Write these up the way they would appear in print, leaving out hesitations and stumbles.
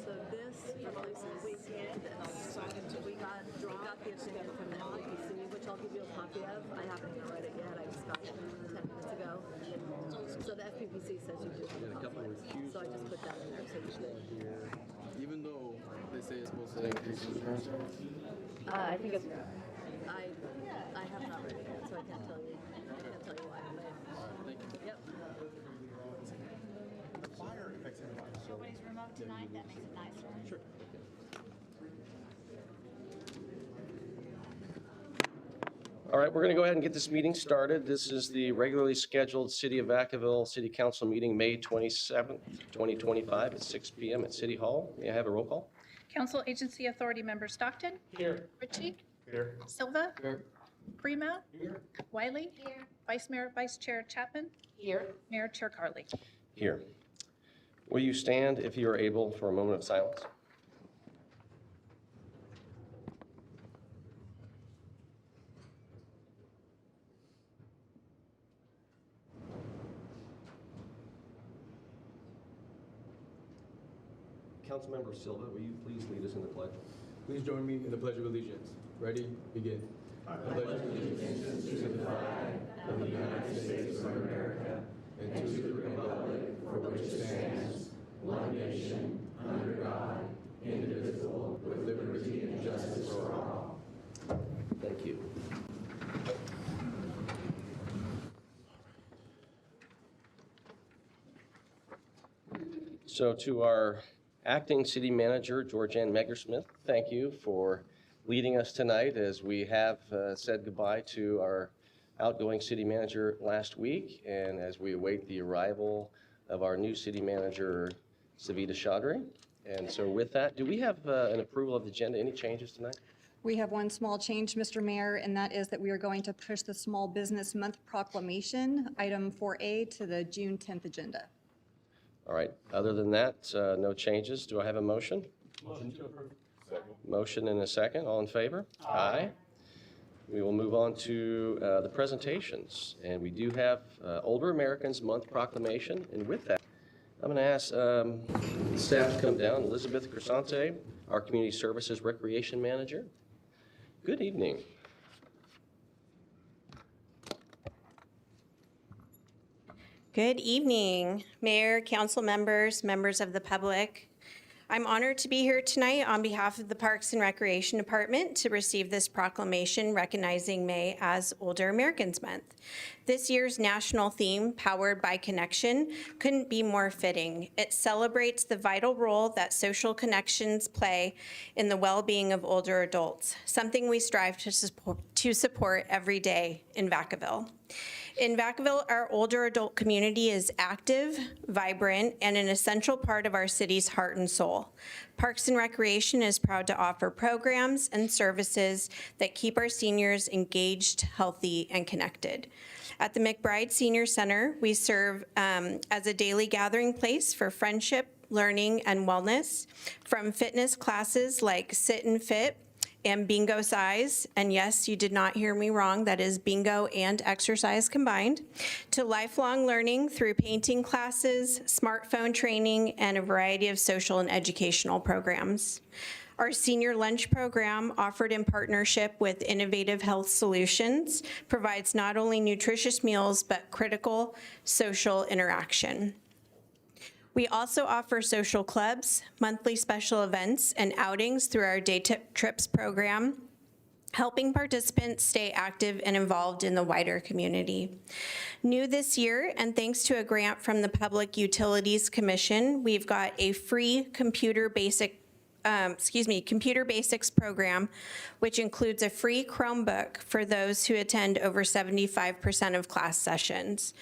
So this replaces weekend, we got the opinion from the LPC, which I'll give you a copy of. I haven't even read it yet, I just got it 10 minutes ago. So the FPPC says you just have a conflict, so I just put that in there so you should. Even though they say it's supposed to increase insurance? I think it's, I have not read it yet, so I can't tell you why. But, Thank you. yep. Nobody's remote tonight, that makes it nicer. Sure. All right, we're going to go ahead and get this meeting started. This is the regularly scheduled City of Vacaville City Council meeting, May 27th, 2025 at 6 p.m. at City Hall. May I have a roll call? Council Agency Authority Member Stockton. Here. Ritchie. Here. Silva. Here. Prima. Here. Wiley. Here. Vice Mayor, Vice Chair Chapman. Here. Mayor Chair Carley. Here. Will you stand if you are able for a moment of silence? Councilmember Silva, will you please lead us in the pledge? Please join me in the Pledge of Allegiance. Ready? Begin. I pledge allegiance to the flag of the United States of America and to the republic for which it stands, one nation, under God, indivisible, with liberty and justice for all. Thank you. So to our acting city manager, Georgianne Meggersmith, thank you for leading us tonight as we have said goodbye to our outgoing city manager last week, and as we await the arrival of our new city manager, Savita Chaudhry. And so with that, do we have an approval of the agenda? Any changes tonight? We have one small change, Mr. Mayor, and that is that we are going to push the Small Business Month proclamation, item 4A, to the June 10th agenda. All right, other than that, no changes. Do I have a motion? Motion to approve. Second. Motion and a second. All in favor? Aye. We will move on to the presentations. And we do have Older Americans Month proclamation. And with that, I'm going to ask staff to come down. Elizabeth Crescente, our Community Services Recreation Manager. Good evening. Good evening, Mayor, council members, members of the public. I'm honored to be here tonight on behalf of the Parks and Recreation Department to receive this proclamation recognizing May as Older Americans Month. This year's national theme, Powered by Connection, couldn't be more fitting. It celebrates the vital role that social connections play in the well-being of older adults, something we strive to support every day in Vacaville. In Vacaville, our older adult community is active, vibrant, and an essential part of our city's heart and soul. Parks and Recreation is proud to offer programs and services that keep our seniors engaged, healthy, and connected. At the McBride Senior Center, we serve as a daily gathering place for friendship, learning, and wellness, from fitness classes like Sit and Fit and bingo size, and yes, you did not hear me wrong, that is bingo and exercise combined, to lifelong learning through painting classes, smartphone training, and a variety of social and educational programs. Our senior lunch program, offered in partnership with Innovative Health Solutions, provides not only nutritious meals, but critical social interaction. We also offer social clubs, monthly special events, and outings through our Day Trips program, helping participants stay active and involved in the wider community. New this year, and thanks to a grant from the Public Utilities Commission, we've got a free computer basics program, which includes a free Chromebook for those who attend over 75% of class sessions.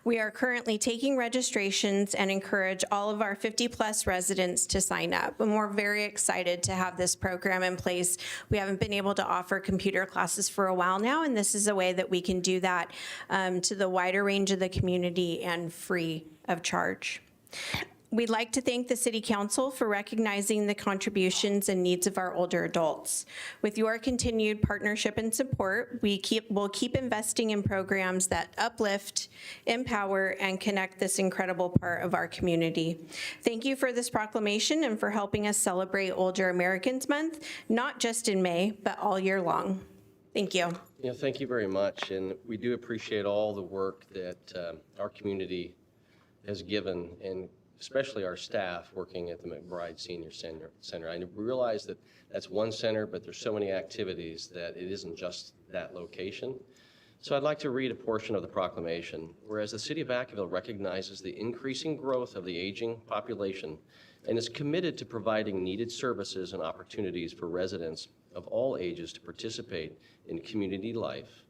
We are currently taking registrations and encourage all of our 50-plus residents to sign up. And we're very excited to have this program in place. We haven't been able to offer computer classes for a while now, and this is a way that we can do that to the wider range of the community and free of charge. We'd like to thank the City Council for recognizing the contributions and needs of our older adults. With your continued partnership and support, we'll keep investing in programs that uplift, empower, and connect this incredible part of our community. Thank you for this proclamation and for helping us celebrate Older Americans Month, not just in May, but all year long. Thank you. Yeah, thank you very much, and we do appreciate all the work that our community has given, and especially our staff working at the McBride Senior Center. I realize that that's one center, but there's so many activities that it isn't just that location. So I'd like to read a portion of the proclamation. Whereas the City of Vacaville recognizes the increasing growth of the aging population and is committed to providing needed services and opportunities for residents of all ages to participate in community life.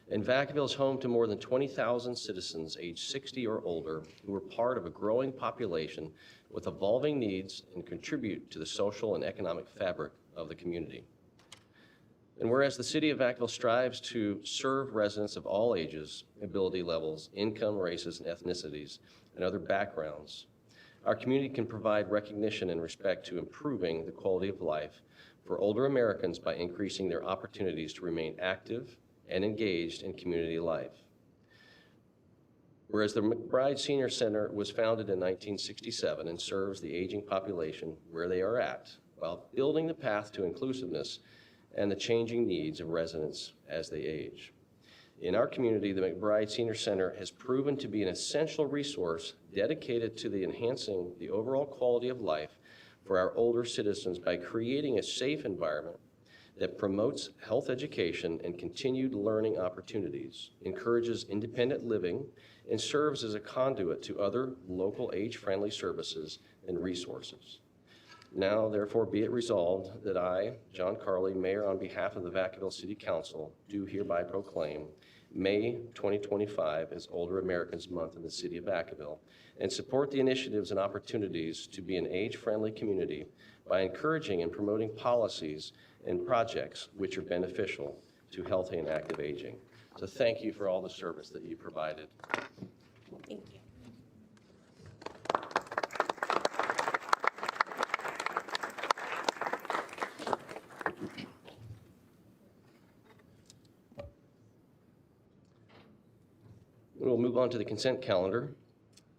And Vacaville is home to more than 20,000 citizens aged 60 or older who are part of a growing population with evolving needs and contribute to the social and economic fabric of the community. And whereas the City of Vacaville strives to serve residents of all ages, ability levels, income, races, and ethnicities, and other backgrounds, our community can provide recognition and respect to improving the quality of life for older Americans by increasing their opportunities to remain active and engaged in community life. Whereas the McBride Senior Center was founded in 1967 and serves the aging population where they are at, while building the path to inclusiveness and the changing needs of residents as they age. In our community, the McBride Senior Center has proven to be an essential resource dedicated to enhancing the overall quality of life for our older citizens by creating a safe environment that promotes health education and continued learning opportunities, encourages independent living, and serves as a conduit to other local age-friendly services and resources. Now, therefore, be it resolved that I, John Carley, Mayor on behalf of the Vacaville City Council, do hereby proclaim May 2025 as Older Americans Month in the City of Vacaville, and support the initiatives and opportunities to be an age-friendly community by encouraging and promoting policies and projects which are beneficial to healthy and active aging. So thank you for all the service that you provided. Thank you. We'll move on to the consent calendar.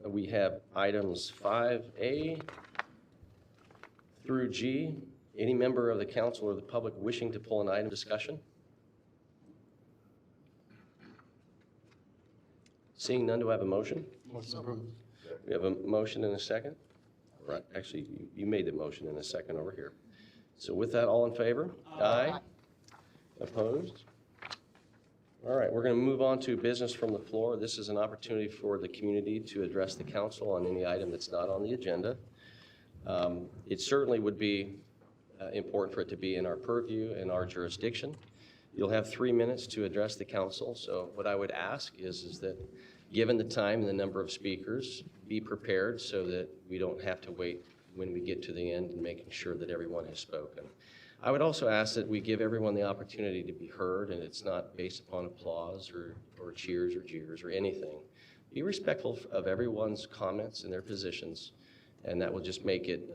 We have items 5A through G. Any member of the council or the public wishing to pull an item discussion? Seeing none, do I have a motion? Motion approved. We have a motion and a second. Right, actually, you made the motion in a second over here. So with that, all in favor? Aye. Opposed? All right, we're going to move on to business from the floor. This is an opportunity for the community to address the council on any item that's not on the agenda. It certainly would be important for it to be in our purview and our jurisdiction. You'll have 3 minutes to address the council. So what I would ask is that given the time and the number of speakers, be prepared so that we don't have to wait when we get to the end and making sure that everyone has spoken. I would also ask that we give everyone the opportunity to be heard, and it's not based upon applause or cheers or jeers or anything. Be respectful of everyone's comments and their positions, and that will just make it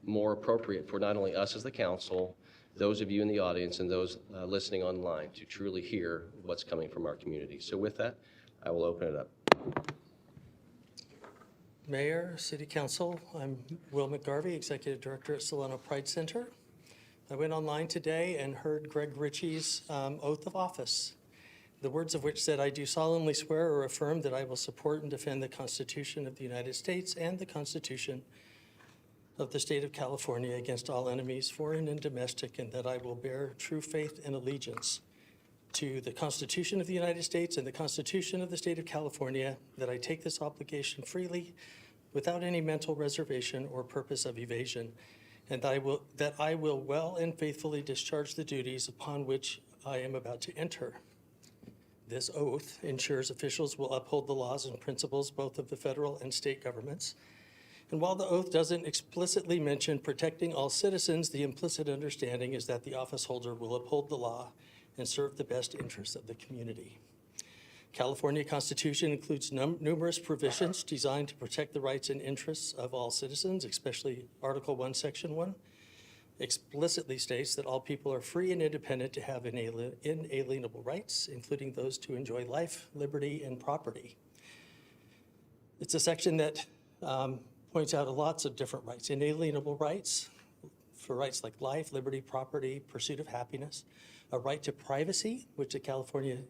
more appropriate for not only us as the council, those of you in the audience, and those listening online to truly hear what's coming from our community. So with that, I will open it up. Mayor, City Council, I'm Will McGarvey, Executive Director at Solano Pride Center. I went online today and heard Greg Ritchie's oath of office, the words of which said, "I do solemnly swear or affirm that I will support and defend the Constitution of the United States and the Constitution of the State of California against all enemies, foreign and domestic, and that I will bear true faith and allegiance to the Constitution of the United States and the Constitution of the State of California, that I take this obligation freely without any mental reservation or purpose of evasion, and that I will well and faithfully discharge the duties upon which I am about to enter." This oath ensures officials will uphold the laws and principles both of the federal and state governments. And while the oath doesn't explicitly mention protecting all citizens, the implicit understanding is that the office holder will uphold the law and serve the best interests of the community. California Constitution includes numerous provisions designed to protect the rights and interests of all citizens, especially Article 1, Section 1, explicitly states that all people are free and independent to have inalienable rights, including those to enjoy life, liberty, and property. It's a section that points out lots of different rights, inalienable rights for rights like life, liberty, property, pursuit of happiness, a right to privacy, which California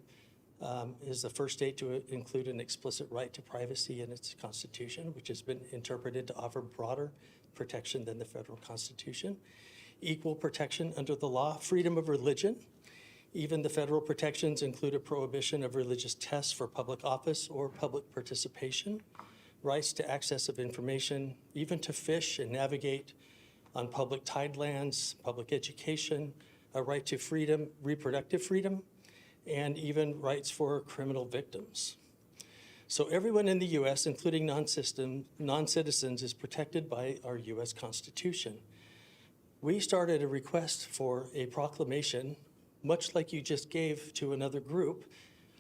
is the first state to include an explicit right to privacy in its constitution, which has been interpreted to offer broader protection than the federal constitution. Equal protection under the law, freedom of religion. Even the federal protections include a prohibition of religious tests for public office or public participation, rights to access of information, even to fish and navigate on public tidelands, public education, a right to freedom, reproductive freedom, and even rights for criminal victims. So everyone in the U.S., including non-citizens, is protected by our U.S. Constitution. We started a request for a proclamation, much like you just gave to another group,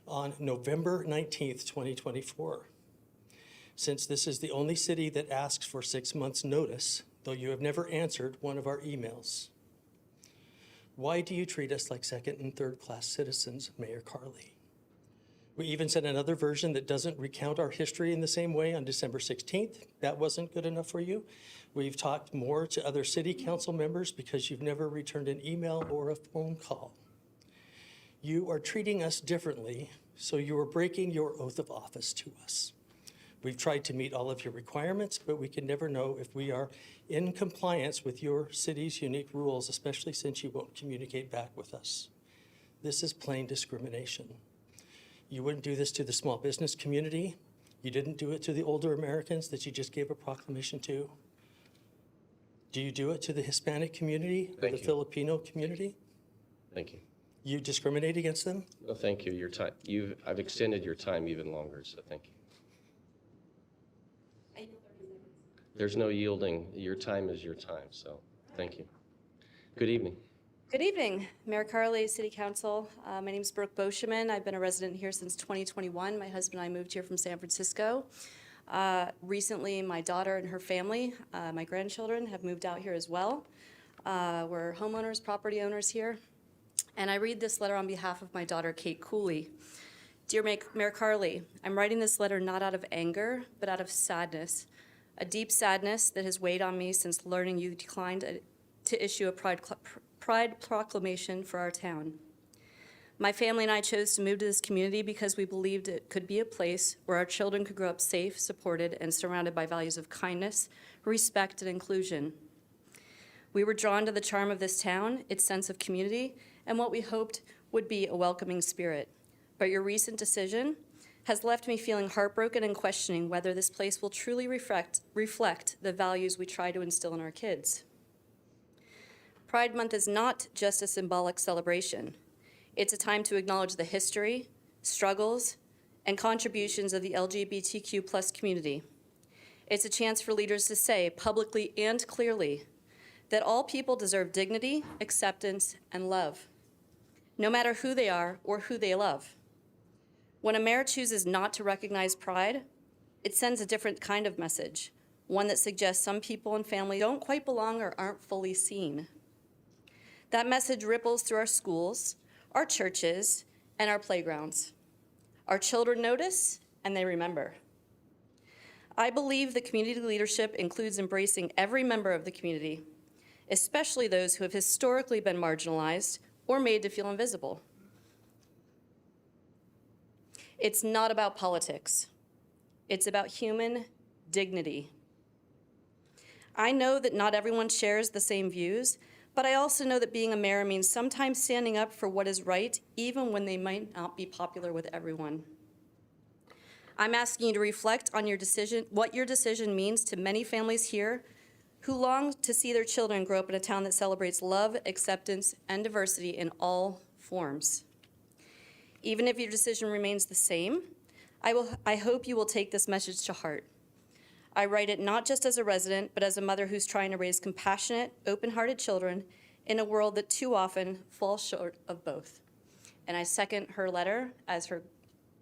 on November 19th, 2024. Since this is the only city that asks for 6 months' notice, though you have never answered one of our emails. Why do you treat us like second and third class citizens, Mayor Carley? We even sent another version that doesn't recount our history in the same way on December 16th. That wasn't good enough for you. We've talked more to other city council members because you've never returned an email or a phone call. You are treating us differently, so you are breaking your oath of office to us. We've tried to meet all of your requirements, but we can never know if we are in compliance with your city's unique rules, especially since you won't communicate back with us. This is plain discrimination. You wouldn't do this to the small business community. You didn't do it to the older Americans that you just gave a proclamation to. Do you do it to the Hispanic community or the Filipino community? Thank you. You discriminate against them? No, thank you. Your time. I've extended your time even longer, so thank you. There's no yielding. Your time is your time, so thank you. Good evening. Good evening, Mayor Carley, City Council. My name is Brooke Boscheman. I've been a resident here since 2021. My husband and I moved here from San Francisco. Recently, my daughter and her family, my grandchildren, have moved out here as well. We're homeowners, property owners here. And I read this letter on behalf of my daughter, Kate Cooley. Dear Mayor Carley, I'm writing this letter not out of anger, but out of sadness, a deep sadness that has weighed on me since learning you declined to issue a pride proclamation for our town. My family and I chose to move to this community because we believed it could be a place where our children could grow up safe, supported, and surrounded by values of kindness, respect, and inclusion. We were drawn to the charm of this town, its sense of community, and what we hoped would be a welcoming spirit. But your recent decision has left me feeling heartbroken and questioning whether this place will truly reflect the values we try to instill in our kids. Pride Month is not just a symbolic celebration. It's a time to acknowledge the history, struggles, and contributions of the LGBTQ+ community. It's a chance for leaders to say publicly and clearly that all people deserve dignity, acceptance, and love, no matter who they are or who they love. When a mayor chooses not to recognize pride, it sends a different kind of message, one that suggests some people and families don't quite belong or aren't fully seen. That message ripples through our schools, our churches, and our playgrounds. Our children notice, and they remember. I believe that community leadership includes embracing every member of the community, especially those who have historically been marginalized or made to feel invisible. It's not about politics. It's about human dignity. I know that not everyone shares the same views, but I also know that being a mayor means sometimes standing up for what is right, even when they might not be popular with everyone. I'm asking you to reflect on your decision, what your decision means to many families here who long to see their children grow up in a town that celebrates love, acceptance, and diversity in all forms. Even if your decision remains the same, I hope you will take this message to heart. I write it not just as a resident, but as a mother who's trying to raise compassionate, open-hearted children in a world that too often falls short of both. And I second her letter as her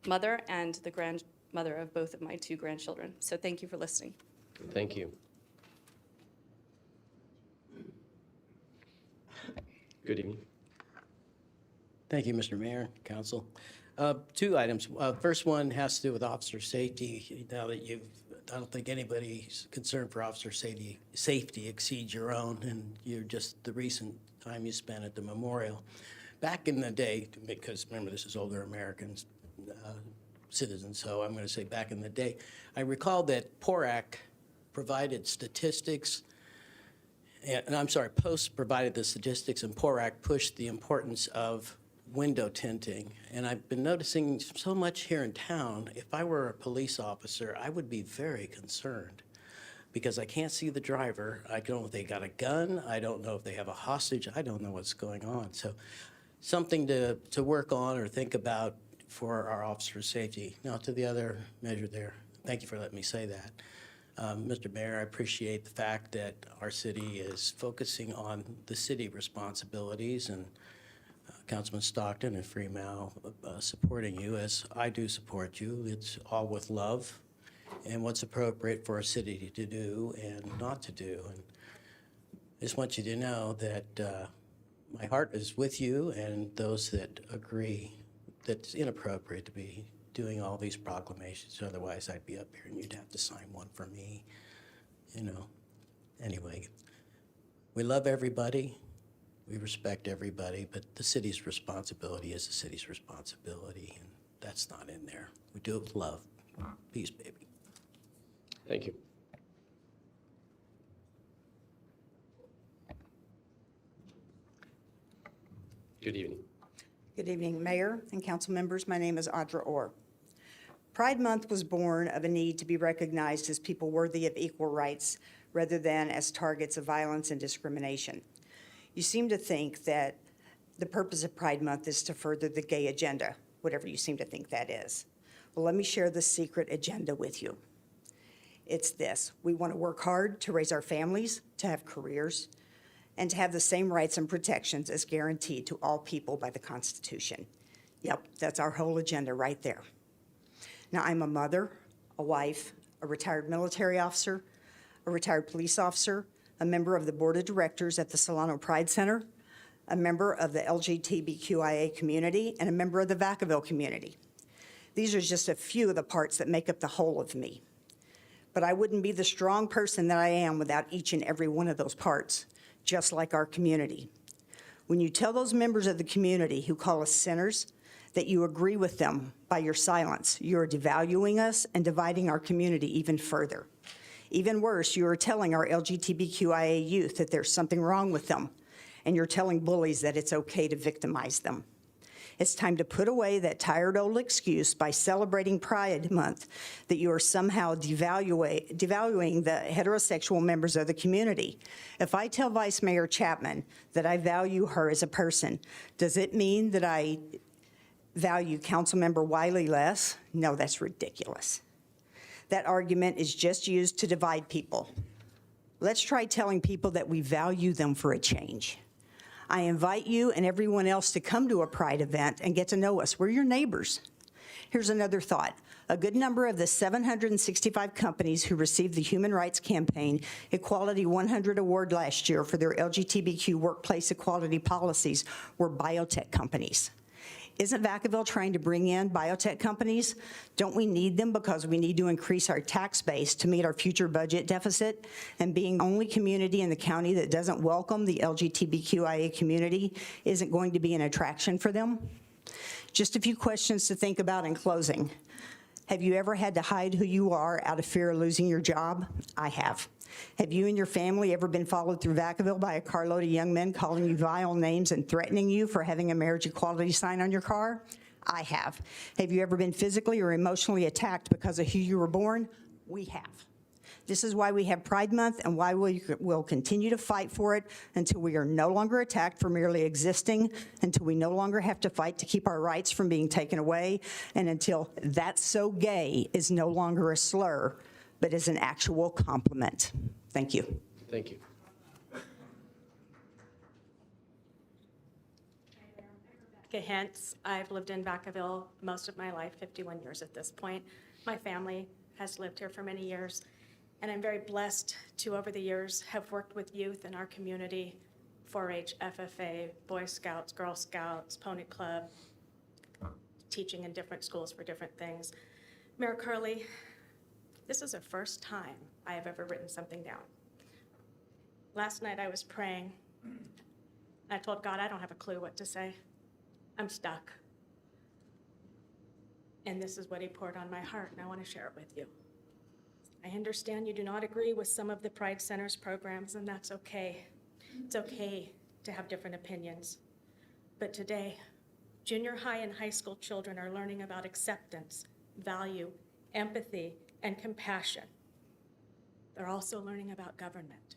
mother and the grandmother of both of my two grandchildren. So thank you for listening. Thank you. Good evening. Thank you, Mr. Mayor, Council. Two items. First one has to do with officer safety. Now that I don't think anybody's concern for officer safety exceeds your own, and you're just the recent time you spent at the memorial. Back in the day, because remember this is older Americans, citizens, so I'm going to say back in the day, I recall that PORAC provided statistics. And I'm sorry, Post provided the statistics and PORAC pushed the importance of window tinting. And I've been noticing so much here in town, if I were a police officer, I would be very concerned because I can't see the driver. I don't know if they got a gun. I don't know if they have a hostage. I don't know what's going on. So something to work on or think about for our officers' safety. Now to the other measure there. Thank you for letting me say that. Mr. Mayor, I appreciate the fact that our city is focusing on the city responsibilities, and Councilman Stockton and Freeman supporting you as I do support you. It's all with love and what's appropriate for a city to do and not to do. And I just want you to know that my heart is with you and those that agree that it's inappropriate to be doing all these proclamations. Otherwise, I'd be up here and you'd have to sign one for me, you know. Anyway, we love everybody. We respect everybody, but the city's responsibility is the city's responsibility, and that's not in there. We do it with love. Peace, baby. Thank you. Good evening. Good evening, Mayor and council members. My name is Audra Orr. Pride Month was born of a need to be recognized as people worthy of equal rights rather than as targets of violence and discrimination. You seem to think that the purpose of Pride Month is to further the gay agenda, whatever you seem to think that is. Well, let me share the secret agenda with you. It's this: we want to work hard to raise our families, to have careers, and to have the same rights and protections as guaranteed to all people by the Constitution. Yep, that's our whole agenda right there. Now, I'm a mother, a wife, a retired military officer, a retired police officer, a member of the board of directors at the Solano Pride Center, a member of the LGBTQIA community, and a member of the Vacaville community. These are just a few of the parts that make up the whole of me. But I wouldn't be the strong person that I am without each and every one of those parts, just like our community. When you tell those members of the community who call us sinners that you agree with them by your silence, you are devaluing us and dividing our community even further. Even worse, you are telling our LGBTQIA youth that there's something wrong with them, and you're telling bullies that it's okay to victimize them. It's time to put away that tired old excuse by celebrating Pride Month that you are somehow devaluing the heterosexual members of the community. If I tell Vice Mayor Chapman that I value her as a person, does it mean that I value Councilmember Wiley less? No, that's ridiculous. That argument is just used to divide people. Let's try telling people that we value them for a change. I invite you and everyone else to come to a Pride event and get to know us. We're your neighbors. Here's another thought. A good number of the 765 companies who received the Human Rights Campaign Equality 100 Award last year for their LGBTQ workplace equality policies were biotech companies. Isn't Vacaville trying to bring in biotech companies? Don't we need them because we need to increase our tax base to meet our future budget deficit? And being the only community in the county that doesn't welcome the LGBTQIA community isn't going to be an attraction for them? Just a few questions to think about in closing. Have you ever had to hide who you are out of fear of losing your job? I have. Have you and your family ever been followed through Vacaville by a carload of young men calling you vile names and threatening you for having a marriage equality sign on your car? I have. Have you ever been physically or emotionally attacked because of who you were born? We have. This is why we have Pride Month and why we'll continue to fight for it until we are no longer attacked for merely existing, until we no longer have to fight to keep our rights from being taken away, and until "that's so gay" is no longer a slur, but is an actual compliment. Thank you. Thank you. Hence, I've lived in Vacaville most of my life, 51 years at this point. My family has lived here for many years, and I'm very blessed to, over the years, have worked with youth in our community, 4-H, FFA, Boy Scouts, Girl Scouts, Pony Club, teaching in different schools for different things. Mayor Curley, this is the first time I have ever written something down. Last night I was praying. I told God I don't have a clue what to say. I'm stuck. And this is what he poured on my heart, and I want to share it with you. I understand you do not agree with some of the Pride Center's programs, and that's okay. It's okay to have different opinions. But today, junior high and high school children are learning about acceptance, value, empathy, and compassion. They're also learning about government.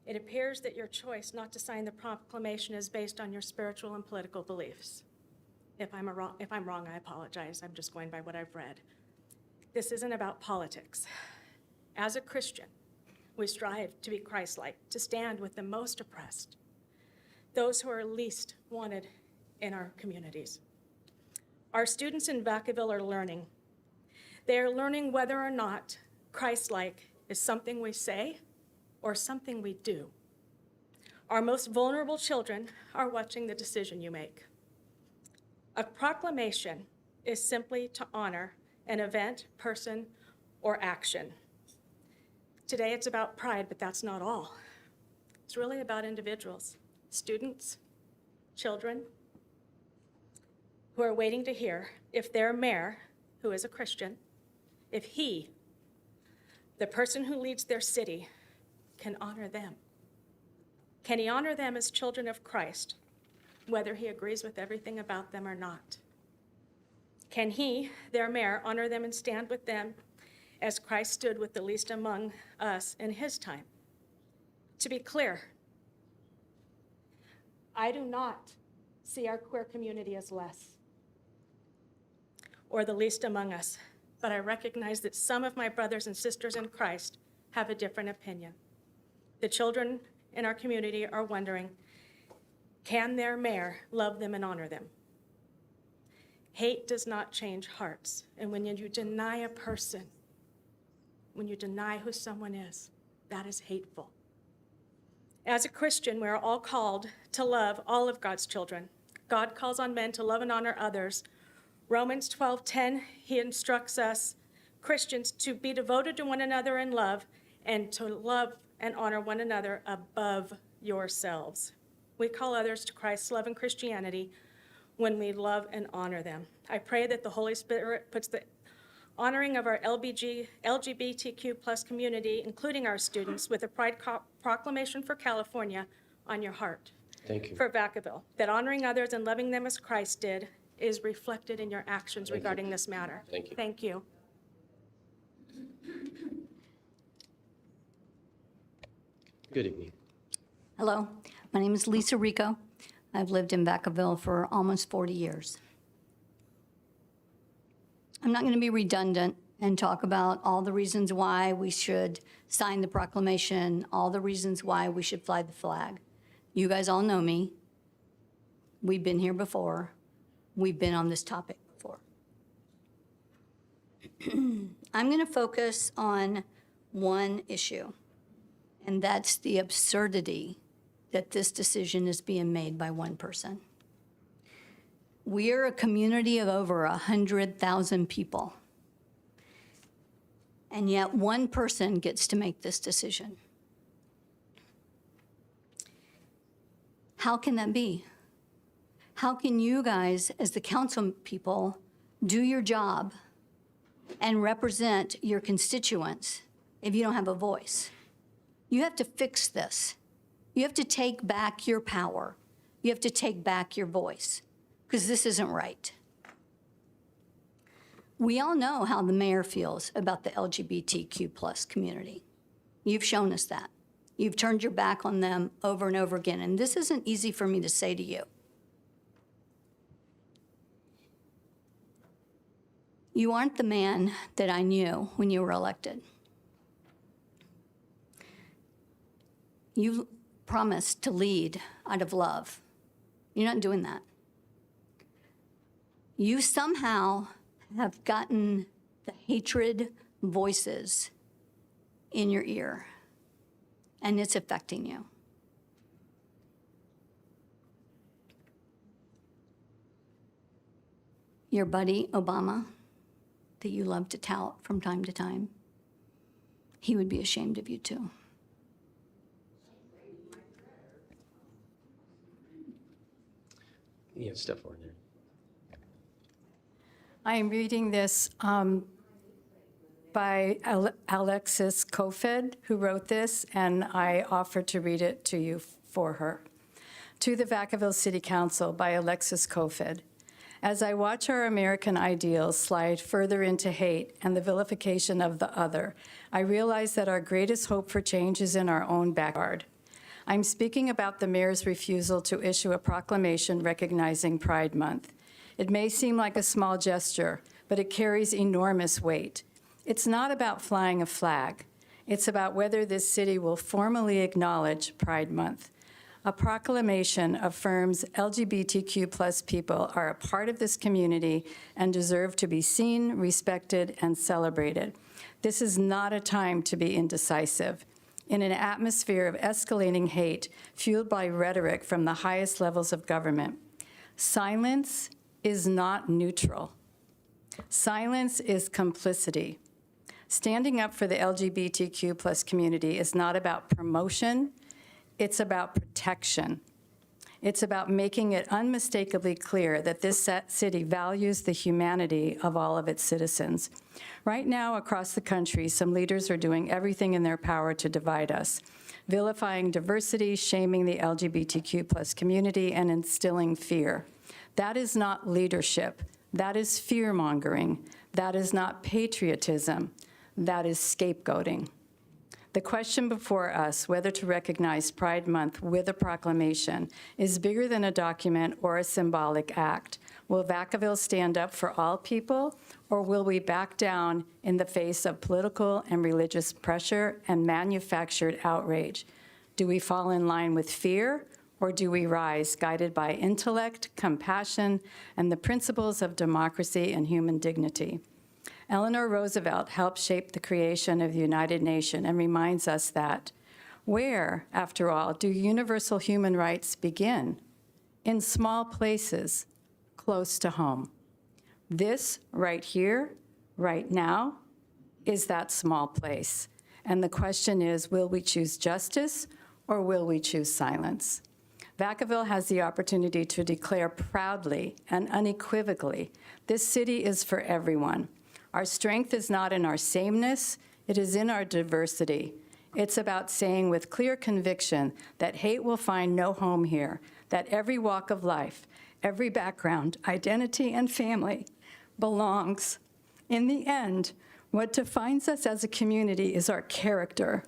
It appears that your choice not to sign the proclamation is based on your spiritual and political beliefs. If I'm wrong, I apologize. I'm just going by what I've read. This isn't about politics. As a Christian, we strive to be Christ-like, to stand with the most oppressed, those who are least wanted in our communities. Our students in Vacaville are learning. They are learning whether or not Christ-like is something we say or something we do. Our most vulnerable children are watching the decision you make. A proclamation is simply to honor an event, person, or action. Today it's about pride, but that's not all. It's really about individuals, students, children, who are waiting to hear if their mayor, who is a Christian, if he, the person who leads their city, can honor them. Can he honor them as children of Christ, whether he agrees with everything about them or not? Can he, their mayor, honor them and stand with them as Christ stood with the least among us in his time? To be clear, I do not see our queer community as less or the least among us, but I recognize that some of my brothers and sisters in Christ have a different opinion. The children in our community are wondering, can their mayor love them and honor them? Hate does not change hearts. And when you deny a person, when you deny who someone is, that is hateful. As a Christian, we are all called to love all of God's children. God calls on men to love and honor others Romans 12:10, he instructs us, Christians, to be devoted to one another in love and to love and honor one another above yourselves. We call others to Christ's love and Christianity when we love and honor them. I pray that the Holy Spirit puts the honoring of our LGBTQ plus community, including our students, with a Pride Proclamation for California on your heart. Thank you. For Vacaville, that honoring others and loving them as Christ did is reflected in your actions regarding this matter. Thank you. Thank you. Good evening. Hello, my name is Lisa Rico. I've lived in Vacaville for almost 40 years. I'm not going to be redundant and talk about all the reasons why we should sign the proclamation, all the reasons why we should fly the flag. You guys all know me. We've been here before. We've been on this topic before. I'm going to focus on one issue, and that's the absurdity that this decision is being made by one person. We are a community of over 100,000 people, and yet one person gets to make this decision. How can that be? How can you guys, as the council people, do your job and represent your constituents if you don't have a voice? You have to fix this. You have to take back your power. You have to take back your voice, because this isn't right. We all know how the mayor feels about the LGBTQ plus community. You've shown us that. You've turned your back on them over and over again, and this isn't easy for me to say to you. You aren't the man that I knew when you were elected. You promised to lead out of love. You're not doing that. You somehow have gotten the hatred voices in your ear, and it's affecting you. Your buddy, Obama, that you love to tout from time to time, he would be ashamed of you too. Yeah, step forward there. I am reading this by Alexis Kofed, who wrote this, and I offer to read it to you for her. To the Vacaville City Council by Alexis Kofed. As I watch our American ideals slide further into hate and the vilification of the other, I realize that our greatest hope for change is in our own backyard. I'm speaking about the mayor's refusal to issue a proclamation recognizing Pride Month. It may seem like a small gesture, but it carries enormous weight. It's not about flying a flag. It's about whether this city will formally acknowledge Pride Month. A proclamation affirms LGBTQ plus people are a part of this community and deserve to be seen, respected, and celebrated. This is not a time to be indecisive. In an atmosphere of escalating hate fueled by rhetoric from the highest levels of government, silence is not neutral. Silence is complicity. Standing up for the LGBTQ plus community is not about promotion, it's about protection. It's about making it unmistakably clear that this city values the humanity of all of its citizens. Right now, across the country, some leaders are doing everything in their power to divide us, vilifying diversity, shaming the LGBTQ plus community, and instilling fear. That is not leadership. That is fear-mongering. That is not patriotism. That is scapegoating. The question before us, whether to recognize Pride Month with a proclamation, is bigger than a document or a symbolic act. Will Vacaville stand up for all people, or will we back down in the face of political and religious pressure and manufactured outrage? Do we fall in line with fear, or do we rise guided by intellect, compassion, and the principles of democracy and human dignity? Eleanor Roosevelt helped shape the creation of the United Nations and reminds us that where, after all, do universal human rights begin? In small places, close to home. This right here, right now, is that small place. And the question is, will we choose justice or will we choose silence? Vacaville has the opportunity to declare proudly and unequivocally, this city is for everyone. Our strength is not in our sameness, it is in our diversity. It's about saying with clear conviction that hate will find no home here, that every walk of life, every background, identity, and family belongs. In the end, what defines us as a community is our character,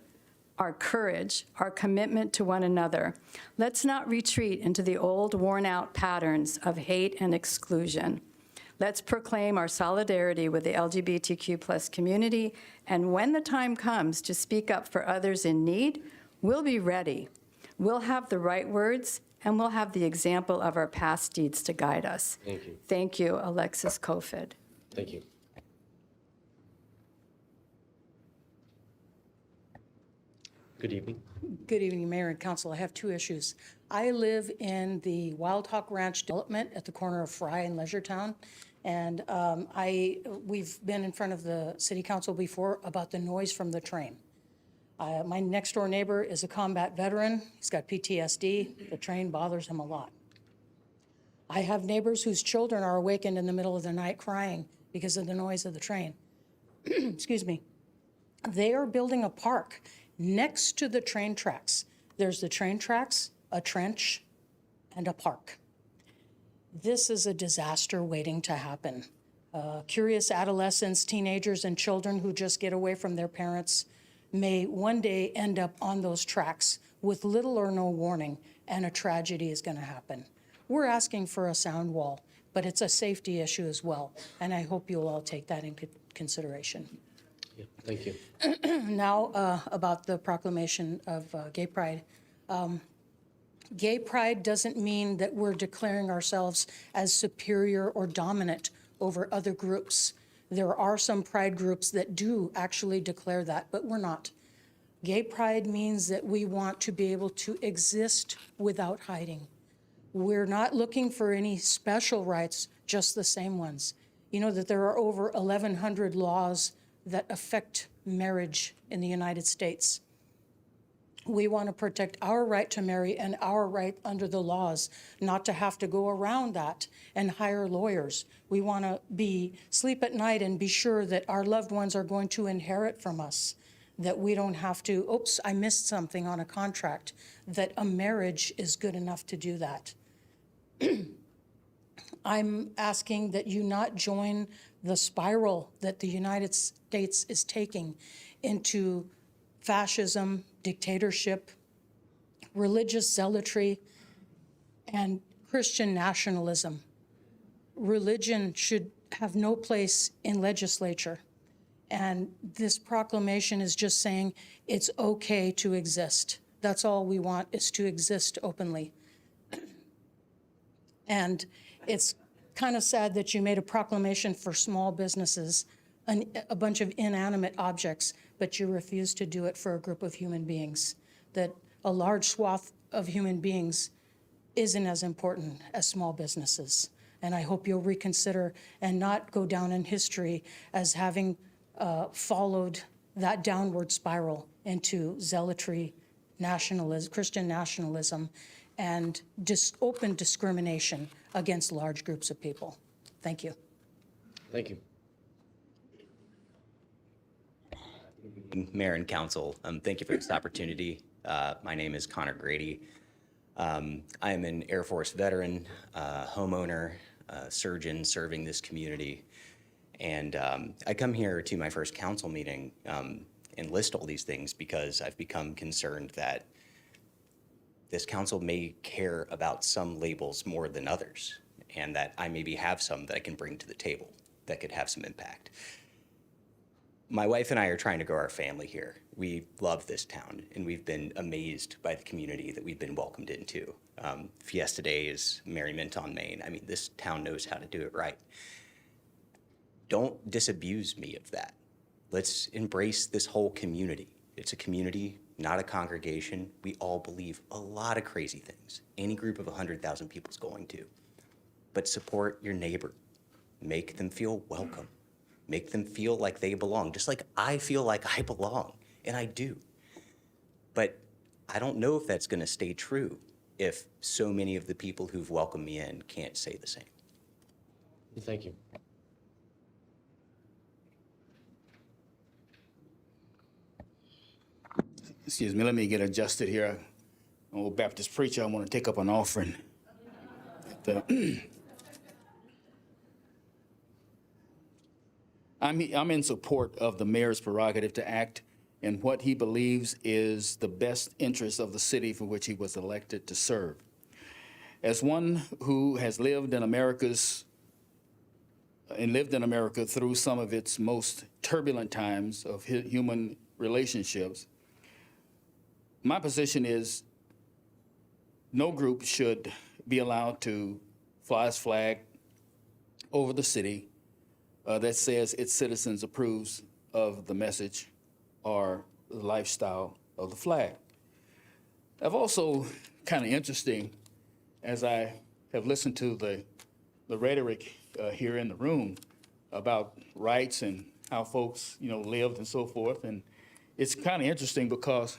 our courage, our commitment to one another. Let's not retreat into the old, worn-out patterns of hate and exclusion. Let's proclaim our solidarity with the LGBTQ+ community, and when the time comes to speak up for others in need, we'll be ready. We'll have the right words, and we'll have the example of our past deeds to guide us. Thank you. Thank you, Alexis Kofod. Thank you. Good evening. Good evening, Mayor and Council. I have two issues. I live in the Wild Hawk Ranch development at the corner of Fry and Leisure Town. And we've been in front of the City Council before about the noise from the train. My next door neighbor is a combat veteran. He's got PTSD. The train bothers him a lot. I have neighbors whose children are awakened in the middle of the night crying because of the noise of the train. Excuse me. They are building a park next to the train tracks. There's the train tracks, a trench, and a park. This is a disaster waiting to happen. Curious adolescents, teenagers, and children who just get away from their parents may one day end up on those tracks with little or no warning, and a tragedy is going to happen. We're asking for a sound wall, but it's a safety issue as well, and I hope you'll all take that into consideration. Yeah, thank you. Now, about the proclamation of Gay Pride. Gay Pride doesn't mean that we're declaring ourselves as superior or dominant over other groups. There are some pride groups that do actually declare that, but we're not. Gay Pride means that we want to be able to exist without hiding. We're not looking for any special rights, just the same ones. You know that there are over 1,100 laws that affect marriage in the United States. We want to protect our right to marry and our right under the laws, not to have to go around that and hire lawyers. We want to sleep at night and be sure that our loved ones are going to inherit from us, that we don't have to, oops, I missed something on a contract, that a marriage is good enough to do that. I'm asking that you not join the spiral that the United States is taking into fascism, dictatorship, religious zealotry, and Christian nationalism. Religion should have no place in legislature. And this proclamation is just saying it's okay to exist. That's all we want, is to exist openly. And it's kind of sad that you made a proclamation for small businesses, a bunch of inanimate objects, but you refused to do it for a group of human beings. That a large swath of human beings isn't as important as small businesses. And I hope you'll reconsider and not go down in history as having followed that downward spiral into zealotry, nationalism, Christian nationalism, and open discrimination against large groups of people. Thank you. Thank you. Mayor and Council, thank you for this opportunity. My name is Connor Grady. I am an Air Force veteran, homeowner, surgeon serving this community. And I come here to my first council meeting and list all these things because I've become concerned that this council may care about some labels more than others, and that I maybe have some that I can bring to the table that could have some impact. My wife and I are trying to grow our family here. We love this town, and we've been amazed by the community that we've been welcomed into. Fiesta Days, Merriment on Main. I mean, this town knows how to do it right. Don't disabuse me of that. Let's embrace this whole community. It's a community, not a congregation. We all believe a lot of crazy things. Any group of 100,000 people is going to. But support your neighbor. Make them feel welcome. Make them feel like they belong, just like I feel like I belong, and I do. But I don't know if that's going to stay true if so many of the people who've welcomed me in can't say the same. Thank you. Excuse me, let me get adjusted here. I'm an old Baptist preacher. I want to take up an offering. I'm in support of the mayor's prerogative to act in what he believes is the best interest of the city for which he was elected to serve. As one who has lived in America through some of its most turbulent times of human relationships, my position is no group should be allowed to fly its flag over the city that says its citizens approves of the message or the lifestyle of the flag. I've also, kind of interesting, as I have listened to the rhetoric here in the room about rights and how folks, lived and so forth, and it's kind of interesting because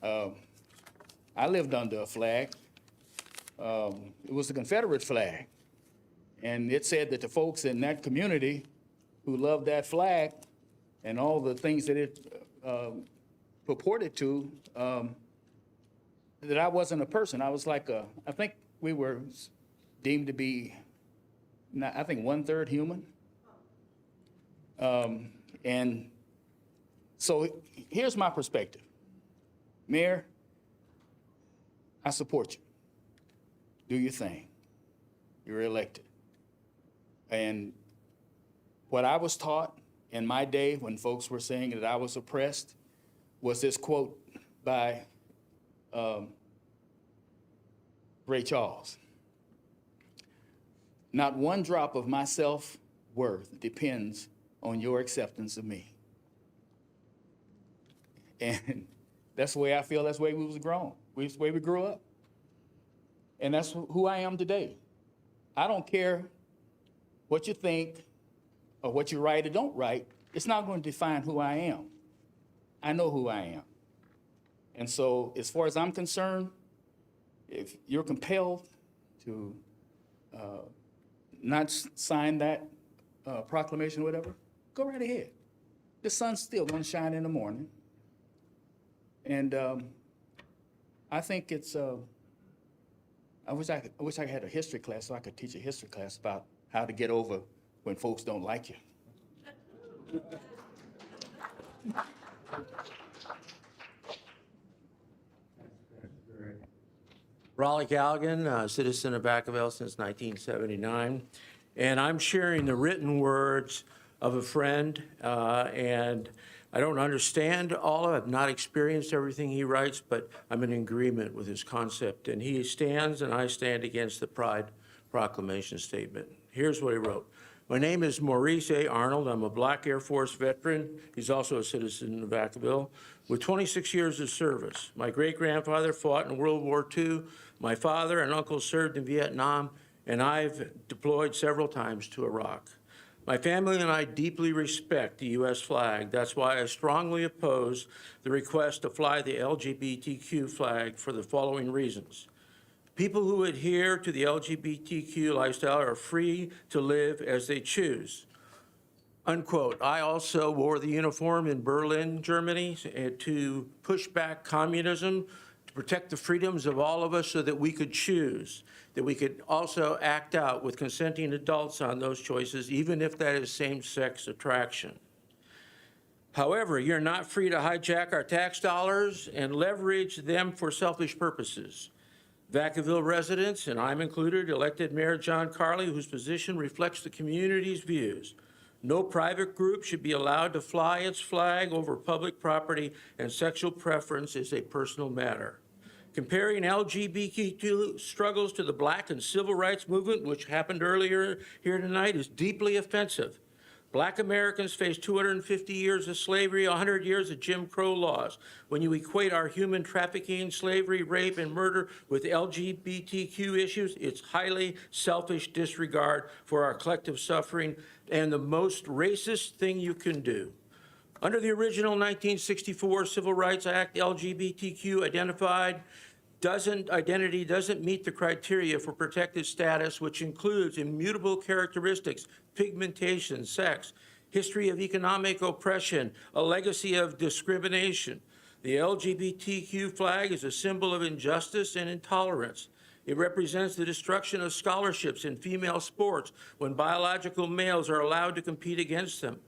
I lived under a flag. It was the Confederate flag. And it said that the folks in that community who loved that flag and all the things that it purported to, that I wasn't a person. I was like I think we were deemed to be, I think, 1/3 human. And so here's my perspective. Mayor, I support you. Do your thing. You're elected. And what I was taught in my day when folks were saying that I was oppressed was this quote by Ray Charles. Not one drop of my self-worth depends on your acceptance of me. And that's the way I feel, that's the way we was grown. That's the way we grew up. And that's who I am today. I don't care what you think or what you write or don't write. It's not going to define who I am. I know who I am. And so as far as I'm concerned, if you're compelled to not sign that proclamation or whatever, go right ahead. The sun's still going to shine in the morning. And I think it's, I wish I had a history class so I could teach a history class about how to get over when folks don't like you. Raleigh Galligan, citizen of Vacaville since 1979. And I'm sharing the written words of a friend, and I don't understand all of it. I've not experienced everything he writes, but I'm in agreement with his concept. And he stands and I stand against the Pride Proclamation statement. Here's what he wrote. My name is Maurice A. Arnold. I'm a Black Air Force veteran. He's also a citizen of Vacaville with 26 years of service. My great-grandfather fought in World War II. My father and uncle served in Vietnam, and I've deployed several times to Iraq. My family and I deeply respect the U.S. flag. That's why I strongly oppose the request to fly the LGBTQ flag for the following reasons. People who adhere to the LGBTQ lifestyle are free to live as they choose. Unquote. I also wore the uniform in Berlin, Germany, to push back communism, to protect the freedoms of all of us so that we could choose, that we could also act out with consenting adults on those choices, even if that is same-sex attraction. However, you're not free to hijack our tax dollars and leverage them for selfish purposes. Vacaville residents, and I'm included, elected Mayor John Carley, whose position reflects the community's views. No private group should be allowed to fly its flag over public property, and sexual preference is a personal matter. Comparing LGBTQ struggles to the Black and Civil Rights Movement, which happened earlier here tonight, is deeply offensive. Black Americans face 250 years of slavery, 100 years of Jim Crow laws. When you equate our human trafficking, slavery, rape, and murder with LGBTQ issues, it's highly selfish disregard for our collective suffering and the most racist thing you can do. Under the original 1964 Civil Rights Act, LGBTQ identity doesn't meet the criteria for protected status, which includes immutable characteristics, pigmentation, sex, history of economic oppression, a legacy of discrimination. The LGBTQ flag is a symbol of injustice and intolerance. It represents the destruction of scholarships in female sports when biological males are allowed to compete against them.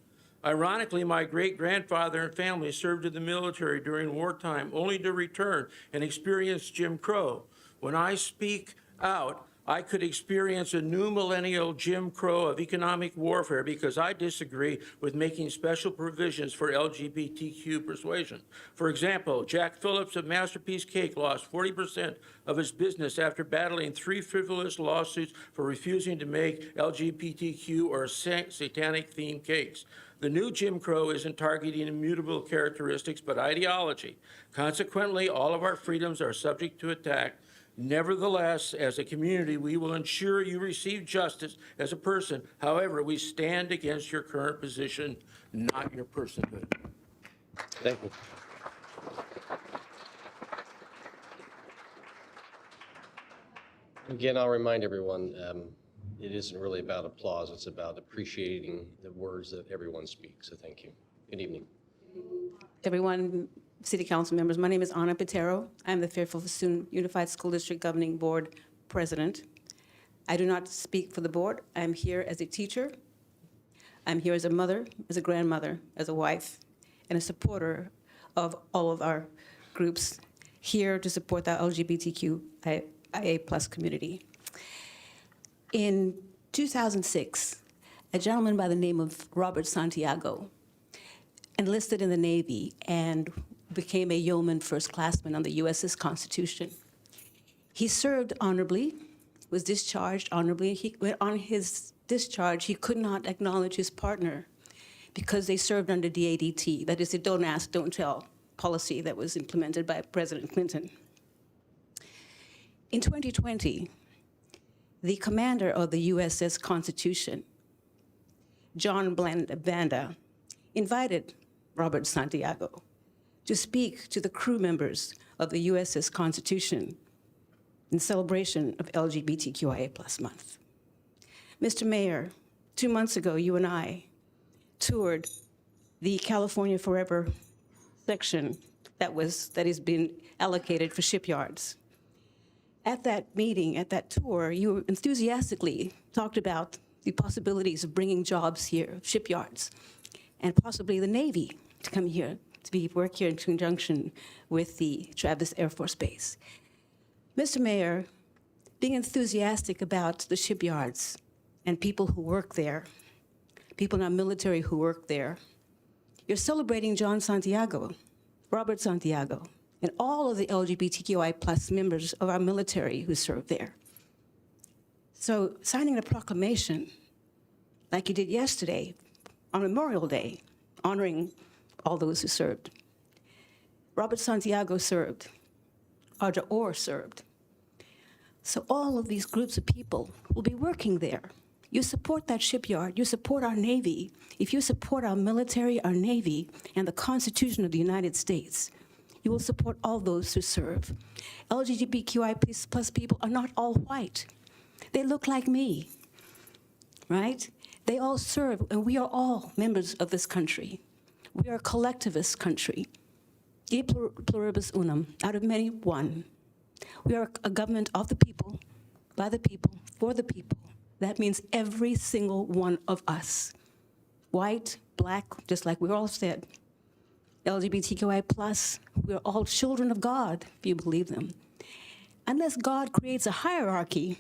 Ironically, my great-grandfather and family served in the military during wartime, only to return and experience Jim Crow. When I speak out, I could experience a new millennial Jim Crow of economic warfare because I disagree with making special provisions for LGBTQ persuasion. For example, Jack Phillips of Masterpiece Cake lost 40% of his business after battling 3 frivolous lawsuits for refusing to make LGBTQ or satanic-themed cakes. The new Jim Crow isn't targeting immutable characteristics, but ideology. Consequently, all of our freedoms are subject to attack. Nevertheless, as a community, we will ensure you receive justice as a person. However, we stand against your current position, not your personhood. Thank you. Again, I'll remind everyone, it isn't really about applause. It's about appreciating the words that everyone speaks. So thank you. Good evening. Everyone, City Council members, my name is Ana Pitero. I'm the Fairfield Student Unified School District Governing Board President. I do not speak for the board. I'm here as a teacher. I'm here as a mother, as a grandmother, as a wife, and a supporter of all of our groups here to support the LGBTQIA+ community. In 2006, a gentleman by the name of Robert Santiago enlisted in the Navy and became a yeoman first-classman on the USS Constitution. He served honorably, was discharged honorably. On his discharge, he could not acknowledge his partner because they served under DADT, that is the don't ask, don't tell policy that was implemented by President Clinton. In 2020, the commander of the USS Constitution, John Banda, invited Robert Santiago to speak to the crew members of the USS Constitution in celebration of LGBTQIA+ month. Mr. Mayor, 2 months ago, you and I toured the California Forever section that has been allocated for shipyards. At that meeting, at that tour, you enthusiastically talked about the possibilities of bringing jobs here, shipyards, and possibly the Navy to come here, to work here in conjunction with the Travis Air Force Base. Mr. Mayor, being enthusiastic about the shipyards and people who work there, people in our military who work there, you're celebrating John Santiago, Robert Santiago, and all of the LGBTQI+ members of our military who serve there. So signing a proclamation, like you did yesterday, on Memorial Day, honoring all those who served. Robert Santiago served. Audra Orr served. So all of these groups of people will be working there. You support that shipyard, you support our Navy. If you support our military, our Navy, and the Constitution of the United States, you will support all those who serve. LGBTQI+ people are not all white. They look like me, right? They all serve, and we are all members of this country. We are a collectivist country. E pluribus unum, out of many, one. We are a government of the people, by the people, for the people. That means every single one of us. White, black, just like we all said. LGBTQI+, we're all children of God, if you believe them. Unless God creates a hierarchy,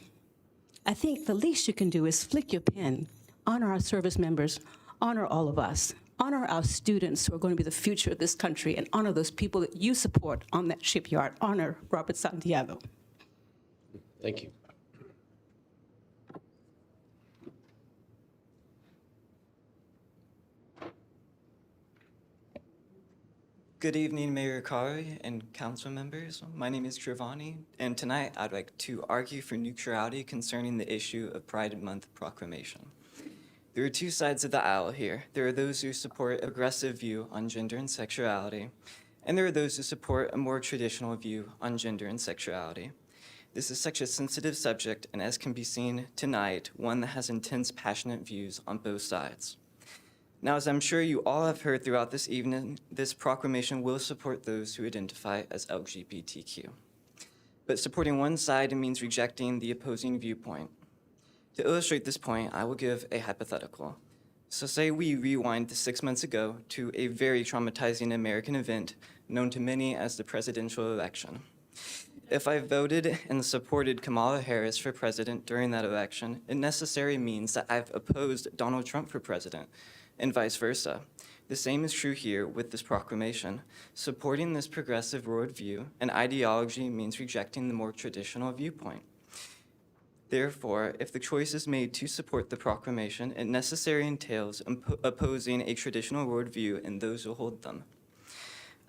I think the least you can do is flick your pen, honor our service members, honor all of us, honor our students who are going to be the future of this country, and honor those people that you support on that shipyard. Honor Robert Santiago. Thank you. Good evening, Mayor Kari and council members. My name is Giovanni, and tonight I'd like to argue for neutrality concerning the issue of Pride Month proclamation. There are two sides of the aisle here. There are those who support an aggressive view on gender and sexuality, and there are those who support a more traditional view on gender and sexuality. This is such a sensitive subject, and as can be seen tonight, one that has intense, passionate views on both sides. Now, as I'm sure you all have heard throughout this evening, this proclamation will support those who identify as LGBTQ. But supporting one side means rejecting the opposing viewpoint. To illustrate this point, I will give a hypothetical. So say we rewind to 6 months ago to a very traumatizing American event known to many as the presidential election. If I voted and supported Kamala Harris for president during that election, it necessarily means that I've opposed Donald Trump for president, and vice versa. The same is true here with this proclamation. Supporting this progressive worldview and ideology means rejecting the more traditional viewpoint. Therefore, if the choice is made to support the proclamation, it necessarily entails opposing a traditional worldview and those who hold them.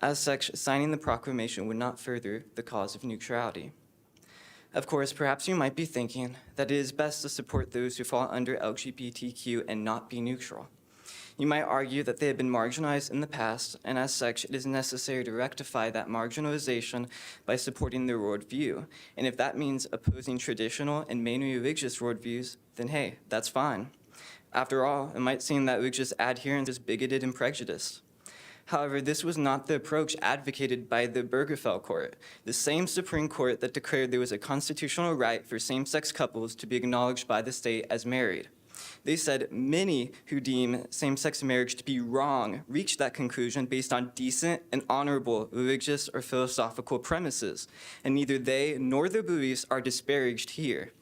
As such, signing the proclamation would not further the cause of neutrality. Of course, perhaps you might be thinking that it is best to support those who fall under LGBTQ and not be neutral. You might argue that they have been marginalized in the past, and as such, it is necessary to rectify that marginalization by supporting their worldview. And if that means opposing traditional and mainly religious worldviews, then hey, that's fine. After all, it might seem that religious adherence is bigoted and prejudiced. However, this was not the approach advocated by the Vacaville Court, the same Supreme Court that declared there was a constitutional right for same-sex couples to be acknowledged by the state as married. They said many who deem same-sex marriage to be wrong reach that conclusion based on decent and honorable religious or philosophical premises, and neither they nor their beliefs are disparaged here.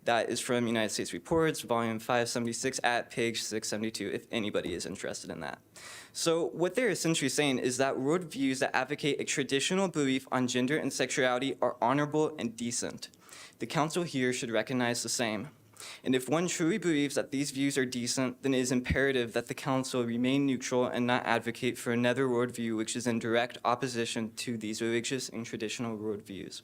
That is from United States Reports, volume 576 at page 672, if anybody is interested in that. So what they're essentially saying is that worldviews that advocate a traditional belief on gender and sexuality are honorable and decent. The council here should recognize the same. And if one truly believes that these views are decent, then it is imperative that the council remain neutral and not advocate for another worldview which is in direct opposition to these religious and traditional worldviews.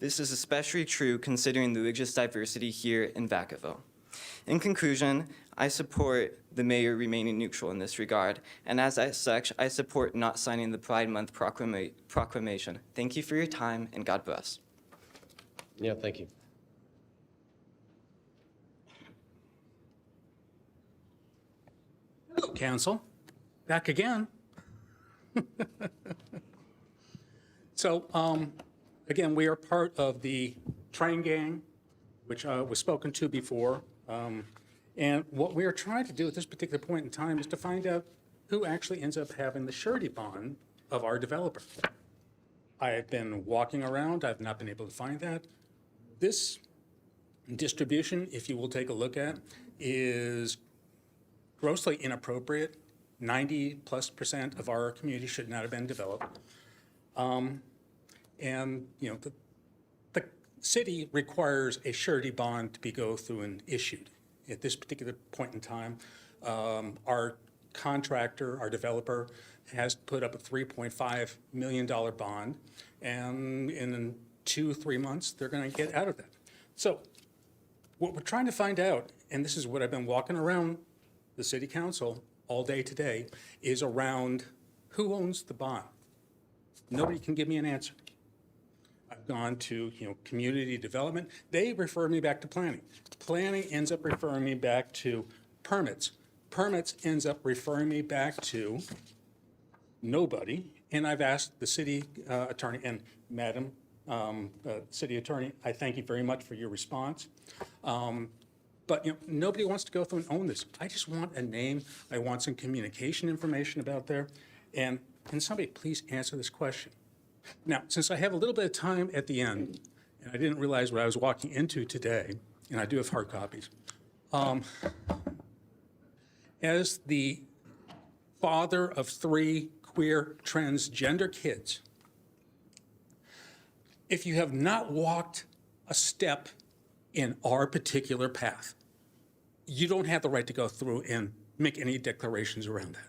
This is especially true considering the religious diversity here in Vacaville. In conclusion, I support the mayor remaining neutral in this regard, and as such, I support not signing the Pride Month proclamation. Thank you for your time, and God bless. Yeah, thank you. Hello, council. Back again. So, again, we are part of the train gang, which was spoken to before. And what we are trying to do at this particular point in time is to find out who actually ends up having the surety bond of our developer. I have been walking around. I've not been able to find that. This distribution, if you will take a look at, is grossly inappropriate. 90+% of our community should not have been developed. And you know, the city requires a surety bond to be go through and issued. At this particular point in time, our contractor, our developer, has put up a $3.5 million bond, and in 2-3 months, they're going to get out of that. So what we're trying to find out, and this is what I've been walking around the city council all day today, is around who owns the bond. Nobody can give me an answer. I've gone to, community development. They refer me back to planning. Planning ends up referring me back to permits. Permits ends up referring me back to nobody. And I've asked the city attorney, and Madam City Attorney, I thank you very much for your response. But nobody wants to go through and own this. I just want a name. I want some communication information about there. And can somebody please answer this question? Now, since I have a little bit of time at the end, and I didn't realize what I was walking into today, and I do have hard copies, as the father of 3 queer transgender kids, if you have not walked a step in our particular path, you don't have the right to go through and make any declarations around that.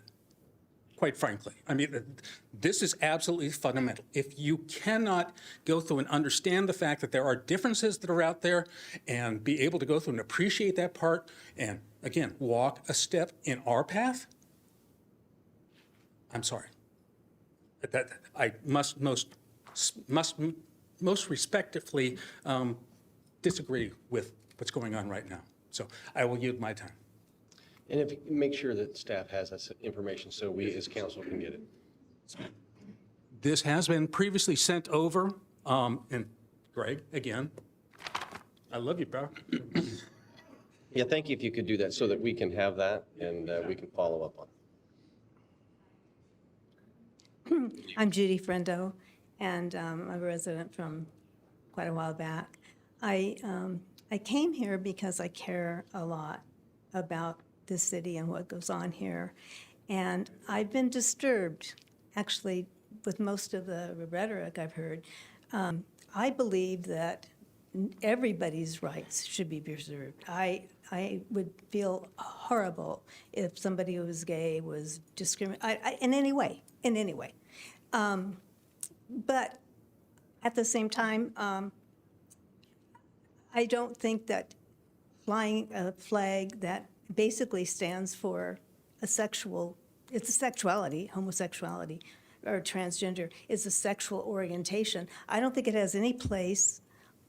quite frankly. I mean, this is absolutely fundamental. If you cannot go through and understand the fact that there are differences that are out there and be able to go through and appreciate that part and, again, walk a step in our path, I'm sorry. That I must most respectfully disagree with what's going on right now. So I will yield my time. And if you make sure that staff has that information so we as council can get it. This has been previously sent over, and Greg, again, I love you, bro. Yeah, thank you if you could do that so that we can have that and we can follow up on it. I'm Judy Frendo, and I'm a resident from quite a while back. I came here because I care a lot about this city and what goes on here. And I've been disturbed, actually, with most of the rhetoric I've heard. I believe that everybody's rights should be preserved. I would feel horrible if somebody who was gay was discriminated in any way. But at the same time, I don't think that flying a flag that basically stands for it's a sexuality, homosexuality, or transgender, is a sexual orientation. I don't think it has any place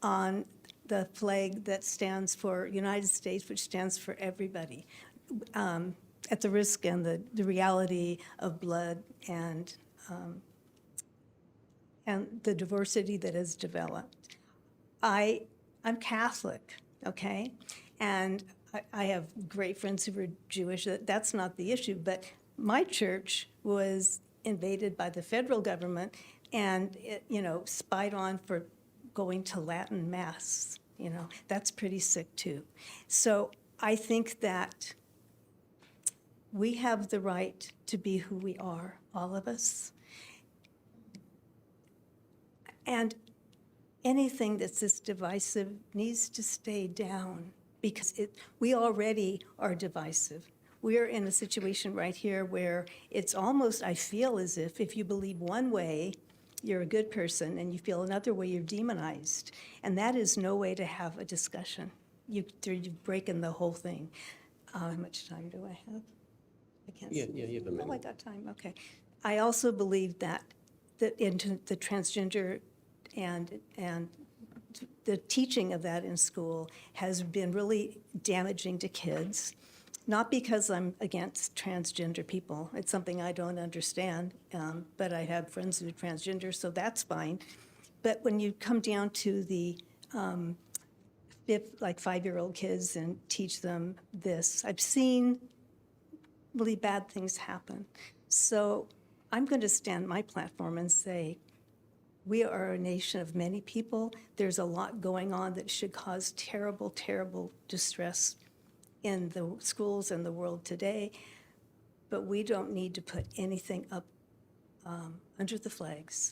on the flag that stands for United States, which stands for everybody, at the risk and the reality of blood and the diversity that has developed. I'm Catholic, okay? And I have great friends who are Jewish. That's not the issue, but my church was invaded by the federal government and, spied on for going to Latin Mass. That's pretty sick too. So I think that we have the right to be who we are, all of us. And anything that's this divisive needs to stay down, because we already are divisive. We're in a situation right here where it's almost, I feel as if you believe one way, you're a good person, and you feel another way, you're demonized. And that is no way to have a discussion. You've broken the whole thing. How much time do I have? I can't see. Yeah, you have a minute. Oh, I got time, okay. I also believe that into the transgender and the teaching of that in school has been really damaging to kids. Not because I'm against transgender people. It's something I don't understand, but I have friends who are transgender, so that's fine. But when you come down to the 5-year-old kids and teach them this, I've seen really bad things happen. So I'm going to stand my platform and say, we are a nation of many people. There's a lot going on that should cause terrible, terrible distress in the schools and the world today, but we don't need to put anything up under the flags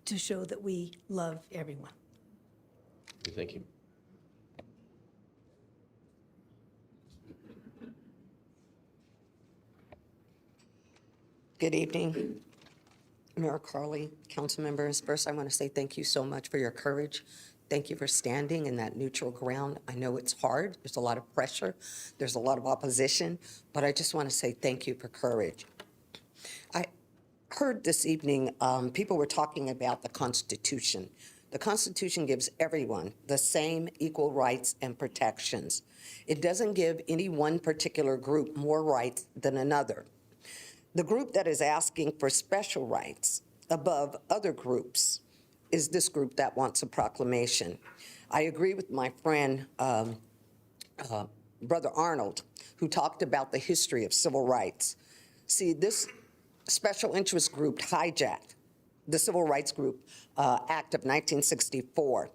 to show that we love everyone. Thank you. Good evening, Mayor Carley, council members. First, I want to say thank you so much for your courage. Thank you for standing in that neutral ground. I know it's hard. There's a lot of pressure. There's a lot of opposition, but I just want to say thank you for courage. I heard this evening people were talking about the Constitution. The Constitution gives everyone the same equal rights and protections. It doesn't give any one particular group more rights than another. The group that is asking for special rights above other groups is this group that wants a proclamation. I agree with my friend, Brother Arnold, who talked about the history of civil rights. See, this special interest group hijacked the Civil Rights Group Act of 1964.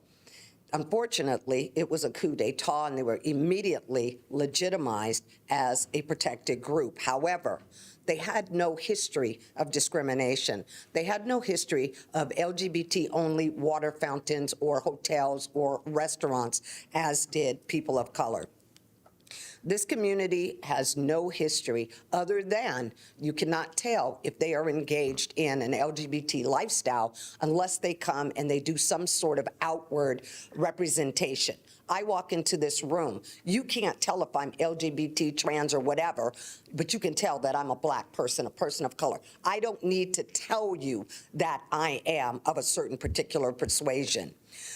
Unfortunately, it was a coup d'etat, and they were immediately legitimized as a protected group. However, they had no history of discrimination. They had no history of LGBT-only water fountains or hotels or restaurants, as did people of color. This community has no history other than you cannot tell if they are engaged in an LGBT lifestyle unless they come and they do some sort of outward representation. I walk into this room. You can't tell if I'm LGBT, trans, or whatever, but you can tell that I'm a Black person, a person of color. I don't need to tell you that I am of a certain particular persuasion.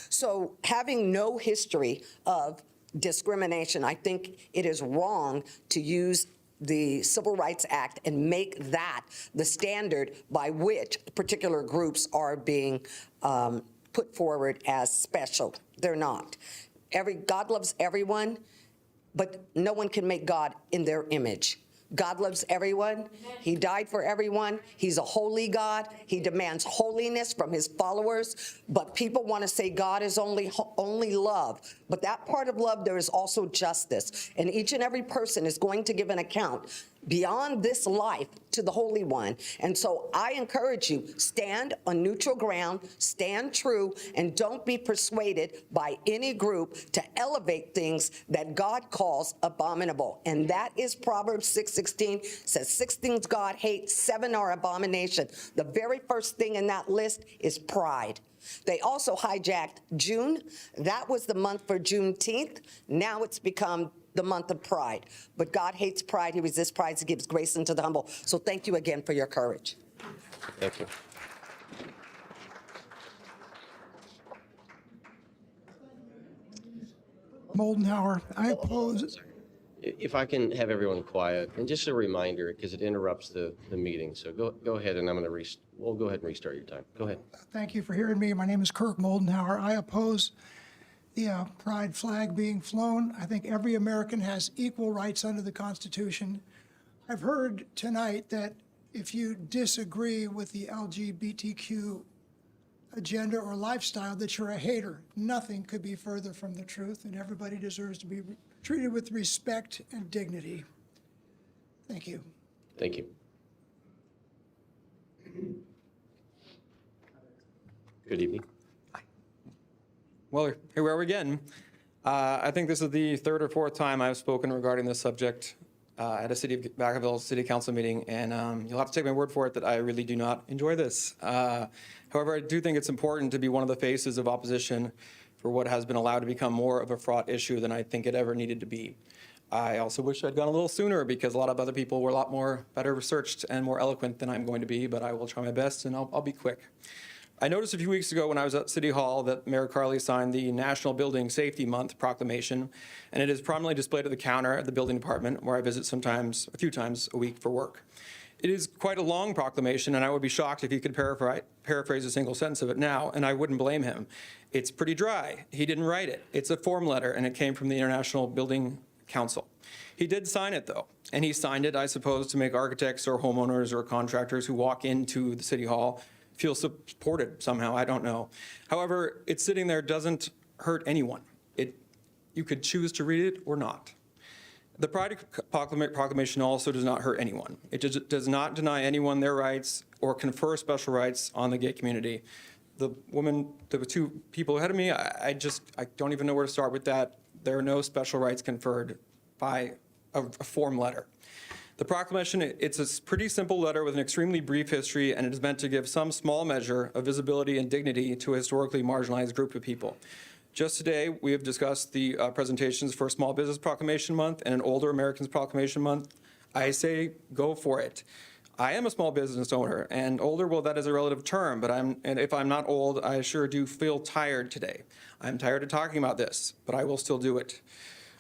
So having no history of discrimination, I think it is wrong to use the Civil Rights Act and make that the standard by which particular groups are being put forward as special. They're not. God loves everyone, but no one can make God in their image. God loves everyone. He died for everyone. He's a holy God. He demands holiness from his followers. But people want to say God is only love. But that part of love, there is also justice. And each and every person is going to give an account beyond this life to the Holy One. And so I encourage you, stand on neutral ground, stand true, and don't be persuaded by any group to elevate things that God calls abominable. And that is Proverbs 6:16, says 6 things God hates, 7 are abomination. The very first thing in that list is pride. They also hijacked June. That was the month for Juneteenth. Now it's become the month of pride. But God hates pride. He resists pride. He gives grace unto the humble. So thank you again for your courage. Thank you. Moldenhauer, I oppose. If I can have everyone quiet, and just a reminder, because it interrupts the meeting. So go ahead, and we'll go ahead and restart your time. Go ahead. Thank you for hearing me. My name is Kirk Moldenhauer. I oppose the pride flag being flown. I think every American has equal rights under the Constitution. I've heard tonight that if you disagree with the LGBTQ agenda or lifestyle, that you're a hater. Nothing could be further from the truth, and everybody deserves to be treated with respect and dignity. Thank you. Thank you. Good evening. Well, here we are again. I think this is the third or fourth time I've spoken regarding this subject at a Vacaville City Council meeting, and you'll have to take my word for it that I really do not enjoy this. However, I do think it's important to be one of the faces of opposition for what has been allowed to become more of a fraught issue than I think it ever needed to be. I also wish I'd gone a little sooner because a lot of other people were a lot more better researched and more eloquent than I'm going to be, but I will try my best and I'll be quick. I noticed a few weeks ago when I was at City Hall that Mayor Carley signed the National Building Safety Month proclamation, and it is prominently displayed at the counter at the building department where I visit sometimes, a few times a week for work. It is quite a long proclamation, and I would be shocked if he could paraphrase a single sentence of it now, and I wouldn't blame him. It's pretty dry. He didn't write it. It's a form letter, and it came from the International Building Council. He did sign it, though, and he signed it, I suppose, to make architects or homeowners or contractors who walk into the City Hall feel supported somehow. I don't know. However, it's sitting there doesn't hurt anyone. You could choose to read it or not. The Pride Proclamation also does not hurt anyone. It does not deny anyone their rights or confer special rights on the gay community. The two people ahead of me, I don't even know where to start with that. There are no special rights conferred by a form letter. The proclamation, it's a pretty simple letter with an extremely brief history, and it is meant to give some small measure of visibility and dignity to a historically marginalized group of people. Just today, we have discussed the presentations for Small Business Proclamation Month and an Older Americans Proclamation Month. I say go for it. I am a small business owner, and older, well, that is a relative term, but if I'm not old, I sure do feel tired today. I'm tired of talking about this, but I will still do it.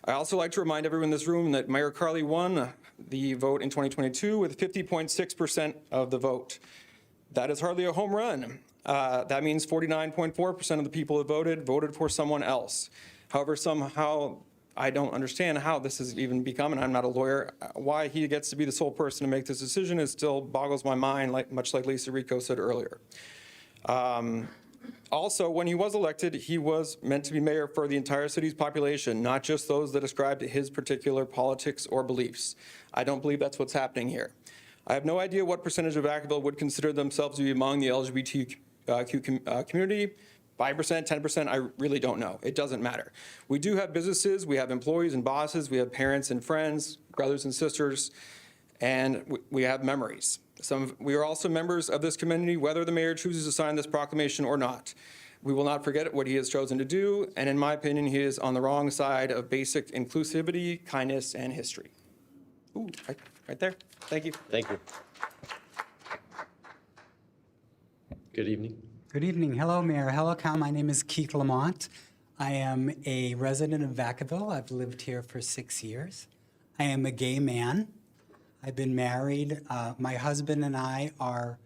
I also like to remind everyone in this room that Mayor Carley won the vote in 2022 with 50.6% of the vote. That is hardly a home run. That means 49.4% of the people who voted for someone else. However, somehow I don't understand how this has even become, and I'm not a lawyer, why he gets to be the sole person to make this decision. It still boggles my mind, much like Lisa Rico said earlier. Also, when he was elected, he was meant to be mayor for the entire city's population, not just those that ascribe to his particular politics or beliefs. I don't believe that's what's happening here. I have no idea what percentage of Vacaville would consider themselves to be among the LGBTQ community, 5%, 10%, I really don't know. It doesn't matter. We do have businesses, we have employees and bosses, we have parents and friends, brothers and sisters, and we have memories. We are also members of this community, whether the mayor chooses to sign this proclamation or not. We will not forget what he has chosen to do, and in my opinion, he is on the wrong side of basic inclusivity, kindness, and history. Ooh, right there. Thank you. Thank you. Good evening. Good evening. Hello, Mayor. Hello, Council. My name is Keith Lamont. I am a resident of Vacaville. I've lived here for 6 years. I am a gay man. I've been married. My husband and I are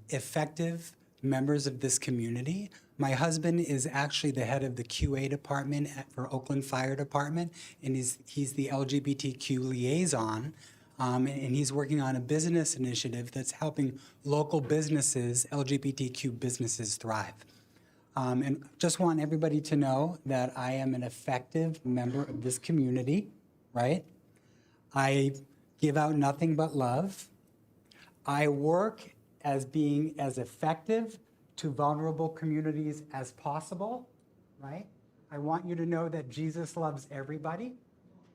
effective members of this community. My husband is actually the head of the QA department for Oakland Fire Department, and he's the LGBTQ liaison. And he's working on a business initiative that's helping local businesses, LGBTQ businesses, thrive. And just want everybody to know that I am an effective member of this community, right? I give out nothing but love. I work as being as effective to vulnerable communities as possible, right? I want you to know that Jesus loves everybody.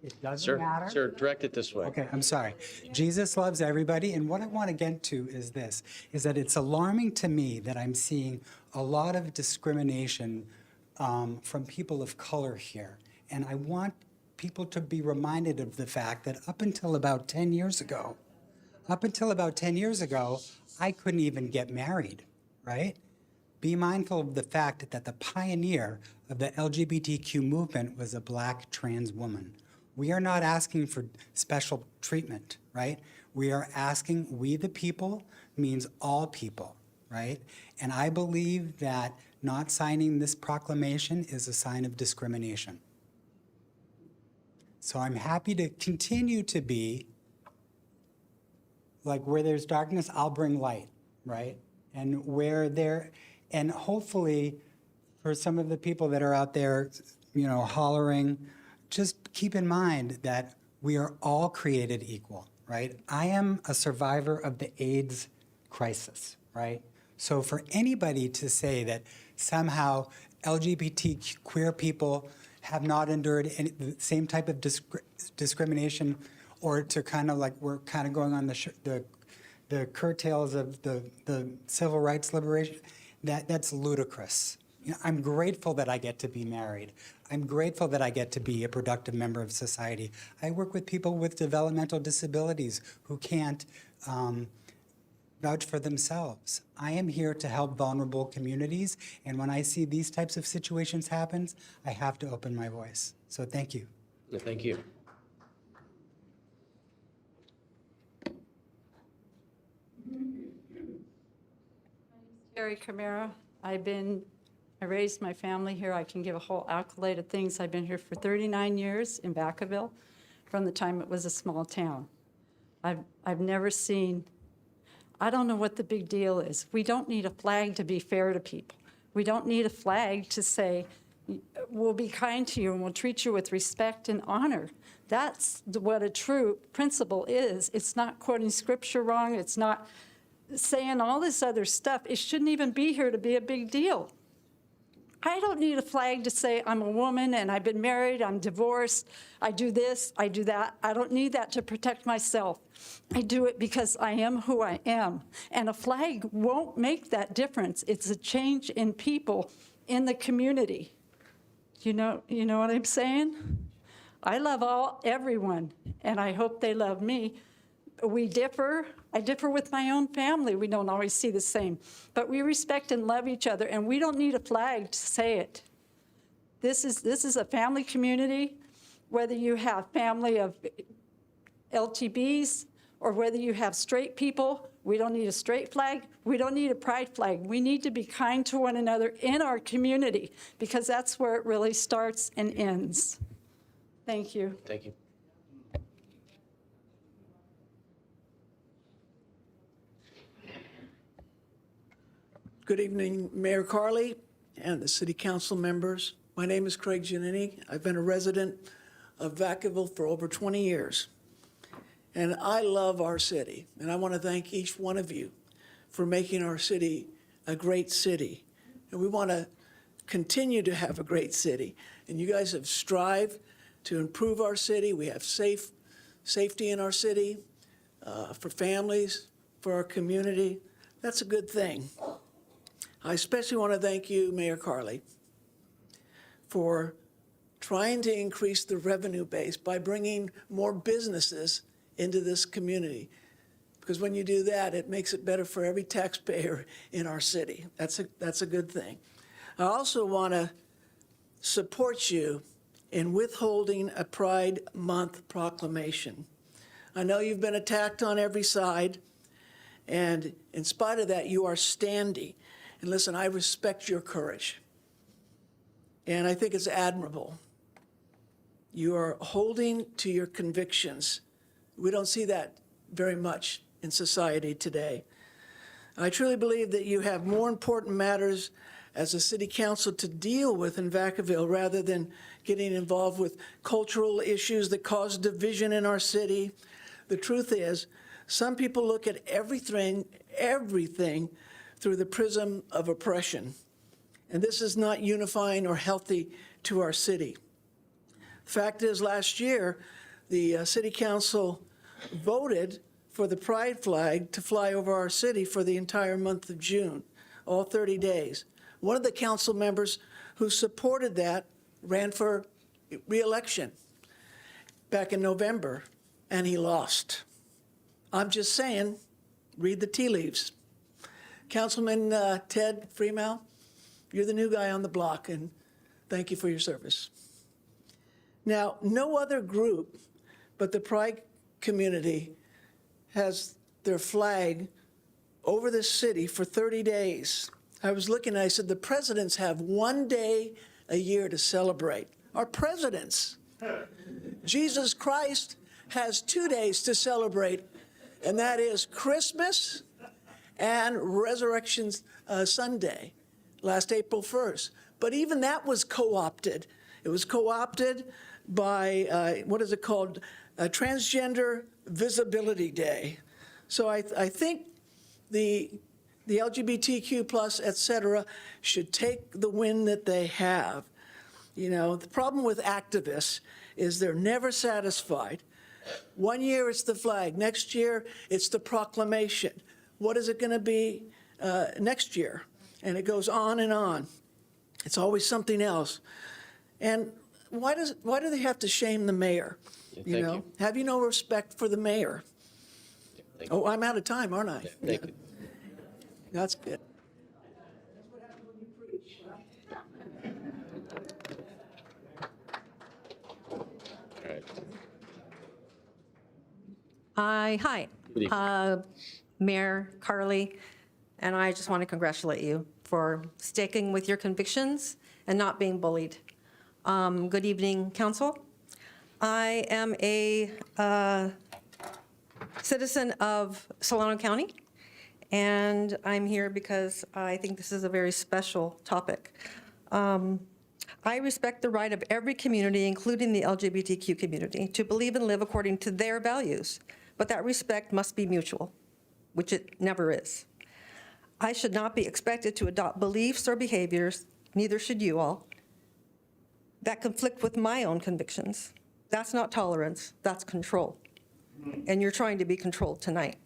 It doesn't matter. Sir, direct it this way. Okay, I'm sorry. Jesus loves everybody, and what I want to get to is this, is that it's alarming to me that I'm seeing a lot of discrimination from people of color here. And I want people to be reminded of the fact that up until about 10 years ago, I couldn't even get married, right? Be mindful of the fact that the pioneer of the LGBTQ movement was a Black trans woman. We are not asking for special treatment, right? We are asking, we the people means all people, right? And I believe that not signing this proclamation is a sign of discrimination. So I'm happy to continue to be, like, where there's darkness, I'll bring light, right? And hopefully for some of the people that are out there, hollering, just keep in mind that we are all created equal, right? I am a survivor of the AIDS crisis, right? So for anybody to say that somehow LGBT queer people have not endured the same type of discrimination, or to kind of like we're kind of going on the curtails of the civil rights liberation, that's ludicrous. I'm grateful that I get to be married. I'm grateful that I get to be a productive member of society. I work with people with developmental disabilities who can't vouch for themselves. I am here to help vulnerable communities, and when I see these types of situations happen, I have to open my voice. So thank you. Thank you. Terry Camara. I raised my family here. I can give a whole accolade of things. I've been here for 39 years in Vacaville, from the time it was a small town. I've never seen, I don't know what the big deal is. We don't need a flag to be fair to people. We don't need a flag to say, we'll be kind to you and we'll treat you with respect and honor. That's what a true principle is. It's not quoting scripture wrong. It's not saying all this other stuff. It shouldn't even be here to be a big deal. I don't need a flag to say I'm a woman and I've been married, I'm divorced, I do this, I do that. I don't need that to protect myself. I do it because I am who I am. And a flag won't make that difference. It's a change in people in the community. You know what I'm saying? I love everyone, and I hope they love me. We differ. I differ with my own family. We don't always see the same. But we respect and love each other, and we don't need a flag to say it. This is a family community, whether you have family of LTBs or whether you have straight people. We don't need a straight flag. We don't need a pride flag. We need to be kind to one another in our community, because that's where it really starts and ends. Thank you. Thank you. Good evening, Mayor Carley and the city council members. My name is Craig Giannini. I've been a resident of Vacaville for over 20 years. And I love our city, and I want to thank each one of you for making our city a great city. And we want to continue to have a great city. And you guys have strived to improve our city. We have safety in our city for families, for our community. That's a good thing. I especially want to thank you, Mayor Carley, for trying to increase the revenue base by bringing more businesses into this community. Because when you do that, it makes it better for every taxpayer in our city. That's a good thing. I also want to support you in withholding a Pride Month proclamation. I know you've been attacked on every side, and in spite of that, you are standing. And listen, I respect your courage, and I think it's admirable. You are holding to your convictions. We don't see that very much in society today. I truly believe that you have more important matters as a city council to deal with in Vacaville rather than getting involved with cultural issues that cause division in our city. The truth is, some people look at everything through the prism of oppression. And this is not unifying or healthy to our city. The fact is, last year, the city council voted for the pride flag to fly over our city for the entire month of June, all 30 days. One of the council members who supported that ran for re-election back in November, and he lost. I'm just saying, read the tea leaves. Councilman Ted Freeman, you're the new guy on the block, and thank you for your service. Now, no other group but the Pride community has their flag over the city for 30 days. I was looking and I said, the presidents have 1 day a year to celebrate. Our presidents. Jesus Christ has 2 days to celebrate, and that is Christmas and Resurrection Sunday, last April 1st. But even that was co-opted. It was co-opted by, what is it called? Transgender Visibility Day. So I think the LGBTQ plus, et cetera, should take the win that they have. You know, the problem with activists is they're never satisfied. 1 year it's the flag, next year it's the proclamation. What is it going to be next year? And it goes on and on. It's always something else. And why do they have to shame the mayor? You know, have you no respect for the mayor? Oh, I'm out of time, aren't I? Thank you. That's good. All right. Hi. Good evening. Mayor Carley, and I just want to congratulate you for sticking with your convictions and not being bullied. Good evening, council. I am a citizen of Solano County, and I'm here because I think this is a very special topic. I respect the right of every community, including the LGBTQ community, to believe and live according to their values, but that respect must be mutual, which it never is. I should not be expected to adopt beliefs or behaviors, neither should you all, that conflict with my own convictions. That's not tolerance, that's control. And you're trying to be controlled tonight.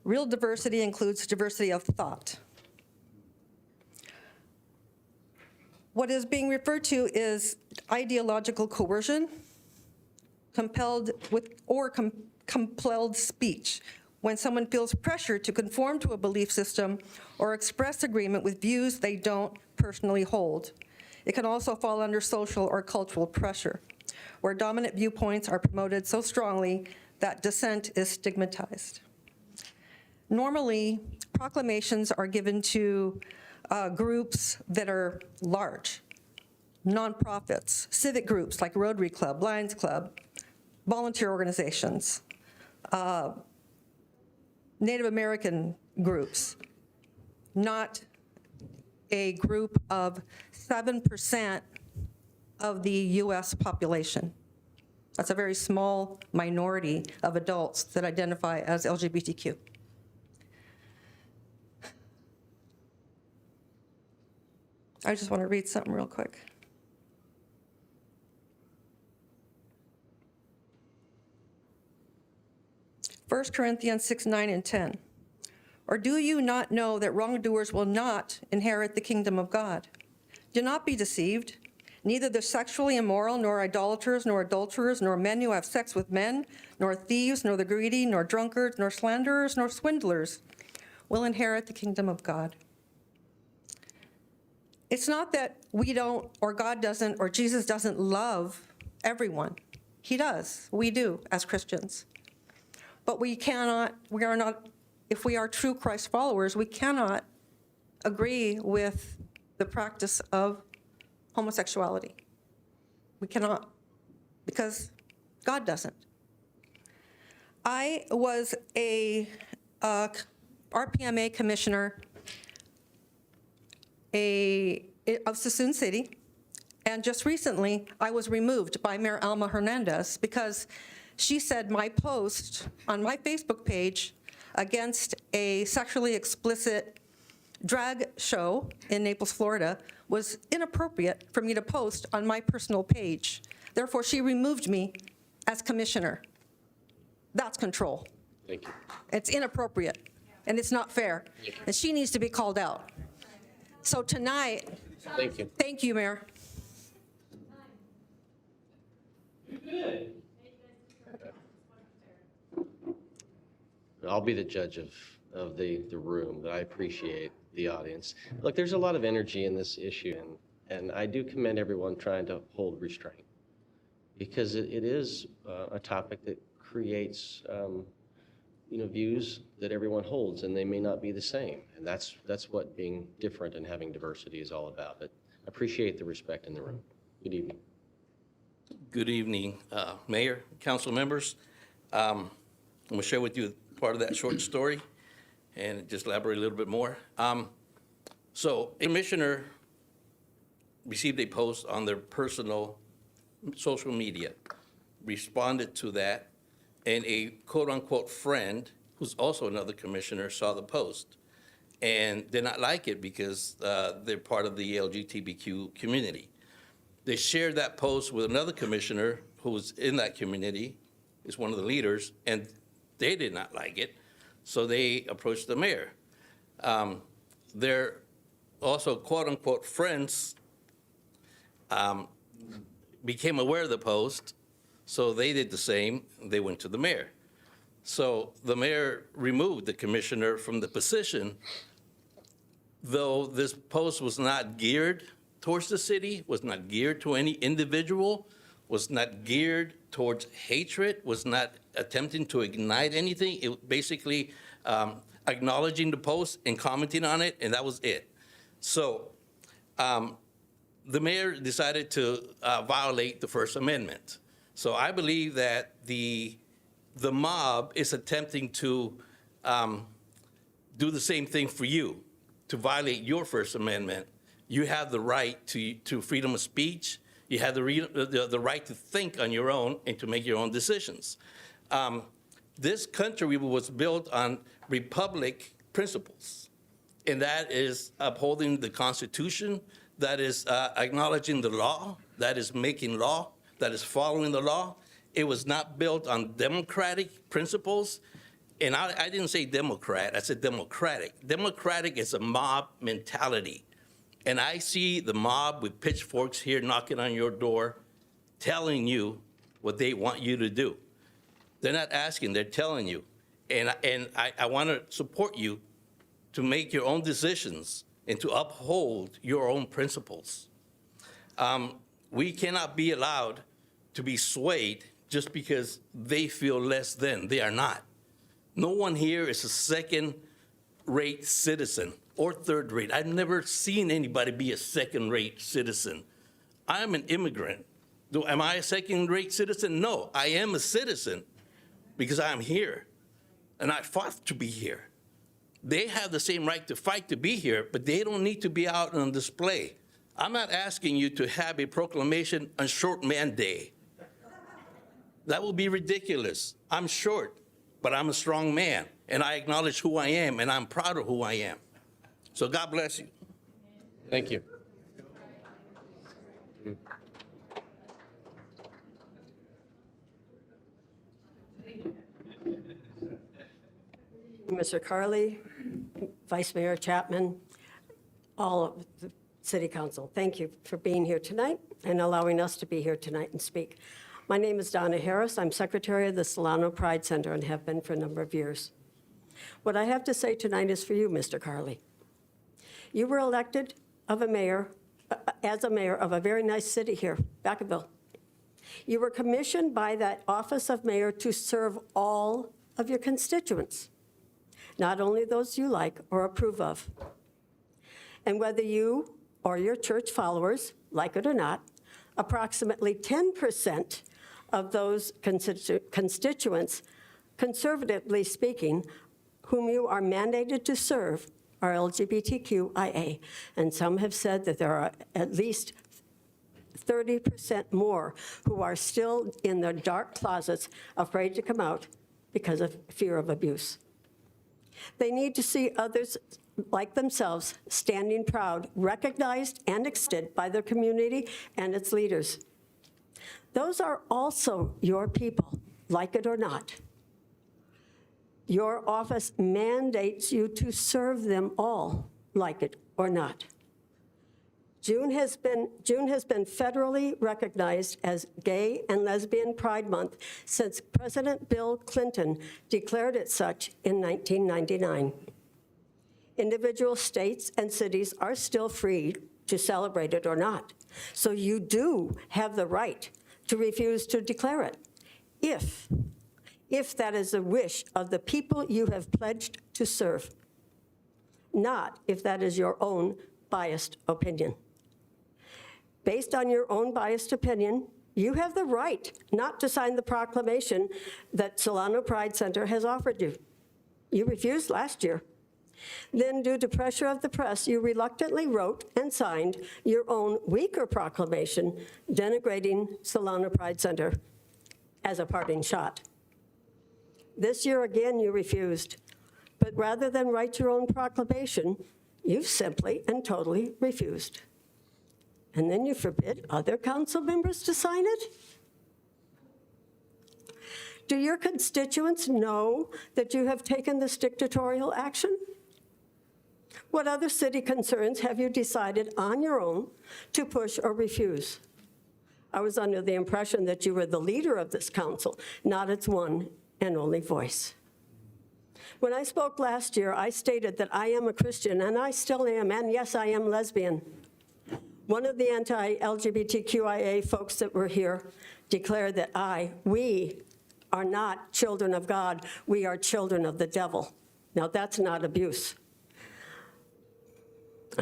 Real diversity includes diversity of thought. What is being referred to is ideological coercion, compelled speech, when someone feels pressure to conform to a belief system or express agreement with views they don't personally hold. It can also fall under social or cultural pressure, where dominant viewpoints are promoted so strongly that dissent is stigmatized. Normally, proclamations are given to groups that are large, nonprofits, civic groups like Rotary Club, Lions Club, volunteer organizations, Native American groups, not a group of 7% of the US population. That's a very small minority of adults that identify as LGBTQ. I just want to read something real quick. First Corinthians 6, 9, and 10. Or do you not know that wrongdoers will not inherit the kingdom of God? Do not be deceived. Neither the sexually immoral, nor idolaters, nor adulterers, nor men who have sex with men, nor thieves, nor the greedy, nor drunkards, nor slanderers, nor swindlers will inherit the kingdom of God. It's not that we don't, or God doesn't, or Jesus doesn't love everyone. He does. We do as Christians. But we are not, if we are true Christ followers, we cannot agree with the practice of homosexuality. We cannot, because God doesn't. I was a RPMA commissioner of Sassoon City, and just recently I was removed by Mayor Alma Hernandez because she said my post on my Facebook page against a sexually explicit drag show in Naples, Florida, was inappropriate for me to post on my personal page. Therefore, she removed me as commissioner. That's control. Thank you. It's inappropriate, and it's not fair, and she needs to be called out. So tonight, Thank you. thank you, Mayor. I'll be the judge of the room, but I appreciate the audience. Look, there's a lot of energy in this issue, and I do commend everyone trying to hold restraint, because it is a topic that creates views that everyone holds, and they may not be the same. And that's what being different and having diversity is all about. But I appreciate the respect in the room. Good evening. Good evening, Mayor, council members. I'm going to share with you part of that short story and just elaborate a little bit more. So a commissioner received a post on their personal social media, responded to that, and a quote-unquote friend, who's also another commissioner, saw the post and did not like it because they're part of the LGBTQ community. They shared that post with another commissioner who was in that community, is one of the leaders, and they did not like it, so they approached the mayor. Their also quote-unquote friends became aware of the post, so they did the same. They went to the mayor. So the mayor removed the commissioner from the position, though this post was not geared towards the city, was not geared to any individual, was not geared towards hatred, was not attempting to ignite anything. It basically acknowledging the post and commenting on it, and that was it. So the mayor decided to violate the First Amendment. So I believe that the mob is attempting to do the same thing for you, to violate your First Amendment. You have the right to freedom of speech. You have the right to think on your own and to make your own decisions. This country was built on republic principles, and that is upholding the Constitution, that is acknowledging the law, that is making law, that is following the law. It was not built on democratic principles. And I didn't say Democrat, I said democratic. Democratic is a mob mentality. And I see the mob with pitchforks here knocking on your door, telling you what they want you to do. They're not asking, they're telling you. And I want to support you to make your own decisions and to uphold your own principles. We cannot be allowed to be swayed just because they feel less than. They are not. No one here is a second-rate citizen or third-rate. I've never seen anybody be a second-rate citizen. I am an immigrant. Am I a second-rate citizen? No, I am a citizen because I am here, and I fought to be here. They have the same right to fight to be here, but they don't need to be out on display. I'm not asking you to have a proclamation on Short Man Day. That will be ridiculous. I'm short, but I'm a strong man, and I acknowledge who I am, and I'm proud of who I am. So God bless you. Thank you. Mr. Carley, Vice Mayor Chapman, all of the City Council. Thank you for being here tonight and allowing us to be here tonight and speak. My name is Donna Harris. I'm Secretary of the Solano Pride Center and have been for a number of years. What I have to say tonight is for you, Mr. Carley. You were elected as a mayor of a very nice city here, Vacaville. You were commissioned by that office of mayor to serve all of your constituents, not only those you like or approve of. And whether you or your church followers like it or not, approximately 10% of those constituents, conservatively speaking, whom you are mandated to serve are LGBTQIA. And some have said that there are at least 30% more who are still in their dark closets, afraid to come out because of fear of abuse. They need to see others like themselves standing proud, recognized and accepted by their community and its leaders. Those are also your people, like it or not. Your office mandates you to serve them all, like it or not. June has been federally recognized as Gay and Lesbian Pride Month since President Bill Clinton declared it such in 1999. Individual states and cities are still free to celebrate it or not. So you do have the right to refuse to declare it, if that is a wish of the people you have pledged to serve, not if that is your own biased opinion. Based on your own biased opinion, you have the right not to sign the proclamation that Solano Pride Center has offered you. You refused last year. Then, due to pressure of the press, you reluctantly wrote and signed your own weaker proclamation denigrating Solano Pride Center as a parting shot. This year again, you refused. But rather than write your own proclamation, you've simply and totally refused. And then you forbid other council members to sign it? Do your constituents know that you have taken this dictatorial action? What other city concerns have you decided on your own to push or refuse? I was under the impression that you were the leader of this council, not its one and only voice. When I spoke last year, I stated that I am a Christian, and I still am, and yes, I am lesbian. One of the anti-LGBTQIA folks that were here declared that we are not children of God, we are children of the devil. Now, that's not abuse.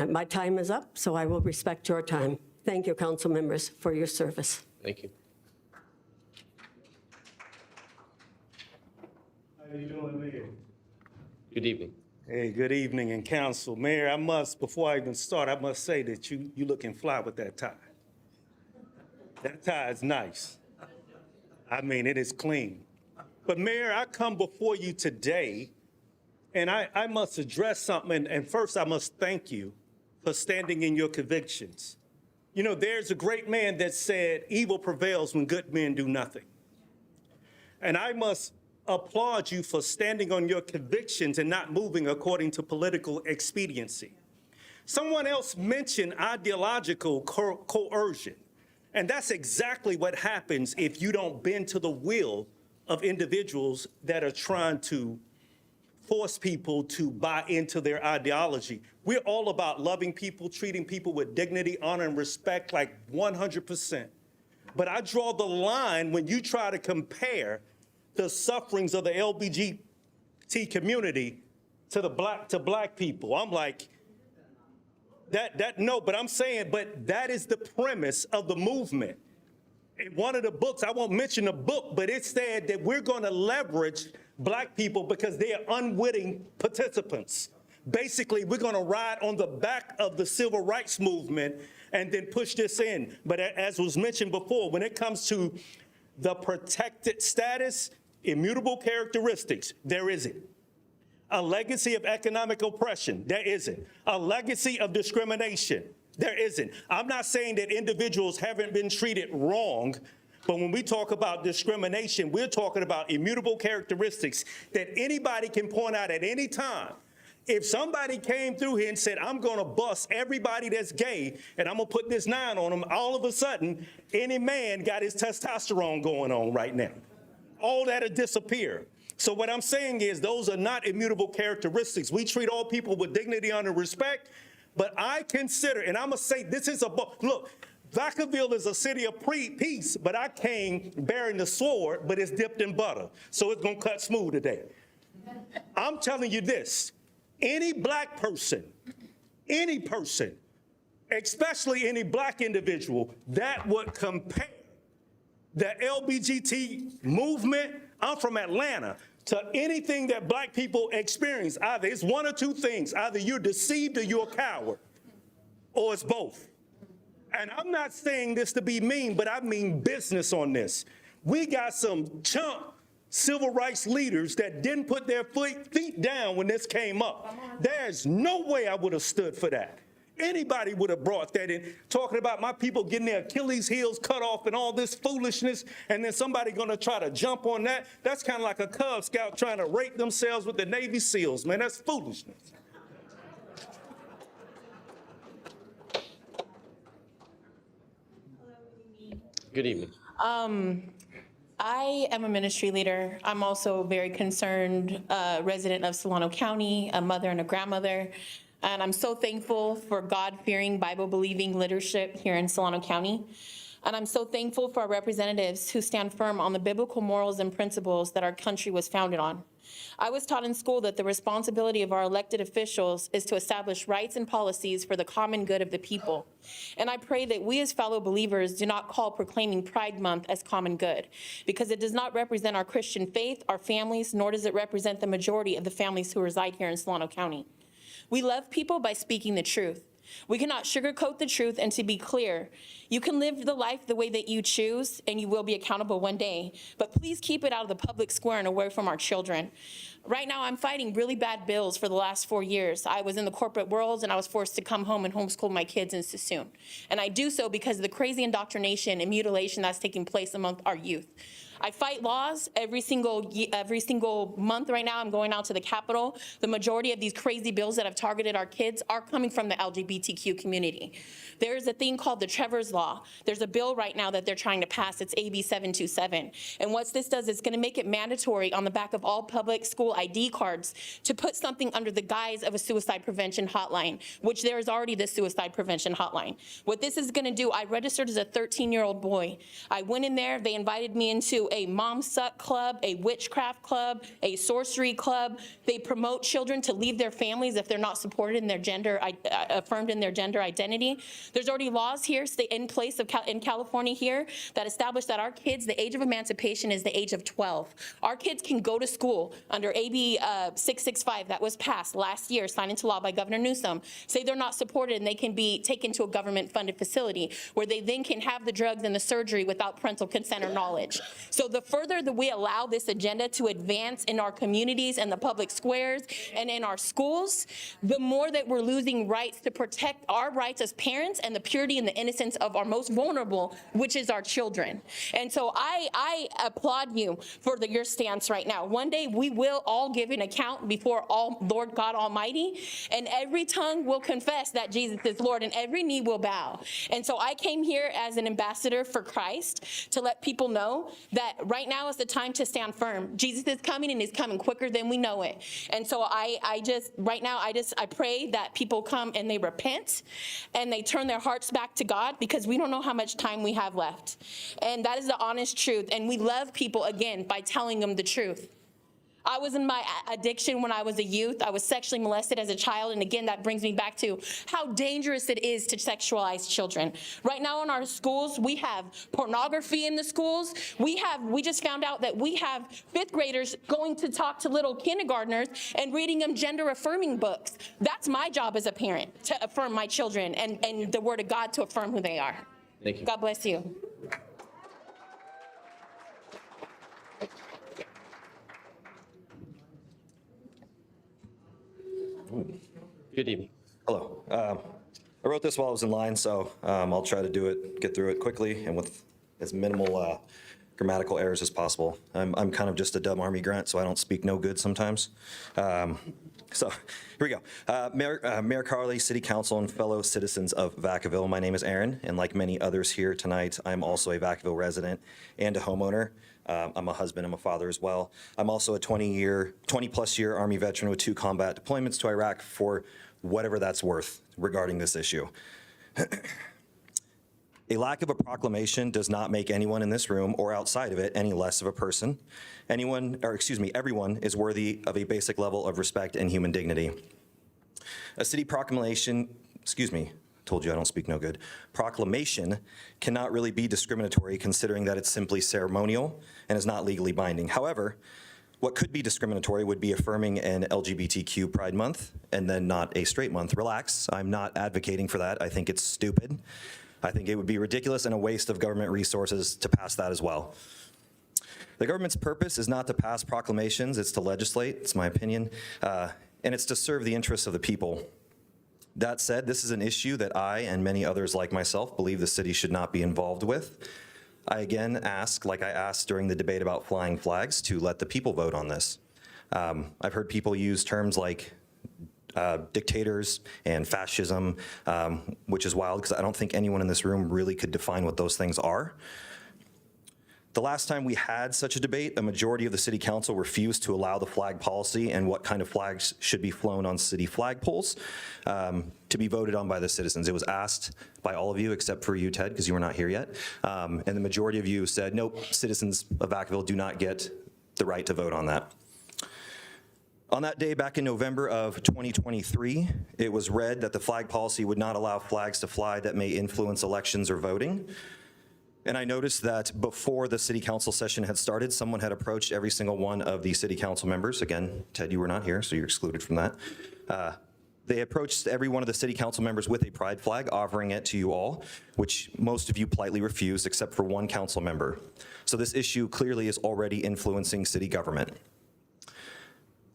My time is up, so I will respect your time. Thank you, council members, for your service. Thank you. How you doing, Mayor? Good evening. Hey, good evening, and council. Mayor, before I even start, I must say that you looking fly with that tie. That tie is nice. I mean, it is clean. But Mayor, I come before you today, and I must address something, and first I must thank you for standing in your convictions. You know, there's a great man that said, evil prevails when good men do nothing. And I must applaud you for standing on your convictions and not moving according to political expediency. Someone else mentioned ideological coercion, and that's exactly what happens if you don't bend to the will of individuals that are trying to force people to buy into their ideology. We're all about loving people, treating people with dignity, honor, and respect, like 100%. But I draw the line when you try to compare the sufferings of the LGBT community to black people. I'm like, no, but I'm saying, but that is the premise of the movement. In one of the books, I won't mention the book, but it said that we're going to leverage black people because they are unwitting participants. Basically, we're going to ride on the back of the civil rights movement and then push this in. But as was mentioned before, when it comes to the protected status, immutable characteristics, there isn't. A legacy of economic oppression, there isn't. A legacy of discrimination, there isn't. I'm not saying that individuals haven't been treated wrong, But when we talk about discrimination, we're talking about immutable characteristics that anybody can point out at any time. If somebody came through here and said, I'm going to bust everybody that's gay and I'm going to put this 9 on them, all of a sudden, any man got his testosterone going on right now. All that'll disappear. So what I'm saying is those are not immutable characteristics. We treat all people with dignity, honor, and respect. But I consider, and I'm going to say this is look, Vacaville is a city of peace, but I came bearing the sword, but it's dipped in butter. So it's going to cut smooth today. I'm telling you this. Any black person, any person, especially any black individual that would compare the LBGT movement, I'm from Atlanta, to anything that black people experience. Either it's one or two things. Either you're deceived or you're a coward, or it's both. And I'm not saying this to be mean, but I mean business on this. We got some chump civil rights leaders that didn't put their feet down when this came up. There's no way I would have stood for that. Anybody would have brought that in, talking about my people getting their Achilles heels cut off and all this foolishness, and then somebody going to try to jump on that. That's kind of like a Cub Scout trying to rate themselves with the Navy SEALs, man. That's foolishness. Good evening. I am a ministry leader. I'm also a very concerned resident of Solano County, a mother and a grandmother. And I'm so thankful for God-fearing, Bible-believing leadership here in Solano County. And I'm so thankful for our representatives who stand firm on the biblical morals and principles that our country was founded on. I was taught in school that the responsibility of our elected officials is to establish rights and policies for the common good of the people. And I pray that we as fellow believers do not call proclaiming Pride Month as common good, because it does not represent our Christian faith, our families, nor does it represent the majority of the families who reside here in Solano County. We love people by speaking the truth. We cannot sugarcoat the truth, and to be clear, you can live the life the way that you choose and you will be accountable one day, but please keep it out of the public square and away from our children. Right now, I'm fighting really bad bills for the last 4 years. I was in the corporate world and I was forced to come home and homeschool my kids in Sassoon. And I do so because of the crazy indoctrination and mutilation that's taking place among our youth. I fight laws every single month right now. I'm going out to the Capitol. The majority of these crazy bills that have targeted our kids are coming from the LGBTQ community. There's a thing called the Trevor's Law. There's a bill right now that they're trying to pass. It's AB 727. And what this does is going to make it mandatory on the back of all public school ID cards to put something under the guise of a suicide prevention hotline, which there is already the suicide prevention hotline. What this is going to do, I registered as a 13-year-old boy. I went in there. They invited me into a mom suck club, a witchcraft club, a sorcery club. They promote children to leave their families if they're not supported in their gender, affirmed in their gender identity. There's already laws here in place in California here that establish that our kids, the age of emancipation is the age of 12. Our kids can go to school under AB 665 that was passed last year, signed into law by Governor Newsom, say they're not supported and they can be taken to a government-funded facility where they then can have the drugs and the surgery without parental consent or knowledge. So the further that we allow this agenda to advance in our communities and the public squares and in our schools, the more that we're losing rights to protect our rights as parents and the purity and the innocence of our most vulnerable, which is our children. And so I applaud you for your stance right now. One day we will all give an account before Lord God Almighty, and every tongue will confess that Jesus is Lord and every knee will bow. And so I came here as an ambassador for Christ to let people know that right now is the time to stand firm. Jesus is coming and he's coming quicker than we know it. And so I pray that people come and they repent and they turn their hearts back to God, because we don't know how much time we have left. And that is the honest truth. And we love people, again, by telling them the truth. I was in my addiction when I was a youth. I was sexually molested as a child. And again, that brings me back to how dangerous it is to sexualize children. Right now in our schools, we have pornography in the schools. We just found out that we have 5th graders going to talk to little kindergartners and reading them gender affirming books. That's my job as a parent, to affirm my children and the word of God to affirm who they are. Thank you. God bless you. Good evening. Hello. I wrote this while I was in line, so I'll try to get through it quickly and with as minimal grammatical errors as possible. I'm kind of just a dumb Army grunt, so I don't speak no good sometimes. So here we go. Mayor Carly, City Council, and fellow citizens of Vacaville, my name is Aaron, and like many others here tonight, I'm also a Vacaville resident and a homeowner. I'm a husband, I'm a father as well. I'm also a 20-plus year Army veteran with 2 combat deployments to Iraq for whatever that's worth regarding this issue. A lack of a proclamation does not make anyone in this room or outside of it any less of a person. Everyone is worthy of a basic level of respect and human dignity. A city proclamation, told you I don't speak no good. Proclamation cannot really be discriminatory considering that it's simply ceremonial and is not legally binding. However, what could be discriminatory would be affirming an LGBTQ Pride Month and then not a straight month. Relax, I'm not advocating for that. I think it's stupid. I think it would be ridiculous and a waste of government resources to pass that as well. The government's purpose is not to pass proclamations, it's to legislate, it's my opinion, and it's to serve the interests of the people. That said, this is an issue that I and many others like myself believe the city should not be involved with. I again ask, like I asked during the debate about flying flags, to let the people vote on this. I've heard people use terms like dictators and fascism, which is wild because I don't think anyone in this room really could define what those things are. The last time we had such a debate, a majority of the city council refused to allow the flag policy and what kind of flags should be flown on city flagpoles to be voted on by the citizens. It was asked by all of you except for you, Ted, because you were not here yet. And the majority of you said, nope, citizens of Vacaville do not get the right to vote on that. On that day, back in November of 2023, it was read that the flag policy would not allow flags to fly that may influence elections or voting. And I noticed that before the city council session had started, someone had approached every single one of the city council members. Again, Ted, you were not here, so you're excluded from that. They approached every one of the city council members with a pride flag, offering it to you all, which most of you politely refused, except for one council member. So this issue clearly is already influencing city government.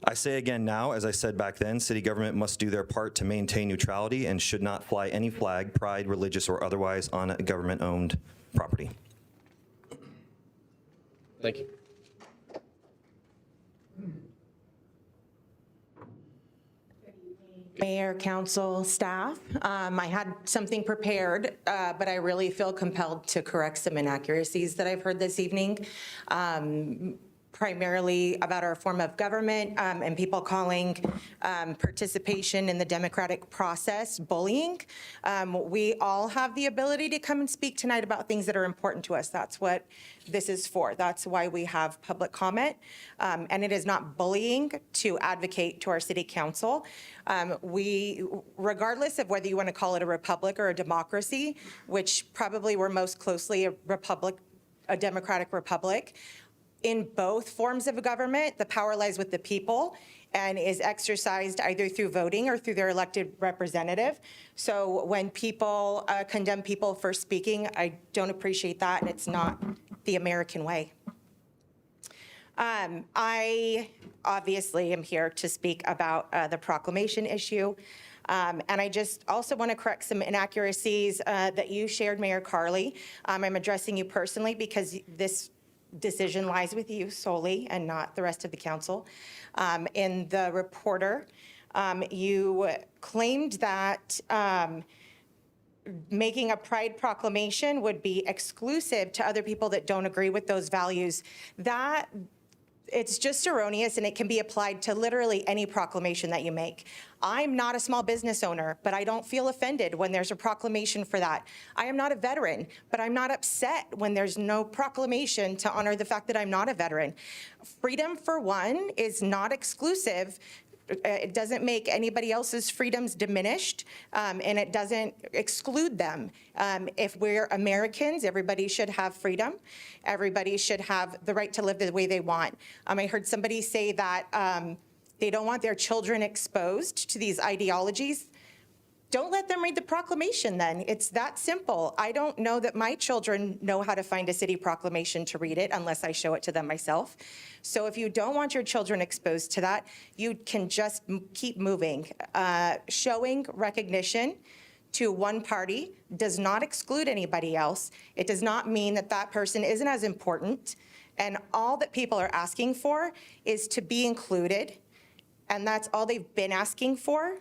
I say again now, as I said back then, city government must do their part to maintain neutrality and should not fly any flag, pride, religious, or otherwise, on government-owned property. Thank you. Mayor, council, staff. I had something prepared, but I really feel compelled to correct some inaccuracies that I've heard this evening. Primarily about our form of government and people calling participation in the democratic process bullying. We all have the ability to come and speak tonight about things that are important to us. That's what this is for. That's why we have public comment. And it is not bullying to advocate to our city council. We, regardless of whether you want to call it a republic or a democracy, which probably we're most closely a republic, a democratic republic, in both forms of government, the power lies with the people and is exercised either through voting or through their elected representative. So when people condemn people for speaking, I don't appreciate that, and it's not the American way. I obviously am here to speak about the proclamation issue. And I just also want to correct some inaccuracies that you shared, Mayor Carly. I'm addressing you personally because this decision lies with you solely and not the rest of the council. In the reporter, you claimed that making a pride proclamation would be exclusive to other people that don't agree with those values. It's just erroneous, and it can be applied to literally any proclamation that you make. I'm not a small business owner, but I don't feel offended when there's a proclamation for that. I am not a veteran, but I'm not upset when there's no proclamation to honor the fact that I'm not a veteran. Freedom, for one, is not exclusive. It doesn't make anybody else's freedoms diminished, and it doesn't exclude them. If we're Americans, everybody should have freedom. Everybody should have the right to live the way they want. I heard somebody say that they don't want their children exposed to these ideologies. Don't let them read the proclamation then. It's that simple. I don't know that my children know how to find a city proclamation to read it unless I show it to them myself. So if you don't want your children exposed to that, you can just keep moving. Showing recognition to one party does not exclude anybody else. It does not mean that that person isn't as important. And all that people are asking for is to be included. And that's all they've been asking for.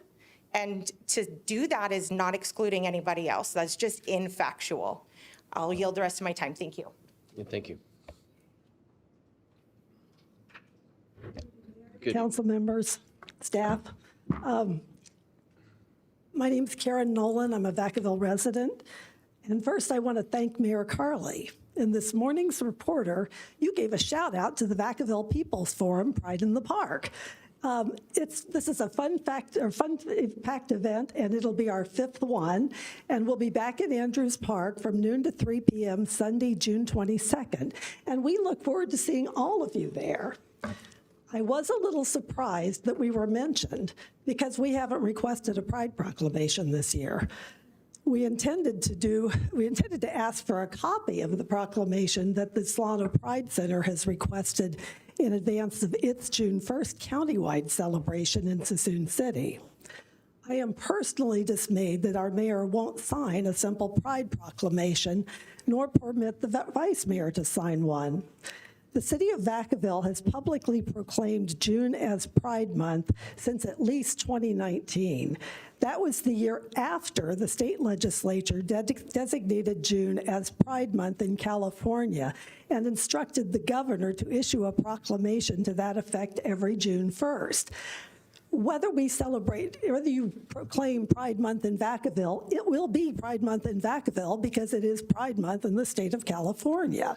And to do that is not excluding anybody else. That's just infactual. I'll yield the rest of my time. Thank you. Yeah, thank you. Good. Council members, staff. My name's Karen Nolan. I'm a Vacaville resident. And first, I want to thank Mayor Carley. In this morning's reporter, you gave a shout out to the Vacaville People's Forum, Pride in the Park. This is a fun-packed event, and it'll be our 5th one. And we'll be back at Andrews Park from noon to 3 p.m. Sunday, June 22nd. And we look forward to seeing all of you there. I was a little surprised that we were mentioned because we haven't requested a Pride proclamation this year. We intended to ask for a copy of the proclamation that the Solano Pride Center has requested in advance of its June 1st countywide celebration in Suisun City. I am personally dismayed that our mayor won't sign a simple Pride proclamation, nor permit the vice mayor to sign one. The city of Vacaville has publicly proclaimed June as Pride Month since at least 2019. That was the year after the state legislature designated June as Pride Month in California and instructed the governor to issue a proclamation to that effect every June 1st. Whether you proclaim Pride Month in Vacaville, it will be Pride Month in Vacaville because it is Pride Month in the state of California.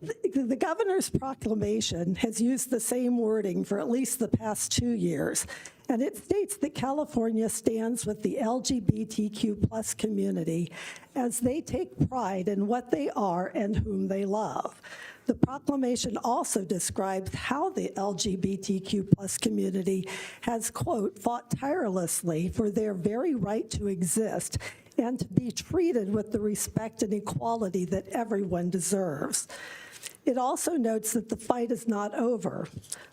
The governor's proclamation has used the same wording for at least the past 2 years, and it states that California stands with the LGBTQ+ community as they take pride in what they are and whom they love. The proclamation also describes how the LGBTQ+ community has, quote, fought tirelessly for their very right to exist and to be treated with the respect and equality that everyone deserves. It also notes that the fight is not over.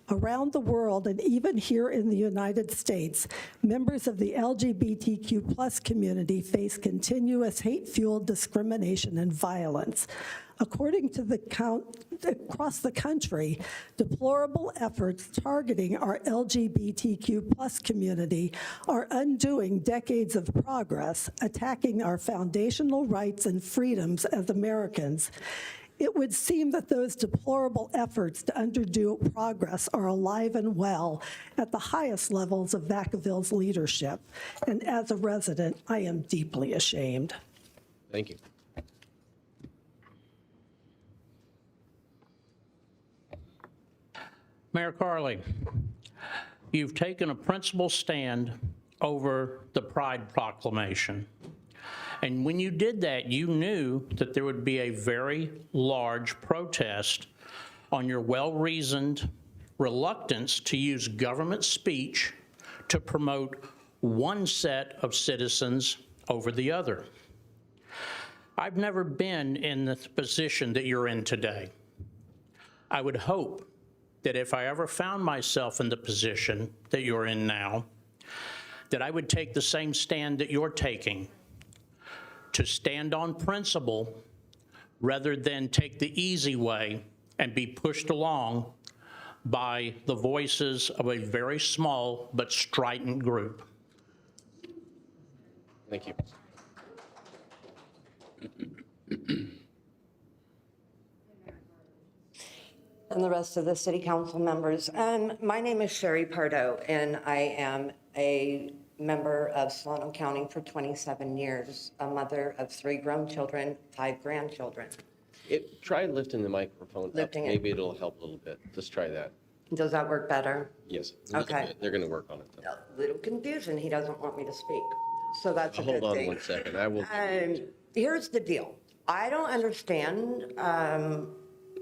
Around the world, and even here in the United States, members of the LGBTQ+ community face hate-fueled discrimination and violence. According to the count across the country, deplorable efforts targeting our LGBTQ+ community are undoing decades of progress, attacking our foundational rights and freedoms as Americans. It would seem that those deplorable efforts to undo progress are alive and well at the highest levels of Vacaville's leadership. And as a resident, I am deeply ashamed. Thank you. Mayor Carley, you've taken a principled stand over the Pride Proclamation. And when you did that, you knew that there would be a very large protest on your well-reasoned reluctance to use government speech to promote one set of citizens over the other. I've never been in the position that you're in today. I would hope that if I ever found myself in the position that you're in now, that I would take the same stand that you're taking, to stand on principle rather than take the easy way and be pushed along by the voices of a very small but strident group. Thank you. And the rest of the city council members. My name is Sherry Pardo, and I am a member of Solano County for 27 years, a mother of 3 grown children, 5 grandchildren. Try lifting the microphone up. Maybe it'll help a little bit. Just try that. Does that work better? Yes. A little bit. They're going to work on it, though. A little confusion. He doesn't want me to speak. So that's a good Hold on thing. 1 second. I will. Here's the deal. I don't understand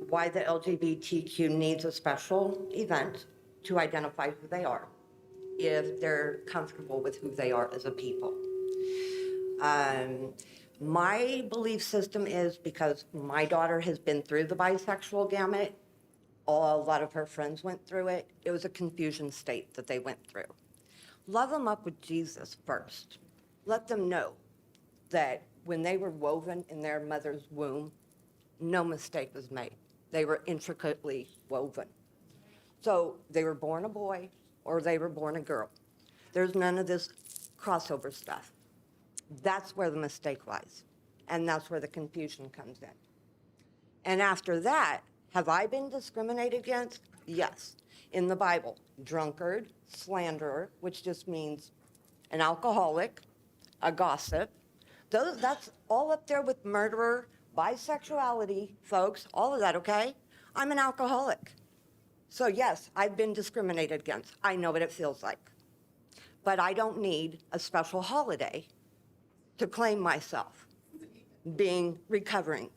why the LGBTQ needs a special event to identify who they are, if they're comfortable with who they are as a people. My belief system is, because my daughter has been through the bisexual gamut, a lot of her friends went through it. It was a confusion state that they went through. Love them up with Jesus first. let them know that when they were woven in their mother's womb, no mistake was made. They were intricately woven. So they were born a boy or they were born a girl. There's none of this crossover stuff. That's where the mistake lies. And that's where the confusion comes in. And after that, have I been discriminated against? Yes. In the Bible, drunkard, slanderer, which just means an alcoholic, a gossip. That's all up there with murderer, bisexuality, folks, all of that, okay? I'm an alcoholic. So yes, I've been discriminated against. I know what it feels like. But I don't need a special holiday to claim myself being recovering,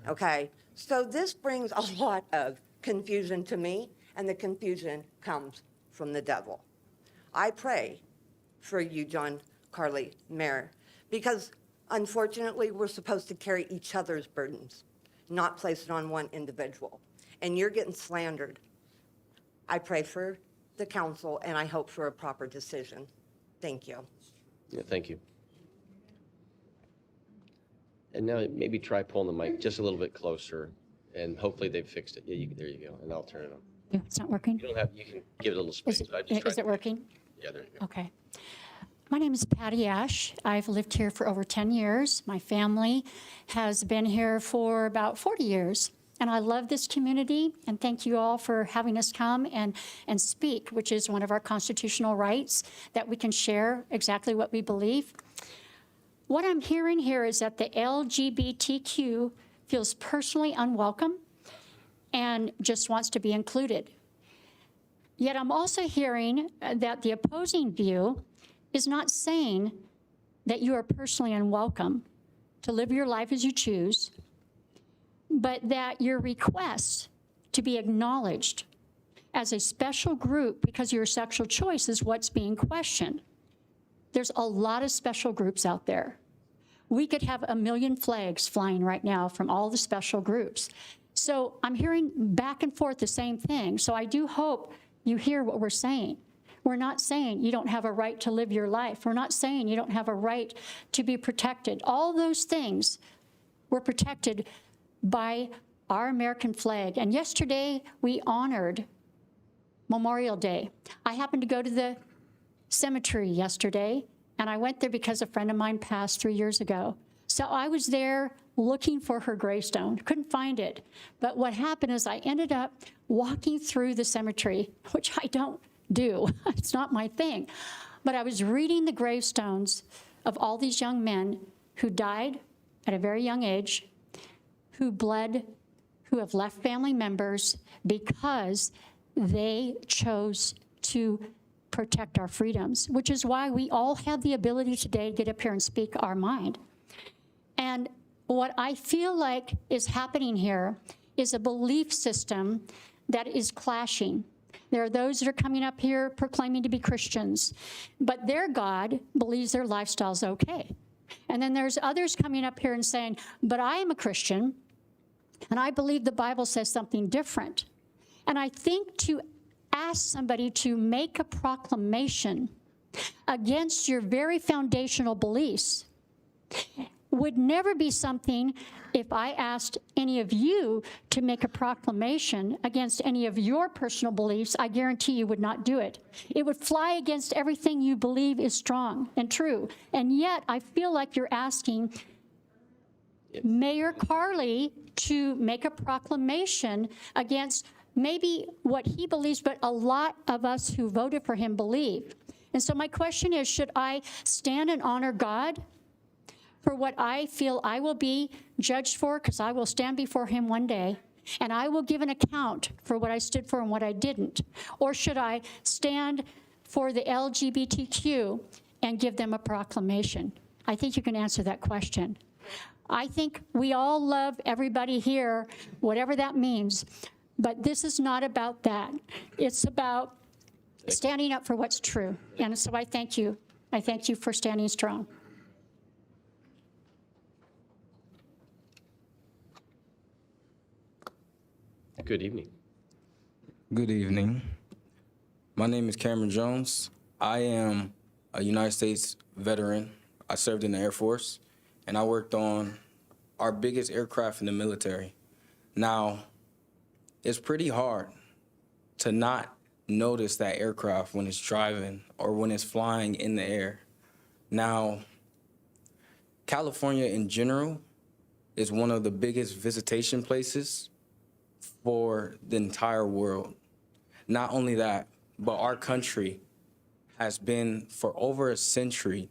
okay? So this brings a lot of confusion to me, and the confusion comes from the devil. I pray for you, John, Carly, Mayor, because unfortunately, we're supposed to carry each other's burdens, not place it on one individual. And you're getting slandered. I pray for the council, and I hope for a proper decision. Thank you. Yeah, thank you. And now maybe try pulling the mic just a little bit closer, and hopefully they've fixed it. Yeah, there you go, and I'll turn it on. Yeah, it's not working? You don't have, you can give it a little space. Is it working? Yeah, there you go. Okay. My name is Patty Ash. I've lived here for over 10 years. My family has been here for about 40 years. And I love this community, and thank you all for having us come and speak, which is one of our constitutional rights, that we can share exactly what we believe. What I'm hearing here is that the LGBTQ feels personally unwelcome and just wants to be included. Yet I'm also hearing that the opposing view is not saying that you are personally unwelcome to live your life as you choose, but that your request to be acknowledged as a special group because of your sexual choice is what's being questioned. There's a lot of special groups out there. We could have 1 million flags flying right now from all the special groups. So I'm hearing back and forth the same thing. So I do hope you hear what we're saying. We're not saying you don't have a right to live your life. We're not saying you don't have a right to be protected. All those things were protected by our American flag. And yesterday we honored Memorial Day. I happened to go to the cemetery yesterday, and I went there because a friend of mine passed 3 years ago. So I was there looking for her gravestone, couldn't find it. But what happened is I ended up walking through the cemetery, which I don't do. It's not my thing. But I was reading the gravestones of all these young men who died at a very young age, who bled, who have left family members because they chose to protect our freedoms, which is why we all have the ability today to get up here and speak our mind. And what I feel like is happening here is a belief system that is clashing. There are those that are coming up here proclaiming to be Christians, but their God believes their lifestyle's okay. And then there's others coming up here and saying, but I am a Christian, and I believe the Bible says something different. And I think to ask somebody to make a proclamation against your very foundational beliefs would never be something if I asked any of you to make a proclamation against any of your personal beliefs. I guarantee you would not do it. It would fly against everything you believe is strong and true. And yet I feel like you're asking Mayor Carly to make a proclamation against maybe what he believes, but a lot of us who voted for him believe. And so my question is, should I stand and honor God for what I feel I will be judged for, because I will stand before him one day, and I will give an account for what I stood for and what I didn't? Or should I stand for the LGBTQ and give them a proclamation? I think you can answer that question. I think we all love everybody here, whatever that means, but this is not about that. It's about standing up for what's true. And so I thank you. I thank you for standing strong. Good evening. Good evening. My name is Cameron Jones. I am a United States veteran I served in the Air Force, and I worked on our biggest aircraft in the military. Now, it's pretty hard to not notice that aircraft when it's driving or when it's flying in the air. Now, California in general is one of the biggest visitation places for the entire world. Not only that, but our country has been for over a century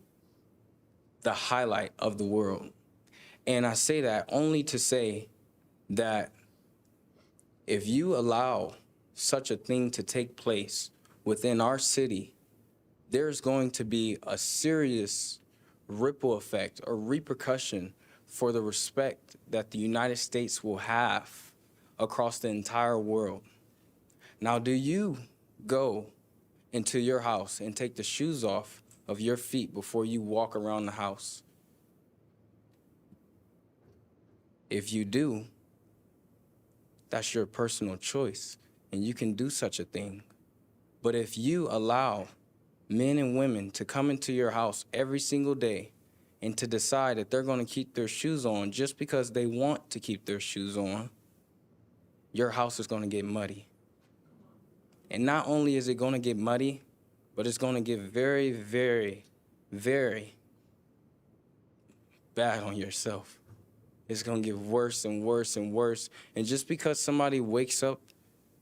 the highlight of the world. And I say that only to say that if you allow such a thing to take place within our city, there's going to be a serious ripple effect or repercussion for the respect that the United States will have across the entire world. Now, do you go into your house and take the shoes off of your feet before you walk around the house? If you do, that's your personal choice, and you can do such a thing. But if you allow men and women to come into your house every single day and to decide that they're going to keep their shoes on just because they want to keep their shoes on, your house is going to get muddy. And not only is it going to get muddy, but it's going to get very, very, very bad on yourself. It's going to get worse and worse and worse. And just because somebody wakes up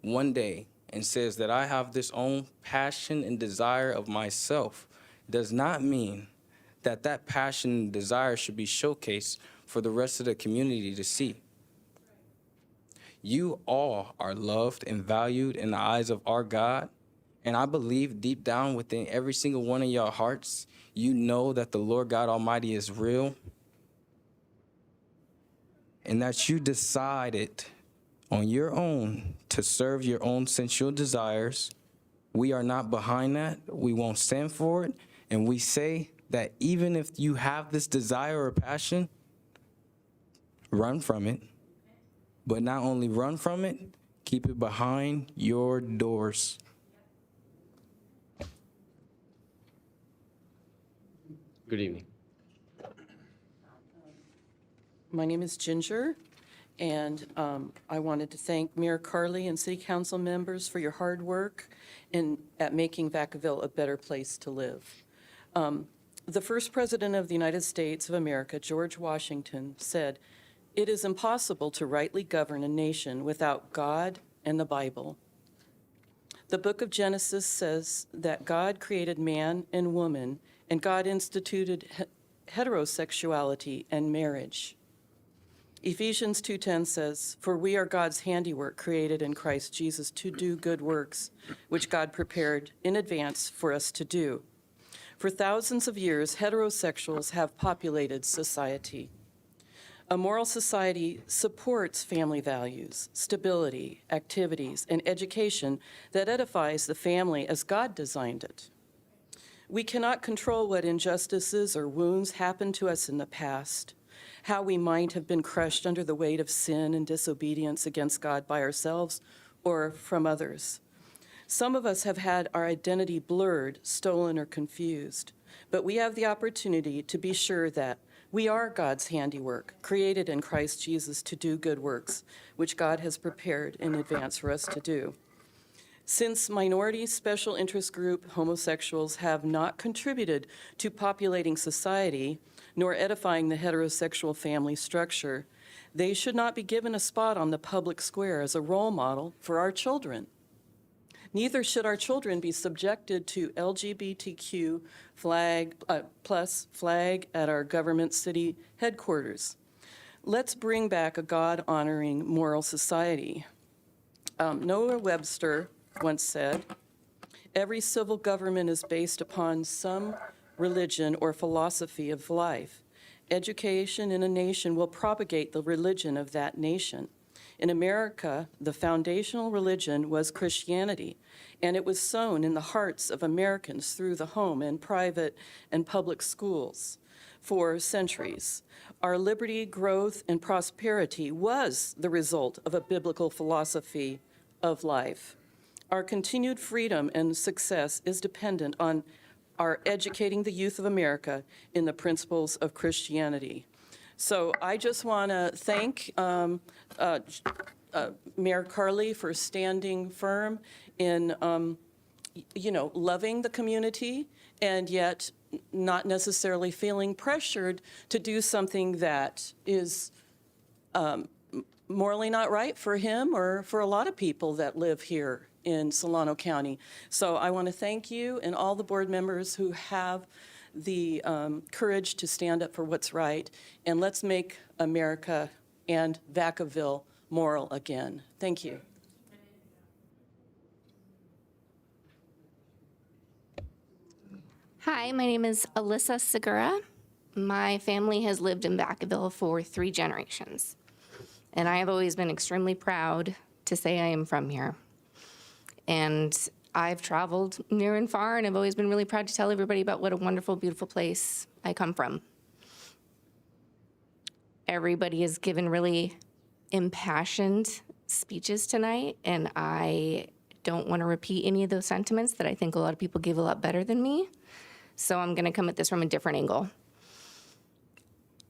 one day and says that I have this own passion and desire of myself does not mean that that passion and desire should be showcased for the rest of the community to see. You all are loved and valued in the eyes of our God. And I believe deep down within every single one of your hearts, you know that the Lord God Almighty is real. And that you decided on your own to serve your own sensual desires. We are not behind that. We won't stand for it. And we say that even if you have this desire or passion, run from it. But not only run from it, keep it behind your doors. Good evening. My name is Ginger, and I wanted to thank Mayor Carley and City Council members for your hard work at making Vacaville a better place to live. The first president of the United States of America, George Washington, said, "It is impossible to rightly govern a nation without God and the Bible." The book of Genesis says that God created man and woman, and God instituted heterosexuality and marriage. Ephesians 2:10 says, "For we are God's handiwork, created in Christ Jesus to do good works, which God prepared in advance for us to do." For thousands of years, heterosexuals have populated society. A moral society supports family values, stability, activities, and education that edifies the family as God designed it. We cannot control what injustices or wounds happened to us in the past, how we might have been crushed under the weight of sin and disobedience against God by ourselves or from others. Some of us have had our identity blurred, stolen, or confused, but we have the opportunity to be sure that we are God's handiwork, created in Christ Jesus to do good works, which God has prepared in advance for us to do. Since minority special interest group homosexuals have not contributed to populating society, nor edifying the heterosexual family structure, they should not be given a spot on the public square as a role model for our children. Neither should our children be subjected to LGBTQ plus flag at our government city headquarters. Let's bring back a God-honoring moral society. Noah Webster once said, "Every civil government is based upon some religion or philosophy of life. Education in a nation will propagate the religion of that nation." In America, the foundational religion was Christianity, and it was sown in the hearts of Americans through the home and private and public schools for centuries. Our liberty, growth, and prosperity was the result of a biblical philosophy of life. Our continued freedom and success is dependent on are educating the youth of America in the principles of Christianity. So I just want to thank Mayor Carley for standing firm in, loving the community and yet not necessarily feeling pressured to do something that is morally not right for him or for a lot of people that live here in Solano County. So I want to thank you and all the board members who have the courage to stand up for what's right, and let's make America and Vacaville moral again. Thank you. Hi, my name is Alyssa Segura. My family has lived in Vacaville for 3 generations, and I have always been extremely proud to say I am from here. And I've traveled near and far, and I've always been really proud to tell everybody about what a wonderful, beautiful place I come from. Everybody has given really impassioned speeches tonight, and I don't want to repeat any of those sentiments that I think a lot of people give a lot better than me. So I'm going to come at this from a different angle.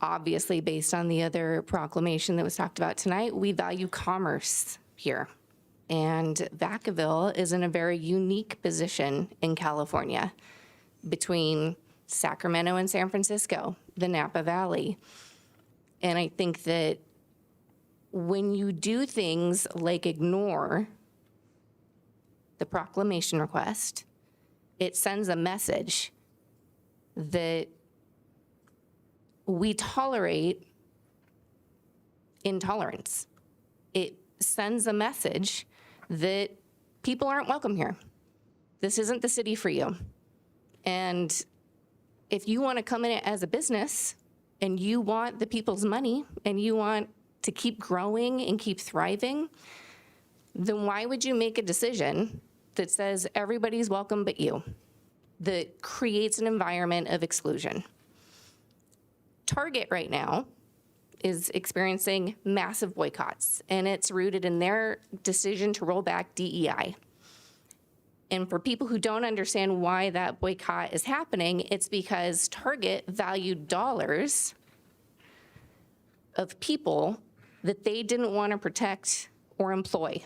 Obviously, based on the other proclamation that was talked about tonight, we value commerce here. And Vacaville is in a very unique position in California between Sacramento and San Francisco, the Napa Valley. And I think that when you do things like ignore the proclamation request, it sends a message that we tolerate intolerance. It sends a message that people aren't welcome here. This isn't the city for you. And if you want to come in it as a business and you want the people's money and you want to keep growing and keep thriving, then why would you make a decision that says everybody's welcome but you, that creates an environment of exclusion? Target right now is experiencing massive boycotts, and it's rooted in their decision to roll back DEI. And for people who don't understand why that boycott is happening, it's because Target valued dollars of people that they didn't want to protect or employ,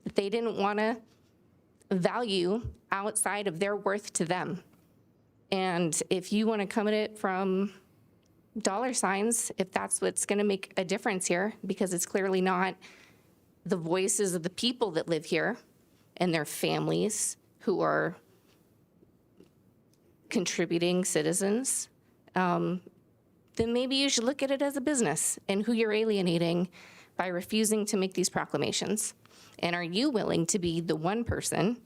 that they didn't want to value outside of their worth to them. And if you want to come at it from dollar signs, if that's what's going to make a difference here, because it's clearly not the voices of the people that live here and their families who are contributing citizens, then maybe you should look at it as a business and who you're alienating by refusing to make these proclamations. And are you willing to be the one person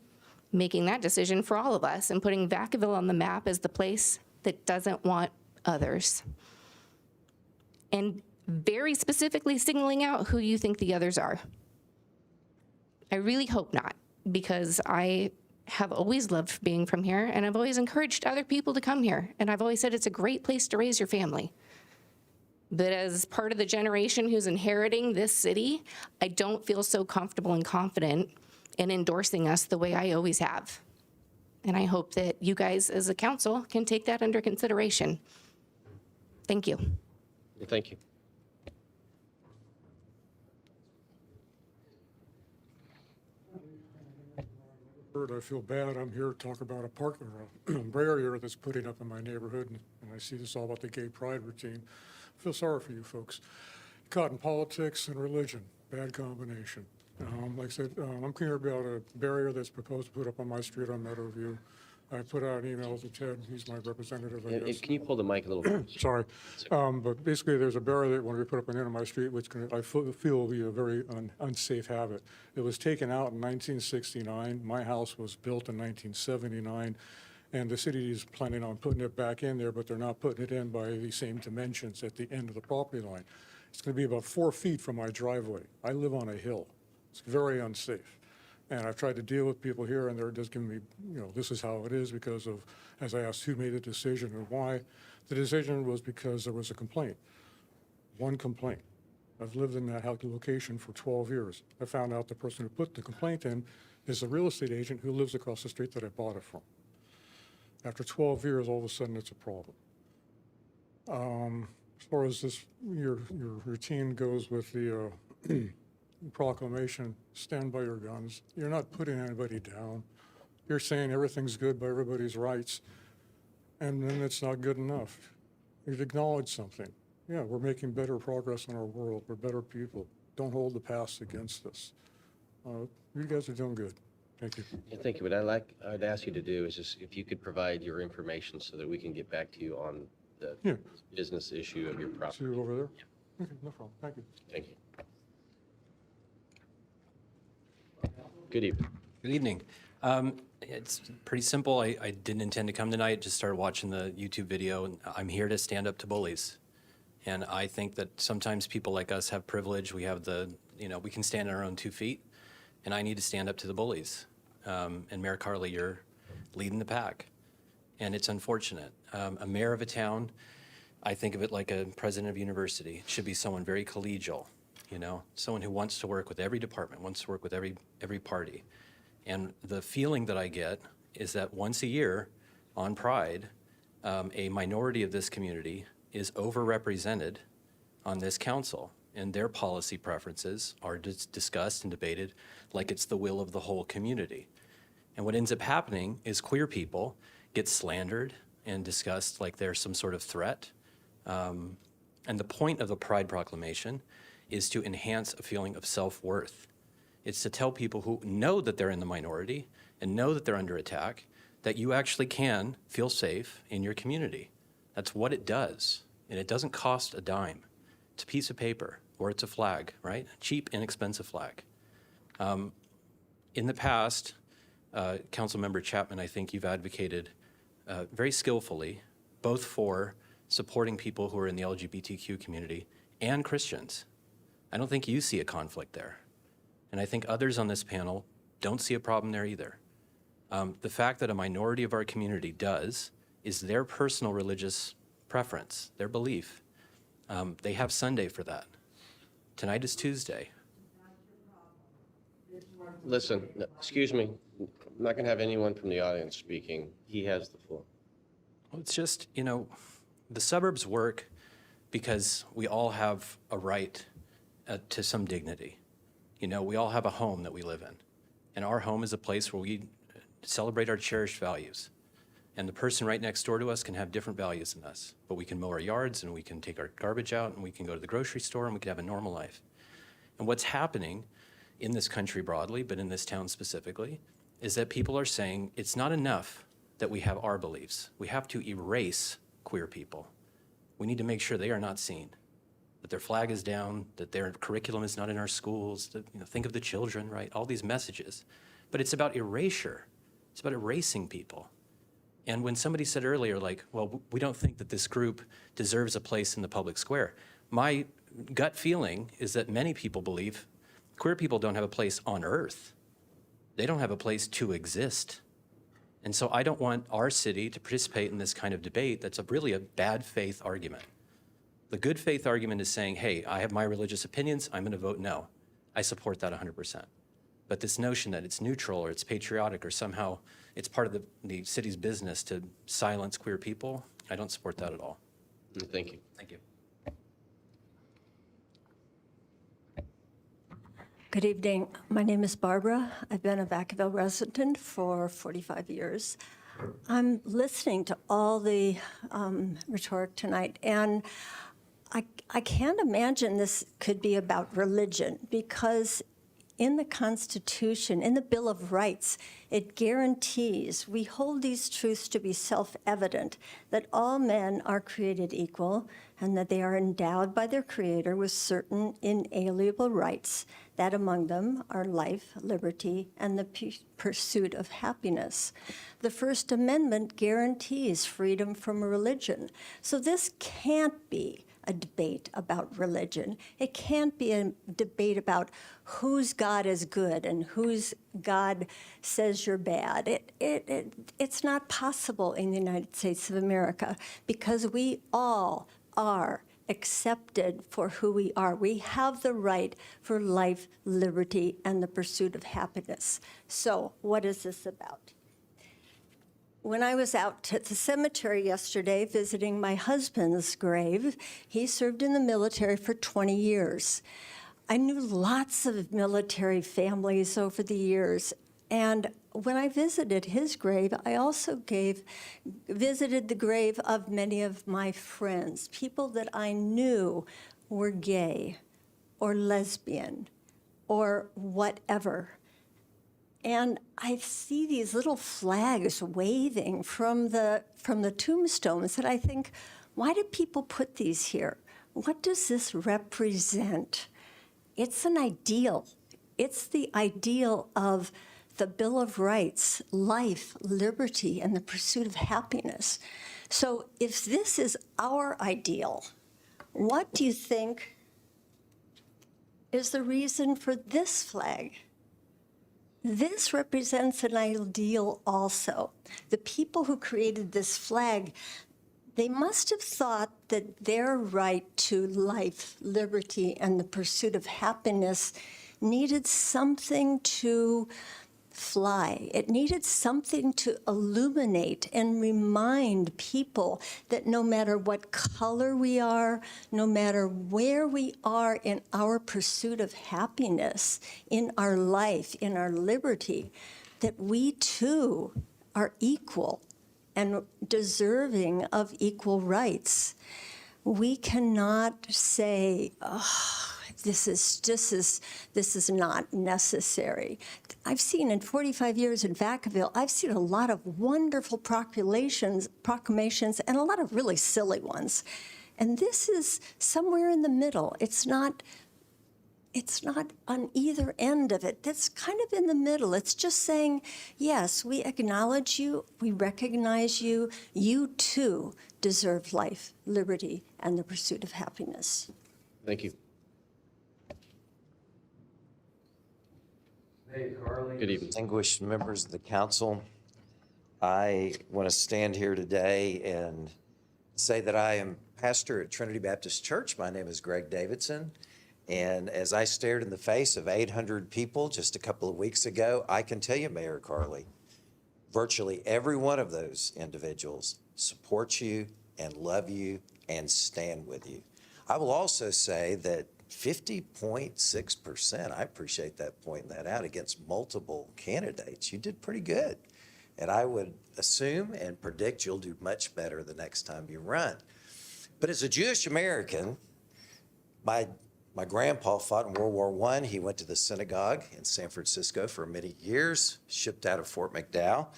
making that decision for all of us and putting Vacaville on the map as the place that doesn't want others? And very specifically signaling out who you think the others are. I really hope not, because I have always loved being from here, and I've always encouraged other people to come here, and I've always said it's a great place to raise your family. But as part of the generation who's inheriting this city, I don't feel so comfortable and confident in endorsing us the way I always have. And I hope that you guys as a council can take that under consideration. Thank you. Thank you. I feel bad. I'm here to talk about a park barrier that's putting up in my neighborhood, and I see this all about the gay pride routine. I feel sorry for you folks. Caught in politics and religion, bad combination. Like I said, I'm here about a barrier that's proposed to put up on my street on Meadowview. I put out an email to Ted. He's my representative, I guess. Can you pull the mic a little bit? Sorry. But basically, there's a barrier that when we put up on the end of my street, which I feel will be a very unsafe habit. It was taken out in 1969. My house was built in 1979. And the city is planning on putting it back in there, but they're not putting it in by the same dimensions at the end of the property line. It's going to be about 4 feet from my driveway. I live on a hill. It's very unsafe. And I've tried to deal with people here, and they're just giving me, this is how it is because of, as I asked who made the decision and why, the decision was because there was a complaint. One complaint. I've lived in that location for 12 years. I found out the person who put the complaint in is a real estate agent who lives across the street that I bought it from. After 12 years, all of a sudden, it's a problem. As far as your routine goes with the proclamation, stand by your guns. You're not putting anybody down. You're saying everything's good by everybody's rights, and then it's not good enough. You've acknowledged something. Yeah, we're making better progress in our world. We're better people. Don't hold the past against us. You guys are doing good. Thank you. Yeah, thank you. What I'd ask you to do is just if you could provide your information so that we can get back to you on the business issue of your property. See you over there? Okay, no problem. Thank you. Thank you. Good evening. Good evening. It's pretty simple. I didn't intend to come tonight, just started watching the YouTube video, and I'm here to stand up to bullies. And I think that sometimes people like us have privilege. We have we can stand on our own 2 feet, and I need to stand up to the bullies. And Mayor Carly, you're leading the pack. And it's unfortunate. A mayor of a town, I think of it like a president of a university. It should be someone very collegial, someone who wants to work with every department, wants to work with every party. And the feeling that I get is that once a year on Pride, a minority of this community is overrepresented on this council, and their policy preferences are discussed and debated like it's the will of the whole community. And what ends up happening is queer people get slandered and discussed like they're some sort of threat. And the point of the Pride Proclamation is to enhance a feeling of self-worth. It's to tell people who know that they're in the minority and know that they're under attack that you actually can feel safe in your community. That's what it does. And it doesn't cost a dime. It's a piece of paper or it's a flag, right? A cheap, inexpensive flag. In the past, Councilmember Chapman, I think you've advocated very skillfully, both for supporting people who are in the LGBTQ community and Christians. I don't think you see a conflict there. And I think others on this panel don't see a problem there either. The fact that a minority of our community does is their personal religious preference, their belief. They have Sunday for that. Tonight is Tuesday. Listen, excuse me. I'm not going to have anyone from the audience speaking. He has the floor. Well, it's just, the suburbs work because we all have a right to some dignity. We all have a home that we live in. And our home is a place where we celebrate our cherished values. And the person right next door to us can have different values than us. But we can mow our yards, and we can take our garbage out, and we can go to the grocery store, and we can have a normal life. And what's happening in this country broadly, but in this town specifically, is that people are saying it's not enough that we have our beliefs. We have to erase queer people. We need to make sure they are not seen, that their flag is down, that their curriculum is not in our schools, that, think of the children, right? All these messages. But it's about erasure. It's about erasing people. And when somebody said earlier, like, well, we don't think that this group deserves a place in the public square, my gut feeling is that many people believe queer people don't have a place on earth. They don't have a place to exist. And so I don't want our city to participate in this kind of debate that's really a bad faith argument. The good faith argument is saying, hey, I have my religious opinions, I'm going to vote no. I support that 100%. But this notion that it's neutral or it's patriotic or somehow it's part of the city's business to silence queer people, I don't support that at all. Thank you. Thank you. Good evening. My name is Barbara. I've been a Vacaville resident for 45 years. I'm listening to all the rhetoric tonight, and I can't imagine this could be about religion, because in the Constitution, in the Bill of Rights, it guarantees, we hold these truths to be self-evident, that all men are created equal and that they are endowed by their Creator with certain inalienable rights, that among them are life, liberty, and the pursuit of happiness. The First Amendment guarantees freedom from religion. So this can't be a debate about religion. It can't be a debate about whose God is good and whose God says you're bad. It's not possible in the United States of America, because we all are accepted for who we are. We have the right for life, liberty, and the pursuit of happiness. So what is this about? When I was out at the cemetery yesterday visiting my husband's grave, he served in the military for 20 years. I knew lots of military families over the years, and when I visited his grave, I also visited the grave of many of my friends, people that I knew were gay or lesbian or whatever. And I see these little flags waving from the tombstones, and I think, why do people put these here? What does this represent? It's an ideal. It's the ideal of the Bill of Rights, life, liberty, and the pursuit of happiness. So if this is our ideal, what do you think is the reason for this flag? This represents an ideal also. The people who created this flag, they must have thought that their right to life, liberty, and the pursuit of happiness needed something to fly. It needed something to illuminate and remind people that no matter what color we are, no matter where we are in our pursuit of happiness, in our life, in our liberty, that we too are equal and deserving of equal rights. We cannot say, oh, this is not necessary. I've seen in 45 years in Vacaville, I've seen a lot of wonderful proclamations, and a lot of really silly ones. And this is somewhere in the middle. It's not on either end of it. That's kind of in the middle. It's just saying, yes, we acknowledge you, we recognize you, you too deserve life, liberty, and the pursuit of happiness. Thank you. Hey, Carly. Good evening. Distinguished members of the council, I want to stand here today and say that I am pastor at Trinity Baptist Church. My name is Greg Davidson. And as I stared in the face of 800 people just a couple of weeks ago, I can tell you, Mayor Carly, virtually every one of those individuals supports you and love you and stand with you. I will also say that 50.6%, I appreciate that pointing that out, against multiple candidates. You did pretty good. And I would assume and predict you'll do much better the next time you run. But as a Jewish American, my grandpa fought in World War I. He went to the synagogue in San Francisco for many years, shipped out of Fort McDowell.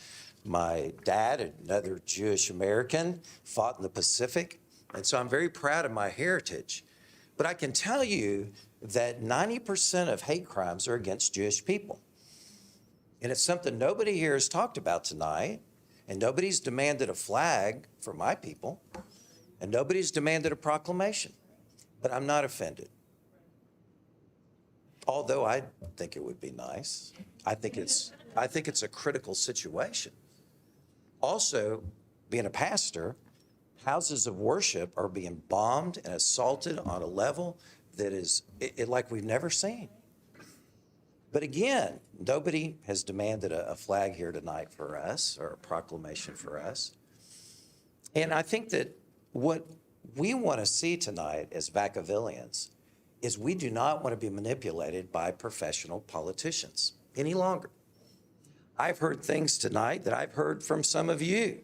My dad, another Jewish American, fought in the Pacific. And so I'm very proud of my heritage. But I can tell you that 90% of hate crimes are against Jewish people. And it's something nobody here has talked about tonight, and nobody's demanded a flag for my people, and nobody's demanded a proclamation. But I'm not offended. Although I think it would be nice. I think it's a critical situation. Also, being a pastor, houses of worship are being bombed and assaulted on a level that is like we've never seen. But again, nobody has demanded a flag here tonight for us or a proclamation for us. And I think that what we want to see tonight as Vacavillians is we do not want to be manipulated by professional politicians any longer. I've heard things tonight that I've heard from some of you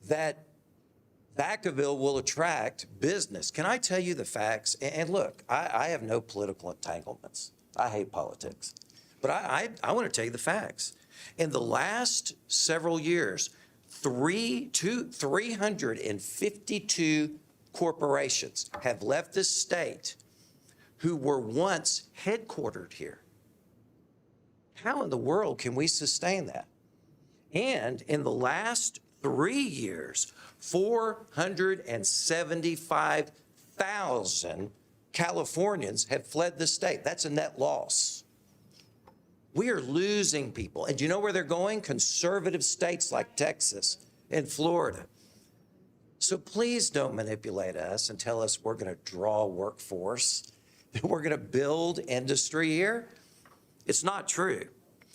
that Vacaville will attract business. Can I tell you the facts? And look, I have no political entanglements. I hate politics. But I want to tell you the facts. In the last several years, 352 corporations have left this state who were once headquartered here. How in the world can we sustain that? And in the last 3 years, 475,000 Californians have fled the state. That's a net loss. We are losing people. And do you know where they're going? Conservative states like Texas and Florida. So please don't manipulate us and tell us we're going to draw workforce, that we're going to build industry here. It's not true.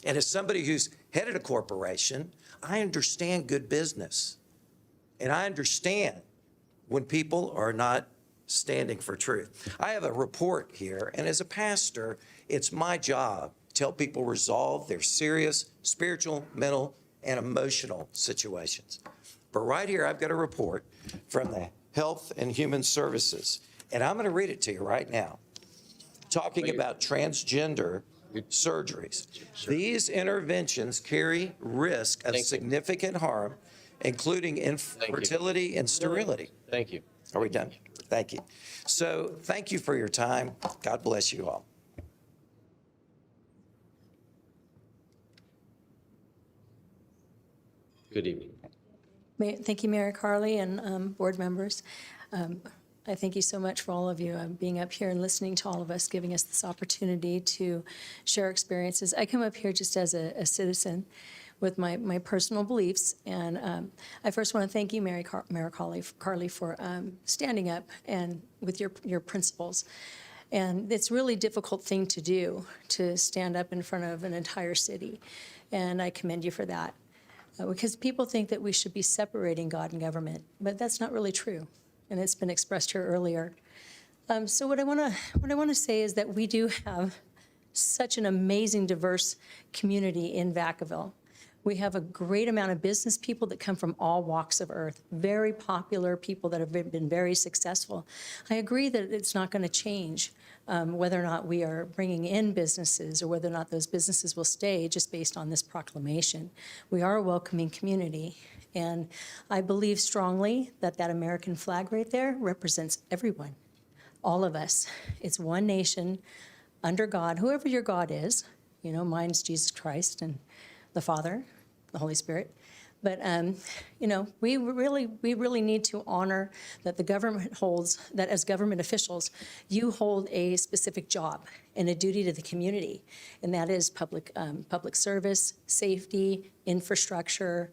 And as somebody who's headed a corporation. I understand good business. And I understand when people are not standing for truth. I have a report here, and as a pastor, it's my job to help people resolve their serious spiritual, mental, and emotional situations. But right here, I've got a report from the Health and Human Services, and I'm going to read it to you right now, talking about transgender surgeries. These interventions carry risk of significant harm, including infertility and sterility. Thank you. Are we done? Thank you. So thank you for your time. God bless you all. Good evening. Thank you, Mayor Carley and board members. I thank you so much for all of you being up here and listening to all of us, giving us this opportunity to share experiences. I come up here just as a citizen with my personal beliefs, and I first want to thank you, Mayor Carley, for standing up and with your principles. And it's a really difficult thing to do, to stand up in front of an entire city, and I commend you for that. Because people think that we should be separating God and government, but that's not really true, and it's been expressed here earlier. So what I want to say is that we do have such an amazing, diverse community in Vacaville. We have a great amount of business people that come from all walks of earth, very popular people that have been very successful. I agree that it's not going to change whether or not we are bringing in businesses or whether or not those businesses will stay just based on this proclamation. We are a welcoming community, and I believe strongly that that American flag right there represents everyone, all of us. It's one nation under God, whoever your God is. You know, mine's Jesus Christ and the Father, the Holy Spirit. But, you know, we really need to honor that the government holds, that as government officials, you hold a specific job and a duty to the community, and that is public service, safety, infrastructure,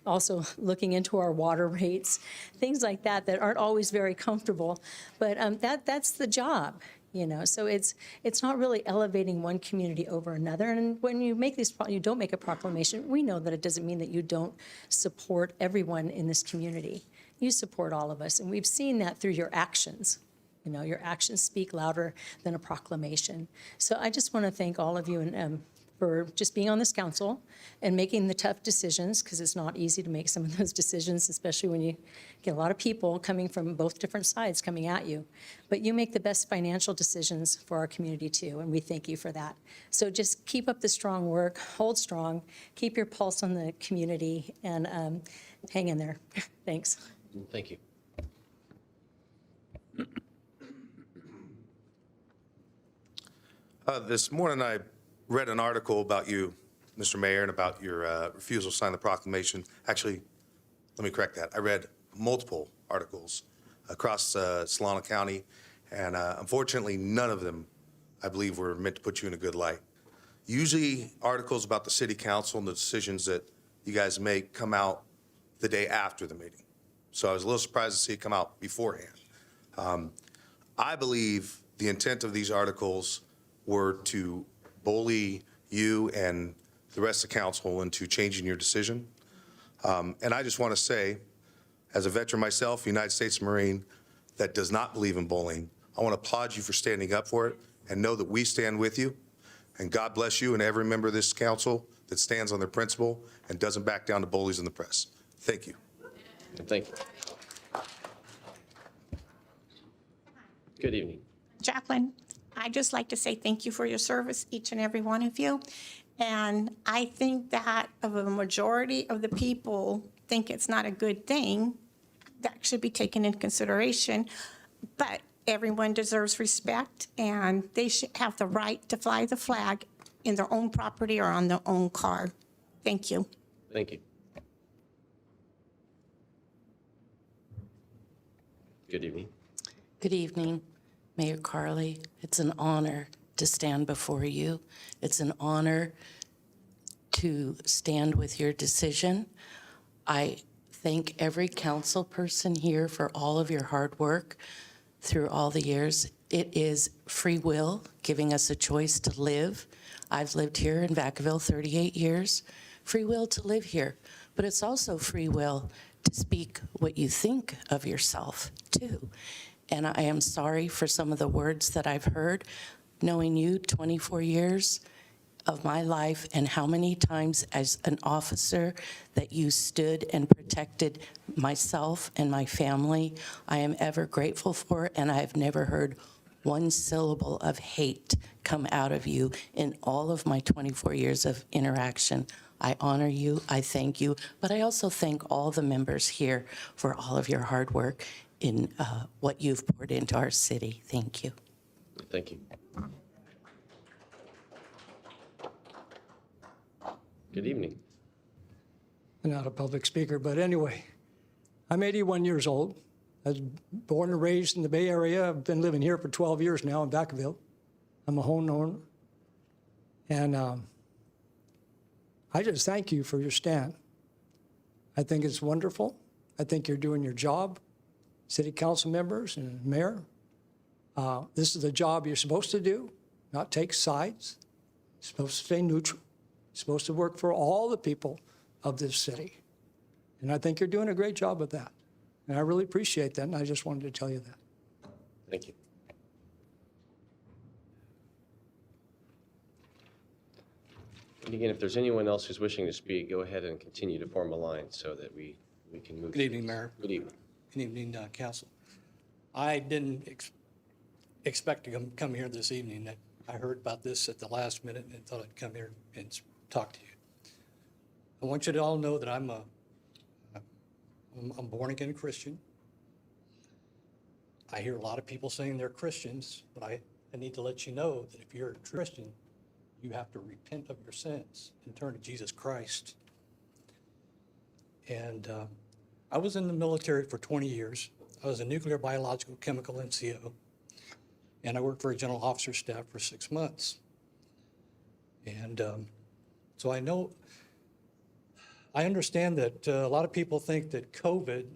also looking into our water rates, things like that that aren't always very comfortable, but that's the job. You know, so it's not really elevating one community over another. And when you make these, you don't make a proclamation, we know that it doesn't mean that you don't support everyone in this community. You support all of us, and we've seen that through your actions. You know, your actions speak louder than a proclamation. So I just want to thank all of you and for just being on this council and making the tough decisions, because it's not easy to make some of those decisions, especially when you get a lot of people coming from both different sides coming at you. But you make the best financial decisions for our community too, and we thank you for that. So just keep up the strong work, hold strong, keep your pulse on the community, and hang in there. Thanks. Thank you. This morning I read an article about you, Mr. Mayor, and about your refusal to sign the proclamation. Actually, let me correct that. I read multiple articles across Solano County, and unfortunately, none of them, I believe, were meant to put you in a good light. Usually, articles about the city council and the decisions that you guys make come out the day after the meeting. So I was a little surprised to see it come out beforehand. I believe the intent of these articles were to bully you and the rest of the council into changing your decision. And I just want to say, as a veteran myself, United States Marine, that does not believe in bullying, I want to applaud you for standing up for it and know that we stand with you. And God bless you and every member of this council that stands on their principle and doesn't back down to bullies in the press. Thank you. Thank you. Good evening. Chaplain, I'd just like to say thank you for your service, each and every one of you. And I think that of a majority of the people think it's not a good thing. That should be taken into consideration. But everyone deserves respect, and they should have the right to fly the flag in their own property or on their own car. Thank you. Thank you. Good evening. Good evening, Mayor Carley. It's an honor to stand before you. It's an honor to stand with your decision. I thank every council person here for all of your hard work through all the years. It is free will, giving us a choice to live. I've lived here in Vacaville 38 years. Free will to live here. But it's also free will to speak what you think of yourself, too. And I am sorry for some of the words that I've heard, knowing you 24 years of my life and how many times as an officer that you stood and protected myself and my family. I am ever grateful for it, and I have never heard one syllable of hate come out of you in all of my 24 years of interaction. I honor you, I thank you, but I also thank all the members here for all of your hard work in what you've poured into our city. Thank you. Thank you. Good evening. I'm not a public speaker, but anyway, I'm 81 years old. I was born and raised in the Bay Area. I've been living here for 12 years now in Vacaville. I'm a homeowner. And I just thank you for your stand. I think it's wonderful. I think you're doing your job, city council members and mayor. This is the job you're supposed to do, not take sides. You're supposed to stay neutral. You're supposed to work for all the people of this city. And I think you're doing a great job of that. And I really appreciate that, and I just wanted to tell you that. Thank you. And again, if there's anyone else who's wishing to speak, go ahead and continue to form a line so that we can move. Good evening, Mayor. Good evening. Good evening, Council. I didn't expect to come here this evening. I heard about this at the last minute and thought I'd come here and talk to you. I want you to all know that I'm a born-again Christian. I hear a lot of people saying they're Christians, but I need to let you know that if you're a Christian, you have to repent of your sins and turn to Jesus Christ. And I was in the military for 20 years. I was a nuclear, biological, chemical NCO, and I worked for a general officer staff for 6 months. And so I understand that a lot of people think that COVID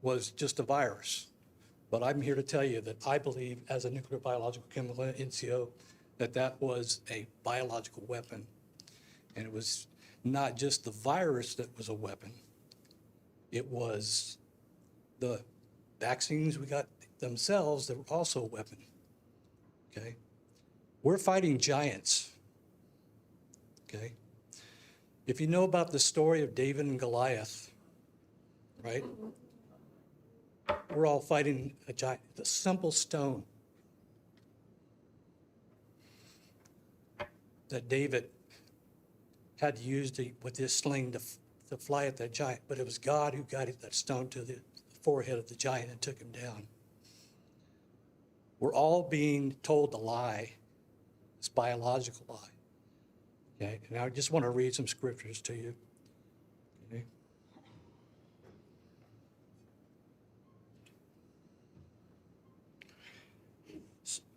was just a virus, but I'm here to tell you that I believe, as a nuclear, biological, chemical NCO, that was a biological weapon. And it was not just the virus that was a weapon, it was the vaccines we got themselves that were also a weapon, okay? We're fighting giants, okay? If you know about the story of David and Goliath, right? We're all fighting a giant, the simple stone that David had to use with his sling to fly at that giant, but it was God who guided that stone to the forehead of the giant and took him down. We're all being told the lie, this biological lie. Okay, and I just want to read some scriptures to you. Okay.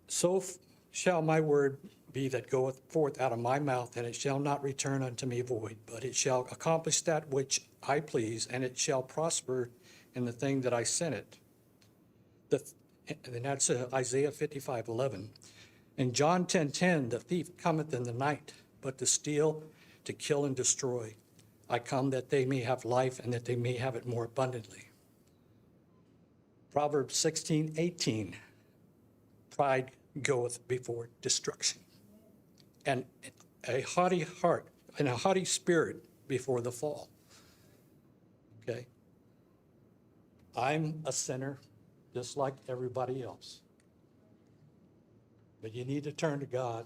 So shall my word be that goeth forth out of my mouth, and it shall not return unto me void, but it shall accomplish that which I please, and it shall prosper in the thing that I sent it. And that's Isaiah 55:11. And John 10:10, the thief cometh in the night, but to steal, to kill, and destroy. I come that they may have life and that they may have it more abundantly. Proverbs 16:18, pride goeth before destruction, and a haughty heart and a haughty spirit before the fall. Okay? I'm a sinner just like everybody else. But you need to turn to God.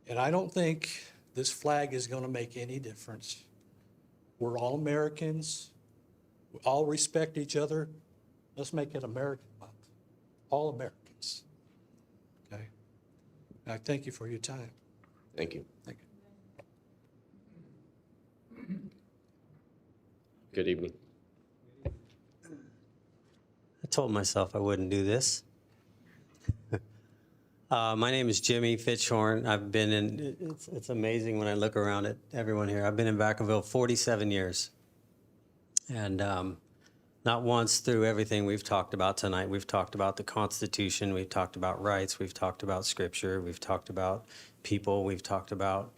And I don't think this flag is going to make any difference. We're all Americans. We all respect each other. Let's make it American Month. All Americans. Okay? And I thank you for your time. Thank you. Thank you. Good evening. I told myself I wouldn't do this. My name is Jimmy Fitchhorn. I've been in, it's amazing when I look around at everyone here. I've been in Vacaville 47 years. And Not once through everything we've talked about tonight. We've talked about the Constitution, we've talked about rights, we've talked about Scripture, we've talked about people, we've talked about,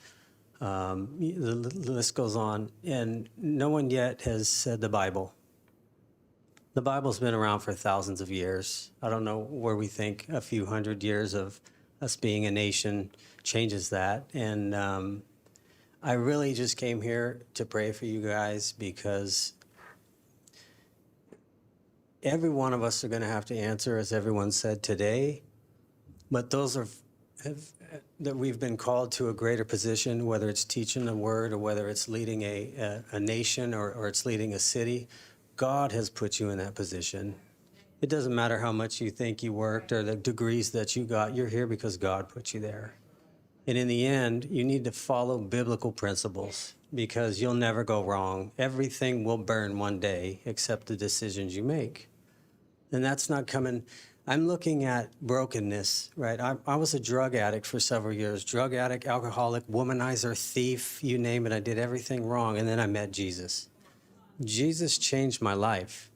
the list goes on. And no one yet has said the Bible. The Bible's been around for thousands of years. I don't know where we think a few hundred years of us being a nation changes that. And I really just came here to pray for you guys because every one of us are going to have to answer, as everyone said today, but those that we've been called to a greater position, whether it's teaching the word or whether it's leading a nation or it's leading a city, God has put you in that position. It doesn't matter how much you think you worked or the degrees that you got, you're here because God put you there. And in the end, you need to follow biblical principles because you'll never go wrong. Everything will burn one day except the decisions you make. And that's not coming. I'm looking at brokenness, right? I was a drug addict for several years. Drug addict, alcoholic, womanizer, thief, you name it. I did everything wrong. And then I met Jesus. Jesus changed my life.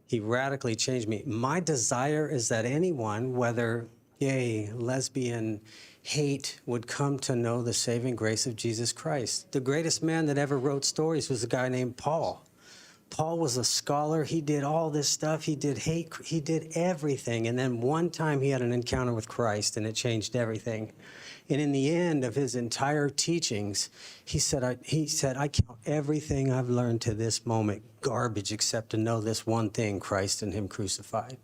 He radically changed me. My desire is that anyone, whether gay, lesbian, hate, would come to know the saving grace of Jesus Christ. The greatest man that ever wrote stories was a guy named Paul. Paul was a scholar. He did all this stuff. He did hate. He did everything. And then one time he had an encounter with Christ, and it changed everything. And in the end of his entire teachings, he said, I count everything I've learned to this moment garbage except to know this one thing, Christ and him crucified.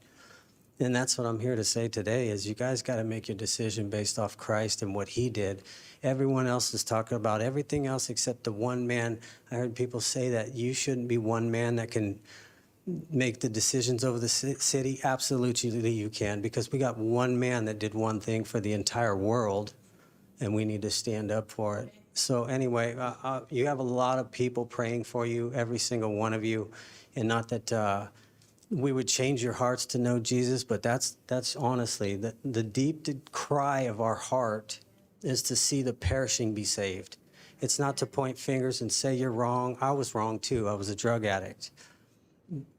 And that's what I'm here to say today is you guys got to make your decision based off Christ and what he did. Everyone else is talking about everything else except the one man. I heard people say that you shouldn't be one man that can make the decisions over the city. Absolutely you can, because we got one man that did one thing for the entire world, and we need to stand up for it. So anyway, you have a lot of people praying for you, every single one of you, and not that we would change your hearts to know Jesus, but that's honestly, the deep cry of our heart is to see the perishing be saved. It's not to point fingers and say you're wrong. I was wrong too. I was a drug addict.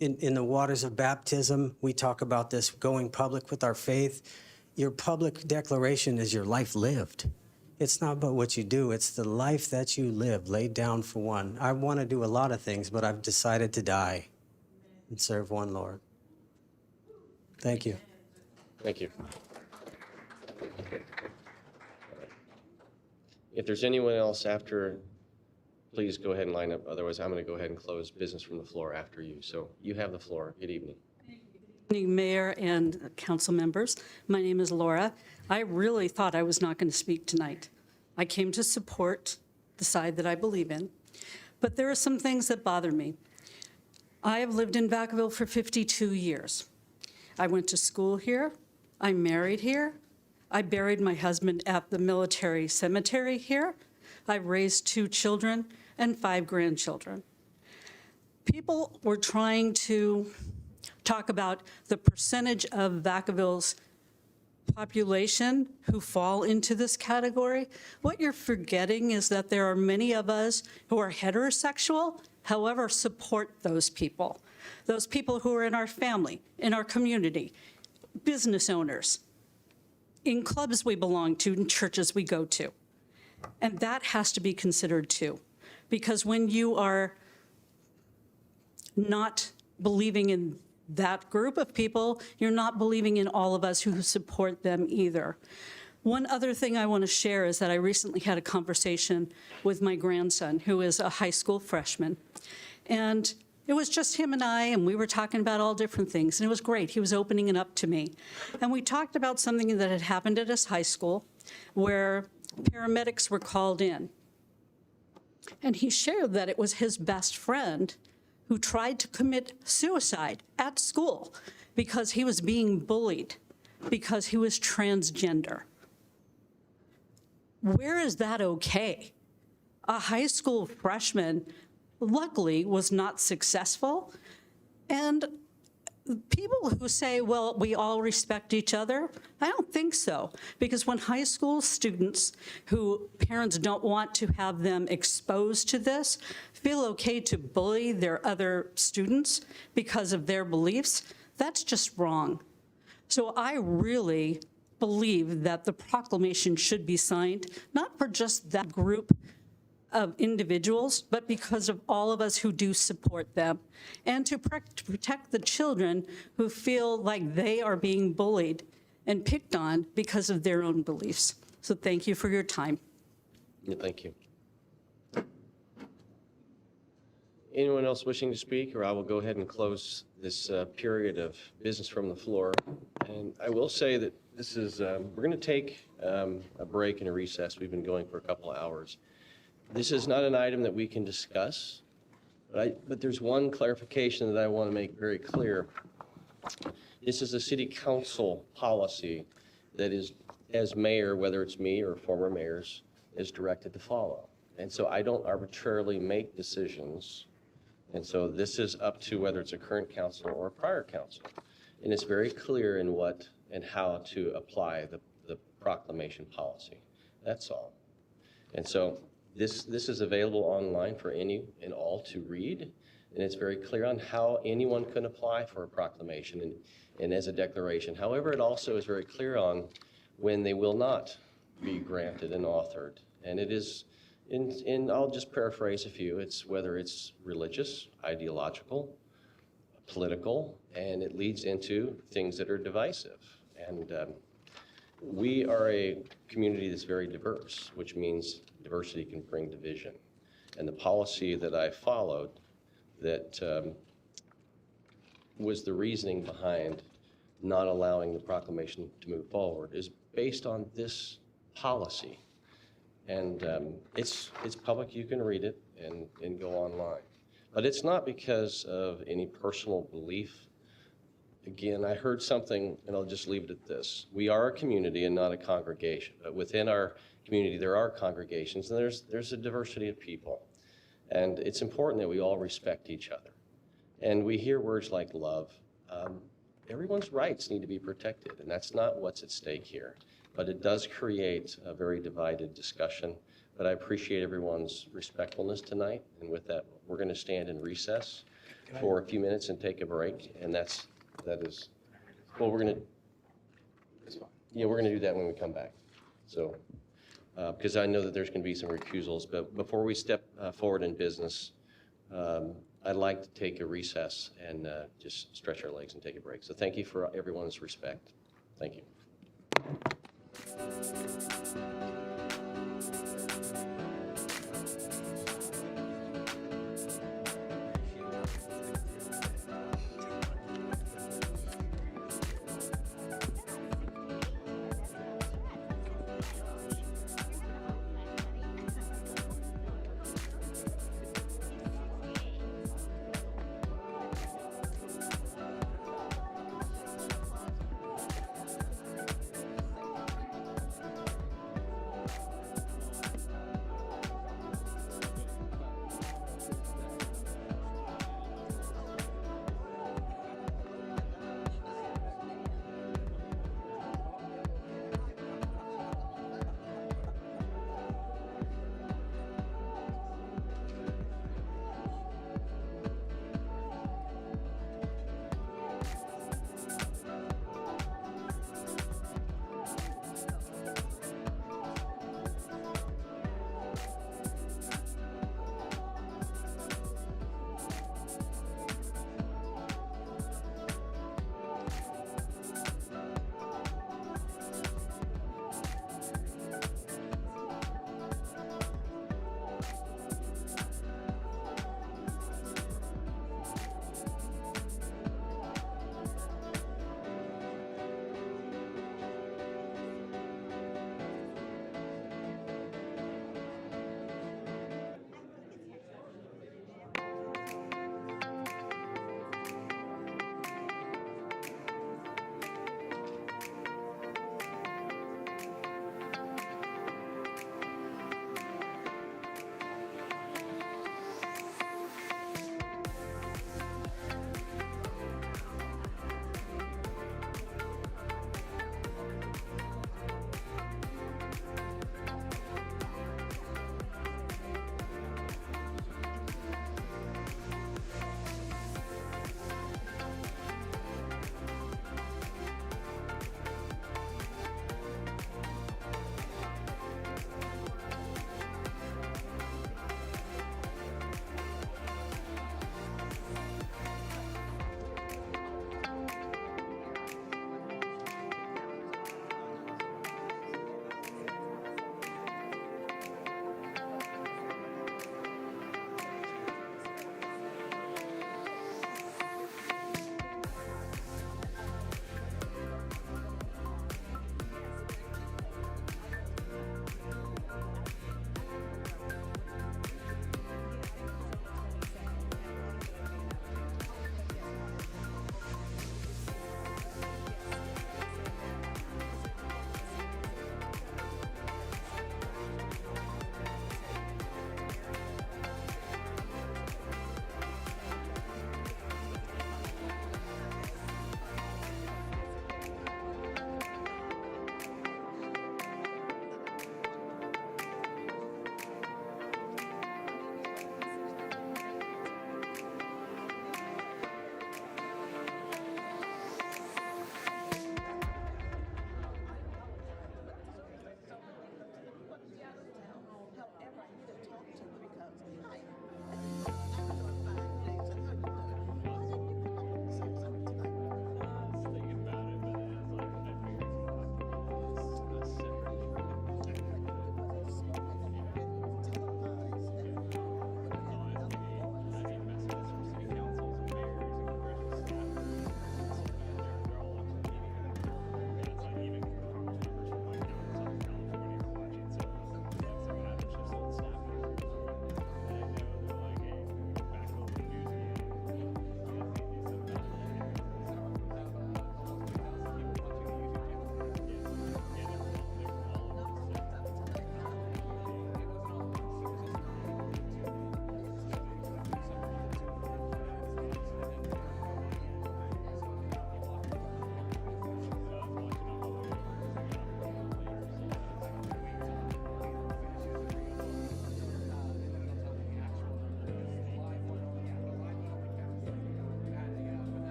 In the waters of baptism, we talk about this going public with our faith. Your public declaration is your life lived. It's not about what you do. It's the life that you live, laid down for one. I want to do a lot of things, but I've decided to die and serve one Lord. Thank you. Thank you. If there's anyone else after, please go ahead and line up. Otherwise, I'm going to go ahead and close business from the floor after you. So you have the floor. Good evening. Good evening, Mayor and council members. My name is Laura. I really thought I was not going to speak tonight. I came to support the side that I believe in, but there are some things that bother me. I have lived in Vacaville for 52 years. I went to school here. I married here. I buried my husband at the military cemetery here. I raised 2 children and 5 grandchildren. People were trying to talk about the percentage of Vacaville's population who fall into this category. What you're forgetting is that there are many of us who are heterosexual, however, support those people who are in our family, in our community, business owners, in clubs we belong to, in churches we go to. And that has to be considered too, because when you are not believing in that group of people, you're not believing in all of us who support them either. One other thing I want to share is that I recently had a conversation with my grandson, who is a high school freshman. And it was just him and I, and we were talking about all different things, and it was great. He was opening it up to me. And we talked about something that had happened at his high school where paramedics were called in. And he shared that it was his best friend who tried to commit suicide at school because he was being bullied, because he was transgender. Where is that okay? A high school freshman, luckily, was not successful. And people who say, well, we all respect each other, I don't think so. Because when high school students who parents don't want to have them exposed to this feel okay to bully their other students because of their beliefs, that's just wrong. So I really believe that the proclamation should be signed, not for just that group of individuals, but because of all of us who do support them, and to protect the children who feel like they are being bullied and picked on because of their own beliefs. So thank you for your time. Yeah, thank you. Anyone else wishing to speak, or I will go ahead and close this period of business from the floor. And I will say that this is, we're going to take a break and a recess. We've been going for a couple of hours. This is not an item that we can discuss, but there's one clarification that I want to make very clear. This is a city council policy that is, as mayor, whether it's me or former mayors, is directed to follow. And so I don't arbitrarily make decisions. And so this is up to whether it's a current council or a prior council. And it's very clear in what and how to apply the proclamation policy. That's all. And so this is available online for any and all to read. And it's very clear on how anyone can apply for a proclamation and as a declaration. However, it also is very clear on when they will not be granted and authored. And it is, I'll just paraphrase a few, it's whether it's religious, ideological, political, and it leads into things that are divisive. And we are a community that's very diverse, which means diversity can bring division. And the policy that I followed that was the reasoning behind not allowing the proclamation to move forward is based on this policy. And it's public, you can read it and go online. But it's not because of any personal belief. Again, I heard something, and I'll just leave it at this. We are a community and not a congregation, but within our community there are congregations, and there's a diversity of people. And it's important that we all respect each other. And we hear words like love. Everyone's rights need to be protected, and that's not what's at stake here. But it does create a very divided discussion. But I appreciate everyone's respectfulness tonight. And with that, we're going to stand in recess for a few minutes and take a break. And that is, well, we're going to do that when we come back. So, because I know that there's going to be some recusals. But before we step forward in business, I'd like to take a recess and just stretch our legs and take a break. So thank you for everyone's respect. Thank you.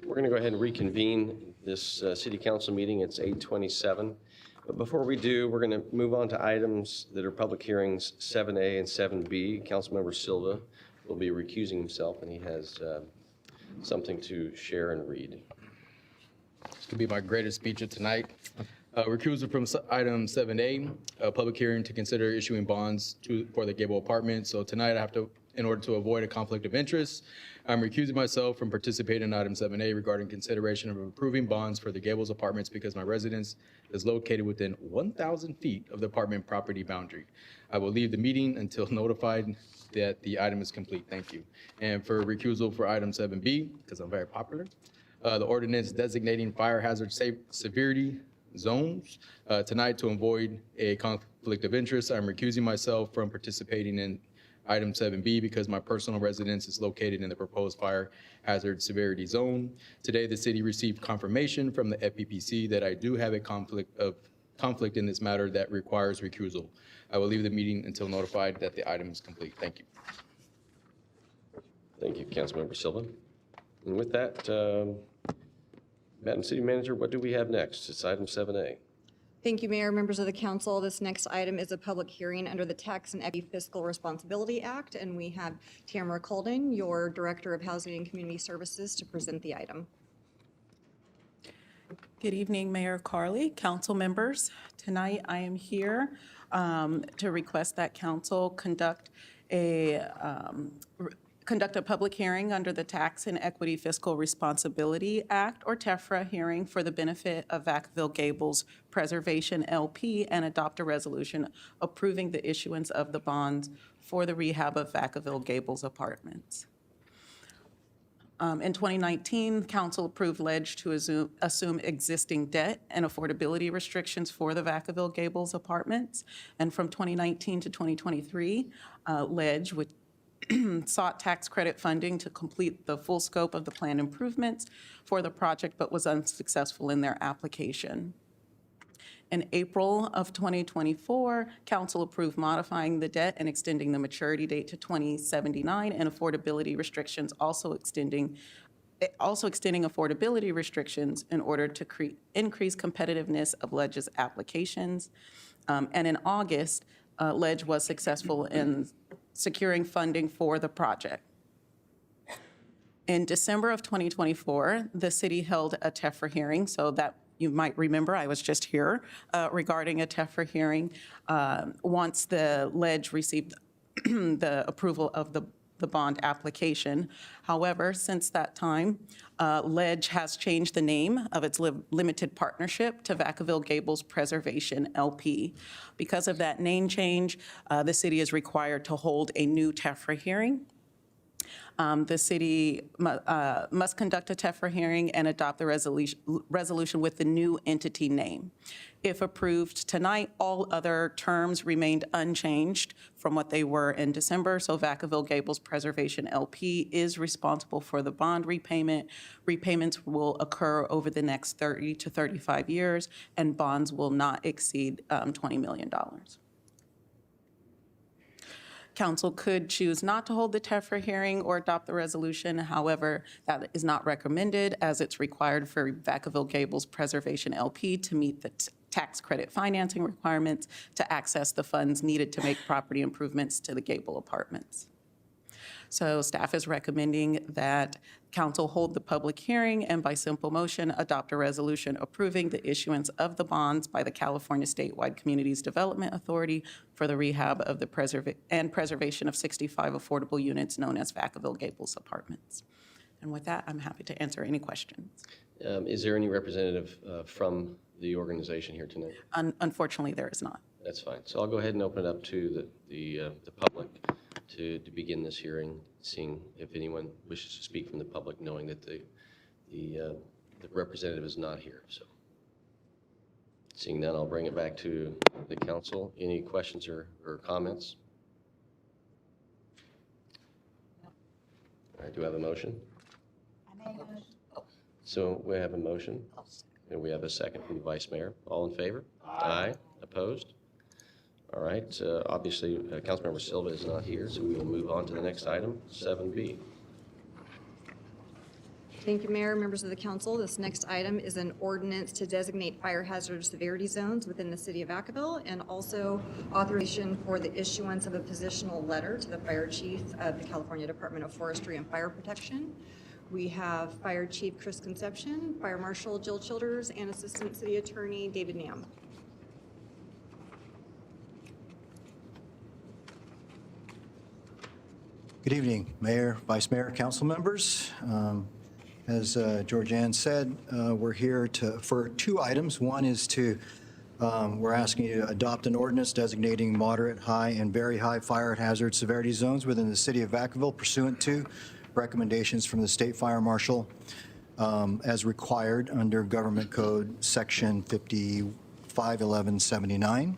We're going to go ahead and reconvene this city council meeting. It's 8:27. But before we do, we're going to move on to items that are public hearings 7A and 7B. Councilmember Silva will be recusing himself, and he has something to share and read. This could be my greatest speech of tonight. Recusal from item 7A, a public hearing to consider issuing bonds for the Gable apartment. So tonight I have to, in order to avoid a conflict of interest, I'm recusing myself from participating in item 7A regarding consideration of approving bonds for the Gables apartments because my residence is located within 1,000 feet of the apartment property boundary. I will leave the meeting until notified that the item is complete. Thank you. And for recusal for item 7B, because I'm very popular, the ordinance designating fire hazard severity zones. Tonight, to avoid a conflict of interest, I'm recusing myself from participating in item 7B because my personal residence is located in the proposed fire hazard severity zone. Today, the city received confirmation from the FPPC that I do have a conflict in this matter that requires recusal. I will leave the meeting until notified that the item is complete. Thank you. Thank you, Councilmember Silva. And with that, Madam City Manager, what do we have next? It's item 7A. Thank you, Mayor, members of the council. This next item is a public hearing under the Tax and Fiscal Responsibility Act, and we have Tamara Colden, your Director of Housing and Community Services, to present the item. Good evening, Mayor Carly, council members. Tonight I am here to request that council conduct a public hearing under the Tax and Equity Fiscal Responsibility Act, or TEFRA, hearing for the benefit of Vacaville Gables Preservation LP and adopt a resolution approving the issuance of the bonds for the rehab of Vacaville Gables apartments. In 2019, council approved ledge to assume existing debt and affordability restrictions for the Vacaville Gables apartments. And from 2019 to 2023, ledge, which sought tax credit funding to complete the full scope of the planned improvements for the project, but was unsuccessful in their application. In April of 2024, council approved modifying the debt and extending the maturity date to 2079, and affordability restrictions also extending affordability restrictions in order to increase competitiveness of ledge's applications. And in August, ledge was successful in securing funding for the project. In December of 2024, the city held a TEFRA hearing, so that you might remember I was just here regarding a TEFRA hearing once the ledge received the approval of the bond application. However, since that time, ledge has changed the name of its limited partnership to Vacaville Gables Preservation LP. Because of that name change, the city is required to hold a new TEFRA hearing. The city must conduct a TEFRA hearing and adopt the resolution with the new entity name. If approved tonight, all other terms remained unchanged from what they were in December. So Vacaville Gables Preservation LP is responsible for the bond repayment. Repayments will occur over the next 30 to 35 years, and bonds will not exceed $20 million. Council could choose not to hold the TEFRA hearing or adopt the resolution. However, that is not recommended as it's required for Vacaville Gables Preservation LP to meet the tax credit financing requirements to access the funds needed to make property improvements to the Gable apartments. So staff is recommending that council hold the public hearing and by simple motion adopt a resolution approving the issuance of the bonds by the California Statewide Communities Development Authority for the rehab of the preservation of 65 affordable units known as Vacaville Gables Apartments. And with that, I'm happy to answer any questions. Is there any representative from the organization here tonight? Unfortunately, there is not. That's fine. So I'll go ahead and open it up to the public to begin this hearing, seeing if anyone wishes to speak from the public, knowing that the representative is not here. So seeing none, I'll bring it back to the council. Any questions or comments? All right, do I have a motion? So we have a motion, and we have a second from the vice mayor. All in favor? Aye. Opposed? All right, obviously, Councilmember Silva is not here, so we will move on to the next item, 7B. Thank you, Mayor, members of the council. This next item is an ordinance to designate fire hazard severity zones within the city of Vacaville, and also authorization for the issuance of a positional letter to the fire chief of the California Department of Forestry and Fire Protection. We have Fire Chief Chris Concepcion, Fire Marshal Jill Childers, and Assistant City Attorney David Nam. Good evening, Mayor, Vice Mayor, council members. As Georgianne said, we're here for two items. One is we're asking you to adopt an ordinance designating moderate, high, and very high fire hazard severity zones within the city of Vacaville pursuant to recommendations from the State Fire Marshal as required under Government Code Section 551179.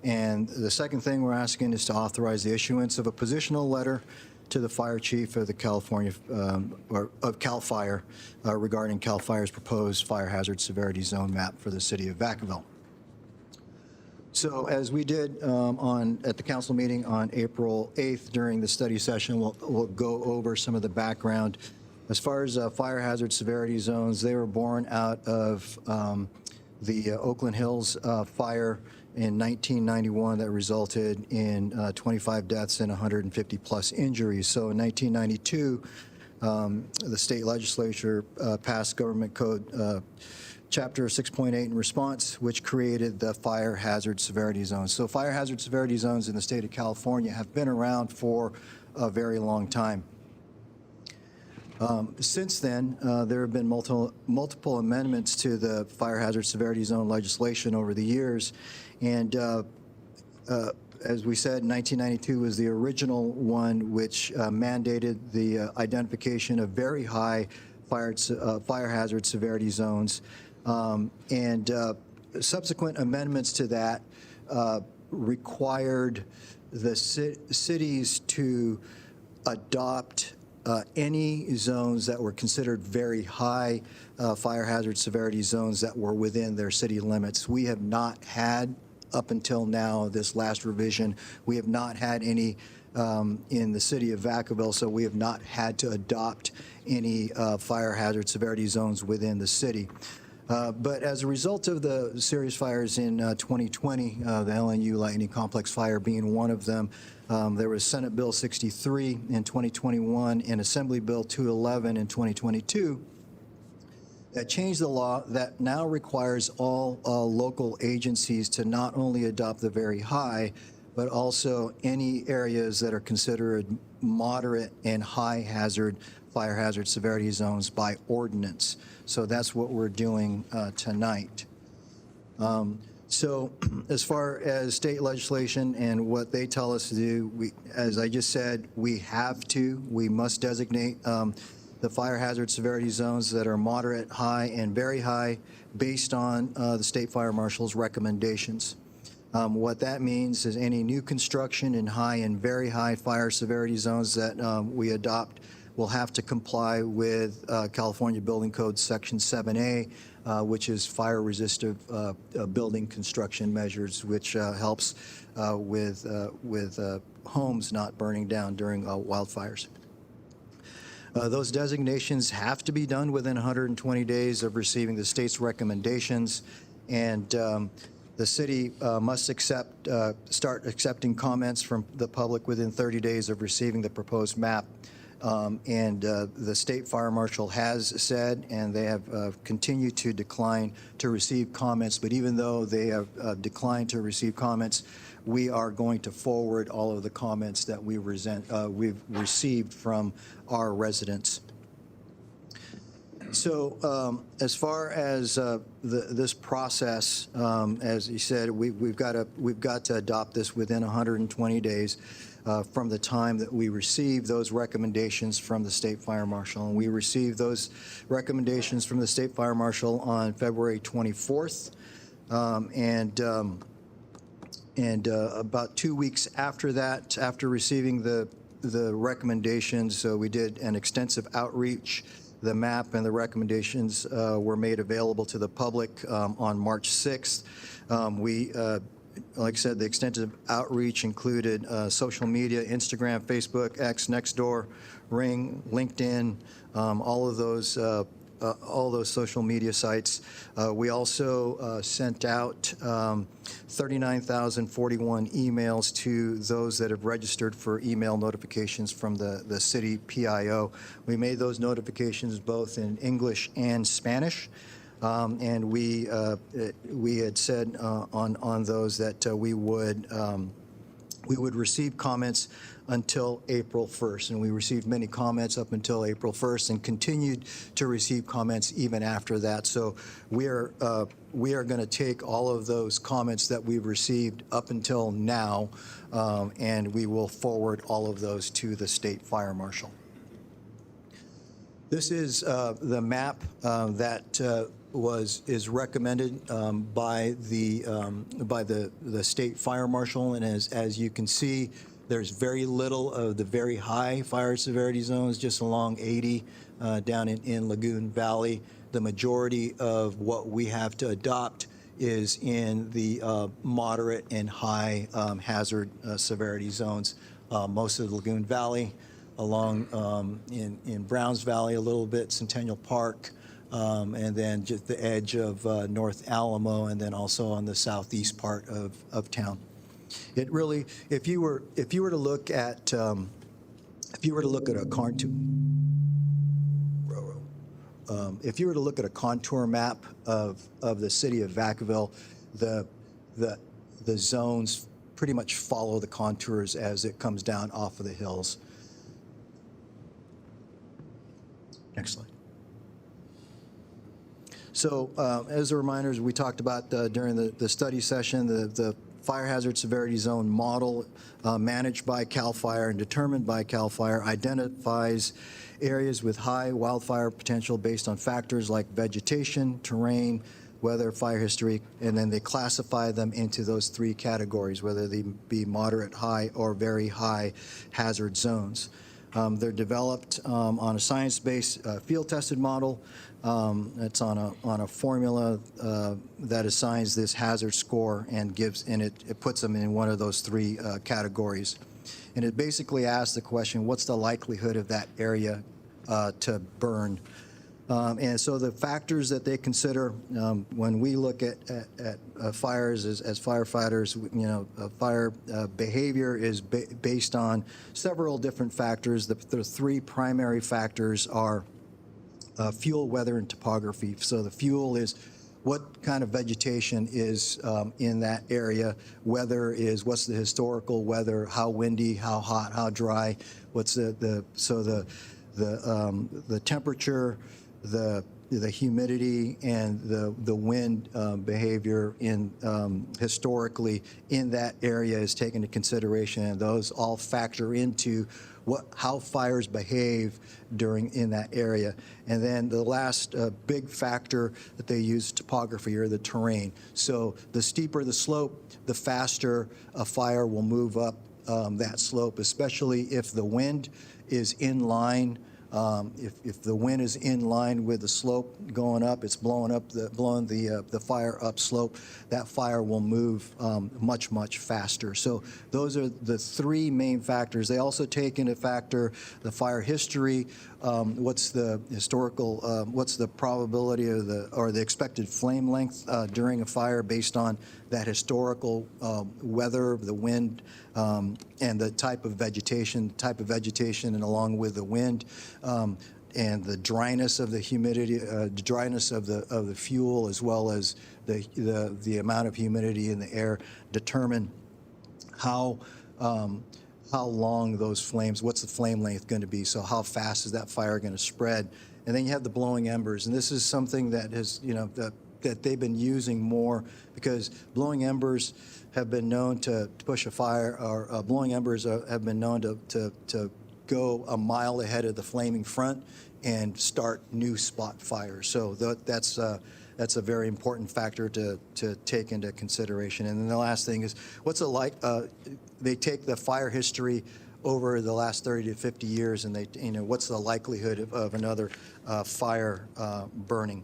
And the second thing we're asking is to authorize the issuance of a positional letter to the fire chief of the California, or of CAL FIRE regarding CAL FIRE's proposed fire hazard severity zone map for the city of Vacaville. So as we did at the council meeting on April 8th during the study session, we'll go over some of the background. As far as fire hazard severity zones, they were born out of the Oakland Hills fire in 1991 that resulted in 25 deaths and 150 plus injuries. So in 1992, the state legislature passed Government Code Chapter 6.8 in response, which created the fire hazard severity zones. So fire hazard severity zones in the state of California have been around for a very long time. Since then, there have been multiple amendments to the fire hazard severity zone legislation over the years. And as we said, 1992 was the original one which mandated the identification of very high fire hazard severity zones. And subsequent amendments to that required the cities to adopt any zones that were considered very high fire hazard severity zones that were within their city limits. We have not had, up until now, this last revision, we have not had any in the city of Vacaville, so we have not had to adopt any fire hazard severity zones within the city. But as a result of the serious fires in 2020, the LNU Lightning Complex fire being one of them, there was Senate Bill 63 in 2021 and Assembly Bill 211 in 2022 that changed the law that now requires all local agencies to not only adopt the very high, but also any areas that are considered moderate and high hazard fire hazard severity zones by ordinance. So that's what we're doing tonight. So as far as state legislation and what they tell us to do, as I just said, we must designate the fire hazard severity zones that are moderate, high, and very high based on the state fire marshal's recommendations. What that means is any new construction in high and very high fire severity zones that we adopt will have to comply with California Building Code Section 7A, which is fire-resistive building construction measures, which helps with homes not burning down during wildfires. Those designations have to be done within 120 days of receiving the state's recommendations, and the city must start accepting comments from the public within 30 days of receiving the proposed map. The state fire marshal has said, and they have continued to decline to receive comments, but even though they have declined to receive comments, we are going to forward all of the comments that we've received from our residents. So as far as this process, as you said, we've got to adopt this within 120 days from the time that we receive those recommendations from the state fire marshal. And we received those recommendations from the state fire marshal on February 24th. About 2 weeks after that, after receiving the recommendations, we did an extensive outreach. The map and the recommendations were made available to the public on March 6th. Like I said, the extensive outreach included social media, Instagram, Facebook, X, Nextdoor, Ring, LinkedIn, all those social media sites. We also sent out 39,041 emails to those that have registered for email notifications from the city PIO. We made those notifications both in English and Spanish. And we had said on those that we would receive comments until April 1st, and we received many comments up until April 1st, and continued to receive comments even after that. So we are going to take all of those comments that we've received up until now, and we will forward all of those to the state fire marshal. This is the map that is recommended by the state fire marshal, and as you can see, there's very little of the very high fire severity zones just along 80 down in Lagoon Valley. The majority of what we have to adopt is in the moderate and high hazard severity zones. Most of the Lagoon Valley, along in Browns Valley a little bit, Centennial Park, and then just the edge of North Alamo, and then also on the southeast part of town. It really, if you were to look at a contour, if you were to look at a contour map of the city of Vacaville, the zones pretty much follow the contours as it comes down off of the hills. Next slide. So as a reminder, as we talked about during the study session, the fire hazard severity zone model managed by CAL FIRE and determined by CAL FIRE identifies areas with high wildfire potential based on factors like vegetation, terrain, weather, fire history, and then they classify them into those three categories, whether they be moderate, high, or very high hazard zones. They're developed on a science-based field-tested model. It's on a formula that assigns this hazard score and it puts them in one of those three categories. And it basically asks the question, what's the likelihood of that area to burn? And so the factors that they consider when we look at fires as firefighters, fire behavior is based on several different factors. The three primary factors are fuel, weather, and topography. So the fuel is what kind of vegetation is in that area. Weather is what's the historical weather, how windy, how hot, how dry. What's the temperature, the the humidity and the wind behavior in historically in that area is taken into consideration, and those all factor into how fires behave in that area. And then the last big factor that they use, topography or the terrain. So the steeper the slope, the faster a fire will move up that slope, especially if the wind is in line. If the wind is in line with the slope going up, it's blowing the fire up slope, that fire will move much faster. So those are the three main factors. They also take into factor the fire history, what's the historical, what's the probability of the expected flame length during a fire based on that historical weather, the wind, and the type of vegetation, and along with the wind, and the dryness of the humidity, the dryness of the fuel, as well as the amount of humidity in the air, determine how long those flames, what's the flame length going to be, so how fast is that fire going to spread. And then you have the blowing embers, and this is something that has, that they've been using more, because blowing embers have been known to push a fire, or blowing embers have been known to go a mile ahead of the flaming front and start new spot fires. So that's a very important factor to take into consideration. And then the last thing is, they take the fire history over the last 30 to 50 years, and what's the likelihood of another fire burning.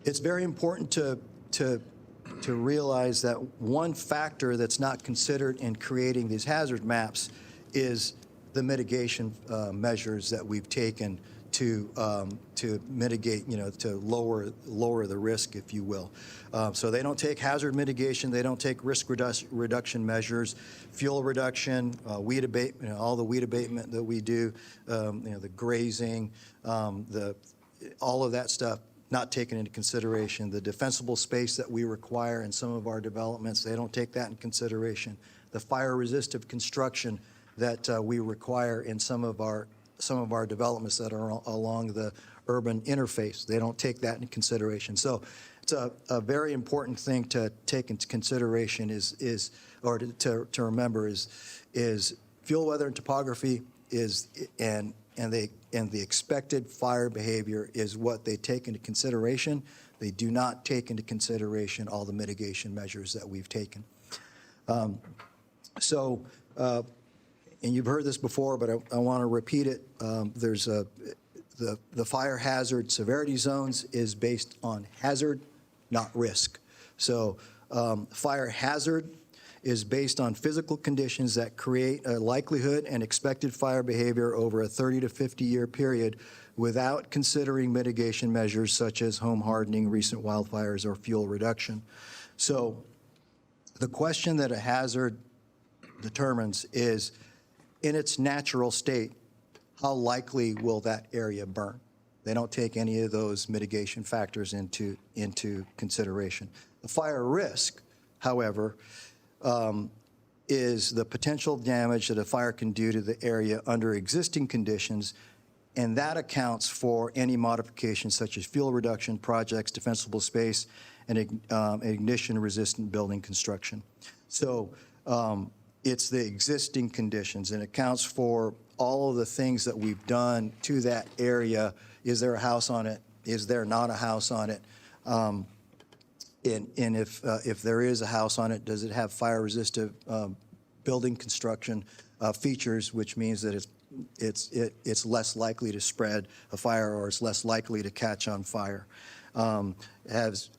It's very important to realize that one factor that's not considered in creating these hazard maps is the mitigation measures that we've taken to mitigate, to lower the risk, if you will. So they don't take hazard mitigation, they don't take risk reduction measures, fuel reduction, weed abatement, all the weed abatement that we do, the grazing, all of that stuff not taken into consideration. The defensible space that we require in some of our developments, they don't take that in consideration. The fire-resistive construction that we require in some of our developments that are along the urban interface, they don't take that into consideration. So it's a very important thing to take into consideration or to remember is fuel, weather, and topography and the expected fire behavior is what they take into consideration. They do not take into consideration all the mitigation measures that we've taken. And you've heard this before, but I want to repeat it. There's the fire hazard severity zones is based on hazard, not risk. So fire hazard is based on physical conditions that create a likelihood and expected fire behavior over a 30 to 50 year period without considering mitigation measures such as home hardening, recent wildfires, or fuel reduction. So the question that a hazard determines is, in its natural state, how likely will that area burn? They don't take any of those mitigation factors into consideration. The fire risk, however, is the potential damage that a fire can do to the area under existing conditions, and that accounts for any modifications such as fuel reduction projects, defensible space, and ignition-resistant building construction. So it's the existing conditions, and it accounts for all of the things that we've done to that area. Is there a house on it? Is there not a house on it? And if there is a house on it, does it have fire-resistant building construction features, which means that it's less likely to spread a fire, or it's less likely to catch on fire? Has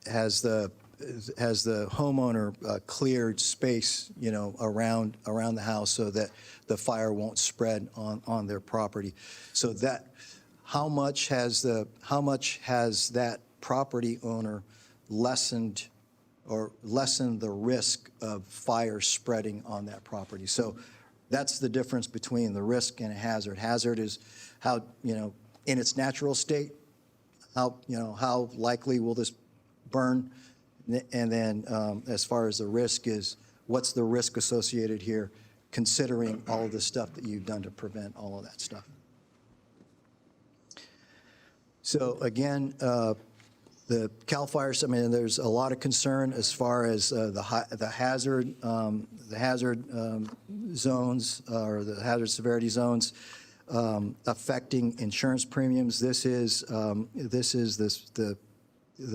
the homeowner cleared space, around the house so that the fire won't spread on their property? So that how much has that property owner lessened the risk of fire spreading on that property? So that's the difference between the risk and a hazard. Hazard is how, in its natural state, how likely will this burn? And then as far as the risk is, what's the risk associated here, considering all of the stuff that you've done to prevent all of that stuff? So again, the CAL FIRE, I mean, there's a lot of concern as far as the hazard zones or the hazard severity zones affecting insurance premiums. This is the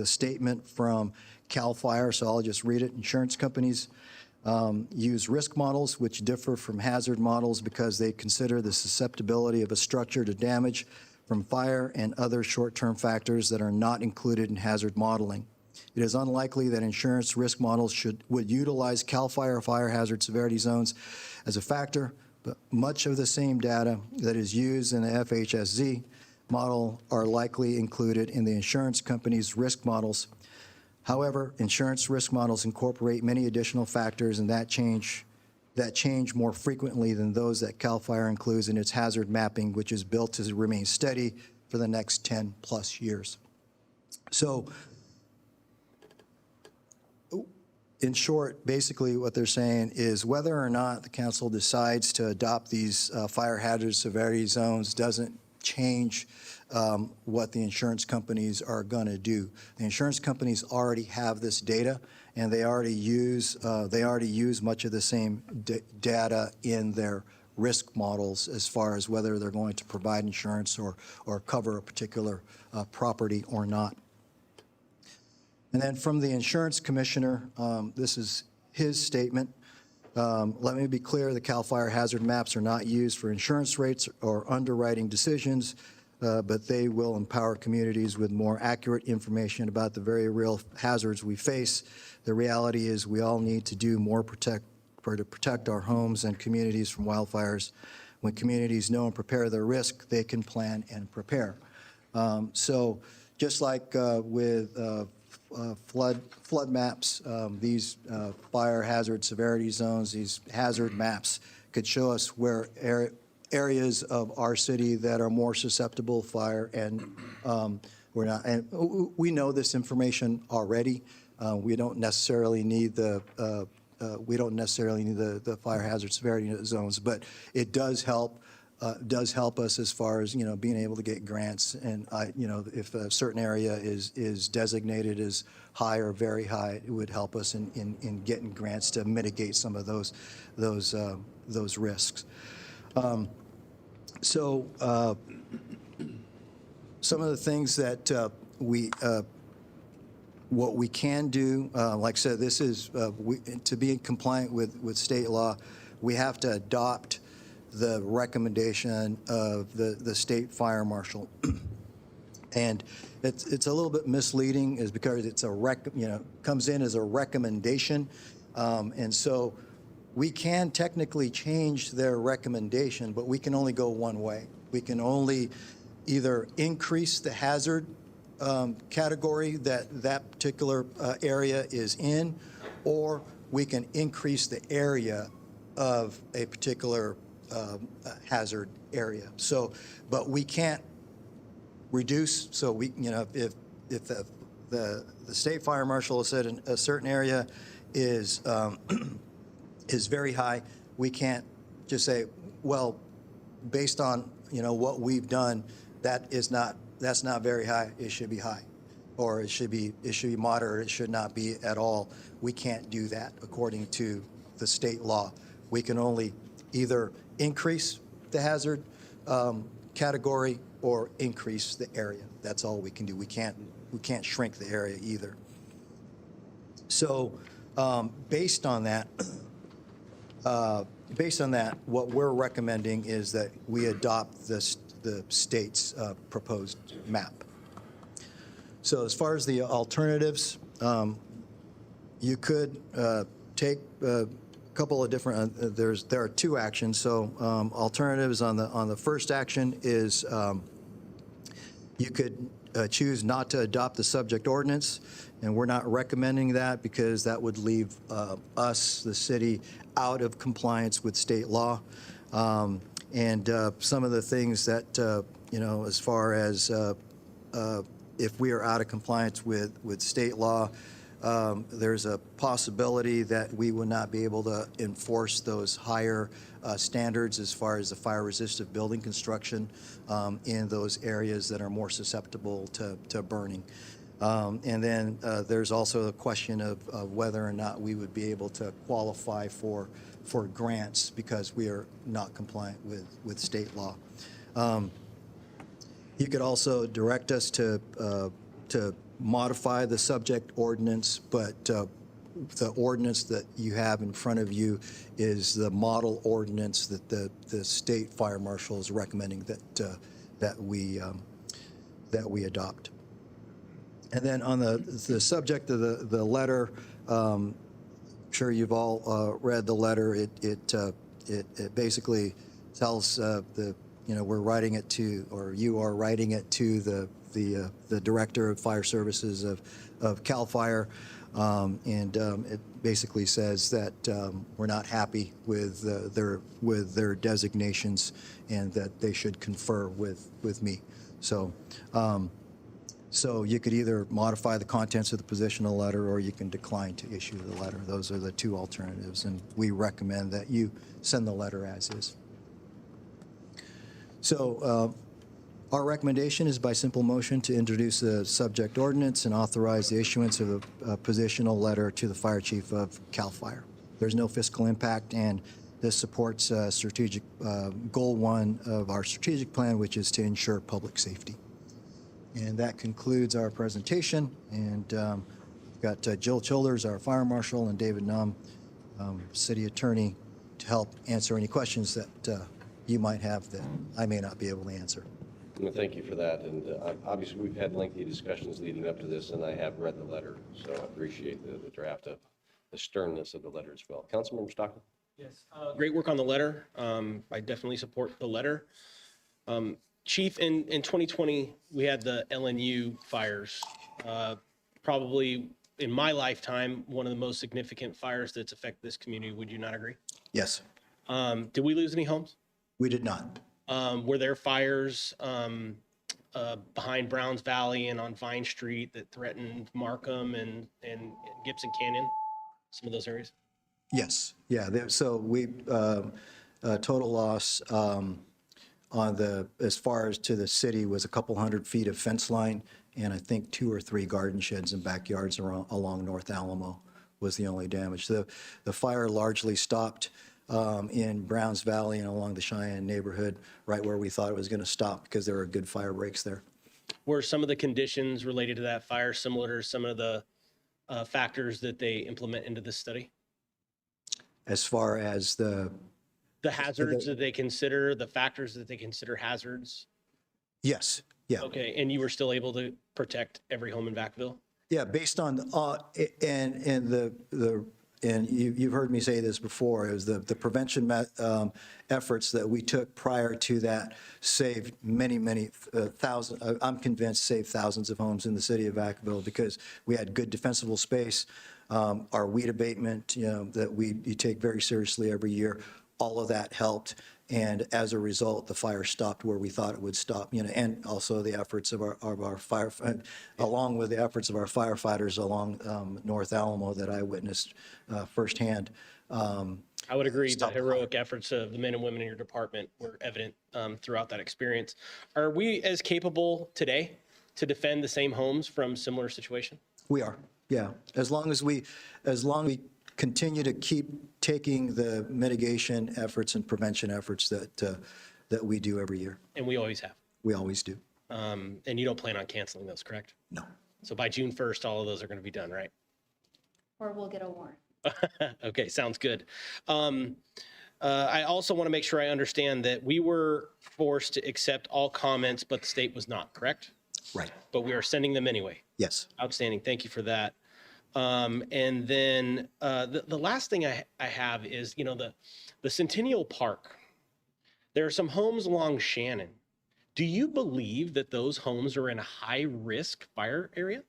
statement from CAL FIRE, so I'll just read it. Insurance companies use risk models which differ from hazard models because they consider the susceptibility of a structure to damage from fire and other short-term factors that are not included in hazard modeling. It is unlikely that insurance risk models would utilize CAL FIRE fire hazard severity zones as a factor, but much of the same data that is used in the FHSZ model are likely included in the insurance company's risk models. However, insurance risk models incorporate many additional factors and that change more frequently than those that CAL FIRE includes in its hazard mapping, which is built to remain steady for the next 10 plus years. So, in short, basically what they're saying is whether or not the council decides to adopt these fire hazard severity zones doesn't change what the insurance companies are going to do. The insurance companies already have this data, and they already use much of the same data in their risk models as far as whether they're going to provide insurance or cover a particular property or not. And then from the insurance commissioner, this is his statement. Let me be clear, the CAL FIRE hazard maps are not used for insurance rates or underwriting decisions, but they will empower communities with more accurate information about the very real hazards we face. The reality is we all need to do more to protect our homes and communities from wildfires. When communities know and prepare their risk, they can plan and prepare. So just like with flood maps, these fire hazard severity zones, these hazard maps could show us where areas of our city that are more susceptible to fire, and we're not. And we know this information already. We don't necessarily need the fire hazard severity zones, but it does help us as far as being able to get grants, and if a certain area is designated as high or very high, it would help us in getting grants to mitigate some of those risks. So some of the things that what we can do, like I said, this is to be compliant with state law, we have to adopt the recommendation of the state fire marshal. And it's a little bit misleading, is because it's comes in as a recommendation, and so we can technically change their recommendation, but we can only go one way. We can only either increase the hazard category that particular area is in, or we can increase the area of a particular hazard area. So, but we can't reduce. So we, if the state fire marshal has said a certain area is very high, we can't just say, well, based on what we've done, that's not very high. It should be high, or it should be moderate. It should not be at all. We can't do that according to the state law. We can only either increase the hazard category or increase the area. That's all we can do. We can't shrink the area either. So based on that, what we're recommending is that we adopt the state's proposed map. So as far as the alternatives, you could take a couple of different. There are two actions. So alternatives on the first action is you could choose not to adopt the subject ordinance, and we're not recommending that because that would leave us, the city, out of compliance with state law. And some of the things that, as far as if we are out of compliance with state law, there's a possibility that we would not be able to enforce those higher standards as far as the fire-resistant building construction in those areas that are more susceptible to burning. And then there's also a question of whether or not we would be able to qualify for grants because we are not compliant with state law. You could also direct us to modify the subject ordinance, but the ordinance that you have in front of you is the model ordinance that the state fire marshal is recommending that we adopt. And then on the subject of the letter, I'm sure you've all read the letter. It basically tells we're writing it to, or you are writing it to the Director of Fire Services of CAL FIRE, and it basically says that we're not happy with their designations and that they should confer with me. So you could either modify the contents of the positional letter or you can decline to issue the letter. Those are the two alternatives, and we recommend that you send the letter as is. So our recommendation is by simple motion to introduce the subject ordinance and authorize the issuance of a positional letter to the fire chief of CAL FIRE. There's no fiscal impact, and this supports strategic goal 1 of our strategic plan, which is to ensure public safety. And that concludes our presentation. And we've got Jill Childers, our fire marshal, and David Num, city attorney, to help answer any questions that you might have that I may not be able to answer. Well, thank you for that. And obviously, we've had lengthy discussions leading up to this, and I have read the letter, so I appreciate the draft of the sternness of the letter as well. Councilmember Stockton? Yes, great work on the letter. I definitely support the letter. Chief, in 2020, we had the LNU fires. Probably in my lifetime, one of the most significant fires that's affected this community. Would you not agree? Yes. Did we lose any homes? We did not. Were there fires behind Browns Valley and on Vine Street that threatened Markham and Gibson Canyon, some of those areas? Yes. Yeah. So we total loss as far as to the city was a couple hundred feet of fence line, and I think 2 or 3 garden sheds and backyards along North Alamo was the only damage. The fire largely stopped in Browns Valley and along the Cheyenne neighborhood, right where we thought it was going to stop because there were good fire breaks there. Were some of the conditions related to that fire similar to some of the factors that they implement into this study? As far as the hazards that they consider, the factors that they consider hazards? Yes. Yeah. Okay, and you were still able to protect every home in Vacaville? Yeah, based on and you've heard me say this before, is the prevention efforts that we took prior to that saved many thousands, I'm convinced saved thousands of homes in the city of Vacaville because we had good defensible space, our weed abatement, that we take very seriously every year. All of that helped, and as a result, the fire stopped where we thought it would stop. And also the efforts of our fire, along with the efforts of our firefighters along North Alamo that I witnessed firsthand. I would agree. The heroic efforts of the men and women in your department were evident throughout that experience. Are we as capable today to defend the same homes from similar situation? We are. Yeah, as long as we continue to keep taking the mitigation efforts and prevention efforts that we do every year. And we always have. We always do. And you don't plan on canceling those, correct? No. So by June 1st, all of those are going to be done, right? Or we'll get a warrant. Okay, sounds good. I also want to make sure I understand that we were forced to accept all comments, but the state was not, correct? Right. But we are sending them anyway. Yes. Outstanding. Thank you for that. And then the last thing I have is, the Centennial Park. There are some homes along Shannon. Do you believe that those homes are in a high-risk fire area?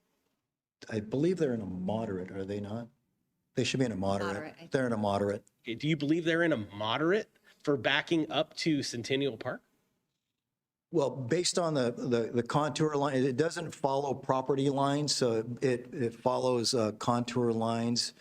I believe they're in a moderate, are they not? They should be in a moderate. They're in a moderate. Okay, do you believe they're in a moderate for backing up to Centennial Park? Well, based on the contour line, it doesn't follow property lines, so it follows contour lines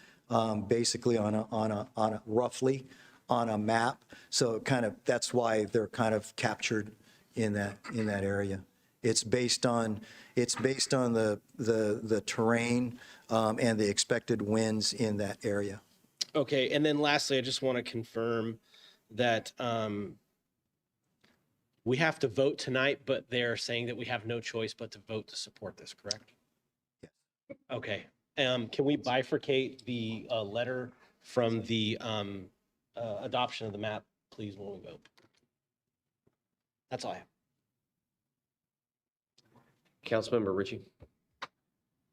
basically on a roughly on a map. So kind of, that's why they're kind of captured in that area. It's based on the terrain and the expected winds in that area. Okay, and then lastly, I just want to confirm that we have to vote tonight, but they're saying that we have no choice but to vote to support this, correct? Yes. Okay. Can we bifurcate the letter from the adoption of the map, please, when we vote? That's all I have. Councilmember Ritchie.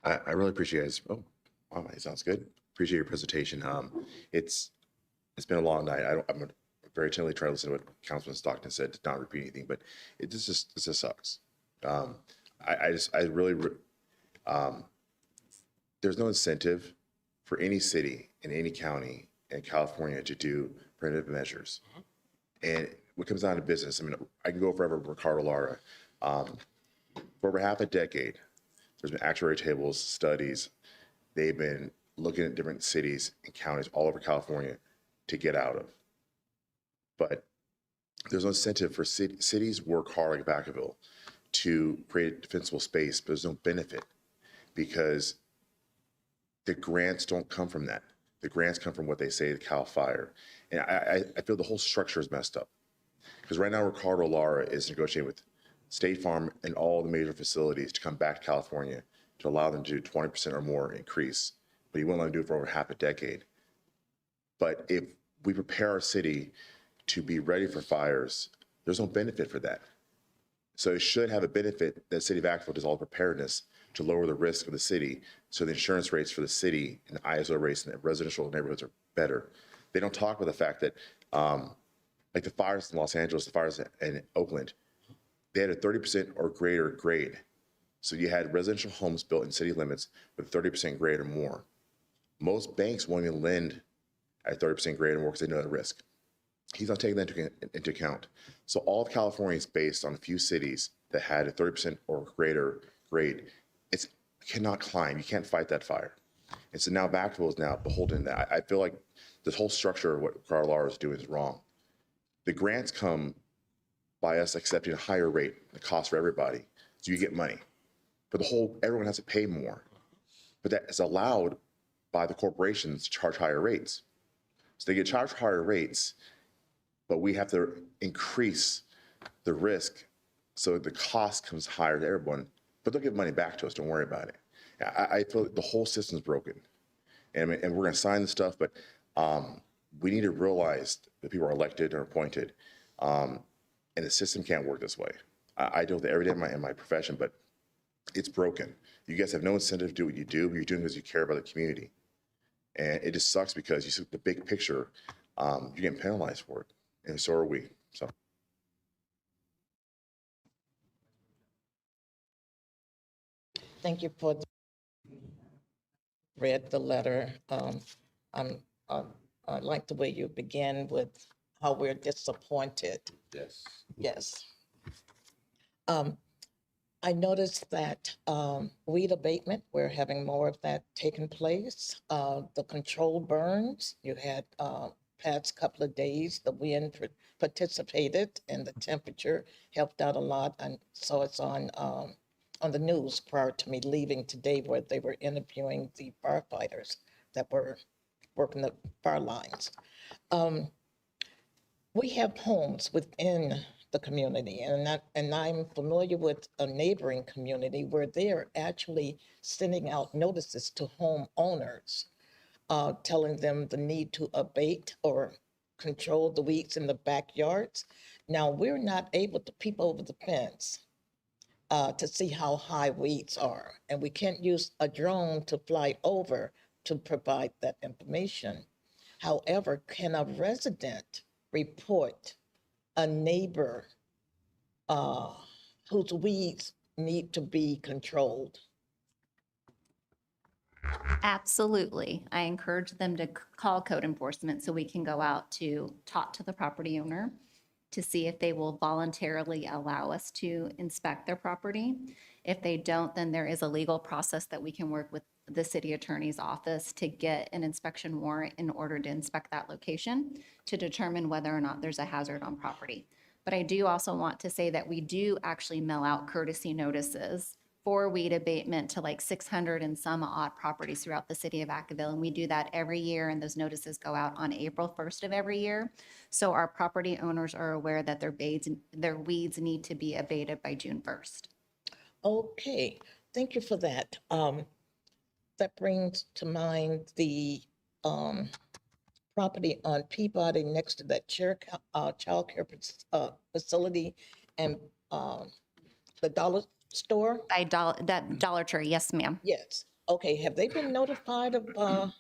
I really appreciate it. Oh, wow, it sounds good. Appreciate your presentation. It's been a long night. I'm very attentively trying to listen to what Councilman Stockton said, to not repeat anything, but it just sucks. There's no incentive for any city in any county in California to do preventive measures. And what comes down to business, I mean, I can go forever with Ricardo Lara. For over half a decade, there's been actuary tables, studies. They've been looking at different cities and counties all over California to get out of. But there's no incentive for cities work hard like Vacaville to create a defensible space, but there's no benefit because the grants don't come from that. The grants come from what they say, the CAL FIRE. And I feel the whole structure is messed up. Because right now, Ricardo Lara is negotiating with State Farm and all the major facilities to come back to California to allow them to do 20% or more increase. But he won't let them do it for over half a decade. But if we prepare our city to be ready for fires, there's no benefit for that. So it should have a benefit that City of Vacaville does all the preparedness to lower the risk of the city, so the insurance rates for the city and the ISO rates in the residential neighborhoods are better. They don't talk about the fact that, like the fires in Los Angeles, the fires in Oakland, they had a 30% or greater grade. So you had residential homes built in city limits with 30% grade or more. Most banks won't even lend at 30% grade or more because they know the risk. He's not taking that into account. So all of California is based on a few cities that had a 30% or greater grade. It cannot climb. You can't fight that fire. And so now Vacaville is now beholden to that. I feel like this whole structure of what Carl Lara is doing is wrong. The grants come by us accepting a higher rate, the cost for everybody, so you get money. But everyone has to pay more. But that is allowed by the corporations to charge higher rates. So they get charged higher rates, but we have to increase the risk so the cost comes higher to everyone. But they'll give money back to us, don't worry about it. I feel like the whole system's broken. And we're gonna sign the stuff, but we need to realize that people are elected or appointed, and the system can't work this way. I deal with it every day in my profession, but it's broken. You guys have no incentive to do what you do, but you're doing it because you care about the community. And it just sucks because you see the big picture, you're getting penalized for it, and so are we, so. Thank you for read the letter. I like the way you begin with how we're disappointed. Yes. Yes. I noticed that weed abatement, we're having more of that taking place. The controlled burns, you had past couple of days, the wind participated and the temperature helped out a lot. And so it's on the news prior to me leaving today, where they were interviewing the firefighters that were working the fire lines. We have homes within the community, and I'm familiar with a neighboring community where they are actually sending out notices to homeowners, telling them the need to abate or control the weeds in the backyards. Now, we're not able to peep over the fence to see how high weeds are, and we can't use a drone to fly over to provide that information. However, can a resident report a neighbor whose weeds need to be controlled? Absolutely. I encourage them to call code enforcement so we can go out to talk to the property owner to see if they will voluntarily allow us to inspect their property. If they don't, then there is a legal process that we can work with the city attorney's office to get an inspection warrant in order to inspect that location to determine whether or not there's a hazard on property. But I do also want to say that we do actually mail out courtesy notices for weed abatement to like 600 and some odd properties throughout the city of Vacaville. And we do that every year, and those notices go out on April 1st of every year. So our property owners are aware that their weeds need to be abated by June 1st. Okay, thank you for that. That brings to mind the property on Peabody next to that child care facility and the dollar store? That Dollar Tree, yes, ma'am. Yes. Okay, have they been notified of?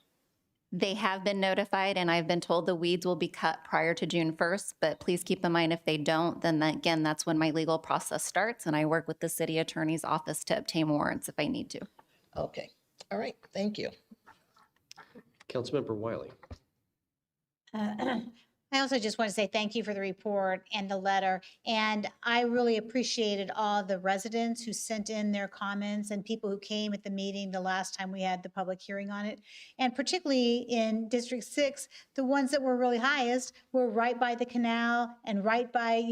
They have been notified, and I've been told the weeds will be cut prior to June 1st, but please keep in mind if they don't, then again, that's when my legal process starts, and I work with the city attorney's office to obtain warrants if I need to. Okay, all right, thank you. Councilmember Wiley. I also just want to say thank you for the report and the letter. And I really appreciated all the residents who sent in their comments and people who came at the meeting the last time we had the public hearing on it. And particularly in District 6, the ones that were really highest were right by the canal and right by,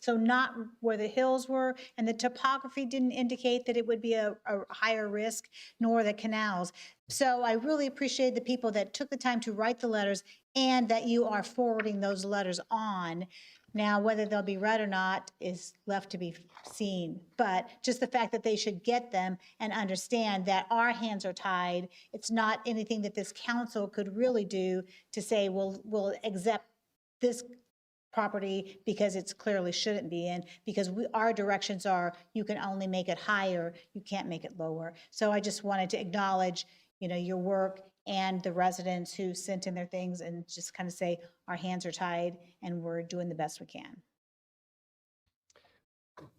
so not where the hills were. And the topography didn't indicate that it would be a higher risk, nor the canals. So I really appreciate the people that took the time to write the letters and that you are forwarding those letters on. Now, whether they'll be read or not is left to be seen. But just the fact that they should get them and understand that our hands are tied, it's not anything that this council could really do to say, we'll accept this property because it's clearly shouldn't be in, because our directions are you can only make it higher, you can't make it lower. So I just wanted to acknowledge your work and the residents who sent in their things and just kind of say our hands are tied and we're doing the best we can.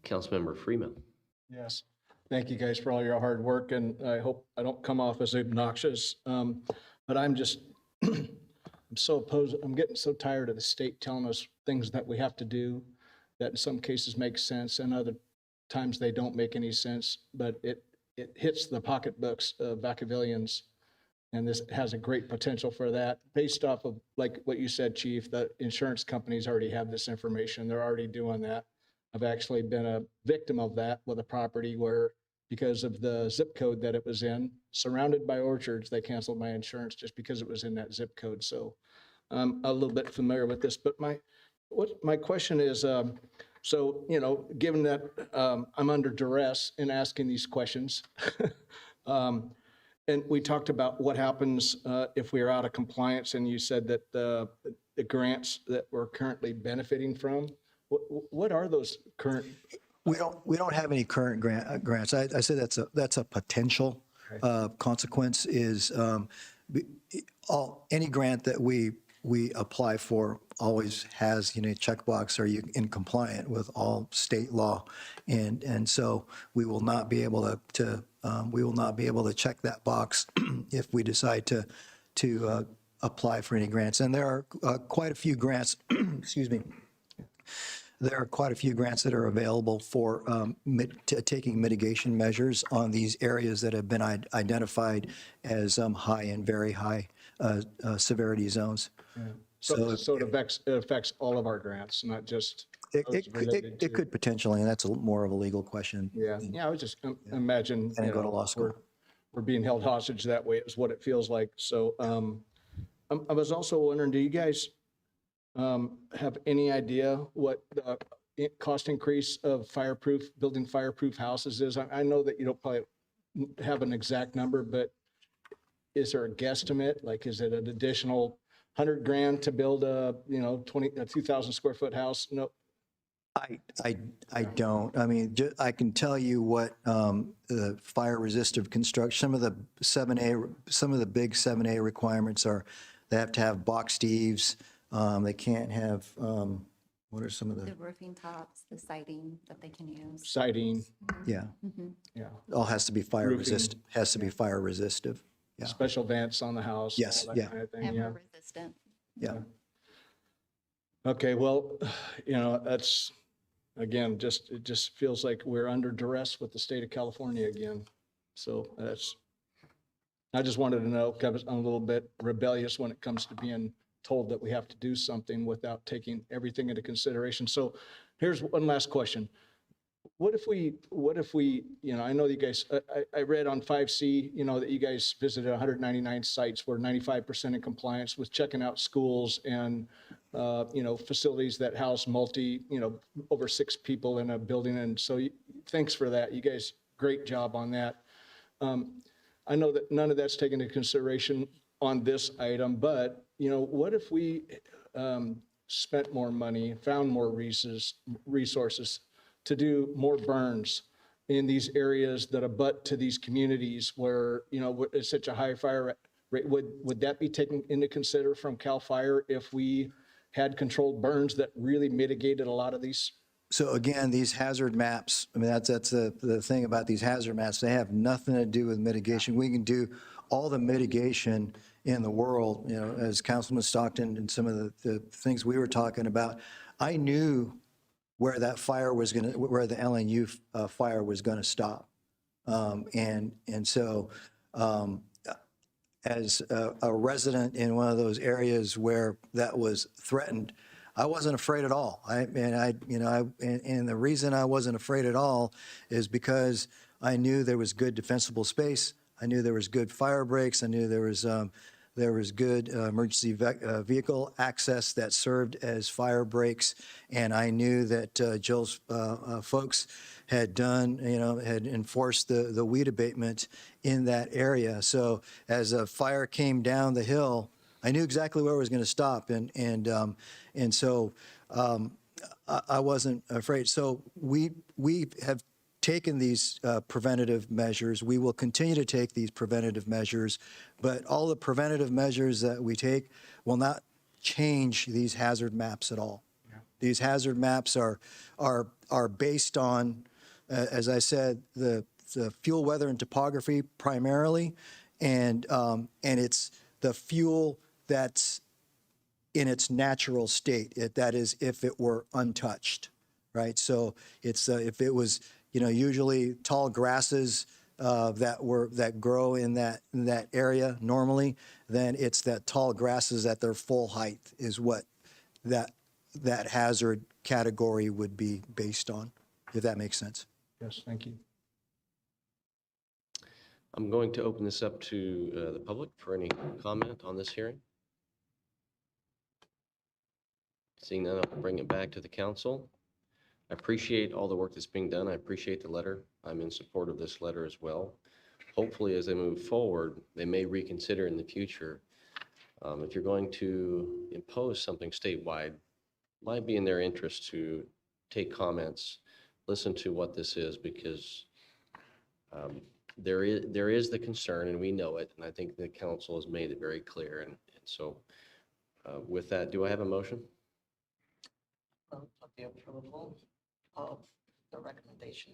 Councilmember Freeman. Yes. Thank you guys for all your hard work, and I hope I don't come off as obnoxious, but I'm just, I'm so opposed. I'm getting so tired of the state telling us things that we have to do that in some cases make sense and other times they don't make any sense, but it hits the pocketbooks of Vacavillians, and this has a great potential for that based off of, like what you said, Chief, that insurance companies already have this information. They're already doing that. I've actually been a victim of that with a property where, because of the zip code that it was in, surrounded by orchards, they canceled my insurance just because it was in that zip code. So I'm a little bit familiar with this, but my question is, so, given that I'm under duress in asking these questions, and we talked about what happens if we are out of compliance, and you said that the grants that we're currently benefiting from, what are those current? We don't have any current grants. I say that's a potential consequence. Is any grant that we apply for always has checkbox, are you in compliant with all state law, and so we will not be able to check that box if we decide to apply for any grants. And there are quite a few grants. Excuse me. There are quite a few grants that are available for taking mitigation measures on these areas that have been identified as high and very high severity zones. Yeah. So it affects all of our grants, not just it could potentially, and that's more of a legal question. Yeah, I was just imagine and go to law school. We're being held hostage that way is what it feels like. So I was also wondering, do you guys have any idea what the cost increase of building fireproof houses is? I know that you don't probably have an exact number, but is there a guesstimate? Like, is it an additional $100,000 to build a 2,000 square foot house? No. I don't. I mean, I can tell you what the fire resistive construction, some of the big 7A requirements are. They have to have boxed eaves. They can't have, what are some of The roofing tops, the siding that they can use. Siding. Yeah. Mm-hmm. Yeah. All has to be fire resistant. Has to be fire resistive. Yeah. Special vents on the house. Yes. All that kind of thing. Ever resistant. Yeah. Okay, well, that's, again, it just feels like we're under duress with the state of California again. So I just wanted to know, because I'm a little bit rebellious when it comes to being told that we have to do something without taking everything into consideration. So here's one last question. What if we, I know that you guys, I read on 5C, that you guys visited 199 sites where 95% in compliance with checking out schools and, facilities that house over 6 people in a building. And so thanks for that. You guys, great job on that. I know that none of that's taken into consideration on this item, but, what if we spent more money, found more resources to do more burns in these areas that abut to these communities where, it's such a high fire rate? Would that be taken into consider from CAL FIRE if we had controlled burns that really mitigated a lot of these? So again, these hazard maps, I mean, that's the thing about these hazard maps. They have nothing to do with mitigation. We can do all the mitigation in the world, as Councilman Stockton and some of the things we were talking about. I knew where that fire was where the LNU fire was going to stop. And so as a resident in one of those areas where that was threatened, I wasn't afraid at all. And the reason I wasn't afraid at all is because I knew there was good defensible space. I knew there was good fire breaks. I knew there was good emergency vehicle access that served as fire breaks. And I knew that Jill's folks had had enforced the weed abatement in that area. So as a fire came down the hill, I knew exactly where it was going to stop. And so I wasn't afraid. So we have taken these preventative measures. We will continue to take these preventative measures, but all the preventative measures that we take will not change these hazard maps at all. Yeah. These hazard maps are based on, as I said, the fuel, weather, and topography primarily, and it's the fuel that's in its natural state. That is, if it were untouched, right? So it's if it was, usually tall grasses that grow in that area normally, then it's that tall grasses at their full height is what that hazard category would be based on, if that makes sense. Yes, thank you. I'm going to open this up to the public for any comment on this hearing. Seeing none, I'll bring it back to the council. I appreciate all the work that's being done. I appreciate the letter. I'm in support of this letter as well. Hopefully, as they move forward, they may reconsider in the future. If you're going to impose something statewide, it might be in their interest to take comments, listen to what this is, because there is the concern, and we know it, and I think the council has made it very clear. And so with that, do I have a motion? Of the approval of the recommendation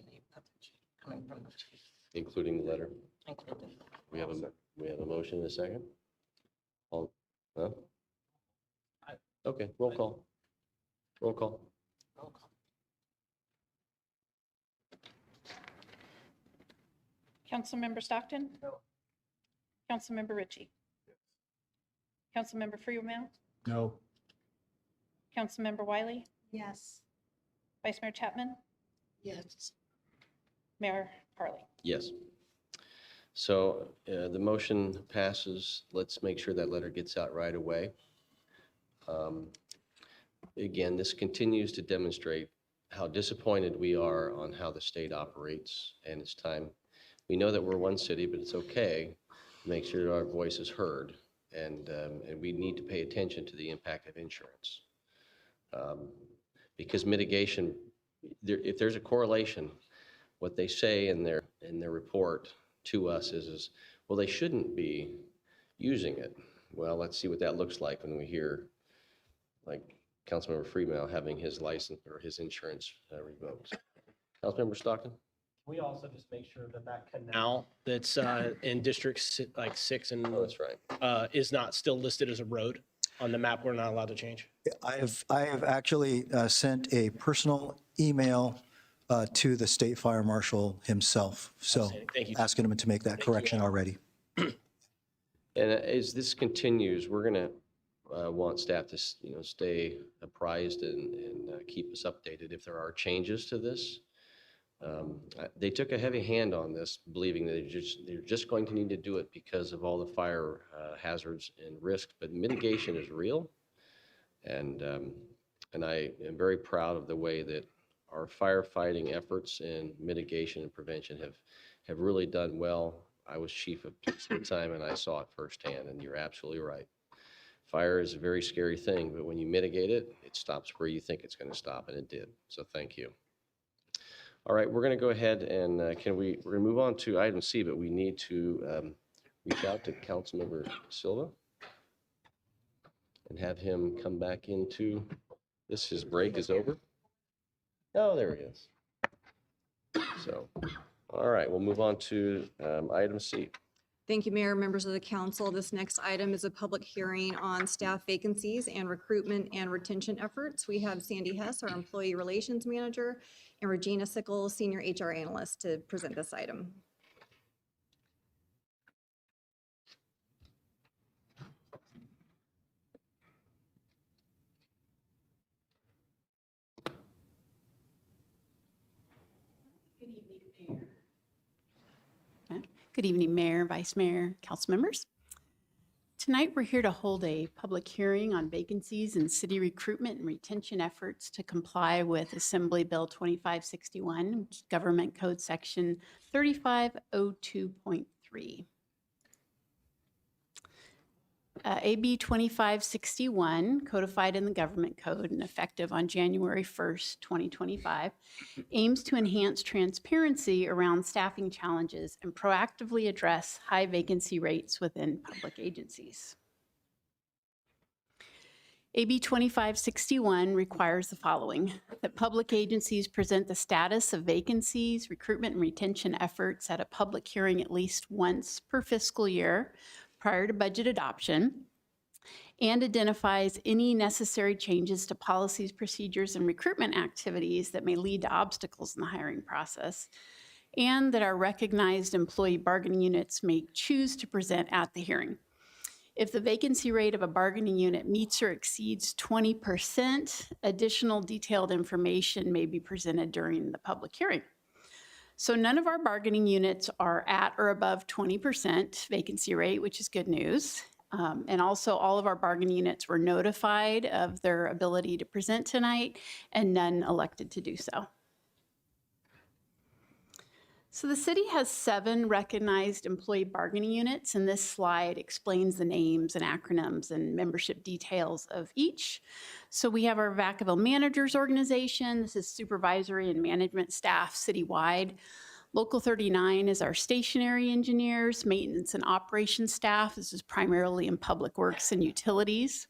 coming from the chief. Including the letter? Including. We have a motion in a second? All, huh? Okay, roll call. Roll call. Roll call. Councilmember Stockton? No. Councilmember Ritchie? Yes. Councilmember Freeman? No. Councilmember Wiley? Yes. Vice Mayor Chapman? Yes. Mayor Carley? Yes. So the motion passes. Let's make sure that letter gets out right away. Again, this continues to demonstrate how disappointed we are on how the state operates, and it's time. We know that we're one city, but it's okay to make sure our voice is heard, and we need to pay attention to the impact of insurance. Because mitigation, if there's a correlation, what they say in their report to us is, well, they shouldn't be using it. Well, let's see what that looks like when we hear, like, Councilmember Freeman having his license or his insurance revoked. Councilmember Stockton? We also just make sure that canal that's in District like 6 and that's right. Is not still listed as a road. on the map we're not allowed to change? I have actually sent a personal email to the state fire marshal himself. So Outstanding. Thank you. asking him to make that correction already. And as this continues, we're going to want staff to, stay apprised and keep us updated if there are changes to this. They took a heavy hand on this, believing that they're just going to need to do it because of all the fire hazards and risks, but mitigation is real. And I am very proud of the way that our firefighting efforts and mitigation and prevention have really done well. I was chief of police at the time and I saw it firsthand, and you're absolutely right. Fire is a very scary thing, but when you mitigate it, it stops where you think it's going to stop, and it did. So thank you. All right, we're going to go ahead and we're going to move on to item C, but we need to reach out to Councilmember Silva and have him come back into this. His break is over. Oh, there he is. So, all right, we'll move on to item C. Thank you, Mayor, members of the council. This next item is a public hearing on staff vacancies and recruitment and retention efforts. We have Sandy Hess, our Employee Relations Manager, and Regina Sickles, Senior HR Analyst, to present this item. Good evening, Mayor, Vice Mayor, council members. Tonight, we're here to hold a public hearing on vacancies in city recruitment and retention efforts to comply with Assembly Bill 2561, which is Government Code Section 3502.3. AB 2561, codified in the Government Code and effective on January 1st, 2025, aims to enhance transparency around staffing challenges and proactively address high vacancy rates within public agencies. AB 2561 requires the following: that public agencies present the status of vacancies, recruitment, and retention efforts at a public hearing at least once per fiscal year prior to budget adoption, and identifies any necessary changes to policies, procedures, and recruitment activities that may lead to obstacles in the hiring process, and that our recognized employee bargaining units may choose to present at the hearing. If the vacancy rate of a bargaining unit meets or exceeds 20%, additional detailed information may be presented during the public hearing. So none of our bargaining units are at or above 20% vacancy rate, which is good news. And also all of our bargaining units were notified of their ability to present tonight, and none elected to do so. So the city has 7 recognized employee bargaining units, and this slide explains the names and acronyms and membership details of each. So we have our Vacaville Managers Organization. This is supervisory and management staff citywide. Local 39 is our stationary engineers, maintenance and operations staff. This is primarily in public works and utilities.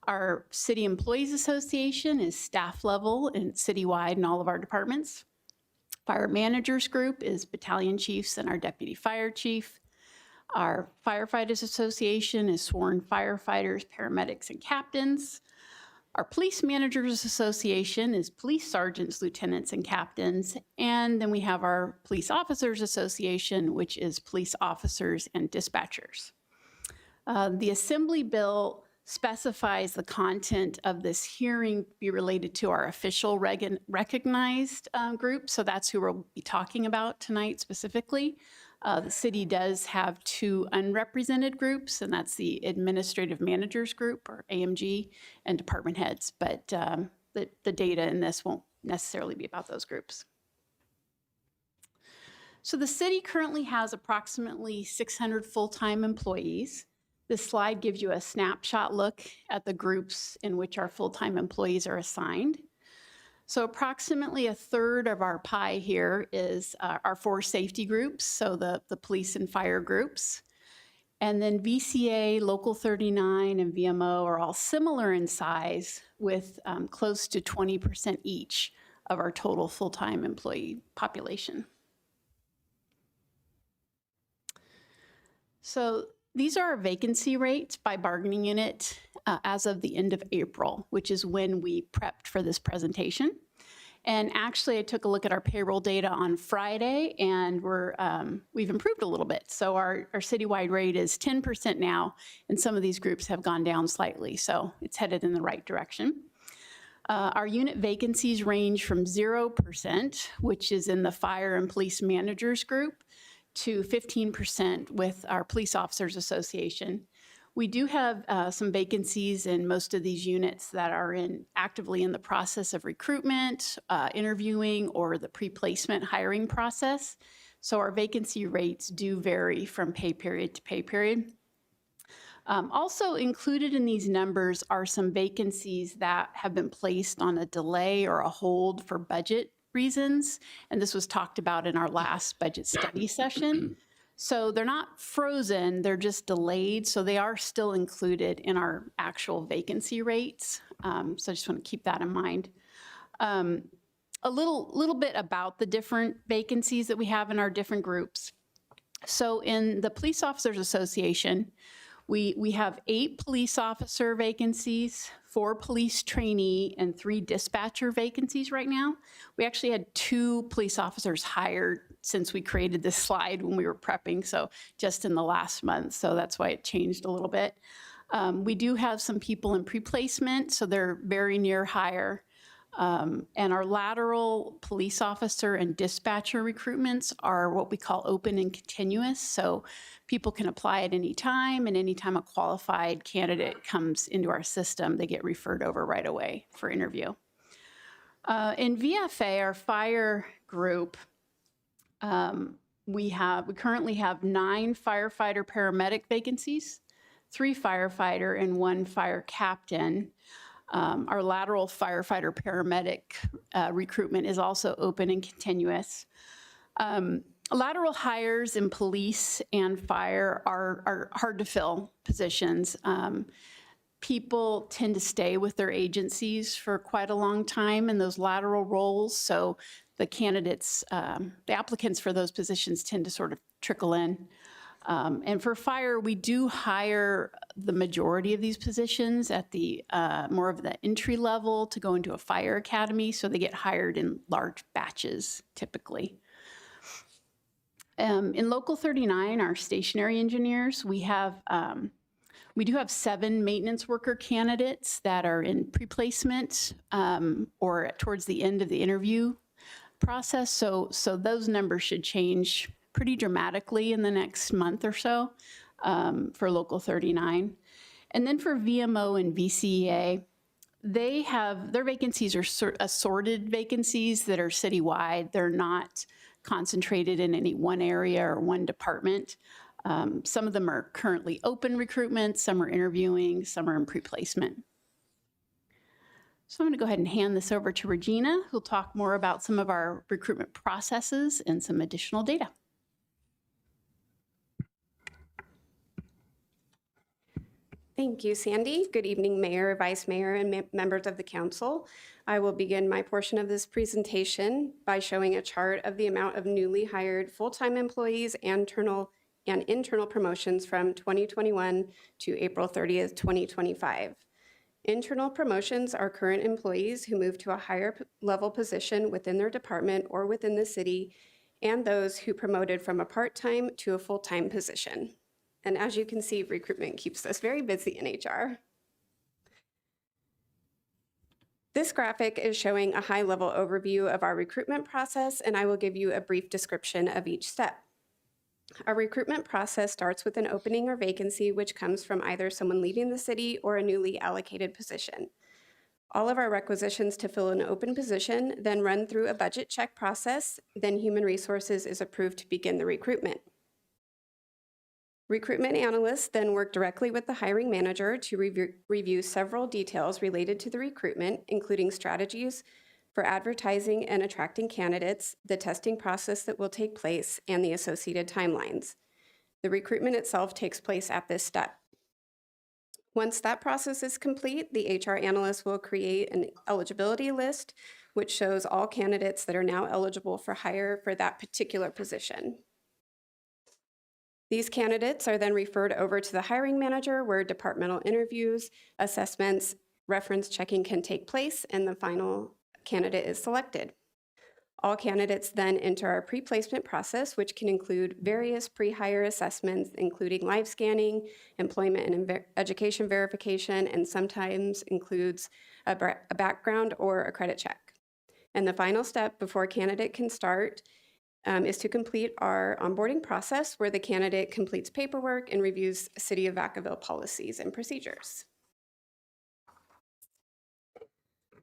Our City Employees Association is staff level and citywide in all of our departments. Fire Managers Group is battalion chiefs and our deputy fire chief. Our Firefighters Association is sworn firefighters, paramedics, and captains. Our Police Managers Association is police sergeants, lieutenants, and captains. And then we have our Police Officers Association, which is police officers and dispatchers. The Assembly Bill specifies the content of this hearing be related to our official recognized group. So that's who we'll be talking about tonight specifically. The city does have 2 unrepresented groups, and that's the Administrative Managers Group, or AMG, and department heads. But the data in this won't necessarily be about those groups. So the city currently has approximately 600 full-time employees. This slide gives you a snapshot look at the groups in which our full-time employees are assigned. So approximately 1/3 of our pie here is our 4 safety groups, so the police and fire groups. And then VCA, Local 39, and VMO are all similar in size, with close to 20% each of our total full-time employee population. So These are our vacancy rates by bargaining unit as of the end of April, which is when we prepped for this presentation. And actually, I took a look at our payroll data on Friday, and we've improved a little bit. So our citywide rate is 10% now, and some of these groups have gone down slightly. So it's headed in the right direction. Our unit vacancies range from 0%, which is in the fire and police managers group, to 15% with our Police Officers Association. We do have some vacancies in most of these units that are actively in the process of recruitment, interviewing, or the pre-placement hiring process. So our vacancy rates do vary from pay period to pay period. Also included in these numbers are some vacancies that have been placed on a delay or a hold for budget reasons, and this was talked about in our last budget study session. So they're not frozen, they're just delayed, so they are still included in our actual vacancy rates. So I just want to keep that in mind. A little bit about the different vacancies that we have in our different groups. So in the Police Officers Association, we have 8 police officer vacancies, 4 police trainee, and 3 dispatcher vacancies right now. We actually had 2 police officers hired since we created this slide when we were prepping, so just in the last month, so that's why it changed a little bit. We do have some people in pre-placement, so they're very near hire. And our lateral police officer and dispatcher recruitments are what we call open and continuous. So people can apply at any time, and anytime a qualified candidate comes into our system, they get referred over right away for interview. In VFA, our fire group, we currently have 9 firefighter paramedic vacancies, 3 firefighter and 1 fire captain. Our lateral firefighter paramedic recruitment is also open and continuous. Lateral hires in police and fire are hard to fill positions. People tend to stay with their agencies for quite a long time in those lateral roles, so the candidates, the applicants for those positions tend to sort of trickle in. And for fire, we do hire the majority of these positions at the more of the entry level to go into a fire academy, so they get hired in large batches typically. In Local 39, our stationary engineers, we do have 7 maintenance worker candidates that are in pre-placement or towards the end of the interview process. So those numbers should change pretty dramatically in the next month or so for Local 39. And then for VMO and VCEA, their vacancies are assorted vacancies that are citywide. They're not concentrated in any one area or one department. Some of them are currently open recruitment, some are interviewing, some are in pre-placement. So I'm going to go ahead and hand this over to Regina, who'll talk more about some of our recruitment processes and some additional data. Thank you, Sandy. Good evening, Mayor, Vice Mayor, and members of the council. I will begin my portion of this presentation by showing a chart of the amount of newly hired full-time employees and internal promotions from 2021 to April 30th, 2025. Internal promotions are current employees who move to a higher level position within their department or within the city, and those who promoted from a part-time to a full-time position. And as you can see, recruitment keeps us very busy in HR. This graphic is showing a high-level overview of our recruitment process, and I will give you a brief description of each step. Our recruitment process starts with an opening or vacancy, which comes from either someone leaving the city or a newly allocated position. All of our requisitions to fill an open position then run through a budget check process, then Human Resources is approved to begin the recruitment. Recruitment analysts then work directly with the hiring manager to review several details related to the recruitment, including strategies for advertising and attracting candidates, the testing process that will take place, and the associated timelines. The recruitment itself takes place at this step. Once that process is complete, the HR analyst will create an eligibility list, which shows all candidates that are now eligible for hire for that particular position. These candidates are then referred over to the hiring manager where departmental interviews, assessments, reference checking can take place, and the final candidate is selected. All candidates then enter our pre-placement process, which can include various pre-hire assessments, including live scanning, employment and education verification, and sometimes includes a background or a credit check. And the final step before a candidate can start is to complete our onboarding process, where the candidate completes paperwork and reviews City of Vacaville policies and procedures.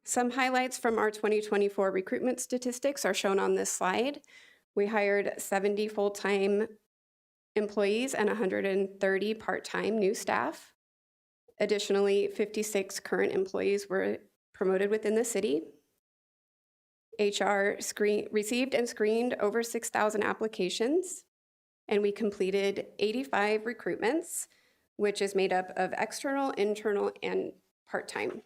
Some highlights from our 2024 recruitment statistics are shown on this slide. We hired 70 full-time employees and 130 part-time new staff. Additionally, 56 current employees were promoted within the city. HR received and screened over 6,000 applications, and we completed 85 recruitments, which is made up of external, internal, and part-time.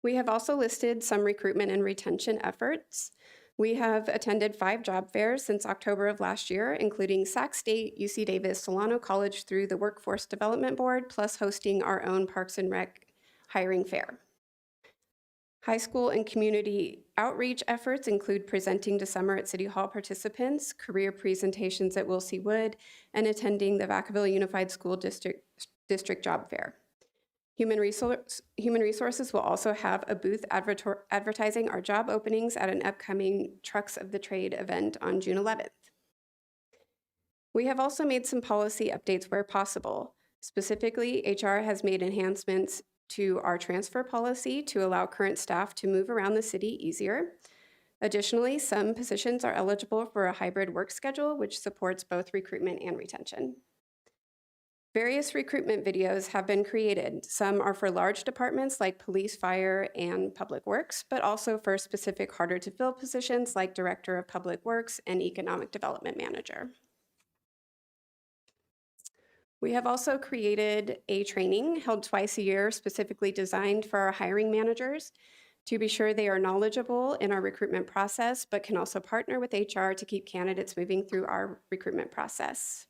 We have also listed some recruitment and retention efforts. We have attended 5 job fairs since October of last year, including Sac State, UC Davis, Solano College through the Workforce Development Board, plus hosting our own Parks and Rec hiring fair. High school and community outreach efforts include presenting to summer at City Hall participants, career presentations at Wilsey Wood, and attending the Vacaville Unified School District Job Fair. Human Resources will also have a booth advertising our job openings at an upcoming Trucks of the Trade event on June 11th. We have also made some policy updates where possible. Specifically, HR has made enhancements to our transfer policy to allow current staff to move around the city easier. Additionally, some positions are eligible for a hybrid work schedule, which supports both recruitment and retention. Various recruitment videos have been created. Some are for large departments like police, fire, and public works, but also for specific harder to fill positions like Director of Public Works and Economic Development Manager. We have also created a training held twice a year specifically designed for our hiring managers to be sure they are knowledgeable in our recruitment process, but can also partner with HR to keep candidates moving through our recruitment process.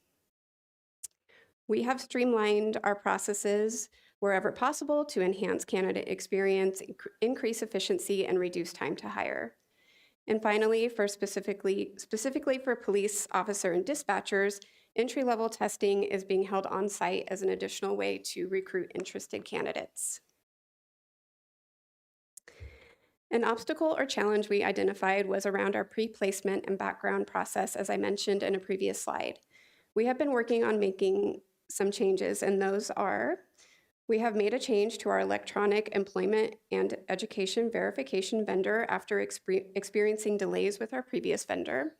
We have streamlined our processes wherever possible to enhance candidate experience, increase efficiency, and reduce time to hire. And finally, specifically for police officer and dispatchers, entry-level testing is being held on site as an additional way to recruit interested candidates. An obstacle or challenge we identified was around our pre-placement and background process, as I mentioned in a previous slide. We have been working on making some changes, and those are: we have made a change to our electronic employment and education verification vendor after experiencing delays with our previous vendor.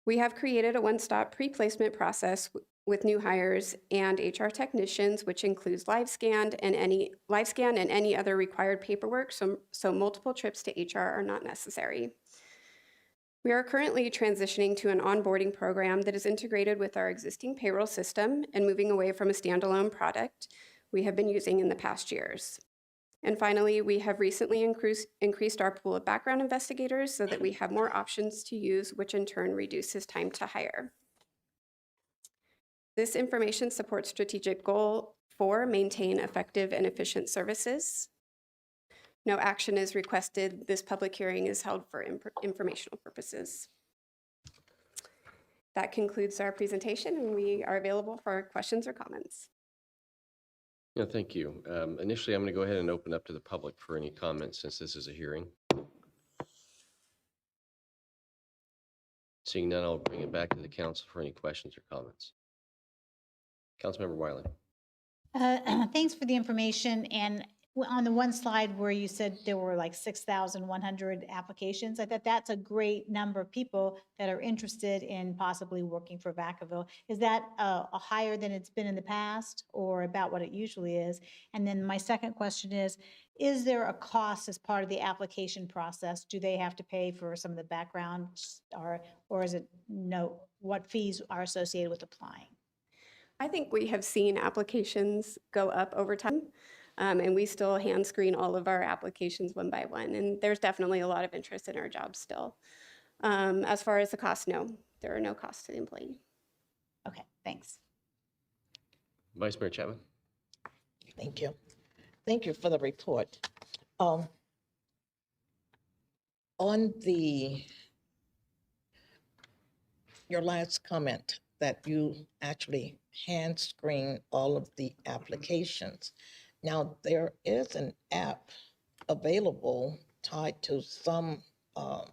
We have created a one-stop pre-placement process with new hires and HR technicians, which includes live scan and any other required paperwork, so multiple trips to HR are not necessary. We are currently transitioning to an onboarding program that is integrated with our existing payroll system and moving away from a standalone product we have been using in the past years. And finally, we have recently increased our pool of background investigators so that we have more options to use, which in turn reduces time to hire. This information supports strategic goal 4, maintain effective and efficient services. No action is requested. This public hearing is held for informational purposes. That concludes our presentation, and we are available for questions or comments. Yeah, thank you. Initially, I'm going to go ahead and open up to the public for any comments since this is a hearing. Seeing none, I'll bring it back to the council for any questions or comments. Councilmember Wiley. Thanks for the information. And on the one slide where you said there were like 6,100 applications, I thought that's a great number of people that are interested in possibly working for Vacaville. Is that a higher than it's been in the past, or about what it usually is? And then my second question is there a cost as part of the application process? Do they have to pay for some of the background, or is it no? What fees are associated with applying? I think we have seen applications go up over time. And we still hand screen all of our applications one by one. And there's definitely a lot of interest in our jobs still. As far as the cost, no, there are no costs to the employee. Okay, thanks. Vice Mayor Chapman? Thank you. Thank you for the report. On your last comment that you actually hand screen all of the applications. Now, there is an app available tied to some, I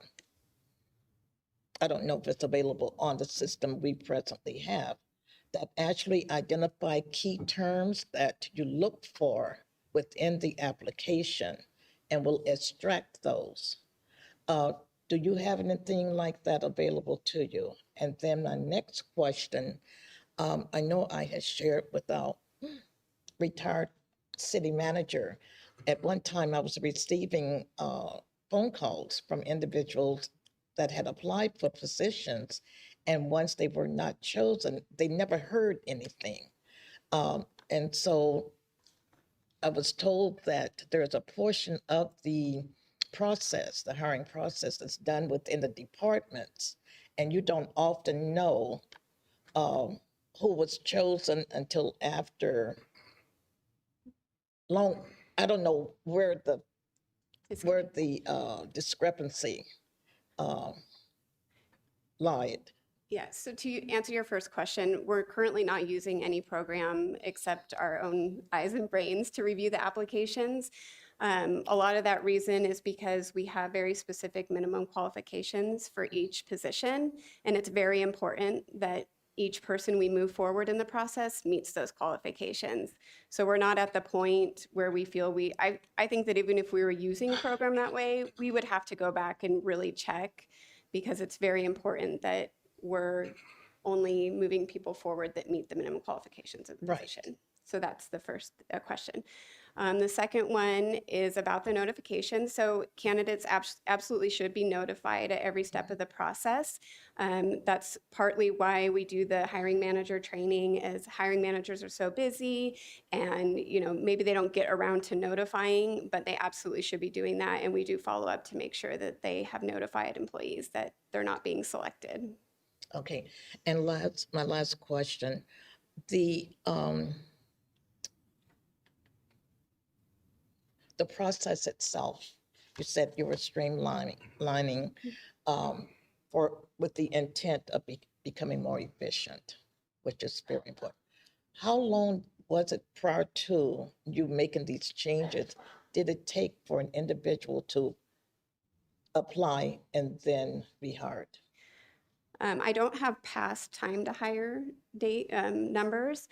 don't know if it's available on the system we presently have, that actually identify key terms that you look for within the application and will extract those. Do you have anything like that available to you? And then my next question, I know I had shared with our retired city manager. At one time, I was receiving phone calls from individuals that had applied for positions, and once they were not chosen, they never heard anything. And so I was told that there's a portion of the process, the hiring process, that's done within the departments, and you don't often know who was chosen until after long. I don't know where the discrepancy lied. Yeah, so to answer your first question, we're currently not using any program except our own eyes and brains to review the applications. A lot of that reason is because we have very specific minimum qualifications for each position, and it's very important that each person we move forward in the process meets those qualifications. So we're not at the point where we feel I think that even if we were using a program that way, we would have to go back and really check, because it's very important that we're only moving people forward that meet the minimum qualifications of the position. So that's the first question. The second one is about the notification. So candidates absolutely should be notified at every step of the process. That's partly why we do the hiring manager training, as hiring managers are so busy and maybe they don't get around to notifying, but they absolutely should be doing that. And we do follow up to make sure that they have notified employees that they're not being selected. Okay, and my last question, the process itself, you said you were streamlining with the intent of becoming more efficient, which is very important. How long was it prior to you making these changes? Did it take for an individual to apply and then be hired? I don't have past time to hire date numbers.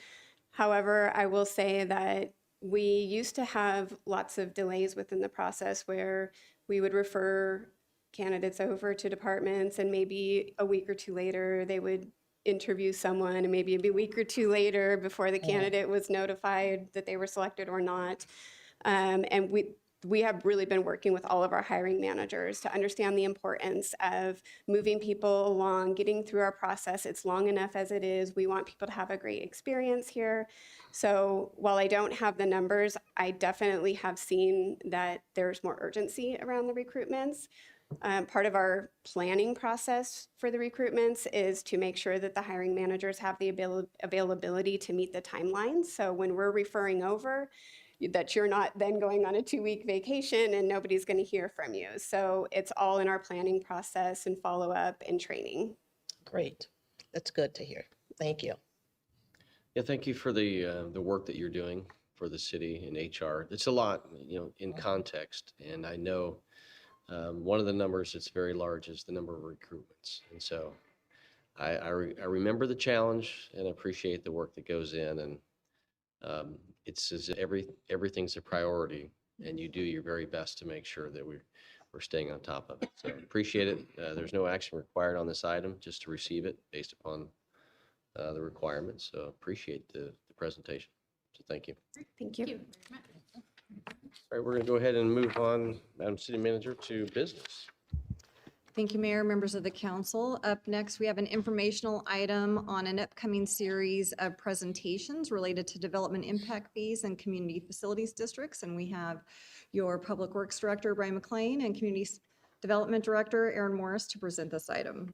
However, I will say that we used to have lots of delays within the process where we would refer candidates over to departments, and maybe a week or two later they would interview someone, and maybe it'd be a week or two later before the candidate was notified that they were selected or not. And we have really been working with all of our hiring managers to understand the importance of moving people along, getting through our process. It's long enough as it is. We want people to have a great experience here. So while I don't have the numbers, I definitely have seen that there's more urgency around the recruitments. Part of our planning process for the recruitments is to make sure that the hiring managers have the availability to meet the timelines. So when we're referring over, that you're not then going on a 2-week vacation and nobody's going to hear from you. So it's all in our planning process and follow-up and training. Great. That's good to hear. Thank you. Yeah, thank you for the work that you're doing for the city and HR. It's a lot, in context, and I know one of the numbers that's very large is the number of recruitments. And so I remember the challenge and appreciate the work that goes in, and it's as everything's a priority, and you do your very best to make sure that we're staying on top of it. So appreciate it. There's no action required on this item, just to receive it based upon the requirements. So appreciate the presentation. So thank you. Thank you. All right, we're going to go ahead and move on, Madam City Manager, to business. Thank you, Mayor, members of the council. Up next, we have an informational item on an upcoming series of presentations related to development impact fees and community facilities districts. And we have your Public Works Director, Brian McLean, and Community Development Director Aaron Morris to present this item.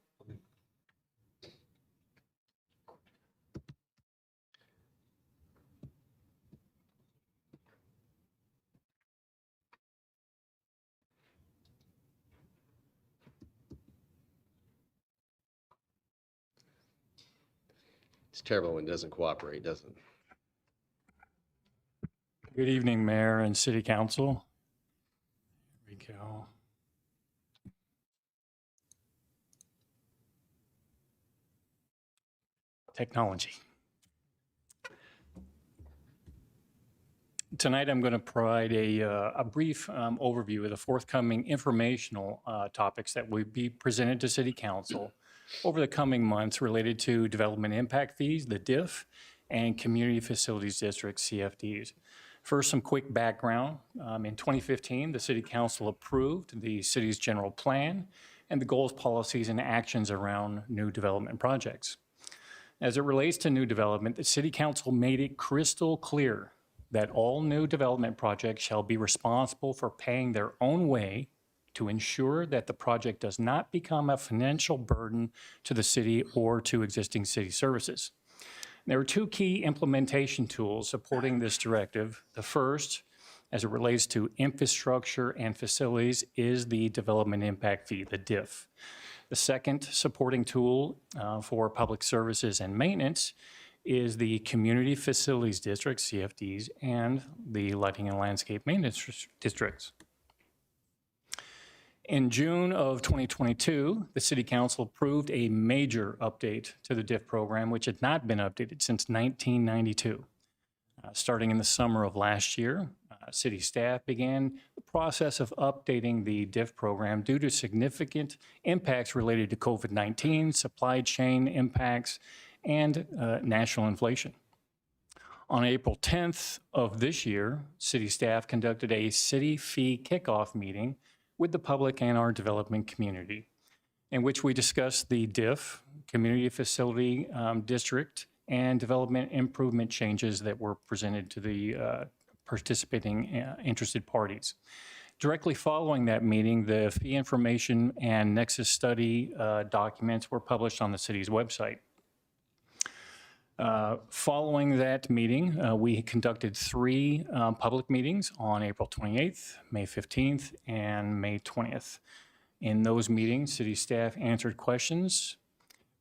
It's terrible when it doesn't cooperate, doesn't it? Good evening, Mayor and City Council. Here we go. Technology. Tonight, I'm going to provide a brief overview of the forthcoming informational topics that will be presented to City Council over the coming months related to development impact fees, the DIF, and Community Facilities District, CFDs. First, some quick background. In 2015, the City Council approved the city's general plan and the goals, policies, and actions around new development projects. As it relates to new development, the City Council made it crystal clear that all new development projects shall be responsible for paying their own way to ensure that the project does not become a financial burden to the city or to existing city services. There are two key implementation tools supporting this directive. The first, as it relates to infrastructure and facilities, is the development impact fee, the DIF. The second supporting tool for public services and maintenance is the Community Facilities District, CFDs, and the Lighting and Landscape Maintenance Districts. In June of 2022, the City Council approved a major update to the DIF program, which had not been updated since 1992. Starting in the summer of last year, city staff began the process of updating the DIF program due to significant impacts related to COVID-19, supply chain impacts, and national inflation. On April 10th of this year, city staff conducted a city fee kickoff meeting with the public and our development community, in which we discussed the DIF, Community Facility District, and development improvement changes that were presented to the participating interested parties. Directly following that meeting, the fee information and nexus study documents were published on the city's website. Following that meeting, we conducted three public meetings on April 28th, May 15th, and May 20th. In those meetings, city staff answered questions,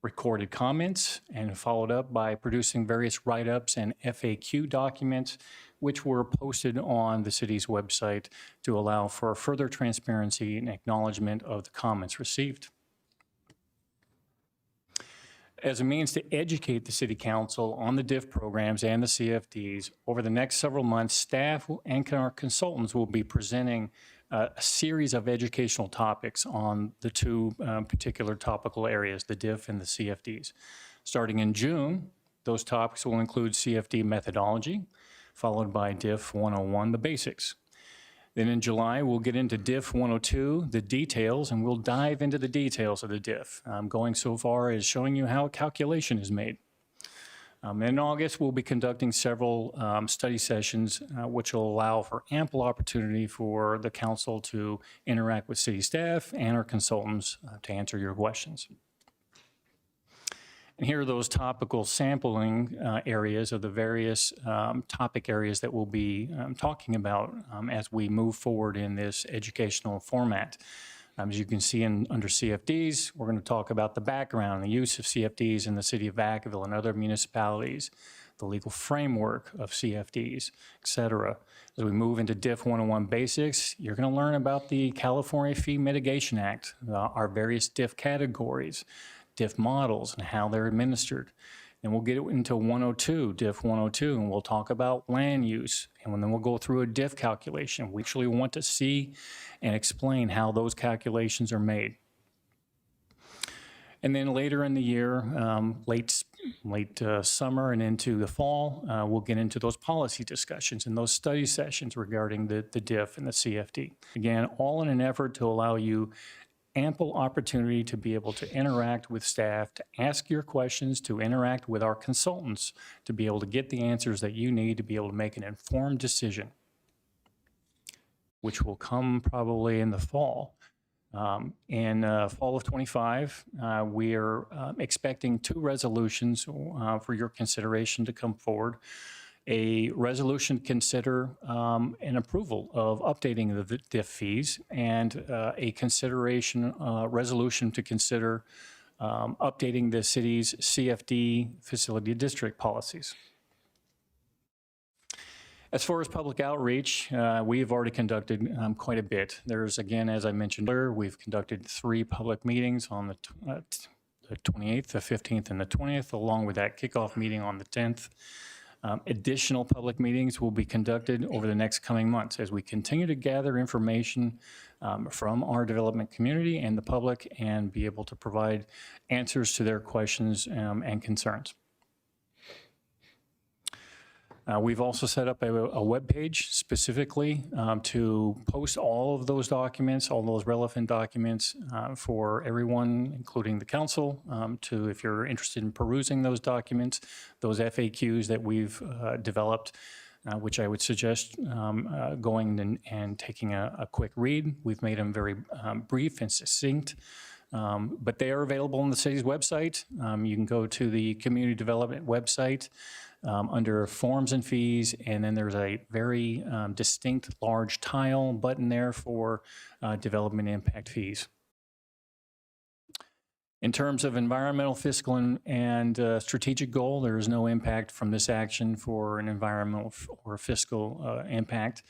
recorded comments, and followed up by producing various write-ups and FAQ documents, which were posted on the city's website to allow for further transparency and acknowledgement of the comments received. As a means to educate the City Council on the DIF programs and the CFDs, over the next several months, staff and our consultants will be presenting a series of educational topics on the two particular topical areas, the DIF and the CFDs. Starting in June, those topics will include CFD methodology, followed by DIF 101, the basics. Then in July, we'll get into DIF 102, the details, and we'll dive into the details of the DIF, going so far as showing you how a calculation is made. In August, we'll be conducting several study sessions, which will allow for ample opportunity for the council to interact with city staff and our consultants to answer your questions. And here are those topical sampling areas of the various topic areas that we'll be talking about as we move forward in this educational format. As you can see under CFDs, we're going to talk about the background, the use of CFDs in the city of Vacaville and other municipalities, the legal framework of CFDs, et cetera. As we move into DIF 101 basics, you're going to learn about the California Fee Mitigation Act, our various DIF categories, DIF models, and how they're administered. Then we'll get into 102, DIF 102, and we'll talk about land use. And then we'll go through a DIF calculation. We actually want to see and explain how those calculations are made. And then later in the year, late summer and into the fall, we'll get into those policy discussions and those study sessions regarding the DIF and the CFD. Again, all in an effort to allow you ample opportunity to be able to interact with staff, to ask your questions, to interact with our consultants, to be able to get the answers that you need to be able to make an informed decision, which will come probably in the fall. In fall of '25, we are expecting 2 resolutions for your consideration to come forward. A resolution to consider an approval of updating the DIF fees, and a consideration resolution to consider updating the city's CFD facility district policies. As far as public outreach, we have already conducted quite a bit. There's, again, as I mentioned earlier, we've conducted 3 public meetings on the 28th, the 15th, and the 20th, along with that kickoff meeting on the 10th. Additional public meetings will be conducted over the next coming months as we continue to gather information from our development community and the public, and be able to provide answers to their questions and concerns. We've also set up a web page specifically to post all of those documents, all those relevant documents for everyone, including the council, to, if you're interested in perusing those documents, those FAQs that we've developed, which I would suggest going and taking a quick read. We've made them very brief and succinct. But they are available on the city's website. You can go to the community development website under forms and fees, and then there's a very distinct large tile button there for development impact fees. In terms of environmental, fiscal, and strategic goal, there is no impact from this action for an environmental or fiscal impact.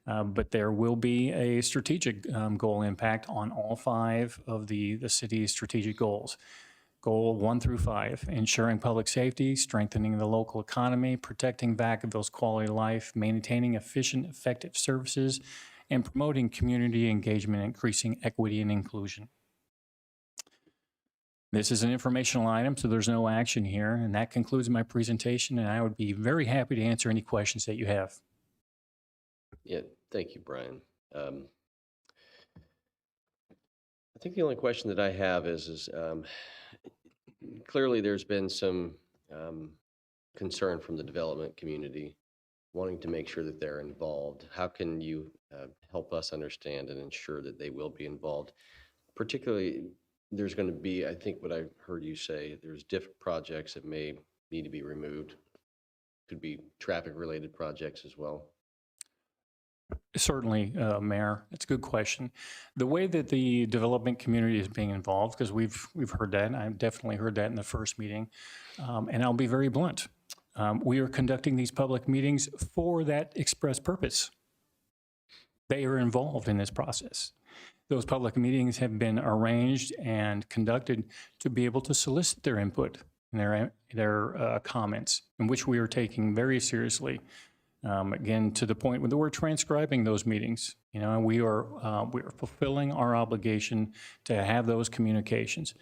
But there will be a strategic goal impact on all 5 of the city's strategic goals. Goal 1 through 5, ensuring public safety, strengthening the local economy, protecting Vacaville's quality of life, maintaining efficient, effective services, and promoting community engagement, increasing equity and inclusion. This is an informational item, so there's no action here, and that concludes my presentation, and I would be very happy to answer any questions that you have. Yeah, thank you, Brian. I think the only question that I have is clearly there's been some concern from the development community wanting to make sure that they're involved. How can you help us understand and ensure that they will be involved? Particularly, there's going to be, I think what I heard you say, there's different projects that may need to be removed. Could be traffic-related projects as well. Certainly, Mayor. That's a good question. The way that the development community is being involved, because we've heard that, and I've definitely heard that in the first meeting, and I'll be very blunt. We are conducting these public meetings for that express purpose. They are involved in this process. Those public meetings have been arranged and conducted to be able to solicit their input and their comments, in which we are taking very seriously. Again, to the point where we're transcribing those meetings. You know, we are fulfilling our obligation to have those communications.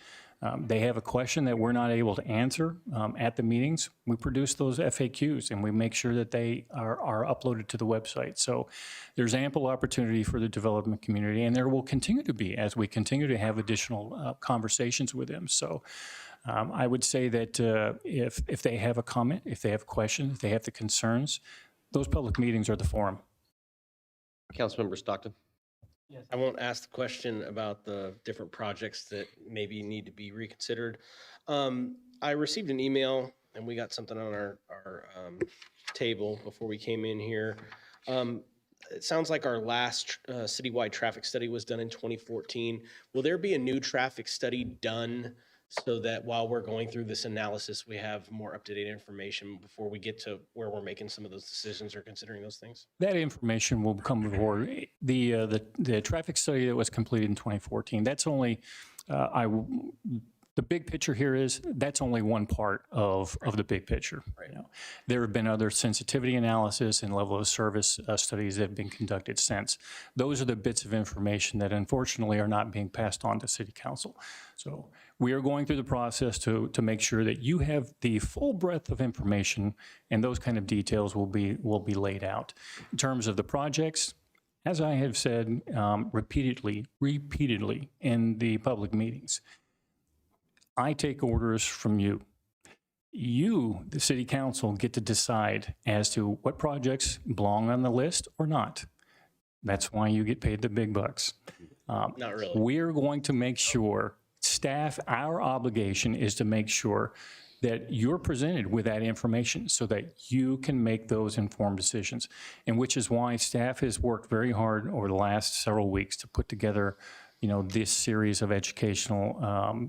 They have a question that we're not able to answer at the meetings. We produce those FAQs and we make sure that they are uploaded to the website. So there's ample opportunity for the development community, and there will continue to be as we continue to have additional conversations with them. So I would say that if they have a comment, if they have questions, if they have the concerns, those public meetings are the forum. Councilmember Stockton. Yes. I won't ask the question about the different projects that maybe need to be reconsidered. I received an email, and we got something on our table before we came in here. It sounds like our last citywide traffic study was done in 2014. Will there be a new traffic study done so that while we're going through this analysis, we have more up-to-date information before we get to where we're making some of those decisions or considering those things? That information will come before the traffic study that was completed in 2014. That's only, the big picture here is that's only one part of the big picture. Right. You know, there have been other sensitivity analysis and level of service studies that have been conducted since. Those are the bits of information that unfortunately are not being passed on to City Council. So we are going through the process to make sure that you have the full breadth of information, and those kind of details will be laid out. In terms of the projects, as I have said repeatedly in the public meetings, I take orders from you. You, the City Council, get to decide as to what projects belong on the list or not. That's why you get paid the big bucks. Not really. We're going to make sure, staff, our obligation is to make sure that you're presented with that information so that you can make those informed decisions. And which is why staff has worked very hard over the last several weeks to put together, this series of educational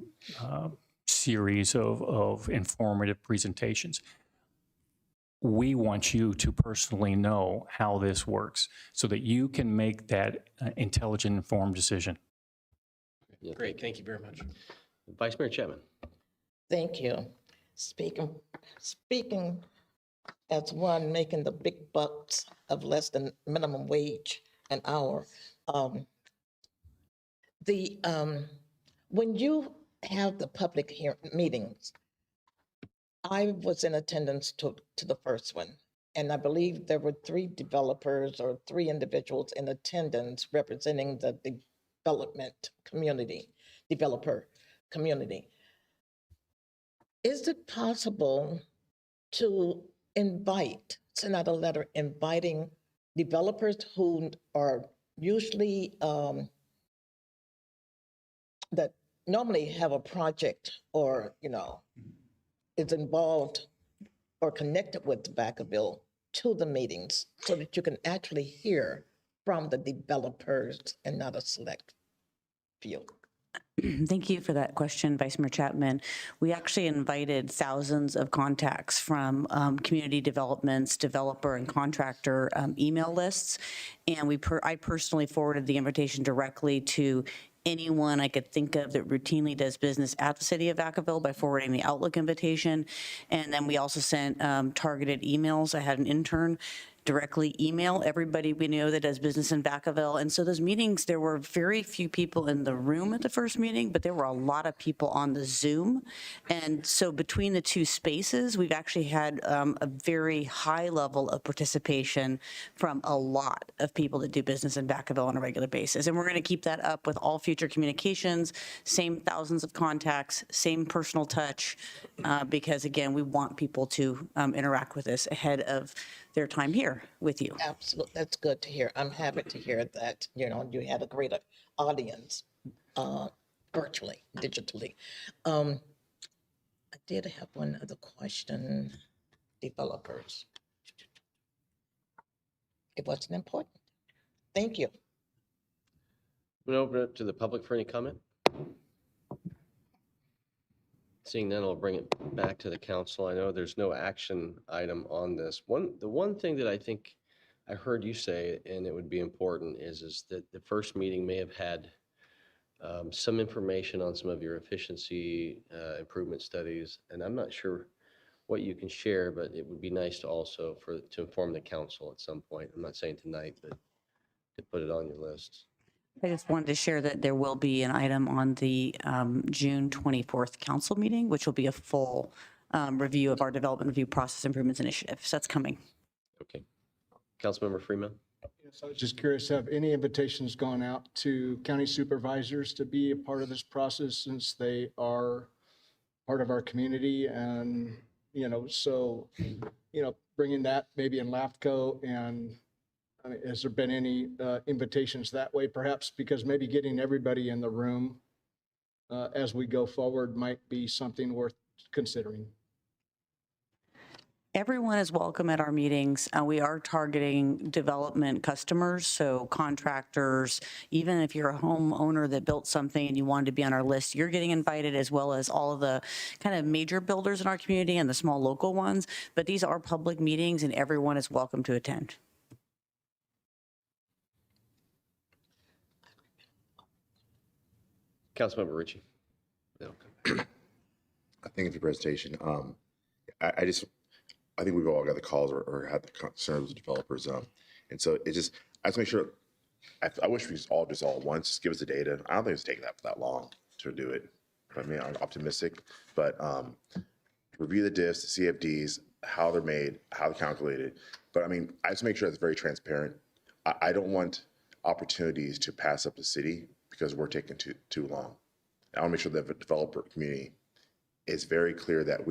series of informative presentations. We want you to personally know how this works so that you can make that intelligent, informed decision. Great, thank you very much. Vice Mayor Chapman. Thank you. Speaking as one making the big bucks of less than minimum wage an hour, when you have the public meetings, I was in attendance to the first one, and I believe there were 3 developers or 3 individuals in attendance representing the developer community. Is it possible to send out a letter inviting developers who are usually, that normally have a project or, is involved or connected with Vacaville to the meetings so that you can actually hear from the developers and not a select few? Thank you for that question, Vice Mayor Chapman. We actually invited thousands of contacts from community developments, developer and contractor email lists, and I personally forwarded the invitation directly to anyone I could think of that routinely does business at the city of Vacaville by forwarding the Outlook invitation. And then we also sent targeted emails. I had an intern directly email everybody we know that does business in Vacaville. And so those meetings, there were very few people in the room at the first meeting, but there were a lot of people on the Zoom. And so between the 2 spaces, we've actually had a very high level of participation from a lot of people that do business in Vacaville on a regular basis. And we're going to keep that up with all future communications, same thousands of contacts, same personal touch, because again, we want people to interact with us ahead of their time here with you. Absolutely, that's good to hear. I'm happy to hear that, you had a greater audience virtually, digitally. I did have one other question, developers. It wasn't important. Thank you. We'll open it to the public for any comment. Seeing none, I'll bring it back to the council. I know there's no action item on this. The one thing that I think I heard you say, and it would be important, is that the first meeting may have had some information on some of your efficiency improvement studies, and I'm not sure what you can share, but it would be nice to also to inform the council at some point. I'm not saying tonight, but to put it on your list. I just wanted to share that there will be an item on the June 24th council meeting, which will be a full review of our development review process improvements initiative. So that's coming. Okay. Councilmember Freeman. Yes, I was just curious, have any invitations gone out to county supervisors to be a part of this process since they are part of our community? And, bringing that maybe in LAFCO, and has there been any invitations that way, perhaps because maybe getting everybody in the room as we go forward might be something worth considering? Everyone is welcome at our meetings. We are targeting development customers, so contractors. Even if you're a homeowner that built something and you wanted to be on our list, you're getting invited, as well as all of the kind of major builders in our community and the small local ones. But these are public meetings and everyone is welcome to attend. Councilmember Ritchie. No. I think of your presentation. I think we've all got the calls or had the concerns with developers. And so I just make sure, I wish we all just all at once, just give us the data. I don't think it's taking that long to do it. I mean, I'm optimistic, but review the diffs, the CFDs, how they're made, how they're calculated. But I mean, I just make sure it's very transparent. I don't want opportunities to pass up the city because we're taking too long. I want to make sure that the developer community is very clear that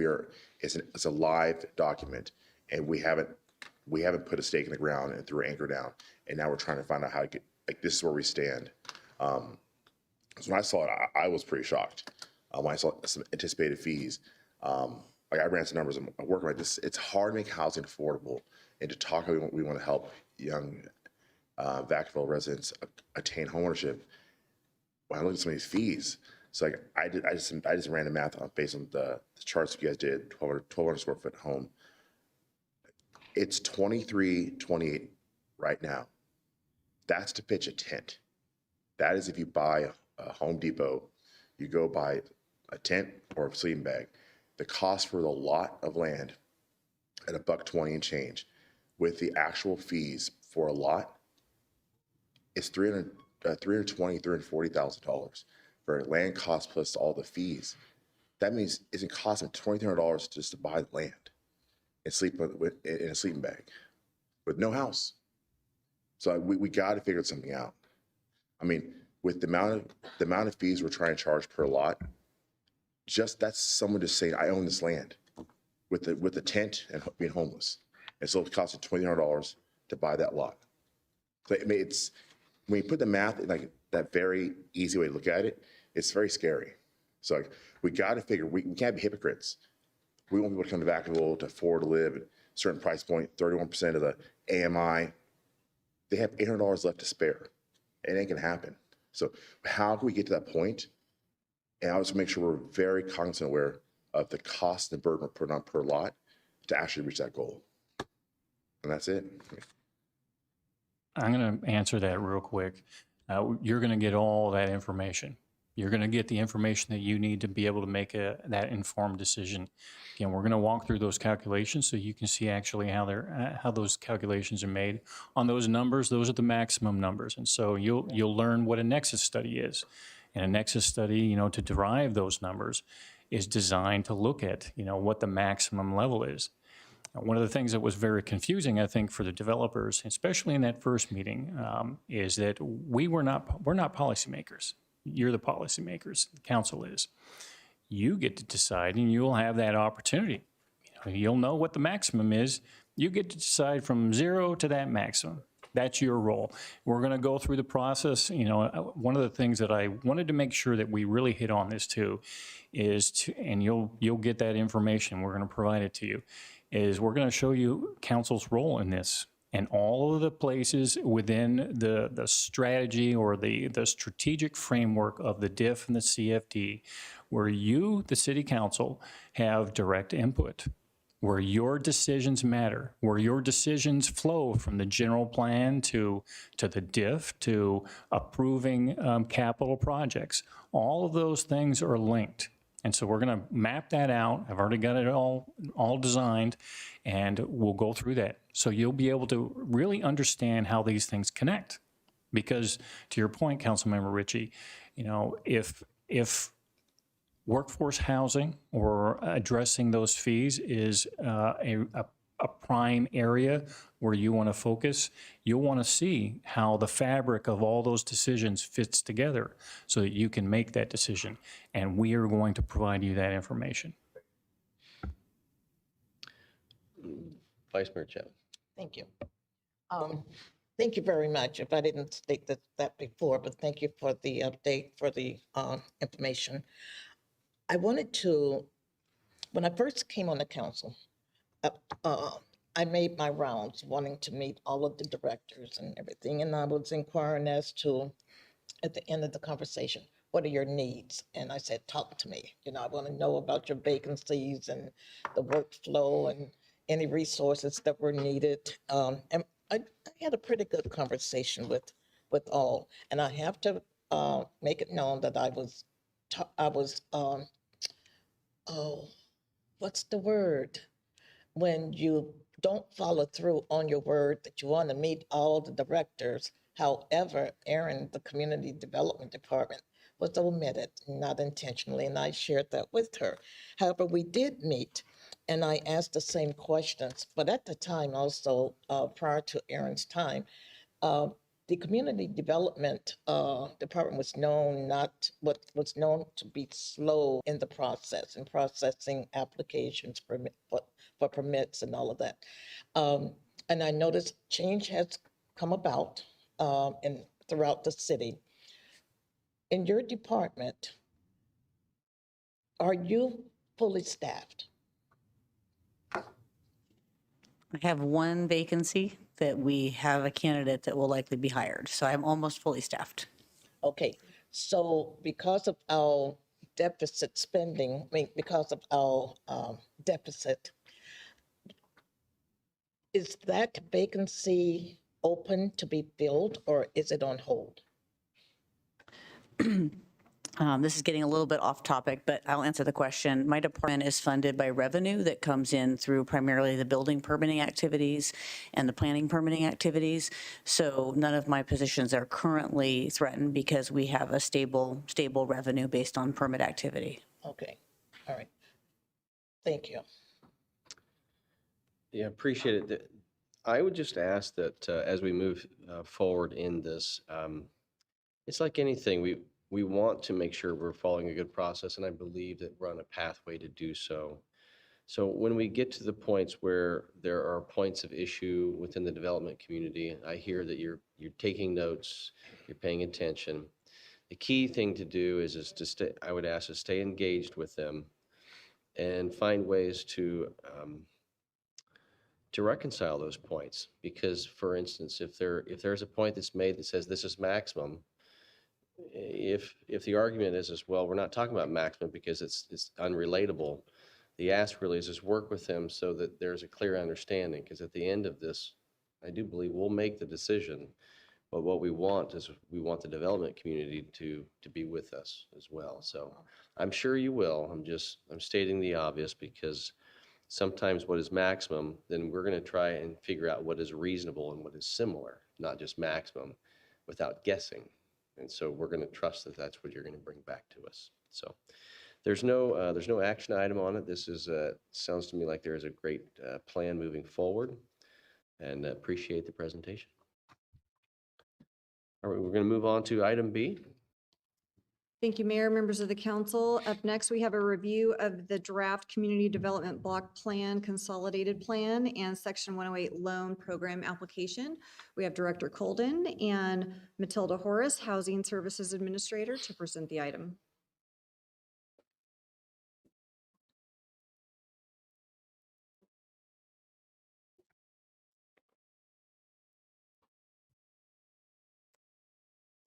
it's a live document, and we haven't put a stake in the ground and threw an anchor down, and now we're trying to find out how to get, this is where we stand. So when I saw it, I was pretty shocked. When I saw some anticipated fees, like I ran some numbers. I'm working like this. It's hard to make housing affordable, and to talk about we want to help young Vacaville residents attain homeownership. When I look at some of these fees, so like I just ran the math based on the charts you guys did. 1,200 square foot home. It's $23.28 right now. That's to pitch a tent. That is if you buy a Home Depot, you go buy a tent or a sleeping bag. The cost for the lot of land at $1.20 and change, with the actual fees for a lot, is $340,000 for land cost plus all the fees. That means it's costing $2,300 just to buy the land and sleep in a sleeping bag with no house. So we got to figure something out. I mean, with the amount of fees we're trying to charge per lot, just that's someone just saying, I own this land with the tent and being homeless. And so it costs $2,300 to buy that lot. So I mean, it's, when you put the math in like that very easy way to look at it, it's very scary. So like, we got to figure, we can't be hypocrites. We want people to come to Vacaville to afford to live at a certain price point, 31% of the AMI. They have $800 left to spare. It ain't gonna happen. So how can we get to that point? And I also make sure we're very cognizant aware of the cost and burden we're putting on per lot to actually reach that goal. And that's it. I'm going to answer that real quick. You're going to get all that information. You're going to get the information that you need to be able to make that informed decision. Again, we're going to walk through those calculations so you can see actually how those calculations are made. On those numbers, those are the maximum numbers. And so you'll learn what a nexus study is. And a nexus study, to derive those numbers is designed to look at, what the maximum level is. One of the things that was very confusing, I think, for the developers, especially in that first meeting, is that we're not policymakers. You're the policymakers. The council is. You get to decide, and you'll have that opportunity. You'll know what the maximum is. You get to decide from 0 to that maximum. That's your role. We're going to go through the process. One of the things that I wanted to make sure that we really hit on this too is and you'll get that information. We're going to provide it to you. Is we're going to show you council's role in this and all of the places within the strategy or the strategic framework of the DIF and the CFD where you, the city council, have direct input, where your decisions matter, where your decisions flow from the general plan to the DIF to approving capital projects. All of those things are linked. And so we're going to map that out. I've already got it all designed, and we'll go through that. So you'll be able to really understand how these things connect. Because to your point, Councilmember Ritchie, if workforce housing or addressing those fees is a prime area where you want to focus, you'll want to see how the fabric of all those decisions fits together so that you can make that decision. And we are going to provide you that information. Vice Mayor Chapman. Thank you. Thank you very much. If I didn't state that before, but thank you for the update, for the information. I wanted to, when I first came on the council, I made my rounds wanting to meet all of the directors and everything. And I was inquiring as to, at the end of the conversation, what are your needs? And I said, talk to me. I want to know about your vacancies and the workflow and any resources that were needed. And I had a pretty good conversation with all. And I have to make it known that I was what's the word? When you don't follow through on your word that you want to meet all the directors. However, Erin, the Community Development Department, was omitted, not intentionally, and I shared that with her. However, we did meet, and I asked the same questions, but at the time also, prior to Erin's time, the Community Development Department was known was known to be slow in the process, in processing applications for permits and all of that. And I noticed change has come about throughout the city. in your department, are you fully staffed? I have one vacancy that we have a candidate that will likely be hired, so I'm almost fully staffed. Okay, so because of our deficit spending, I mean, because of our deficit, is that vacancy open to be filled or is it on hold? This is getting a little bit off topic, but I'll answer the question. My department is funded by revenue that comes in through primarily the building permitting activities and the planning permitting activities. So none of my positions are currently threatened because we have a stable revenue based on permit activity. Okay, all right. Thank you. Yeah, appreciate it. I would just ask that as we move forward in this, it's like anything. We want to make sure we're following a good process, and I believe that we're on a pathway to do so. So when we get to the points where there are points of issue within the development community, I hear that you're taking notes, you're paying attention. The key thing to do is to stay. I would ask to stay engaged with them, and find ways to reconcile those points. Because, for instance, if there's a point that's made that says this is maximum, if the argument is well, we're not talking about maximum because it's unrelatable, the ask really is just work with them so that there's a clear understanding. Because at the end of this, I do believe we'll make the decision, but what we want is we want the development community to be with us as well. So I'm sure you will. I'm stating the obvious because sometimes what is maximum, then we're going to try and figure out what is reasonable and what is similar, not just maximum, without guessing. And so we're going to trust that that's what you're going to bring back to us. So there's no action item on it. This is sounds to me like there is a great plan moving forward, and appreciate the presentation. All right, we're going to move on to item B. Thank you, Mayor, members of the council. Up next, we have a review of the draft Community Development Block Plan, Consolidated Plan, and Section 108 Loan Program Application. We have Director Colden and Matilda Horace, Housing Services Administrator, to present the item.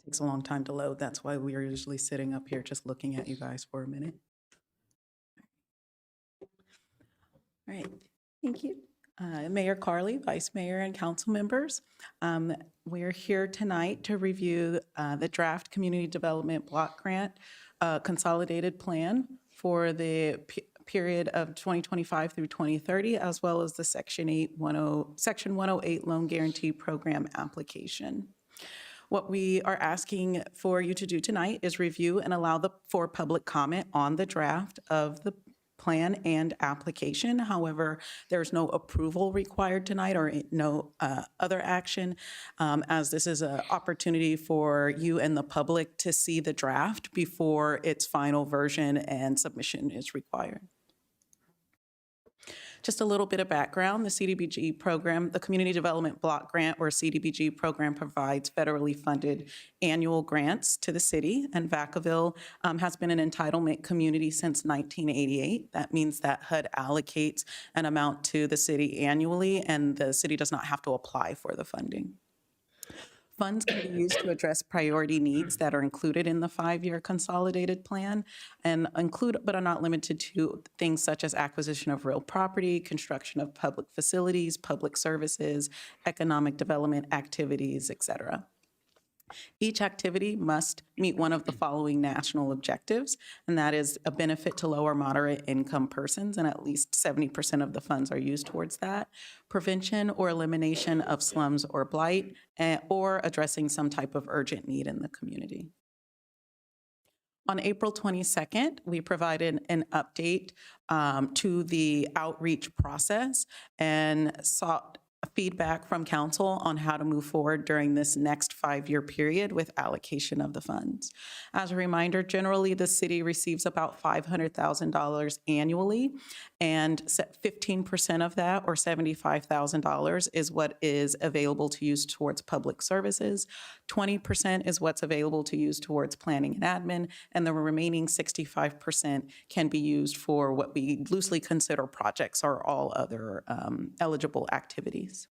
Takes a long time to load. That's why we are usually sitting up here just looking at you guys for a minute. All right, thank you. Mayor Carley, Vice Mayor, and council members. We're here tonight to review the draft Community Development Block Grant Consolidated Plan for the period of 2025 through 2030, as well as the Section 108 Loan Guarantee Program application. What we are asking for you to do tonight is review and allow for public comment on the draft of the plan and application. However, there's no approval required tonight or no other action, as this is an opportunity for you and the public to see the draft before its final version and submission is required. Just a little bit of background, the CDBG program, the Community Development Block Grant, or CDBG program, provides federally funded annual grants to the city, and Vacaville has been an entitlement community since 1988. That means that HUD allocates an amount to the city annually, and the city does not have to apply for the funding. Funds can be used to address priority needs that are included in the 5-year consolidated plan and include, but are not limited to, things such as acquisition of real property, construction of public facilities, public services, economic development activities, et cetera. Each activity must meet one of the following national objectives, and that is a benefit to low or moderate income persons, and at least 70% of the funds are used towards that. Prevention or elimination of slums or blight, or addressing some type of urgent need in the community. On April 22nd, we provided an update to the outreach process and sought feedback from council on how to move forward during this next 5-year period with allocation of the funds. As a reminder, generally, the city receives about $500,000 annually, and 15% of that, or $75,000, is what is available to use towards public services. 20% is what's available to use towards planning and admin, and the remaining 65% can be used for what we loosely consider projects or all other eligible activities.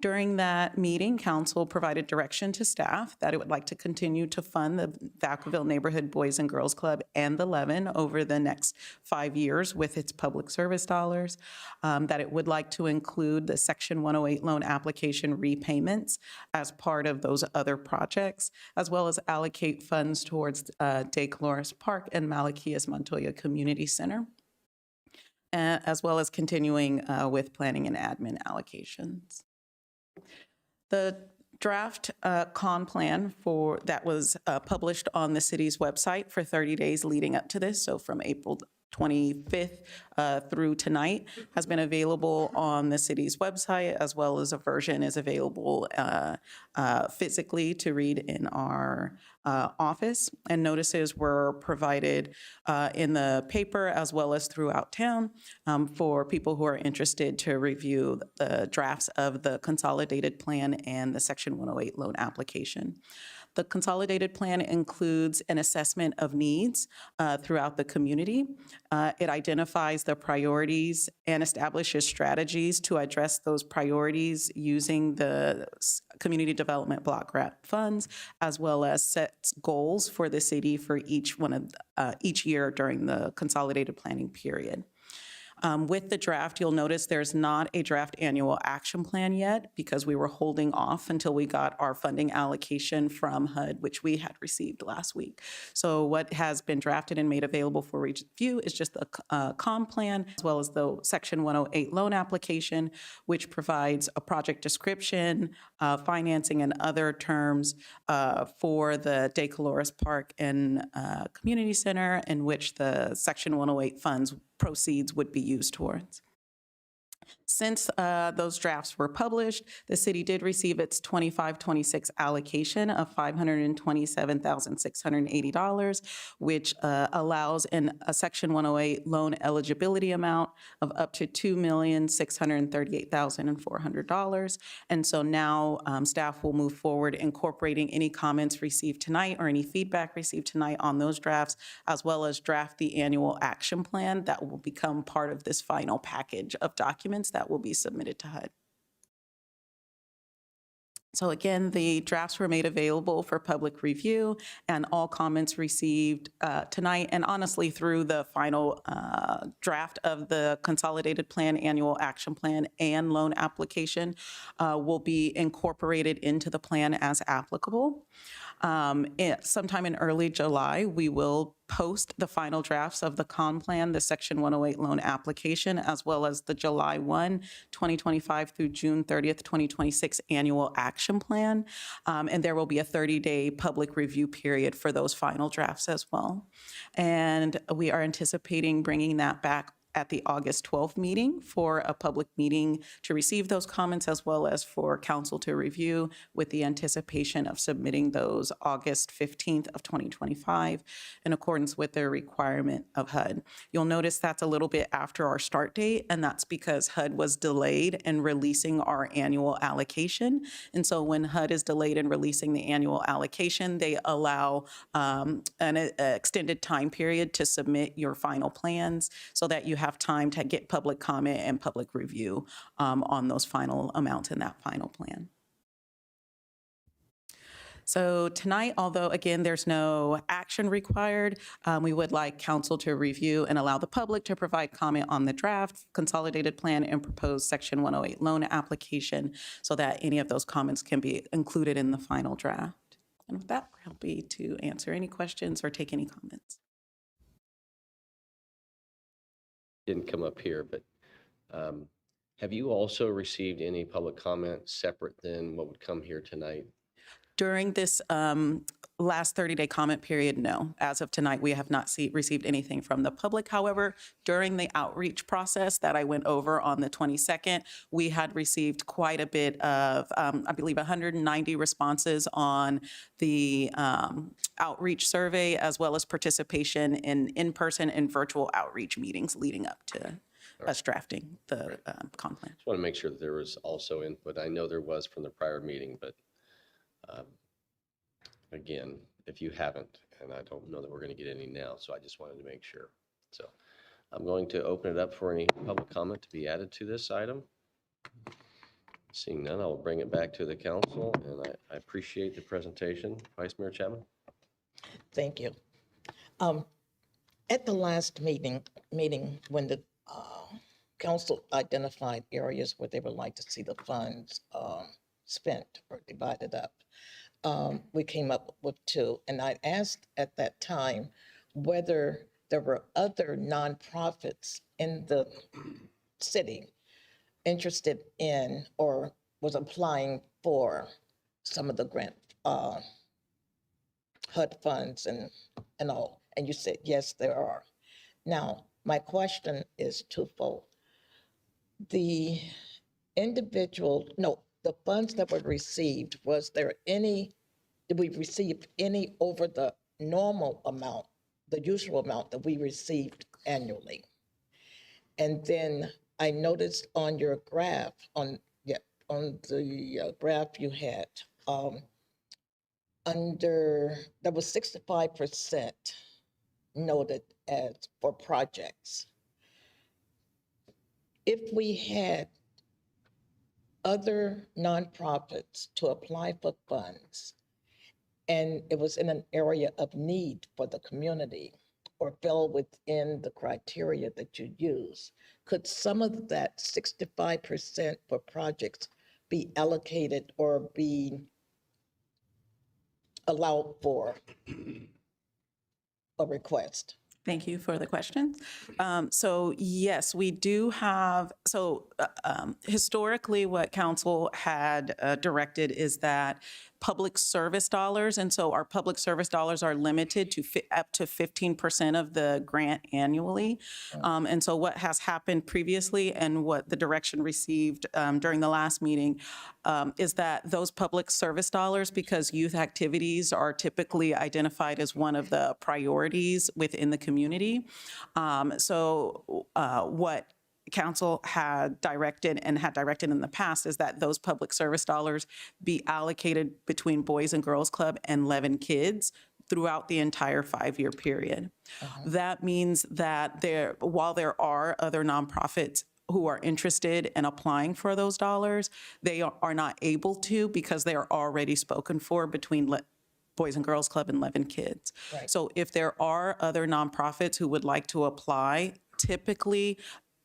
During that meeting, council provided direction to staff that it would like to continue to fund the Vacaville Neighborhood Boys and Girls Club and the Levin over the next 5 years with its public service dollars, that it would like to include the Section 108 loan application repayments as part of those other projects, as well as allocate funds towards De Colores Park and Malachias Montoya Community Center, as well as continuing with planning and admin allocations. The draft con plan that was published on the city's website for 30 days leading up to this, so from April 25th through tonight, has been available on the city's website, as well as a version is available physically to read in our office. And notices were provided in the paper as well as throughout town for people who are interested to review the drafts of the consolidated plan and the Section 108 loan application. The consolidated plan includes an assessment of needs throughout the community. It identifies the priorities and establishes strategies to address those priorities using the Community Development Block Grant funds, as well as sets goals for the city for each year during the consolidated planning period. With the draft, you'll notice there's not a draft annual action plan yet because we were holding off until we got our funding allocation from HUD, which we had received last week. So what has been drafted and made available for review is just the COM plan, as well as the Section 108 loan application, which provides a project description, financing, and other terms for the De Colores Park and Community Center, in which the Section 108 funds proceeds would be used towards. Since those drafts were published, the city did receive its 25-26 allocation of $527,680, which allows a Section 108 loan eligibility amount of up to $2,638,400. And so now staff will move forward incorporating any comments received tonight or any feedback received tonight on those drafts, as well as draft the annual action plan that will become part of this final package of documents that will be submitted to HUD. So again, the drafts were made available for public review, and all comments received tonight, and honestly through the final draft of the consolidated plan, annual action plan, and loan application will be incorporated into the plan as applicable. Sometime in early July, we will post the final drafts of the CON plan, the Section 108 loan application, as well as the July 1, 2025 through June 30th, 2026 annual action plan. And there will be a 30-day public review period for those final drafts as well. And we are anticipating bringing that back at the August 12th meeting for a public meeting to receive those comments, as well as for council to review, with the anticipation of submitting those August 15th of 2025 in accordance with the requirement of HUD. You'll notice that's a little bit after our start date, and that's because HUD was delayed in releasing our annual allocation. And so when HUD is delayed in releasing the annual allocation, they allow an extended time period to submit your final plans so that you have time to get public comment and public review on those final amounts in that final plan. So tonight, although again, there's no action required, we would like council to review and allow the public to provide comment on the draft, consolidated plan, and proposed Section 108 loan application so that any of those comments can be included in the final draft. And with that, we're happy to answer any questions or take any comments. Didn't come up here, but have you also received any public comment separate than what would come here tonight? During this last 30-day comment period, no. As of tonight, we have not received anything from the public. However, during the outreach process that I went over on the 22nd, we had received quite a bit of, I believe, 190 responses on the outreach survey, as well as participation in in-person and virtual outreach meetings leading up to us drafting the comp plan. Just want to make sure that there was also input. I know there was from the prior meeting, but again, if you haven't, and I don't know that we're going to get any now, so I just wanted to make sure. So I'm going to open it up for any public comment to be added to this item. Seeing none, I will bring it back to the council, and I appreciate the presentation. Vice Mayor Chapman? Thank you. At the last meeting when the council identified areas where they would like to see the funds spent or divided up, we came up with 2. And I asked at that time whether there were other nonprofits in the city interested in or was applying for some of the grant HUD funds and all. And you said, yes, there are. Now, my question is twofold. The funds that were received, did we receive any over the normal amount, the usual amount that we received annually? And then I noticed on your graph, on the graph you had, there was 65% noted as for projects. If we had other nonprofits to apply for funds, and it was in an area of need for the community or fell within the criteria that you use, could some of that 65% for projects be allocated or be allowed for a request? Thank you for the question. So yes, we do have, historically what council had directed is that public service dollars, and so our public service dollars are limited to up to 15% of the grant annually. And so what has happened previously and what the direction received during the last meeting is that those public service dollars, because youth activities are typically identified as one of the priorities within the community. What council had directed in the past is that those public service dollars be allocated between Boys and Girls Club and Levin Kids throughout the entire 5-year period. That means that while there are other nonprofits who are interested in applying for those dollars, they are not able to because they are already spoken for between Boys and Girls Club and Levin Kids. Right. So if there are other nonprofits who would like to apply, typically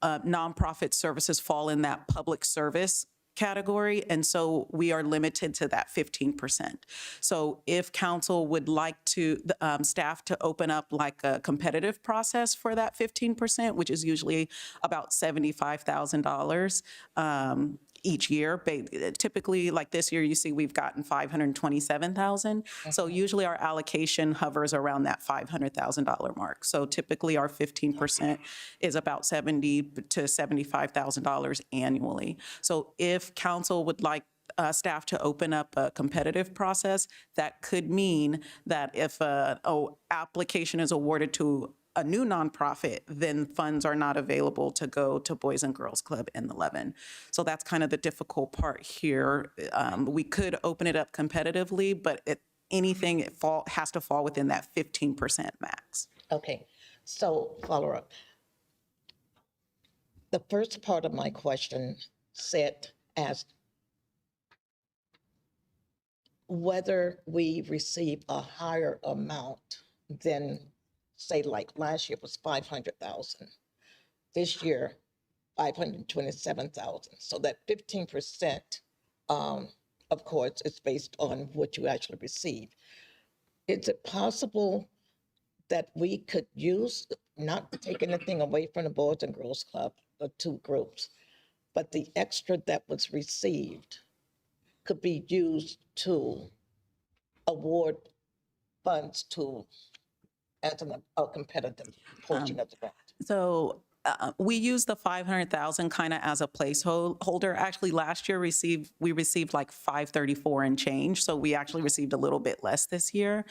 nonprofit services fall in that public service category, and so we are limited to that 15%. So if council would like to, staff to open up like a competitive process for that 15%, which is usually about $75,000 each year. Typically, like this year, you see we've gotten $527,000. So usually our allocation hovers around that $500,000 mark. So typically our 15% is about $70,000 to $75,000 annually. So if council would like staff to open up a competitive process, that could mean that if an application is awarded to a new nonprofit, then funds are not available to go to Boys and Girls Club and the Levin. So that's kind of the difficult part here. We could open it up competitively, but anything has to fall within that 15% max. Okay, so follow up. The first part of my question asked whether we receive a higher amount than, say, like last year was 500,000. This year, 527,000. So that 15%, of course, is based on what you actually receive. Is it possible that we could use, not take anything away from the Boys and Girls Club, the 2 groups, but the extra that was received could be used to award funds to as a competitive portion of the grant? So we use the 500,000 kind of as a placeholder. Actually, last year we received like 534 and change, so we actually received a little bit less this year.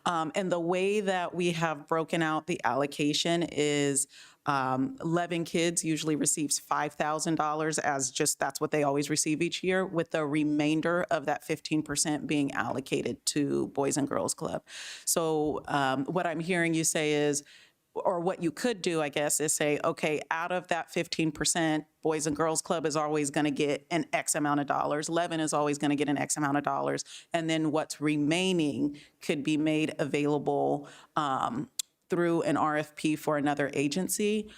And the way that we have broken out the allocation is 11 kids usually receives $5,000 as just that's what they always receive each year, with the remainder of that 15% being allocated to Boys and Girls Club. So what I'm hearing you say is, or what you could do, I guess, is say, okay, out of that 15%, Boys and Girls Club is always going to get an X amount of dollars. 11 is always going to get an X amount of dollars. And then what's remaining could be made available through an RFP for another agency.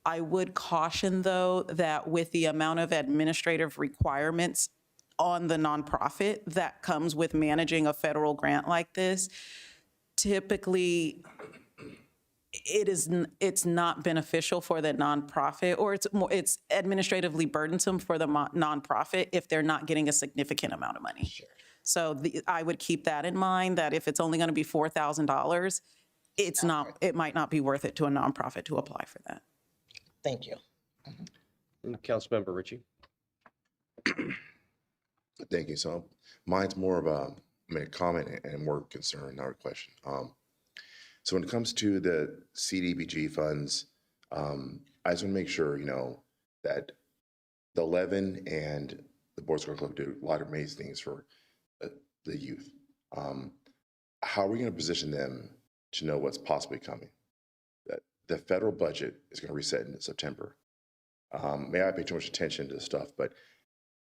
I would caution, though, that with the amount of administrative requirements on the nonprofit that comes with managing a federal grant like this, typically it's not beneficial for the nonprofit, or it's administratively burdensome for the nonprofit if they're not getting a significant amount of money. Sure. So I would keep that in mind, that if it's only going to be $4,000, it might not be worth it to a nonprofit to apply for that. Thank you. Councilmember Ritchie. Thank you. So mine's more of a comment and more concern, not a question. So when it comes to the CDBG funds, I just want to make sure, that the 11 and the Boys and Girls Club do a lot of amazing things for the youth. How are we going to position them to know what's possibly coming? That the federal budget is going to reset in September. May I pay too much attention to this stuff, but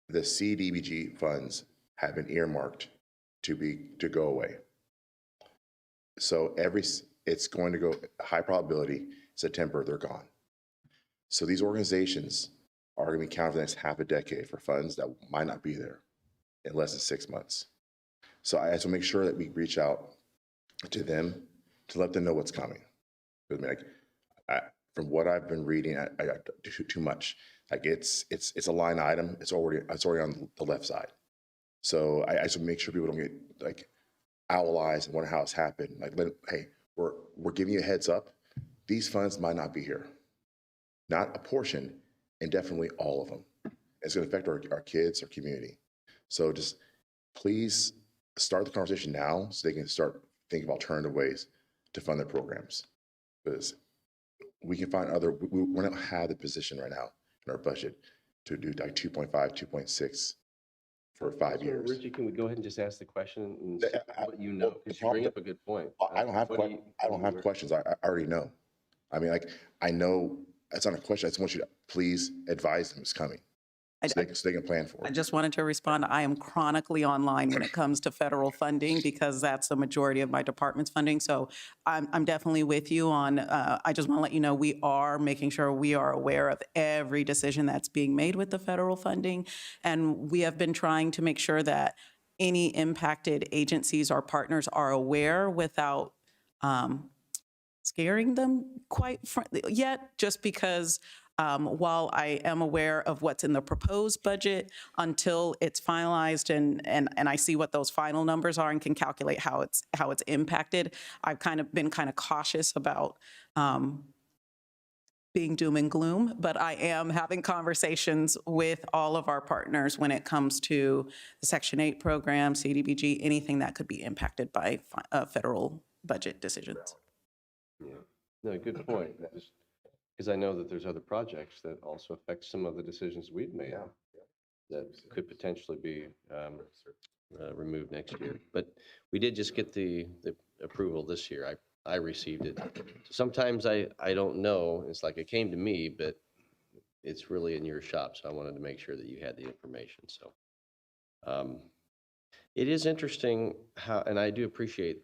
the CDBG funds have been earmarked to go away. So it's going to go, high probability, September, they're gone. So these organizations are going to be counted for the next half a decade for funds that might not be there in less than 6 months. So I have to make sure that we reach out to them to let them know what's coming. From what I've been reading, I got too much. Like it's a line item. It's already on the left side. So I just make sure people don't get like owl eyes and wonder how it's happened. Like, hey, we're giving you a heads up. These funds might not be here. Not a portion, and definitely all of them. It's going to affect our kids, our community. So just please start the conversation now so they can start thinking of alternative ways to fund their programs. Because we can find we don't have the position right now in our budget to do like 2.5, 2.6 for 5 years. Richie, can we go ahead and just ask the question and what you know? Because you bring up a good point. I don't have questions. I already know. I mean, like, I know it's not a question. I just want you to please advise them it's coming. So they can plan for it. I just wanted to respond. I am chronically online when it comes to federal funding because that's the majority of my department's funding. So I'm definitely with you on, I just want to let you know we are making sure we are aware of every decision that's being made with the federal funding. And we have been trying to make sure that any impacted agencies or partners are aware without scaring them quite yet, just because while I am aware of what's in the proposed budget, until it's finalized and I see what those final numbers are and can calculate how it's impacted, I've been cautious about being doom and gloom, but I am having conversations with all of our partners when it comes to the Section 8 program, CDBG, anything that could be impacted by federal budget decisions. Yeah, no, good point. Because I know that there's other projects that also affect some of the decisions we've made that could potentially be removed next year. But we did just get the approval this year. I received it. Sometimes I don't know. It's like it came to me, but it's really in your shop. So I wanted to make sure that you had the information. So it is interesting how, and I do appreciate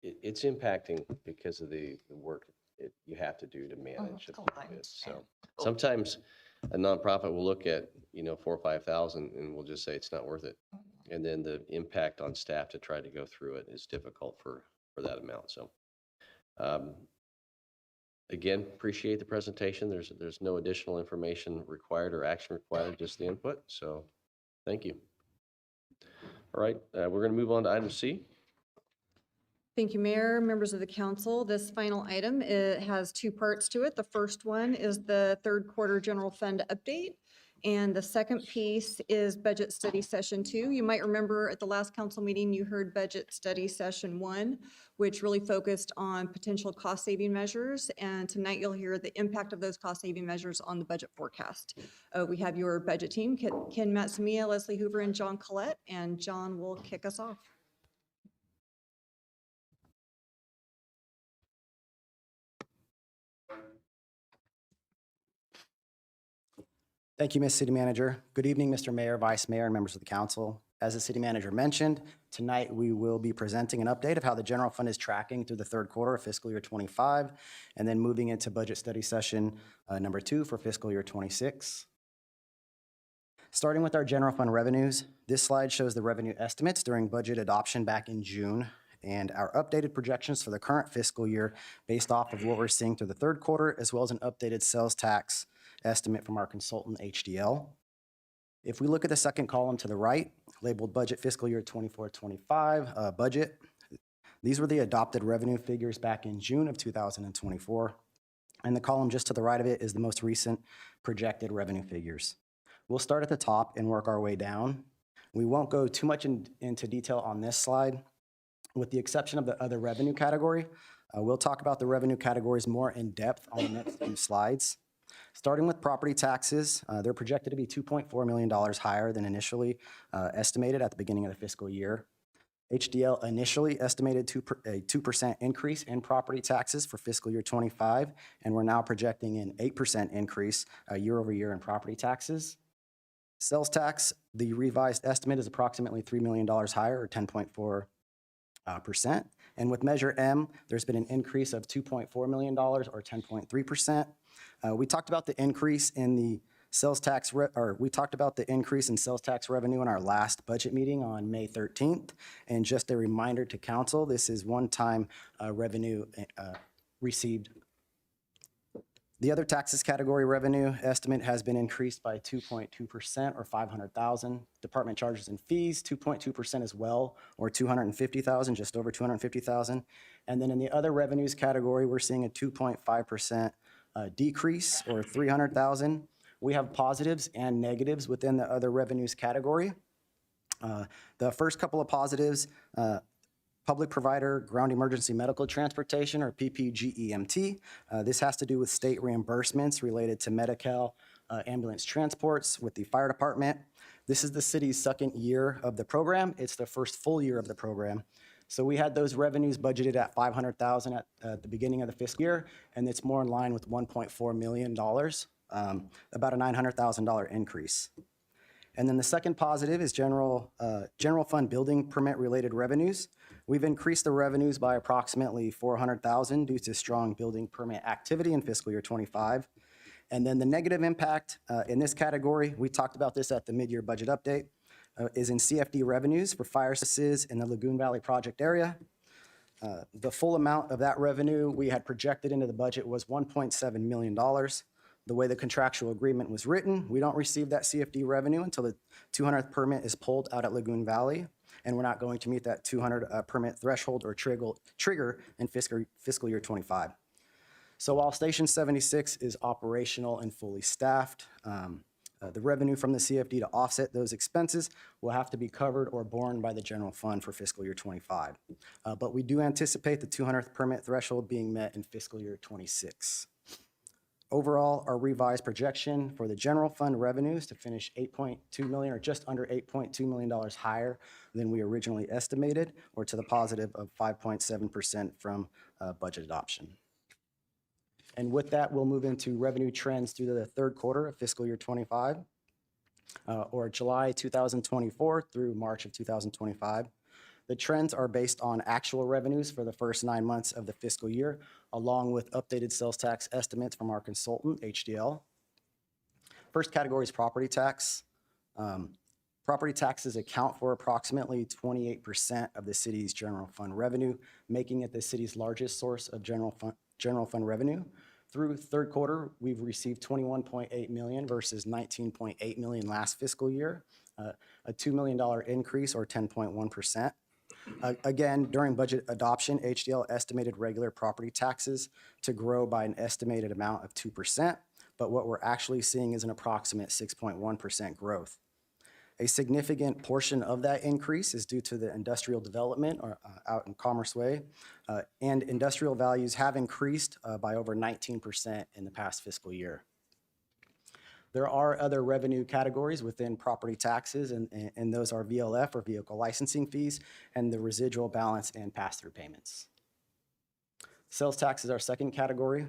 it's impacting because of the work you have to do to manage it. So sometimes a nonprofit will look at, 4,000 or 5,000 and we'll just say it's not worth it. And then the impact on staff to try to go through it is difficult for that amount. So again, appreciate the presentation. There's no additional information required or action required, just the input. So thank you. All right, we're going to move on to item C. Thank you, Mayor, members of the council. This final item, it has two parts to it. The first one is the third quarter general fund update. And the second piece is budget study session 2. You might remember at the last council meeting, you heard budget study session 1, which really focused on potential cost saving measures. And tonight you'll hear the impact of those cost saving measures on the budget forecast. We have your budget team, Ken Matsumiya, Leslie Hoover, and John Collette, and John will kick us off. Thank you, Ms. City Manager. Good evening, Mr. Mayor, Vice Mayor, and members of the council. As the City Manager mentioned, tonight we will be presenting an update of how the general fund is tracking through the third quarter of fiscal year 25, and then moving into budget study session number 2 for fiscal year 26. Starting with our general fund revenues, this slide shows the revenue estimates during budget adoption back in June, and our updated projections for the current fiscal year based off of what we're seeing through the third quarter, as well as an updated sales tax estimate from our consultant HDL. If we look at the second column to the right, labeled budget fiscal year 24-25 budget, these were the adopted revenue figures back in June of 2024. And the column just to the right of it is the most recent projected revenue figures. We'll start at the top and work our way down. We won't go too much into detail on this slide, with the exception of the other revenue category. We'll talk about the revenue categories more in depth on the next few slides. Starting with property taxes, they're projected to be $2.4 million higher than initially estimated at the beginning of the fiscal year. HDL initially estimated a 2% increase in property taxes for fiscal year 25, and we're now projecting an 8% increase year over year in property taxes. Sales tax, the revised estimate is approximately $3 million higher, or 10.4%. And with Measure M, there's been an increase of $2.4 million, or 10.3%. We talked about the increase in the sales tax, we talked about the increase in sales tax revenue in our last budget meeting on May 13th. And just a reminder to council, this is one-time revenue received. The other taxes category revenue estimate has been increased by 2.2%, or $500,000. Department charges and fees, 2.2% as well, or $250,000, just over $250,000. And then in the other revenues category, we're seeing a 2.5% decrease, or $300,000. We have positives and negatives within the other revenues category. The first couple of positives, public provider ground emergency medical transportation, or PPGEMT. This has to do with state reimbursements related to Medi-Cal ambulance transports with the fire department. This is the city's second year of the program. It's the first full year of the program. So we had those revenues budgeted at $500,000 at the beginning of the fiscal year, and it's more in line with $1.4 million, about a $900,000 increase. And then the second positive is general fund building permit related revenues. We've increased the revenues by approximately $400,000 due to strong building permit activity in fiscal year 25. And then the negative impact in this category, we talked about this at the mid-year budget update, is in CFD revenues for fire services in the Lagoon Valley project area. The full amount of that revenue we had projected into the budget was $1.7 million. The way the contractual agreement was written, we don't receive that CFD revenue until the 200th permit is pulled out at Lagoon Valley, and we're not going to meet that 200 permit threshold or trigger in fiscal year 25. So while Station 76 is operational and fully staffed, the revenue from the CFD to offset those expenses will have to be covered or borne by the general fund for fiscal year 25. But we do anticipate the 200th permit threshold being met in fiscal year 26. Overall, our revised projection for the general fund revenues to finish $8.2 million, or just under $8.2 million higher than we originally estimated, or to the positive of 5.7% from budget adoption. And with that, we'll move into revenue trends through the third quarter of fiscal year 25, or July 2024 through March of 2025. The trends are based on actual revenues for the first 9 months of the fiscal year, along with updated sales tax estimates from our consultant, HDL. First category is property tax. Property taxes account for approximately 28% of the city's general fund revenue, making it the city's largest source of general fund revenue. Through third quarter, we've received $21.8 million versus $19.8 million last fiscal year, a $2 million increase, or 10.1%. Again, during budget adoption, HDL estimated regular property taxes to grow by an estimated amount of 2%, but what we're actually seeing is an approximate 6.1% growth. A significant portion of that increase is due to the industrial development out in Commerce Way, and industrial values have increased by over 19% in the past fiscal year. There are other revenue categories within property taxes, and those are VLF, or vehicle licensing fees, and the residual balance and pass-through payments. Sales tax is our second category.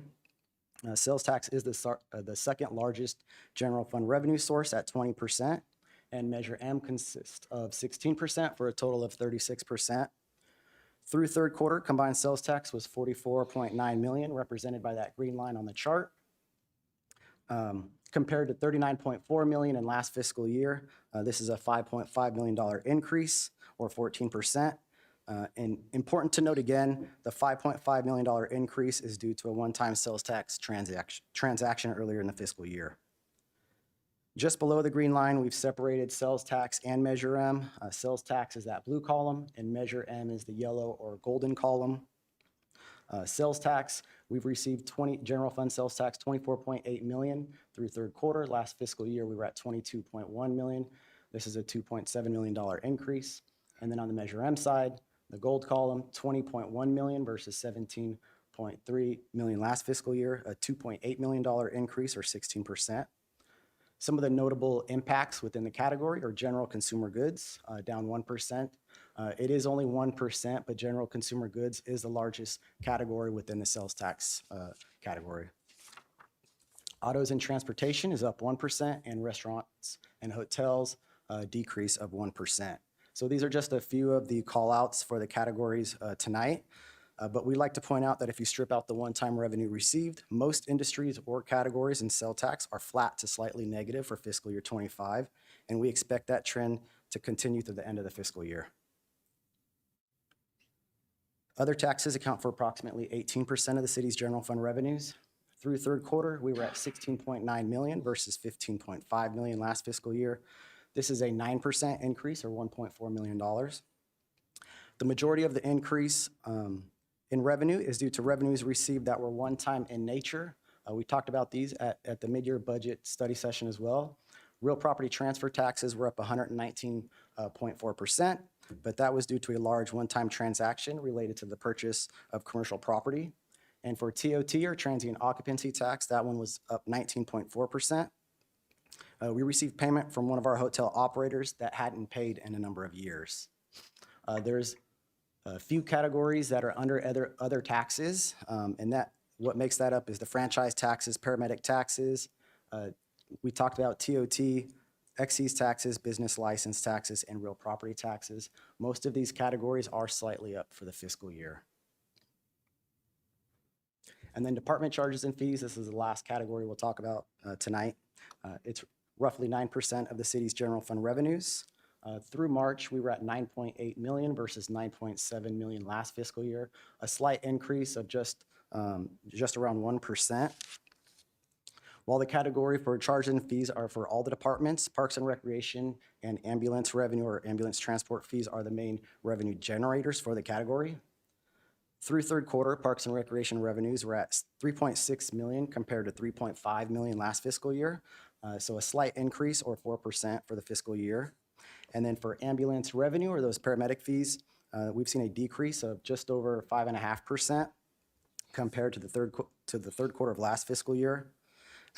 Sales tax is the second largest general fund revenue source at 20%, and Measure M consists of 16% for a total of 36%. Through third quarter, combined sales tax was $44.9 million, represented by that green line on the chart, compared to $39.4 million in last fiscal year. This is a $5.5 million increase, or 14%. And important to note again, the $5.5 million increase is due to a one-time sales tax transaction earlier in the fiscal year. Just below the green line, we've separated sales tax and Measure M. Sales tax is that blue column, and Measure M is the yellow or golden column. Sales tax, we've received general fund sales tax, $24.8 million through third quarter. Last fiscal year, we were at $22.1 million. This is a $2.7 million increase. And then on the Measure M side, the gold column, $20.1 million versus $17.3 million last fiscal year, a $2.8 million increase, or 16%. Some of the notable impacts within the category are general consumer goods, down 1%. It is only 1%, but general consumer goods is the largest category within the sales tax category. Autos and transportation is up 1%, and restaurants and hotels decrease of 1%. So these are just a few of the call-outs for the categories tonight. But we'd like to point out that if you strip out the one-time revenue received, most industries or categories in sales tax are flat to slightly negative for fiscal year 25, and we expect that trend to continue through the end of the fiscal year. Other taxes account for approximately 18% of the city's general fund revenues. Through third quarter, we were at $16.9 million versus $15.5 million last fiscal year. This is a 9% increase, or $1.4 million. The majority of the increase in revenue is due to revenues received that were one-time in nature. We talked about these at the mid-year budget study session as well. Real property transfer taxes were up 119.4%, but that was due to a large one-time transaction related to the purchase of commercial property. And for TOT, or transient occupancy tax, that one was up 19.4%. We received payment from one of our hotel operators that hadn't paid in a number of years. There's a few categories that are under other taxes, and that what makes that up is the franchise taxes, paramedic taxes. We talked about TOT, excise taxes, business license taxes, and real property taxes. Most of these categories are slightly up for the fiscal year. And then department charges and fees, this is the last category we'll talk about tonight. It's roughly 9% of the city's general fund revenues. Through March, we were at $9.8 million versus $9.7 million last fiscal year, a slight increase of just around 1%. While the category for charges and fees are for all the departments, Parks and Recreation and ambulance revenue, or ambulance transport fees, are the main revenue generators for the category. Through third quarter, Parks and Recreation revenues were at $3.6 million compared to $3.5 million last fiscal year, so a slight increase, or 4% for the fiscal year. And then for ambulance revenue, or those paramedic fees, we've seen a decrease of just over 5.5% compared to the third quarter of last fiscal year.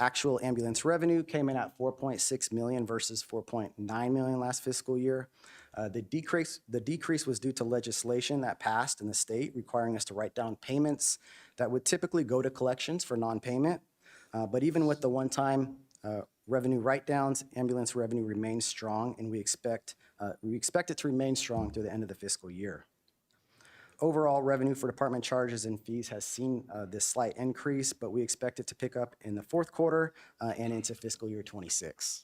Actual ambulance revenue came in at $4.6 million versus $4.9 million last fiscal year. The decrease was due to legislation that passed in the state requiring us to write down payments that would typically go to collections for non-payment. But even with the one-time revenue write-downs, ambulance revenue remains strong, and we expect it to remain strong through the end of the fiscal year. Overall, revenue for department charges and fees has seen this slight increase, but we expect it to pick up in the fourth quarter and into fiscal year 26.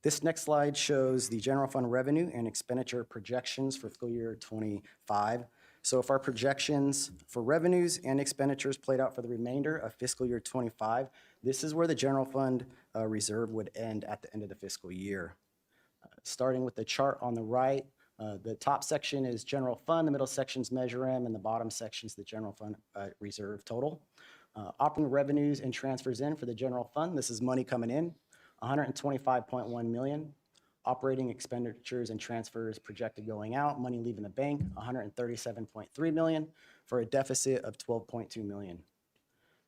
This next slide shows the general fund revenue and expenditure projections for fiscal year 25. So if our projections for revenues and expenditures played out for the remainder of fiscal year 25, this is where the general fund reserve would end at the end of the fiscal year. Starting with the chart on the right, The top section is general fund, the middle section's Measure M, and the bottom section's the general fund reserve total. Operating revenues and transfers in for the general fund, this is money coming in, 125.1 million. Operating expenditures and transfers projected going out, money leaving the bank, 137.3 million for a deficit of 12.2 million.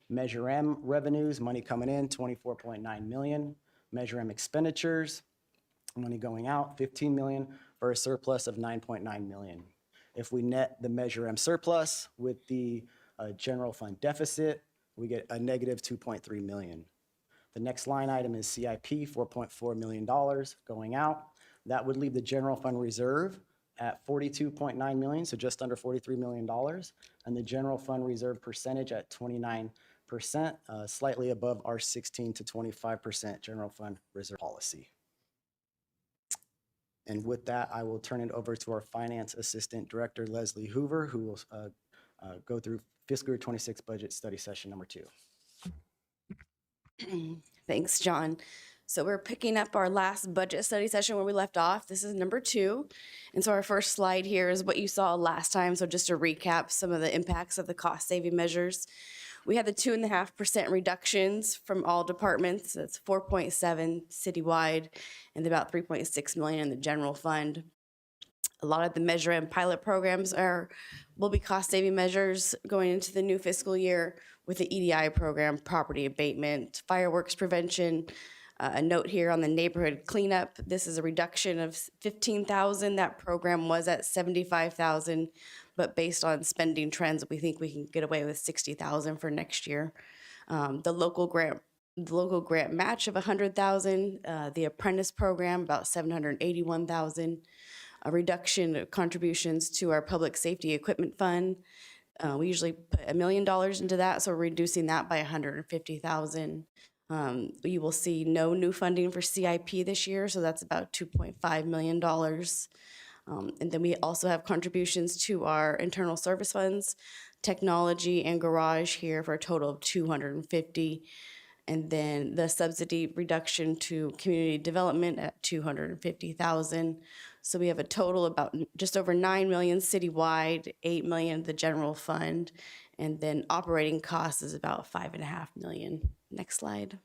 Measure M revenues, money coming in, 24.9 million. Measure M expenditures, money going out, 15 million for a surplus of 9.9 million. If we net the Measure M surplus with the general fund deficit, we get a negative 2.3 million. The next line item is CIP, $4.4 million going out. That would leave the general fund reserve at 42.9 million, so just under $43 million, and the general fund reserve percentage at 29%, slightly above our 16 to 25% general fund reserve policy. And with that, I will turn it over to our Finance Assistant Director, Leslie Hoover, who will go through fiscal year 26 budget study session number 2. Thanks, John. So we're picking up our last budget study session where we left off. This is number 2. And so our first slide here is what you saw last time. So just to recap some of the impacts of the cost saving measures. We had the 2.5% reductions from all departments. That's 4.7 citywide and about 3.6 million in the general fund. A lot of the Measure M pilot programs will be cost saving measures going into the new fiscal year with the EDI program, property abatement, fireworks prevention. A note here on the neighborhood cleanup. This is a reduction of 15,000. That program was at 75,000, but based on spending trends, we think we can get away with 60,000 for next year. The local grant match of 100,000. The apprentice program about 781,000. A reduction of contributions to our public safety equipment fund. We usually put $1 million into that, so we're reducing that by 150,000. You will see no new funding for CIP this year, so that's about $2.5 million. And then we also have contributions to our internal service funds, technology and garage here for a total of 250. And then the subsidy reduction to community development at 250,000. So we have a total about just over 9 million citywide, 8 million the general fund, and then operating costs is about 5.5 million. Next slide.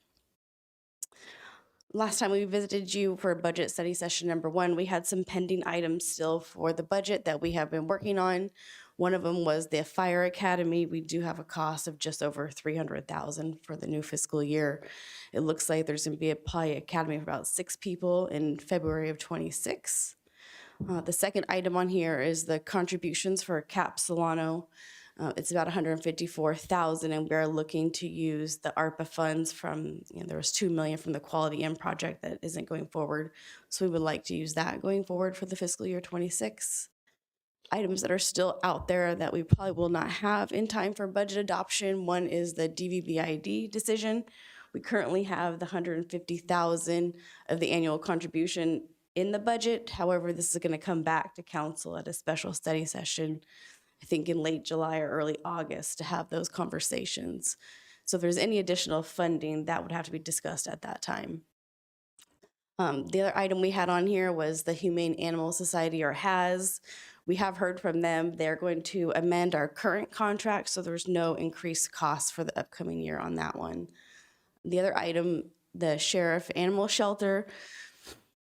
Last time we visited you for budget study session number 1, we had some pending items still for the budget that we have been working on. One of them was the Fire Academy. We do have a cost of just over 300,000 for the new fiscal year. It looks like there's going to be a probably academy for about 6 people in February of 26. The second item on here is the contributions for Cap Solano. It's about 154,000, and we are looking to use the ARPA funds from, there was 2 million from the Quality M project that isn't going forward. So we would like to use that going forward for the fiscal year 26. Items that are still out there that we probably will not have in time for budget adoption. One is the DVBID decision. We currently have the 150,000 of the annual contribution in the budget. However, this is going to come back to council at a special study session, I think in late July or early August, to have those conversations. So if there's any additional funding, that would have to be discussed at that time. The other item we had on here was the Humane Animal Society, or HAS. We have heard from them. They're going to amend our current contract, so there's no increased cost for the upcoming year on that one. The other item, the Sheriff Animal Shelter,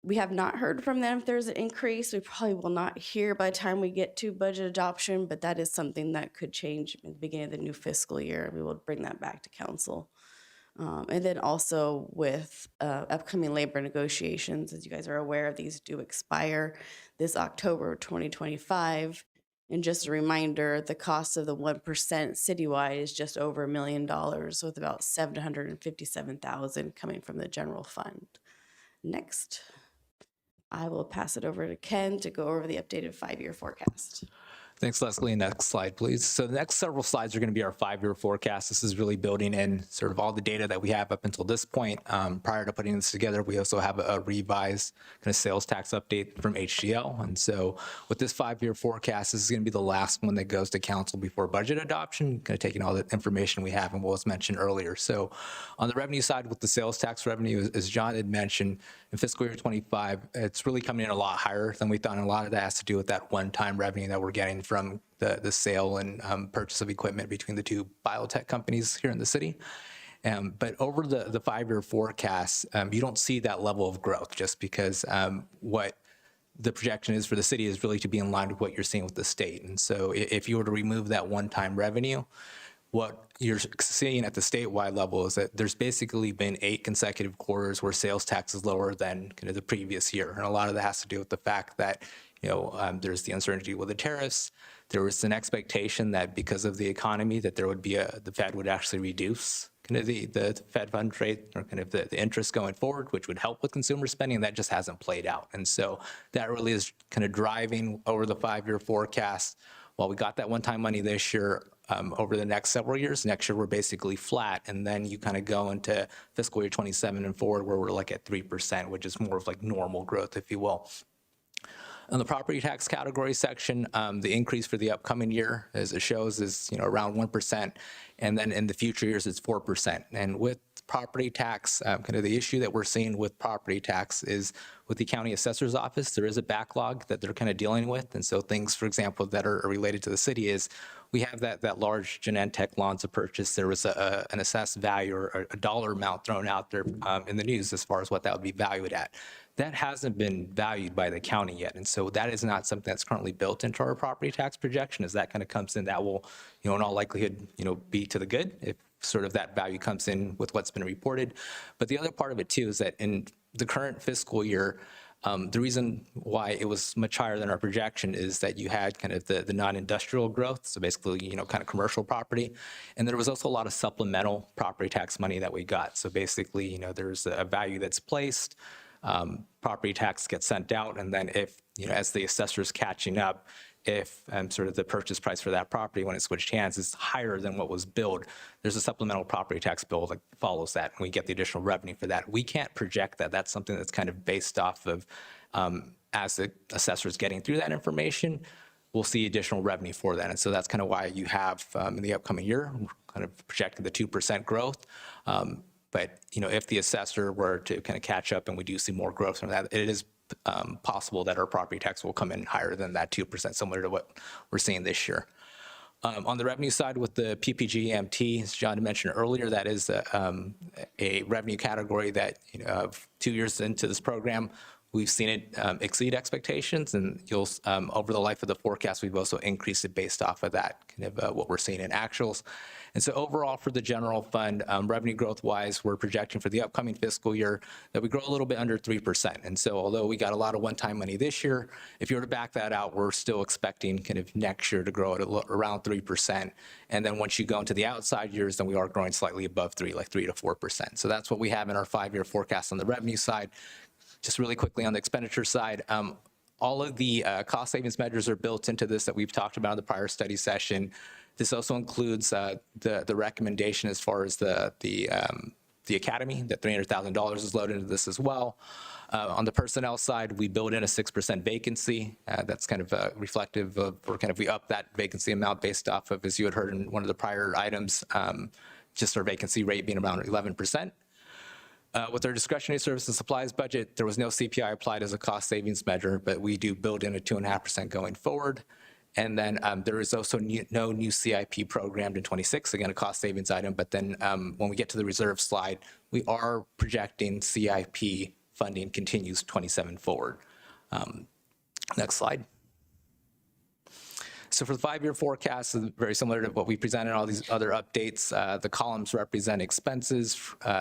we have not heard from them if there's an increase. We probably will not hear by the time we get to budget adoption, but that is something that could change in the beginning of the new fiscal year. We will bring that back to council. And then also with upcoming labor negotiations, as you guys are aware, these do expire this October 2025. And just a reminder, the cost of the 1% citywide is just over $1 million, with about 757,000 coming from the general fund. Next. I will pass it over to Ken to go over the updated 5-year forecast. Thanks, Leslie. Next slide, please. So the next several slides are going to be our 5-year forecast. This is really building in sort of all the data that we have up until this point. Prior to putting this together, we also have a revised kind of sales tax update from HGL. And so with this 5-year forecast, this is going to be the last one that goes to council before budget adoption, kind of taking all the information we have and what was mentioned earlier. So on the revenue side, with the sales tax revenue, as John had mentioned, in fiscal year 25, it's really coming in a lot higher than we thought. And a lot of that has to do with that one-time revenue that we're getting from the sale and purchase of equipment between the two biotech companies here in the city. But over the 5-year forecast, you don't see that level of growth just because what the projection is for the city is really to be in line with what you're seeing with the state. And so if you were to remove that one-time revenue, what you're seeing at the statewide level is that there's basically been 8 consecutive quarters where sales tax is lower than kind of the previous year. And a lot of that has to do with the fact that, there's the uncertainty with the tariffs. There was an expectation that because of the economy that there would be the Fed would actually reduce kind of the Fed funds rate or kind of the interest going forward, which would help with consumer spending. And that just hasn't played out. And so that really is kind of driving over the 5-year forecast. While we got that one-time money this year, over the next several years, next year we're basically flat. And then you kind of go into fiscal year 27 and forward where we're like at 3%, which is more of like normal growth, if you will. On the property tax category section, the increase for the upcoming year, as it shows, is around 1%, and then in the future years it's 4%. And with property tax, kind of the issue that we're seeing with property tax is with the county assessor's office, there is a backlog that they're kind of dealing with. And so things, for example, that are related to the city is we have that large Genentech Lonza purchase. There was an assessed value or a dollar amount thrown out there in the news as far as what that would be valued at. That hasn't been valued by the county yet. And so that is not something that's currently built into our property tax projection. As that kind of comes in, that will, in all likelihood, be to the good if sort of that value comes in with what's been reported. But the other part of it too is that in the current fiscal year, the reason why it was much higher than our projection is that you had kind of the non-industrial growth, so basically, kind of commercial property. And there was also a lot of supplemental property tax money that we got. So basically, there's a value that's placed, property tax gets sent out, and then if, as the assessor's catching up, if sort of the purchase price for that property when it switched hands is higher than what was billed, there's a supplemental property tax bill that follows that, and we get the additional revenue for that. We can't project that. That's something that's kind of based off of as the assessor's getting through that information, we'll see additional revenue for that. And so that's kind of why you have in the upcoming year, kind of projecting the 2% growth. But, if the assessor were to kind of catch up and we do see more growth from that, it is possible that our property tax will come in higher than that 2%, similar to what we're seeing this year. On the revenue side with the PPG-EMT, as John mentioned earlier, that is a revenue category that, 2 years into this program, we've seen it exceed expectations, and you'll over the life of the forecast, we've also increased it based off of that, kind of what we're seeing in actuals. And so overall for the general fund, revenue growth-wise, we're projecting for the upcoming fiscal year that we grow a little bit under 3%. And so although we got a lot of one-time money this year, if you were to back that out, we're still expecting kind of next year to grow at around 3%. And then once you go into the outside years, then we are growing slightly above 3, like 3 to 4%. So that's what we have in our 5-year forecast on the revenue side. Just really quickly on the expenditure side, all of the cost savings measures are built into this that we've talked about in the prior study session. This also includes the recommendation as far as the academy, that $300,000 is loaded into this as well. On the personnel side, we build in a 6% vacancy. That's kind of reflective of, or kind of we up that vacancy amount based off of, as you had heard in one of the prior items, just our vacancy rate being around 11%. With our discretionary service and supplies budget, there was no CPI applied as a cost savings measure, but we do build in a 2.5% going forward. And then there is also no new CIP programmed in 26, again, a cost savings item. But then when we get to the reserve slide, we are projecting CIP funding continues 27 forward. Next slide. So for the 5-year forecast, very similar to what we presented in all these other updates. The columns represent expenses.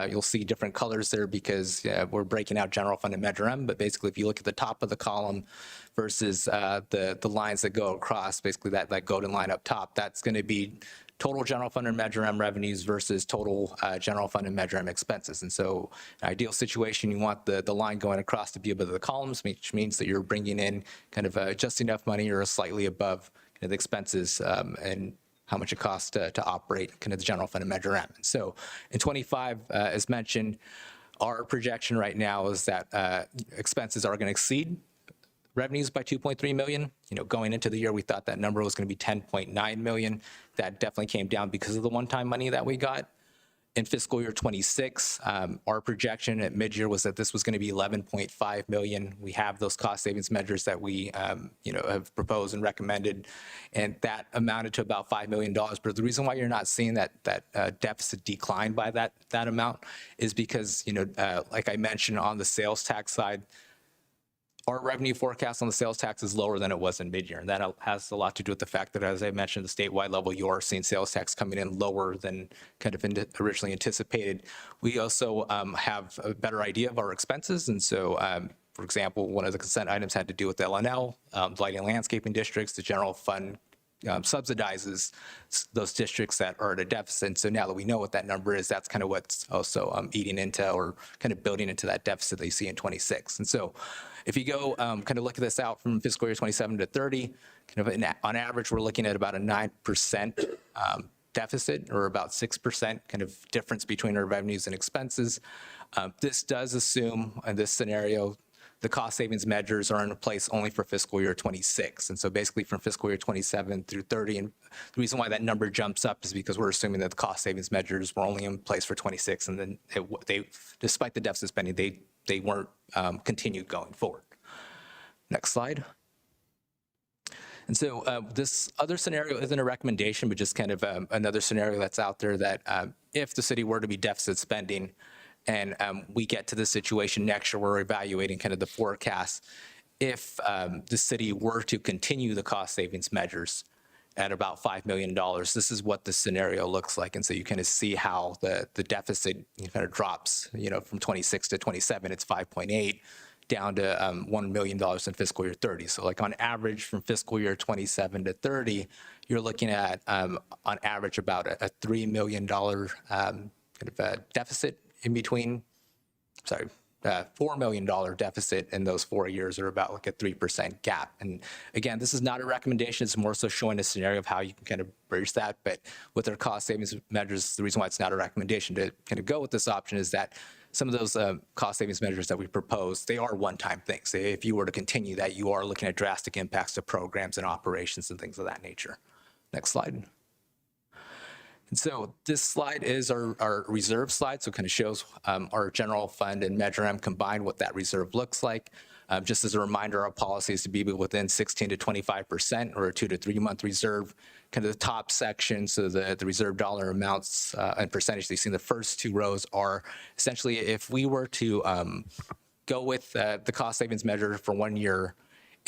You'll see different colors there because we're breaking out general fund and Measure M. But basically, if you look at the top of the column versus the lines that go across, basically that golden line up top, that's going to be total general fund and Measure M revenues versus total general fund and Measure M expenses. And so in an ideal situation, you want the line going across to be above the columns, which means that you're bringing in kind of just enough money or slightly above kind of the expenses and how much it costs to operate kind of the general fund of Measure M. And so in 25, as mentioned, our projection right now is that expenses are going to exceed revenues by 2.3 million. Going into the year, we thought that number was going to be 10.9 million. That definitely came down because of the one-time money that we got. In fiscal year 26, our projection at mid-year was that this was going to be 11.5 million. We have those cost savings measures that we, have proposed and recommended, and that amounted to about $5 million. But the reason why you're not seeing that deficit decline by that amount is because, like I mentioned on the sales tax side, our revenue forecast on the sales tax is lower than it was in mid-year. And that has a lot to do with the fact that, as I mentioned, at the statewide level, you are seeing sales tax coming in lower than kind of originally anticipated. We also have a better idea of our expenses. And so, for example, one of the consent items had to do with LNL, lighting and landscaping districts. The general fund subsidizes those districts that are at a deficit. And so now that we know what that number is, that's kind of what's also eating into or kind of building into that deficit that you see in 26. And so if you go kind of look at this out from fiscal year 27 to 30, kind of on average, we're looking at about a 9% deficit, or about 6% kind of difference between our revenues and expenses. This does assume, in this scenario, the cost savings measures are in place only for fiscal year 26. And so basically from fiscal year 27 through 30, and the reason why that number jumps up is because we're assuming that the cost savings measures were only in place for 26, and then they, despite the deficit spending, they weren't continued going forward. Next slide. And so this other scenario isn't a recommendation, but just kind of another scenario that's out there that if the city were to be deficit spending, and we get to the situation next year, we're evaluating kind of the forecast. If the city were to continue the cost savings measures at about $5 million, this is what the scenario looks like. And so you kind of see how the deficit kind of drops, from 26 to 27, it's 5.8 down to $1 million in fiscal year 30. So like on average from fiscal year 27 to 30, you're looking at on average about a $3 million kind of a deficit in between, $4 million deficit in those 4 years, or about like a 3% gap. And again, this is not a recommendation. It's more so showing a scenario of how you can kind of bridge that. But with our cost savings measures, the reason why it's not a recommendation to kind of go with this option is that some of those cost savings measures that we propose, they are one-time things. If you were to continue that, you are looking at drastic impacts to programs and operations and things of that nature. Next slide. And so this slide is our reserve slide, so it kind of shows our general fund and Measure M combined, what that reserve looks like. Just as a reminder, our policy is to be within 16 to 25%, or a 2 to 3 month reserve. Kind of the top section, so the reserve dollar amounts and percentage that you see in the first 2 rows are essentially if we were to go with the cost savings measure for 1 year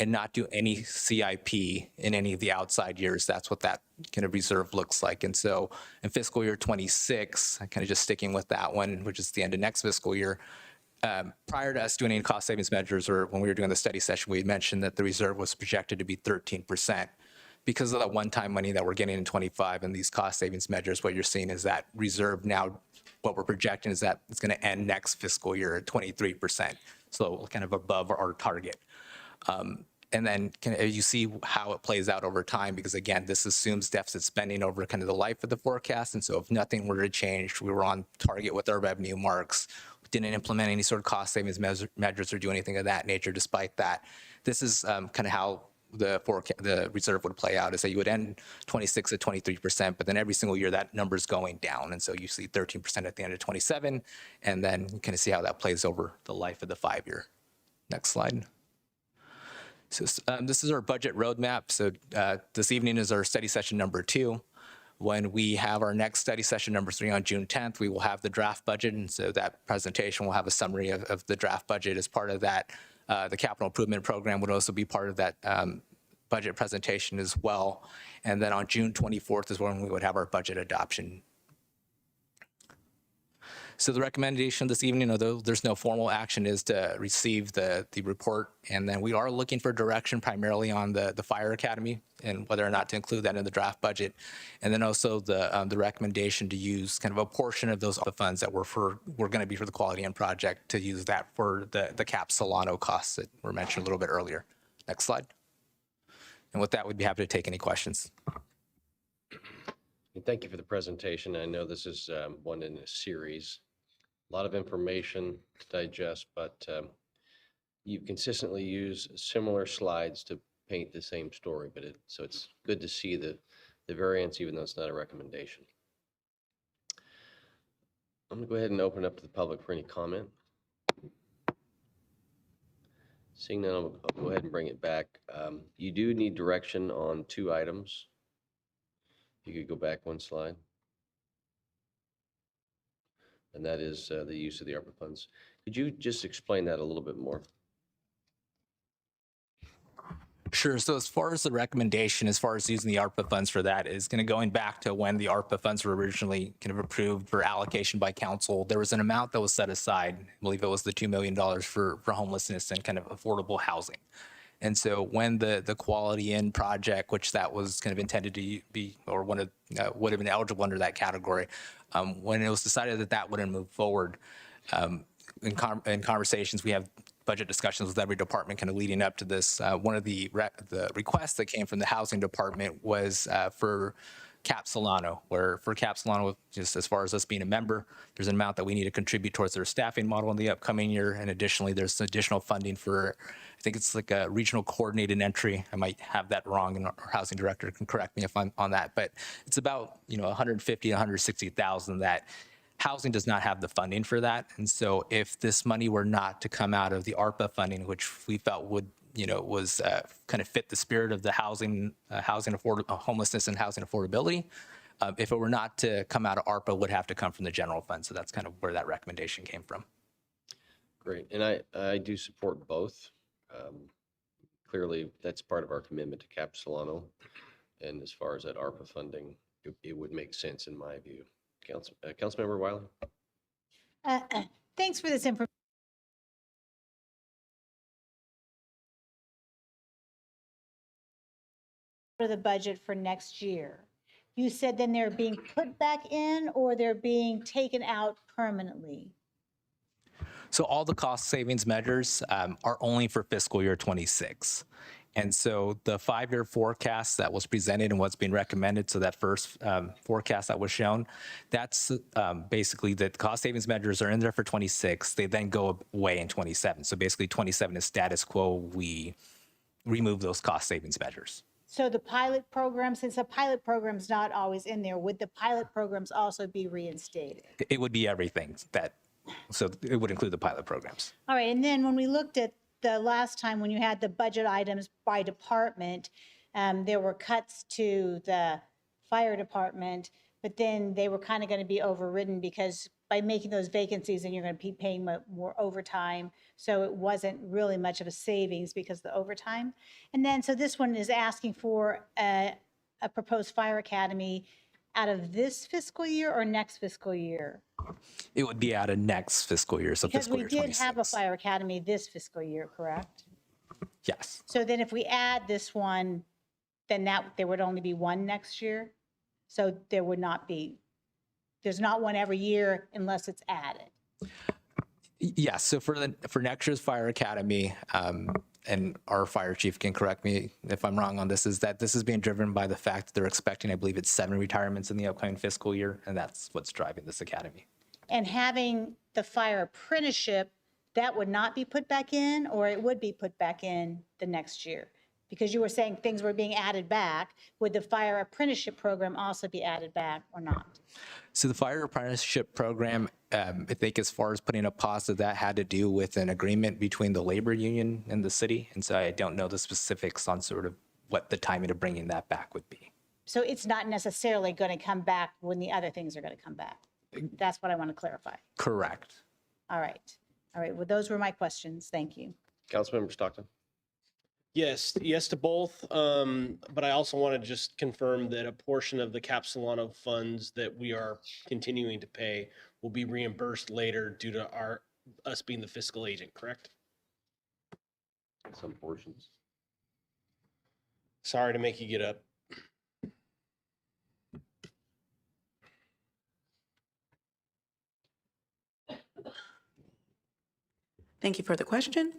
and not do any CIP in any of the outside years, that's what that kind of reserve looks like. And so in fiscal year 26, kind of just sticking with that one, which is the end of next fiscal year, prior to us doing any cost savings measures, or when we were doing the study session, we mentioned that the reserve was projected to be 13%. Because of that one-time money that we're getting in 25 and these cost savings measures, what you're seeing is that reserve now, what we're projecting is that it's going to end next fiscal year at 23%. So kind of above our target. And then you see how it plays out over time, because again, this assumes deficit spending over kind of the life of the forecast. And so if nothing were to change, we were on target with our revenue marks. We didn't implement any sort of cost savings measures or do anything of that nature. Despite that, this is kind of how the reserve would play out, is that you would end 26 at 23%, but then every single year that number is going down. And so you see 13% at the end of 27, and then you kind of see how that plays over the life of the 5-year. Next slide. So this is our budget roadmap. So this evening is our study session number 2. When we have our next study session number 3 on June 10th, we will have the draft budget. And so that presentation will have a summary of the draft budget as part of that. The capital improvement program would also be part of that budget presentation as well. And then on June 24th is when we would have our budget adoption. So the recommendation this evening, although there's no formal action, is to receive the report. And then we are looking for direction primarily on the fire academy and whether or not to include that in the draft budget. And then also the recommendation to use kind of a portion of those funds that were going to be for the Quality End project, to use that for the CAP Solano costs that were mentioned a little bit earlier. Next slide. And with that, we'd be happy to take any questions. And thank you for the presentation. I know this is one in a series. A lot of information to digest, but you consistently use similar slides to paint the same story, but so it's good to see the variance, even though it's not a recommendation. I'm going to go ahead and open up to the public for any comment. Seeing none, I'll go ahead and bring it back. You do need direction on 2 items. If you could go back 1 slide. And that is the use of the ARPA funds. Could you just explain that a little bit more? Sure. So as far as the recommendation, as far as using the ARPA funds for that, is going to going back to when the ARPA funds were originally kind of approved for allocation by council. There was an amount that was set aside. I believe it was the $2 million for homelessness and kind of affordable housing. And so when the Quality Inn project, which that was kind of intended to be, or would have been eligible under that category, when it was decided that that wouldn't move forward, in conversations, we have budget discussions with every department kind of leading up to this. One of the requests that came from the housing department was for Cap Solano, where for Cap Solano, just as far as us being a member, there's an amount that we need to contribute towards their staffing model in the upcoming year. And additionally, there's additional funding for, I think it's like a regional coordinated entry. I might have that wrong, and our housing director can correct me if I'm on that, but it's about, 150 to 160,000 that housing does not have the funding for that. And so if this money were not to come out of the ARPA funding, which we felt would, was kind of fit the spirit of the homelessness and housing affordability, if it were not to come out of ARPA, it would have to come from the general fund. So that's kind of where that recommendation came from. Great. And I do support both. Clearly, that's part of our commitment to Cap Solano. And as far as that ARPA funding, it would make sense in my view. Councilmember Wiley. Thanks for this information. For the budget for next year. You said then they're being put back in or they're being taken out permanently? So all the cost savings measures are only for fiscal year 26. And so the 5-year forecast that was presented and what's being recommended, so that first forecast that was shown, that's basically the cost savings measures are in there for 26. They then go away in 27. So basically 27 is status quo. We remove those cost savings measures. So the pilot program, since the pilot program's not always in there, would the pilot programs also be reinstated? It would be everything so it would include the pilot programs. All right, and then when we looked at the last time when you had the budget items by department, there were cuts to the fire department, but then they were kind of going to be overridden because by making those vacancies and you're going to be paying more overtime. So it wasn't really much of a savings because of the overtime. And then, so this one is asking for a proposed fire academy out of this fiscal year or next fiscal year? It would be out of next fiscal year, so Because fiscal we year did 26. have a fire academy this fiscal year, correct? Yes. So then if we add this one, then there would only be one next year? So there would not be, there's not one every year unless it's added? Yes, so for next year's fire academy, and our fire chief can correct me if I'm wrong on this, is that this is being driven by the fact that they're expecting, I believe it's 7 retirements in the upcoming fiscal year, and that's what's driving this academy. And having the fire apprenticeship, that would not be put back in, or it would be put back in the next year? Because you were saying things were being added back. Would the fire apprenticeship program also be added back or not? So the fire apprenticeship program, I think as far as putting a pause to that had to do with an agreement between the labor union and the city. And so I don't know the specifics on sort of what the timing of bringing that back would be. So it's not necessarily going to come back when the other things are going to come back. That's what I want to clarify. Correct. All right. All right. Well, those were my questions. Thank you. Councilmember Stockton. Yes to both. But I also want to just confirm that a portion of the Cap Solano funds that we are continuing to pay will be reimbursed later due to us being the fiscal agent, correct? Some portions. Sorry to make you get up. Thank you for the question.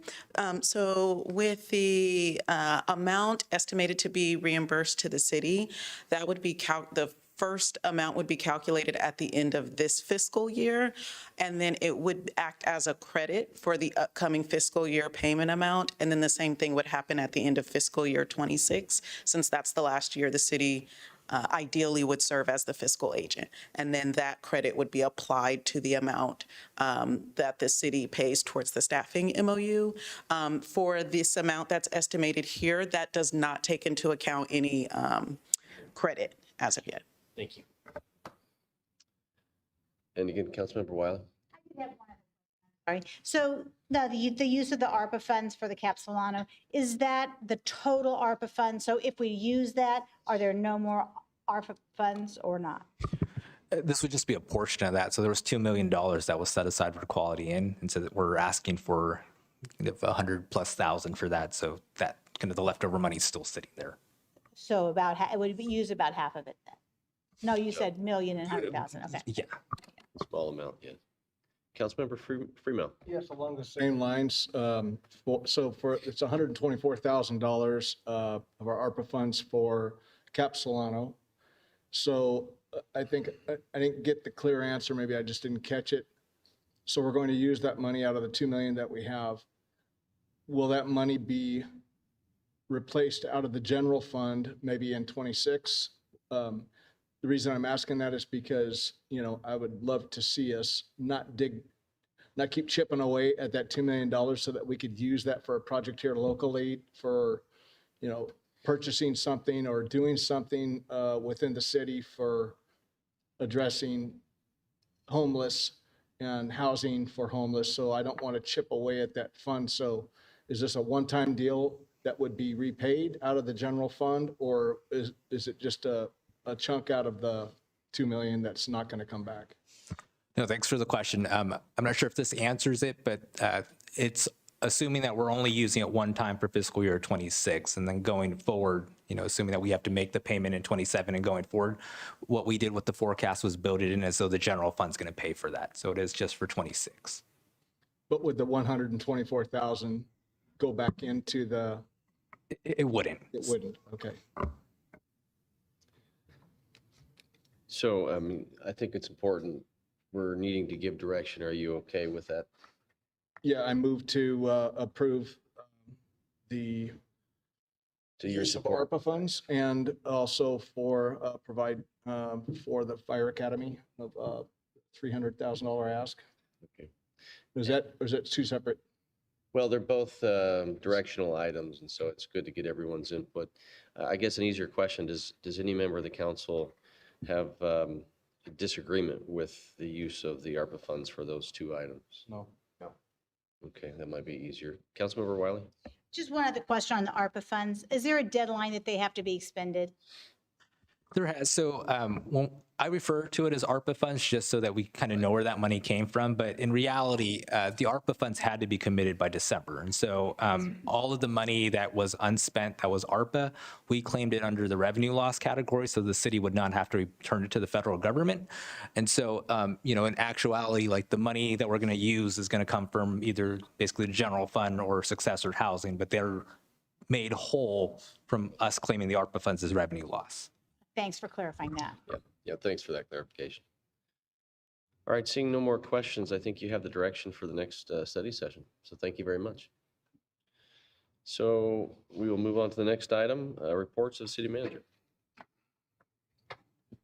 So with the amount estimated to be reimbursed to the city, that would be the first amount would be calculated at the end of this fiscal year, and then it would act as a credit for the upcoming fiscal year payment amount. And then the same thing would happen at the end of fiscal year 26, since that's the last year the city ideally would serve as the fiscal agent. And then that credit would be applied to the amount that the city pays towards the staffing MOU. For this amount that's estimated here, that does not take into account any credit as of yet. Thank you. And again, Councilmember Wiley. Sorry. So the use of the ARPA funds for the Capilano, is that the total ARPA fund? So if we use that, are there no more ARPA funds or not? This would just be a portion of that. So there was $2 million that was set aside for Quality Inn, and so that we're asking for $100,000+ for that. So that kind of the leftover money is still sitting there. So about it would use about half of it then. No, you said million and 100,000. Okay. Yeah. Small amount, yeah. Councilmember Freeman. Yes, along the same lines. It's $124,000 of our ARPA funds for Capilano. So I think I didn't get the clear answer. Maybe I just didn't catch it. So we're going to use that money out of the $2 million that we have. Will that money be replaced out of the general fund maybe in 26? The reason I'm asking that is because, I would love to see us not keep chipping away at that $2 million so that we could use that for a project here locally for, purchasing something or doing something within the city for addressing homeless and housing for homeless. So I don't want to chip away at that fund. So is this a one-time deal that would be repaid out of the general fund, or is it just a chunk out of the $2 million that's not going to come back? No, thanks for the question. I'm not sure if this answers it, but it's assuming that we're only using it one time for fiscal year 26, and then going forward, assuming that we have to make the payment in 27 and going forward, what we did with the forecast was build it in as though the general fund's going to pay for that. So it is just for 26. But would the 124,000 go back into the? It wouldn't. It wouldn't. Okay. So, I think it's important. We're needing to give direction. Are you okay with that? Yeah, I move to approve the use of ARPA funds, and also for provide for the fire academy of $300,000 ask. Okay. Is that two separate? Well, they're both directional items, and so it's good to get everyone's input. I guess an easier question, does any member of the council have a disagreement with the use of the ARPA funds for those two items? No. Okay, that might be easier. Councilmember Wiley? Just one other question on the ARPA funds. Is there a deadline that they have to be expended? There has. So I refer to it as ARPA funds just so that we kind of know where that money came from. But in reality, the ARPA funds had to be committed by December. And so all of the money that was unspent, that was ARPA, we claimed it under the revenue loss category, so the city would not have to return it to the federal government. And so, in actuality, like the money that we're going to use is going to come from either basically the general fund or successor housing, but they're made whole from us claiming the ARPA funds as revenue loss. Thanks for clarifying that. Yeah, thanks for that clarification. All right, seeing no more questions, I think you have the direction for the next study session. So thank you very much. So we will move on to the next item, reports of city manager.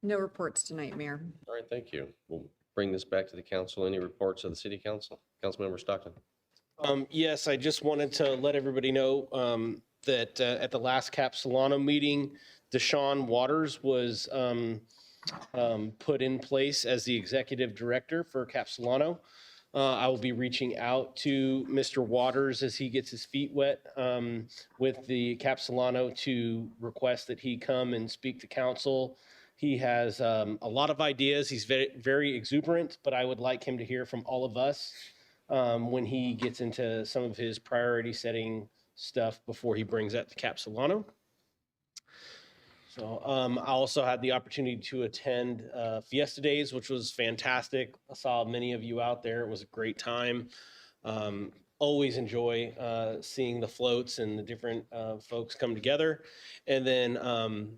No reports tonight, Mayor. All right, thank you. We'll bring this back to the council. Any reports of the city council? Councilmember Stockton. Yes, I just wanted to let everybody know that at the last Capilano meeting, Deshaun Waters was put in place as the executive director for Capilano. I will be reaching out to Mr. Waters as he gets his feet wet with the Capilano to request that he come and speak to council. He has a lot of ideas. He's very, very exuberant, but I would like him to hear from all of us when he gets into some of his priority setting stuff before he brings that to Capilano. So I also had the opportunity to attend Fiesta Days, which was fantastic. I saw many of you out there. It was a great time. always enjoy seeing the floats and the different folks come together. And then, on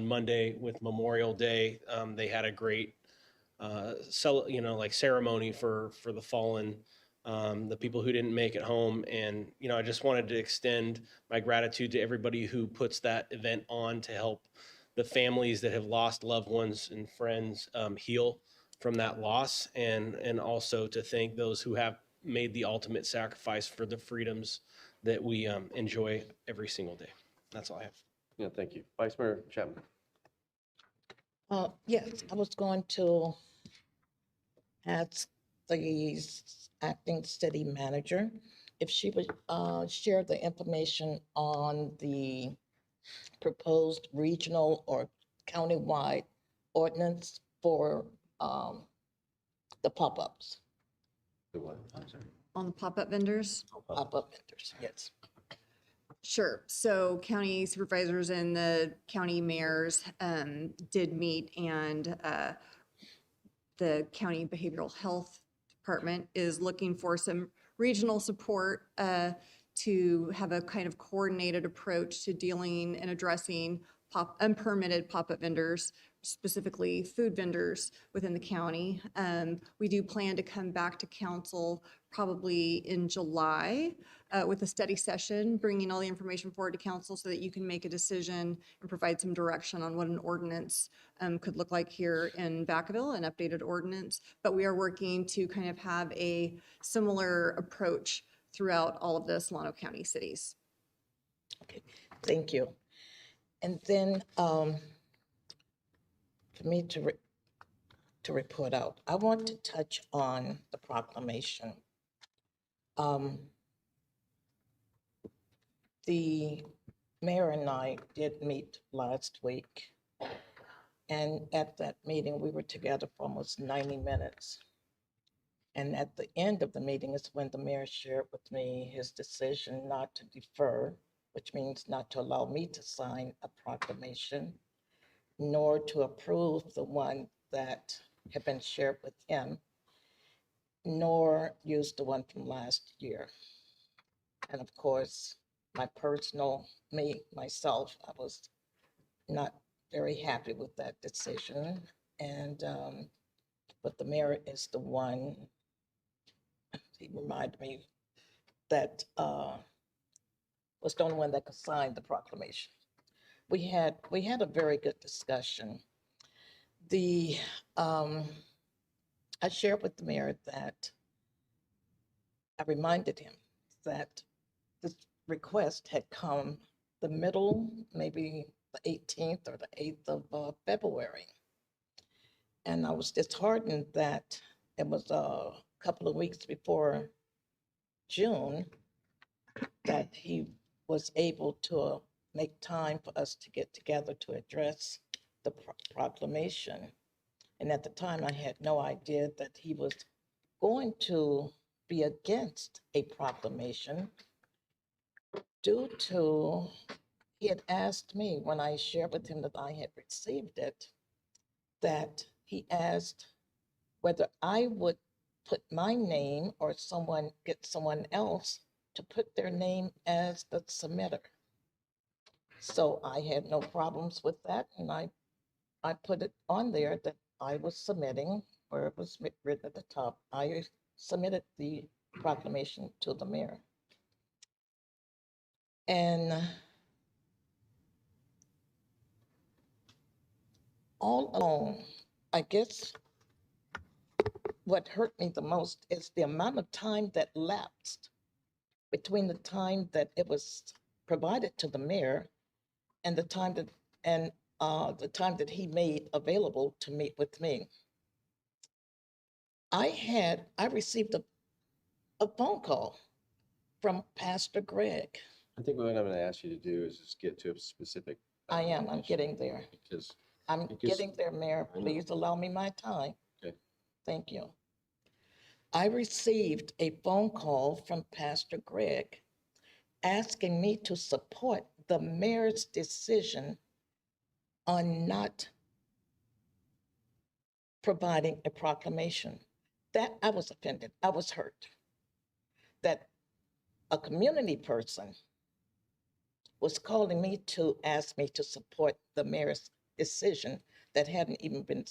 Monday with Memorial Day, they had a great ceremony for the fallen, the people who didn't make it home. And, I just wanted to extend my gratitude to everybody who puts that event on to help the families that have lost loved ones and friends heal from that loss, and also to thank those who have made the ultimate sacrifice for the freedoms that we enjoy every single day. That's all I have. Yeah, thank you. Vice Mayor Chapman. Yes, I was going to ask the acting city manager if she would share the information on the proposed regional or countywide ordinance for the pop-ups. The what? I'm sorry. On the pop-up vendors? Pop-up vendors, yes. Sure. So county supervisors and the county mayors did meet, and the county behavioral health department is looking for some regional support to have a kind of coordinated approach to dealing and addressing unpermitted pop-up vendors, specifically food vendors within the county. We do plan to come back to council probably in July with a study session, bringing all the information forward to council so that you can make a decision and provide some direction on what an ordinance could look like here in Vacaville, an updated ordinance. But we are working to kind of have a similar approach throughout all of the Solano County cities. Okay, thank you. And then for me to report out, I want to touch on the proclamation. The mayor and I did meet last week, and at that meeting, we were together for almost 90 minutes. And at the end of the meeting is when the mayor shared with me his decision not to defer, which means not to allow me to sign a proclamation, nor to approve the one that had been shared with him, nor use the one from last year. And of course, myself, I was not very happy with that decision. And, but the mayor is the one, he reminded me that was the only one that could sign the proclamation. We had a very good discussion. I shared with the mayor that I reminded him that this request had come the middle, maybe the 18th or the 8th of February. And I was disheartened that it was a couple of weeks before June that he was able to make time for us to get together to address the proclamation. And at the time, I had no idea that he was going to be against a proclamation due to, he had asked me when I shared with him that I had received it, that he asked whether I would put my name or get someone else to put their name as the submitter. So I had no problems with that, and I put it on there that I was submitting, where it was written at the top, I submitted the proclamation to the mayor. And all along, I guess what hurt me the most is the amount of time that lapsed between the time that it was provided to the mayor and the time that he made available to meet with me. I received a phone call from Pastor Greg. I think what I'm going to ask you to do is just get to a specific. I'm getting there. I'm getting there, Mayor. Please allow me my time. Okay. Thank you. I received a phone call from Pastor Greg asking me to support the mayor's decision on not providing a proclamation. That I was offended. I was hurt. a community person was calling me to ask me to support the mayor's decision that hadn't even been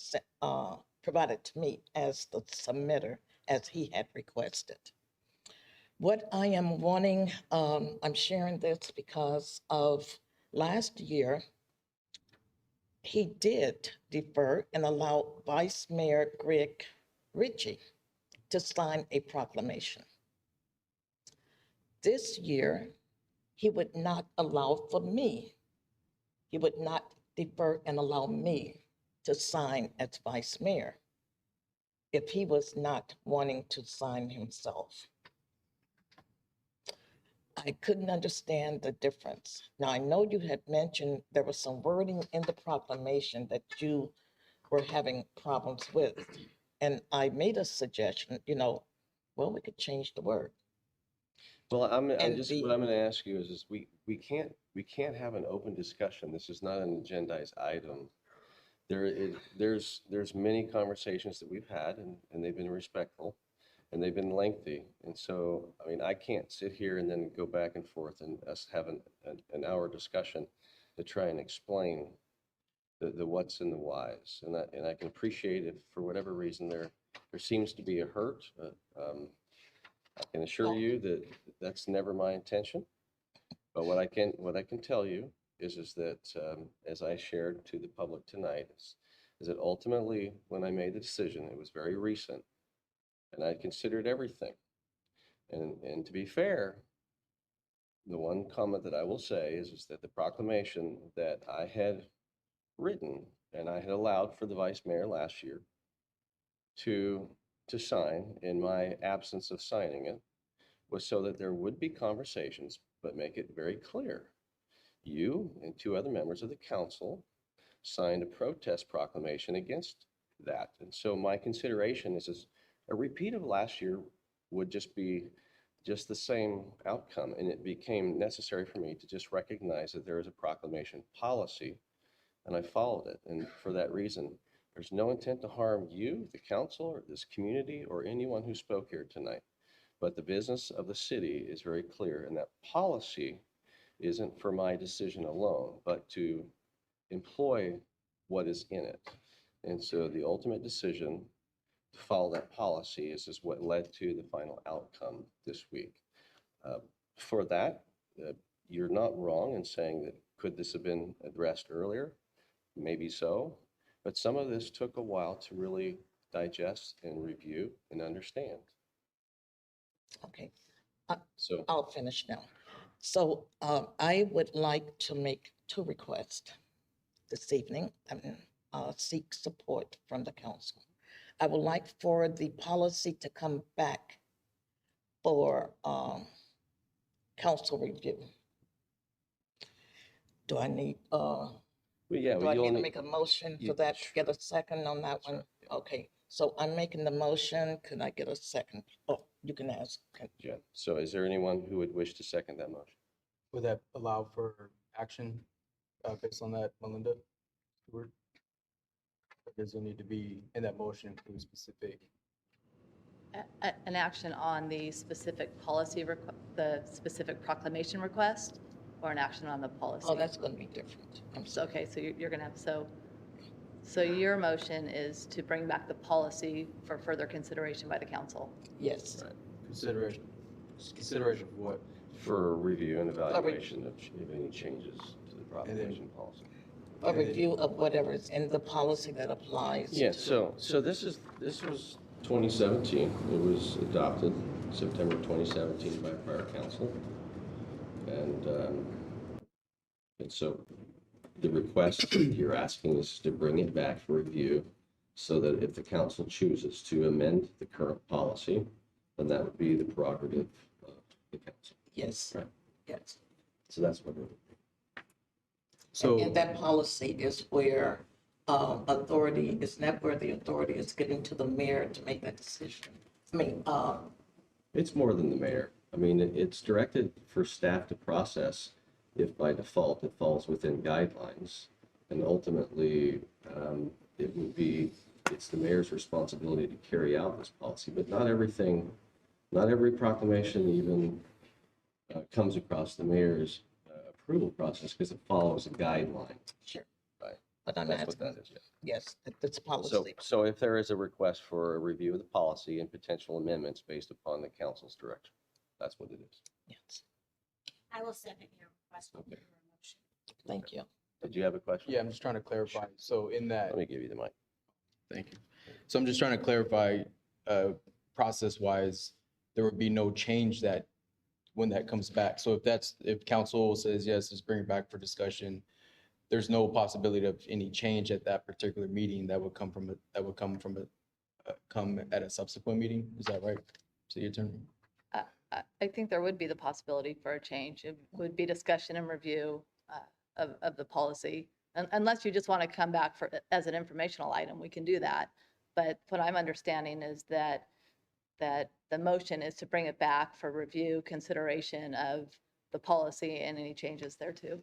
provided to me as the submitter, as he had requested. What I am wanting, I'm sharing this because of last year, he did defer and allow Vice Mayor Greg Ritchie to sign a proclamation. This year, he would not allow for me. He would not defer and allow me to sign as vice mayor if he was not wanting to sign himself. I couldn't understand the difference. Now, I know you had mentioned there was some wording in the proclamation that you were having problems with. And I made a suggestion, well, we could change the word. Well, what I'm going to ask you is we can't have an open discussion. This is not an agendized item. There's many conversations that we've had, and they've been respectful, and they've been lengthy. And so, I mean, I can't sit here and then go back and forth and us have an hour discussion to try and explain the what's and the whys. And I can appreciate if for whatever reason there seems to be a hurt. I can assure you that that's never my intention. But what I can tell you is that as I shared to the public tonight, is that ultimately when I made the decision, it was very recent, and I considered everything. And to be fair, the one comment that I will say is that the proclamation that I had written and I had allowed for the vice mayor last year to sign in my absence of signing it was so that there would be conversations, but make it very clear. You and 2 other members of the council signed a protest proclamation against that. And so my consideration is a repeat of last year would just be just the same outcome. And it became necessary for me to just recognize that there is a proclamation policy, and I followed it. And for that reason, there's no intent to harm you, the council, or this community, or anyone who spoke here tonight. But the business of the city is very clear, and that policy isn't for my decision alone, but to employ what is in it. And so the ultimate decision to follow that policy is what led to the final outcome this week. For that, you're not wrong in saying that could this have been addressed earlier? Maybe so, but some of this took a while to really digest and review and understand. Okay, so I'll finish now. So I would like to make 2 requests this evening and seek support from the council. I would like for the policy to come back for council review. Do I need, do I need to make a motion for that, get a second on that one? Okay, so I'm making the motion. Could I get a second? Oh, you can ask. Yeah. So is there anyone who would wish to second that motion? Would that allow for action based on that, Melinda? Stewart? Or does it need to be in that motion include specific? An action on the specific policy, the specific proclamation request, or an action on the policy? Oh, that's going to be different. Okay, so you're going to have, so your motion is to bring back the policy for further consideration by the council? Yes. Right. Consideration of what? For review and evaluation of any changes to the proclamation policy. A review of whatever is in the policy that applies. Yeah, so this was 2017. It was adopted September 2017 by prior council. And so the request you're asking is to bring it back for review so that if the council chooses to amend the current policy, then that would be the prerogative of the council. Yes. Right. Yes. So that's what it would be. So, and that policy is where authority, is not where the authority is given to the mayor to make that decision. I mean, it's more than the mayor. I mean, it's directed for staff to process if by default it falls within guidelines. And ultimately, it would be, it's the mayor's responsibility to carry out this policy, but not everything, not every proclamation even comes across the mayor's approval process because it follows a guideline. Sure. Right. But I'm That's what asking, that is. yes, it's So, policy. so if there is a request for a review of the policy and potential amendments based upon the council's direction, that's what it is. Yes. I will second your request for Okay. your motion. Thank you. Did you have a question? Yeah, I'm just trying to clarify. So in that, Let me give you the mic. thank you. So I'm just trying to clarify, process-wise, there would be no change that when that comes back. So if council says, yes, let's bring it back for discussion, there's no possibility of any change at that particular meeting that would come come at a subsequent meeting. Is that right, City Attorney? I think there would be the possibility for a change. It would be discussion and review of the policy. Unless you just want to come back as an informational item, we can do that. But what I'm understanding is that the motion is to bring it back for review, consideration of the policy and any changes thereto.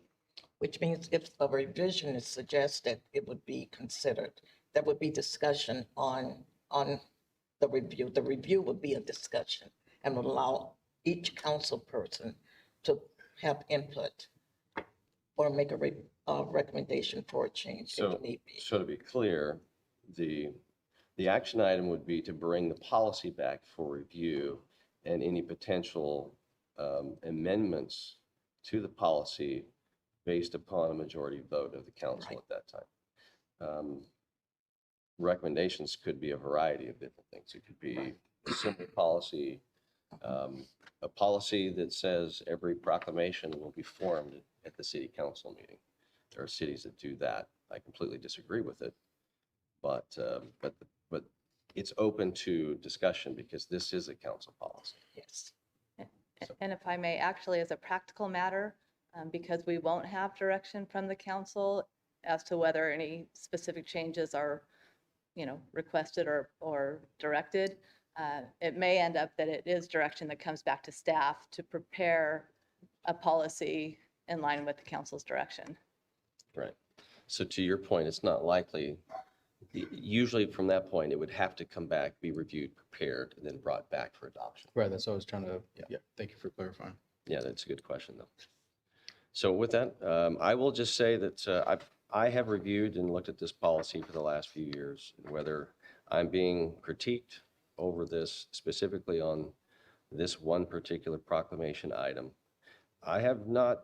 Which means if a revision is suggested, it would be considered. There would be discussion on the review. The review would be a discussion and would allow each council person to have input or make a recommendation for a change if need be. So to be clear, the action item would be to bring the policy back for review and any potential amendments to the policy based upon a majority vote of the council at that time. Recommendations could be a variety of different things. It could be a simple policy, a policy that says every proclamation will be formed at the city council meeting. There are cities that do that. I completely disagree with it, but it's open to discussion because this is a council policy. Yes. And if I may, actually, as a practical matter, because we won't have direction from the council as to whether any specific changes are, requested or directed, it may end up that it is direction that comes back to staff to prepare a policy in line with the council's direction. Right. So to your point, it's not likely, usually from that point, it would have to come back, be reviewed, prepared, and then brought back for adoption. Right, that's what I was trying to, yeah, thank you for clarifying. Yeah, that's a good question, though. So with that, I will just say that I have reviewed and looked at this policy for the last few years, and whether I'm being critiqued over this, specifically on this one particular proclamation item. I have not,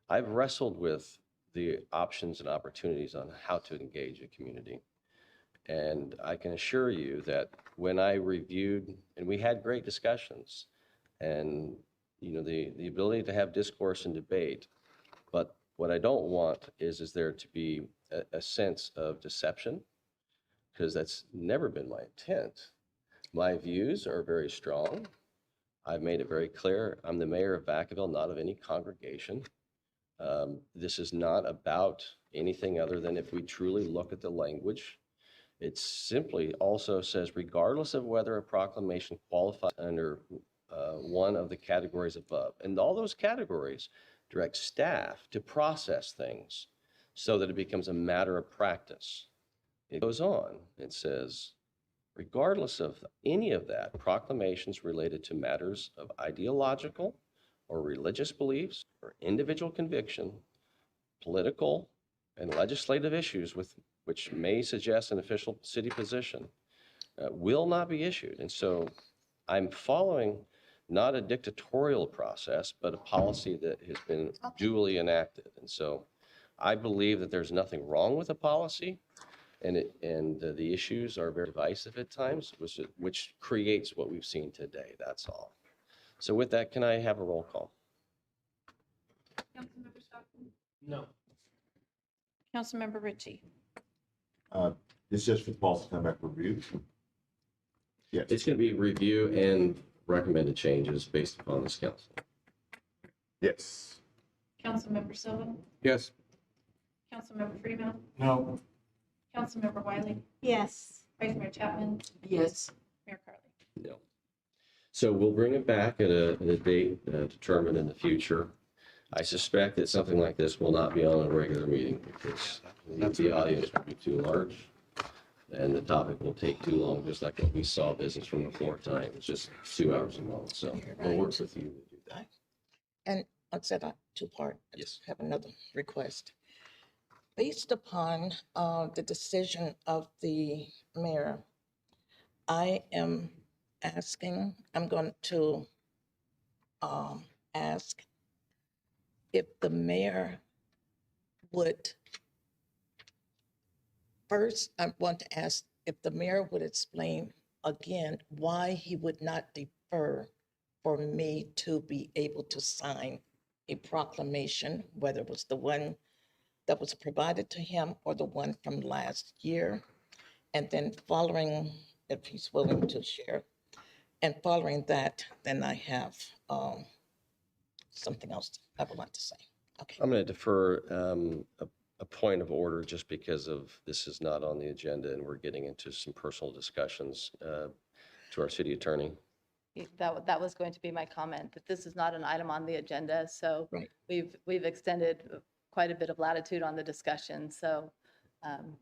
I've wrestled with the options and opportunities on how to engage a community. And I can assure you that when I reviewed, and we had great discussions, and the ability to have discourse and debate, but what I don't want is there to be a sense of deception, because that's never been my intent. My views are very strong. I've made it very clear. I'm the mayor of Vacaville, not of any congregation. This is not about anything other than if we truly look at the language. It simply also says, regardless of whether a proclamation qualifies under one of the categories above, and all those categories direct staff to process things so that it becomes a matter of practice. It goes on, it says, regardless of any of that, proclamations related to matters of ideological or religious beliefs or individual conviction, political and legislative issues which may suggest an official city position will not be issued. And so I'm following not a dictatorial process, but a policy that has been duly enacted. And so I believe that there's nothing wrong with the policy, and the issues are very divisive at times, which creates what we've seen today. That's all. So with that, can I have a roll call? Councilmember Stockton? No. Councilmember Ritchie? It's just for the policy to come back for review. Yes. It's going to be review and recommended changes based upon this council. Yes. Councilmember Silva? Yes. Councilmember Freeman? No. Councilmember Wiley? Yes. Vice Mayor Chapman? Yes. Mayor Carley? No. So we'll bring it back at a date determined in the future. I suspect that something like this will not be on a regular meeting because the audience will be too large. and the topic will take too long, just like what we saw business from the floor tonight. It's just 2 hours long, so we'll work with you to do that. And I said two-part. I Yes. have another request. Based upon the decision of the mayor, I am asking, I'm going to ask if the mayor would, first, I want to ask if the mayor would explain again why he would not defer for me to be able to sign a proclamation, whether it was the one that was provided to him or the one from last year. And then following, if he's willing to share, and following that, then I have something else I would like to say. Okay. I'm going to defer a point of order just because of this is not on the agenda and we're getting into some personal discussions to our city attorney. That was going to be my comment, that this is not an item on the agenda. So Right. we've extended quite a bit of latitude on the discussion. So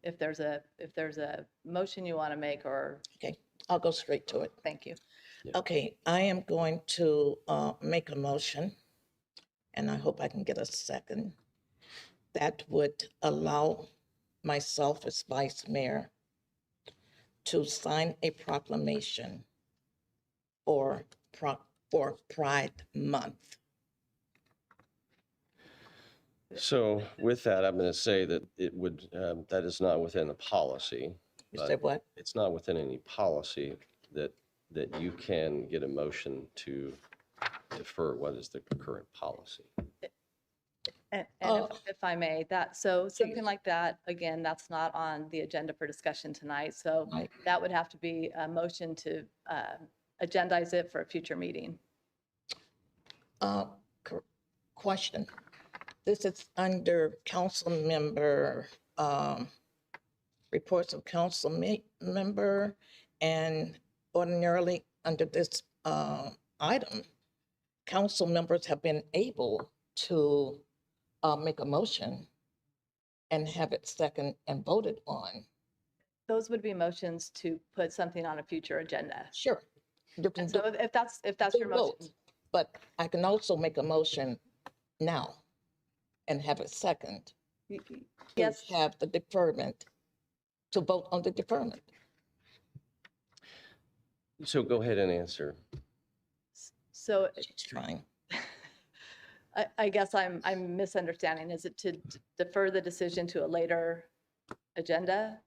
if there's a motion you want to make, or. Okay, I'll go straight to it. Thank you. Okay, I am going to make a motion, and I hope I can get a second, that would allow myself as vice mayor to sign a proclamation for Pride Month. So with that, I'm going to say that it would, that is not within the policy. You said what? It's not within any policy that you can get a motion to defer what is the current policy. And if I may, something like that, again, that's not on the agenda for discussion tonight. So that would have to be a motion to agendize it for a future meeting. Question. This is under council member, reports of council member, and ordinarily under this item, council members have been able to make a motion and have it second and voted on. Those would be motions to put something on a future agenda. Sure. You can So if that's your motion. both, but I can also make a motion now and have it second. Yes. To have the deferment, to vote on the deferment. So go ahead and answer. So She's trying. I guess I'm misunderstanding. Is it to defer the decision to a later agenda,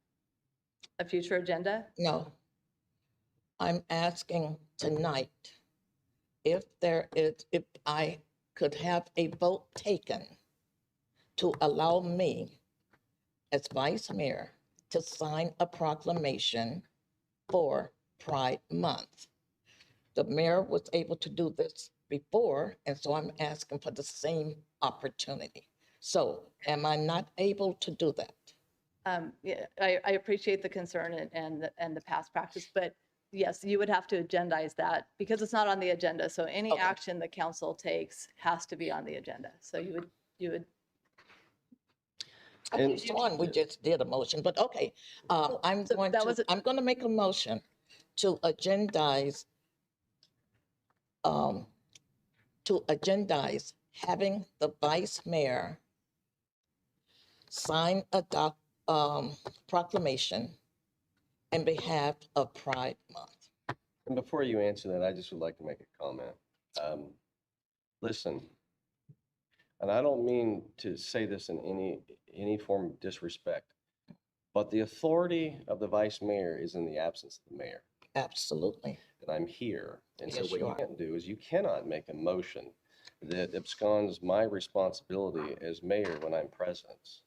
a future agenda? No. I'm asking tonight if I could have a vote taken to allow me as vice mayor to sign a proclamation for Pride Month. The mayor was able to do this before, and so I'm asking for the same opportunity. So am I not able to do that? Yeah, I appreciate the concern and the past practice, but yes, you would have to agendize that because it's not on the agenda. So any action the council takes has to be on the agenda. So you would. I think Sean, we just did a motion, but okay. I'm going to make a motion to agendize having the vice mayor sign a proclamation in behalf of Pride Month. And before you answer that, I just would like to make a comment. Listen, and I don't mean to say this in any form of disrespect, but the authority of the vice mayor is in the absence of the mayor. Absolutely. And I'm here. And so Yes, what you you are. can't do is you cannot make a motion that absconds my responsibility as mayor when I'm present.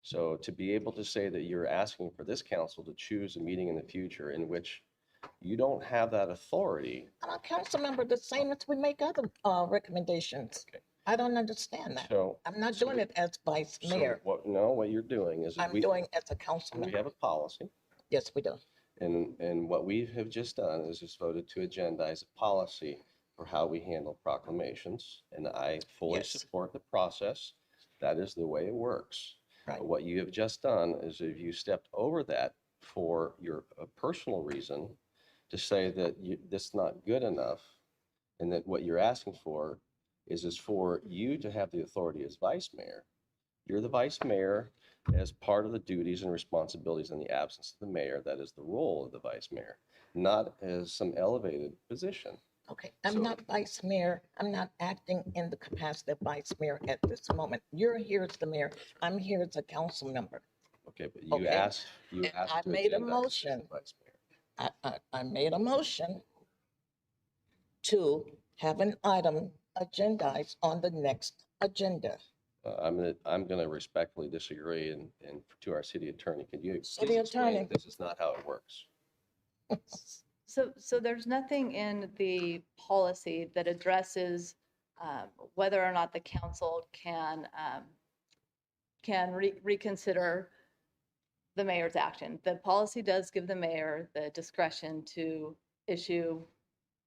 So to be able to say that you're asking for this council to choose a meeting in the future in which you don't have that authority. I'm a council member, the same as we make other recommendations. Okay. I don't understand that. So I'm not doing it as vice mayor. what you're doing is I'm doing as a council we member. have a policy. Yes, we do. And what we have just done is just voted to agendize a policy for how we handle proclamations. And I fully support the process. That is the way it works. Right. But what you have just done is if you stepped over that for your a personal reason to say that this is not good enough, and that what you're asking for is for you to have the authority as vice mayor. You're the vice mayor. As part of the duties and responsibilities in the absence of the mayor, that is the role of the vice mayor, not as some elevated position. Okay, I'm not vice mayor. I'm not acting in the capacity of vice mayor at this moment. You're here as the mayor. I'm here as a council member. Okay, but you Okay. asked I to made a agendize motion. as vice mayor. I made a motion to have an item agendized on the next agenda. I'm gonna respectfully disagree, and to our city attorney, could you City please explain attorney. that this is not how it works? So there's nothing in the policy that addresses whether or not the council can reconsider the mayor's action. The policy does give the mayor the discretion to issue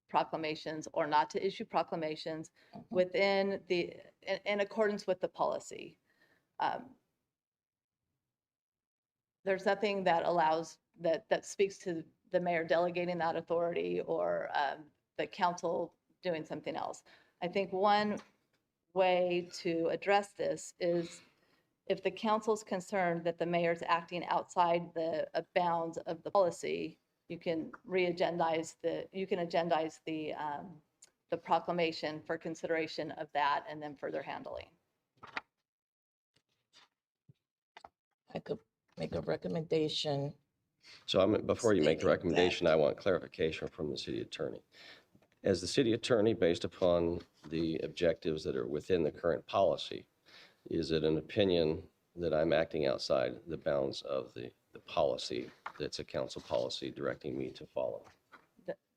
proclamations or not to issue proclamations within in accordance with the policy. There's nothing that allows, that speaks to the mayor delegating that authority or the council doing something else. I think one way to address this is if the council's concerned that the mayor's acting outside the bounds of the policy, you can agendize the proclamation for consideration of that and then further handling. I could make a recommendation. So before you make the recommendation, I want clarification from the city attorney. As the city attorney, based upon the objectives that are within the current policy, is it an opinion that I'm acting outside the bounds of the policy that's a council policy directing me to follow?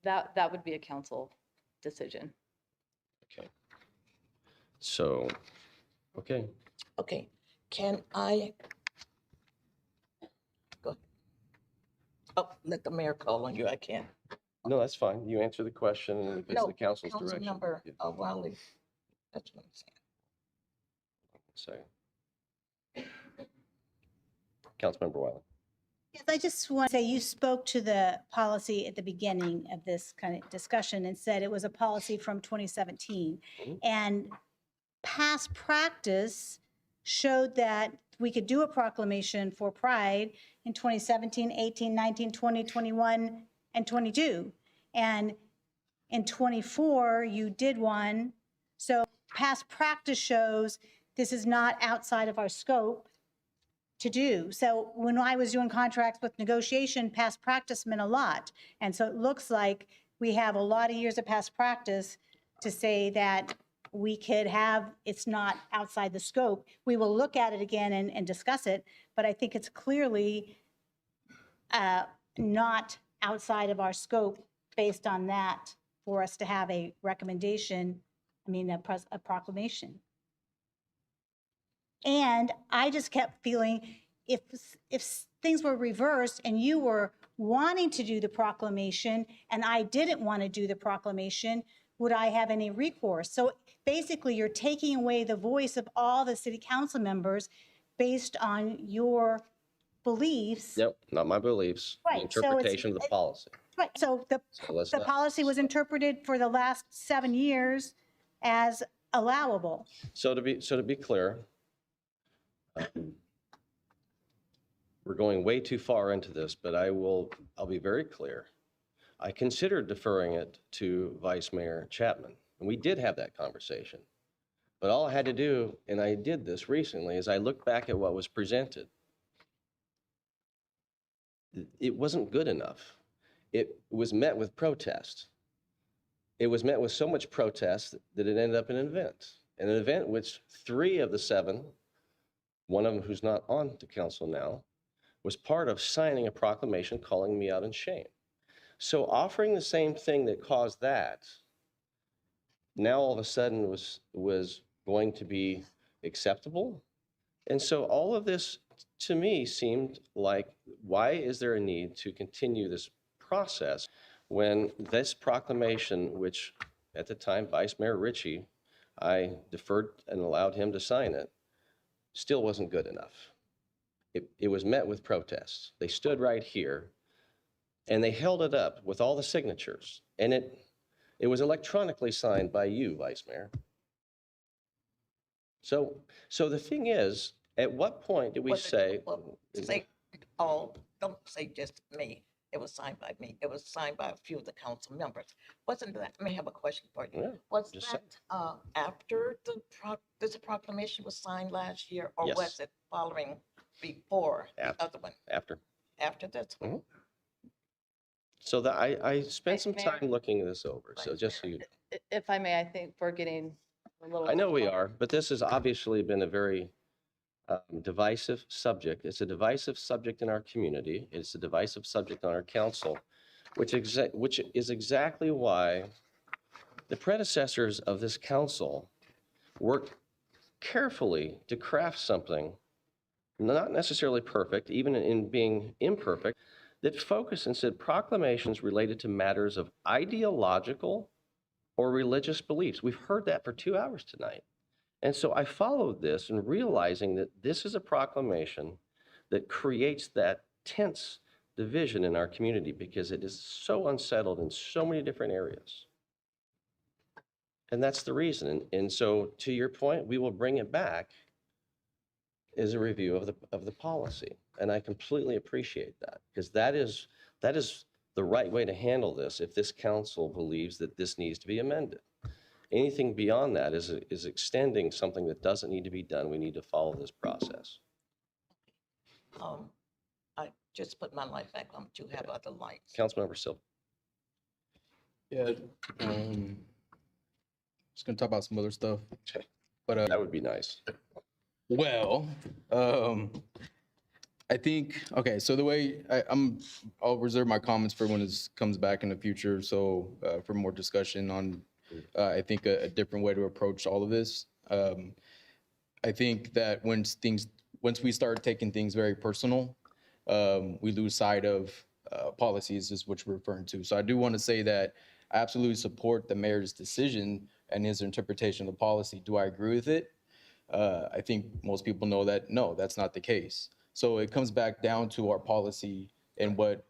That would be a council decision. Okay. So, okay. Okay, can I? Go ahead. Oh, let the mayor call on you. I can't. No, that's fine. You answer the question, and if it's No, the council's direction. Councilmember Wiley. That's what I'm saying. So, Councilmember Wiley. Yes, I just want to say you spoke to the policy at the beginning of this kind of discussion and said it was a policy from 2017. And past practice showed that we could do a proclamation for Pride in 2017, 18, 19, 20, 21, and 22. And in 24, you did one. So past practice shows this is not outside of our scope to do. So when I was doing contracts with negotiation, past practice meant a lot. And so it looks like we have a lot of years of past practice to say that we could have, it's not outside the scope. We will look at it again and discuss it, but I think it's clearly not outside of our scope based on that for us to have a recommendation, a proclamation. And I just kept feeling if things were reversed and you were wanting to do the proclamation and I didn't want to do the proclamation, would I have any recourse? So basically you're taking away the voice of all the city council members based on your beliefs. Yep, not my beliefs. Right, The interpretation of the policy. Right, so the not- policy was interpreted for the last 7 years as allowable. So to be clear, we're going way too far into this, but I'll be very clear. I considered deferring it to Vice Mayor Chapman, and we did have that conversation. But all I had to do, and I did this recently, is I looked back at what was presented. It wasn't good enough. It was met with protest. It was met with so much protest that it ended up in an event which 3 of the 7, one of them who's not on the council now, was part of signing a proclamation calling me out in shame. So offering the same thing that caused that, now all of a sudden was going to be acceptable. And so all of this to me seemed like, why is there a need to continue this process when this proclamation, which at the time Vice Mayor Ritchie, I deferred and allowed him to sign it, still wasn't good enough. it was met with protests. They stood right here and they held it up with all the signatures. And it was electronically signed by you, Vice Mayor. So the thing is, at what point do we say? Don't say just me. It was signed by me. It was signed by a few of the council members. Wasn't that, I may have a question for you. Yeah, Was just that after this proclamation was signed last year, or Yes. was it following before the other one? After. After this one? So that I spent some Mayor? time looking this over. So just so you know. If I may, I think we're getting a little. I know we are, but this has obviously been a very divisive subject. It's a divisive subject in our community. It's a divisive subject on our council, which is exactly why the predecessors of this council worked carefully to craft something, not necessarily perfect, even in being imperfect, that focused and said proclamations related to matters of ideological or religious beliefs. We've heard that for 2 hours tonight. And so I followed this and realizing that this is a proclamation that creates that tense division in our community because it is so unsettled in so many different areas. And that's the reason. And so to your point, we will bring it back as a review of the policy. And I completely appreciate that because that is the right way to handle this if this council believes that this needs to be amended. Anything beyond that is extending something that doesn't need to be done. We need to follow this process. I just put my light back on, but you have other lights. Councilmember Silva. Yeah, just gonna talk about some other stuff. But that would be nice. Well, I think, okay, so the way I'll reserve my comments for when this comes back in the future. So for more discussion on, I think a different way to approach all of this. I think that once we start taking things very personal, we lose sight of policies is what we're referring to. So I do want to say that I absolutely support the mayor's decision and his interpretation of the policy. Do I agree with it? I think most people know that, no, that's not the case. So it comes back down to our policy and what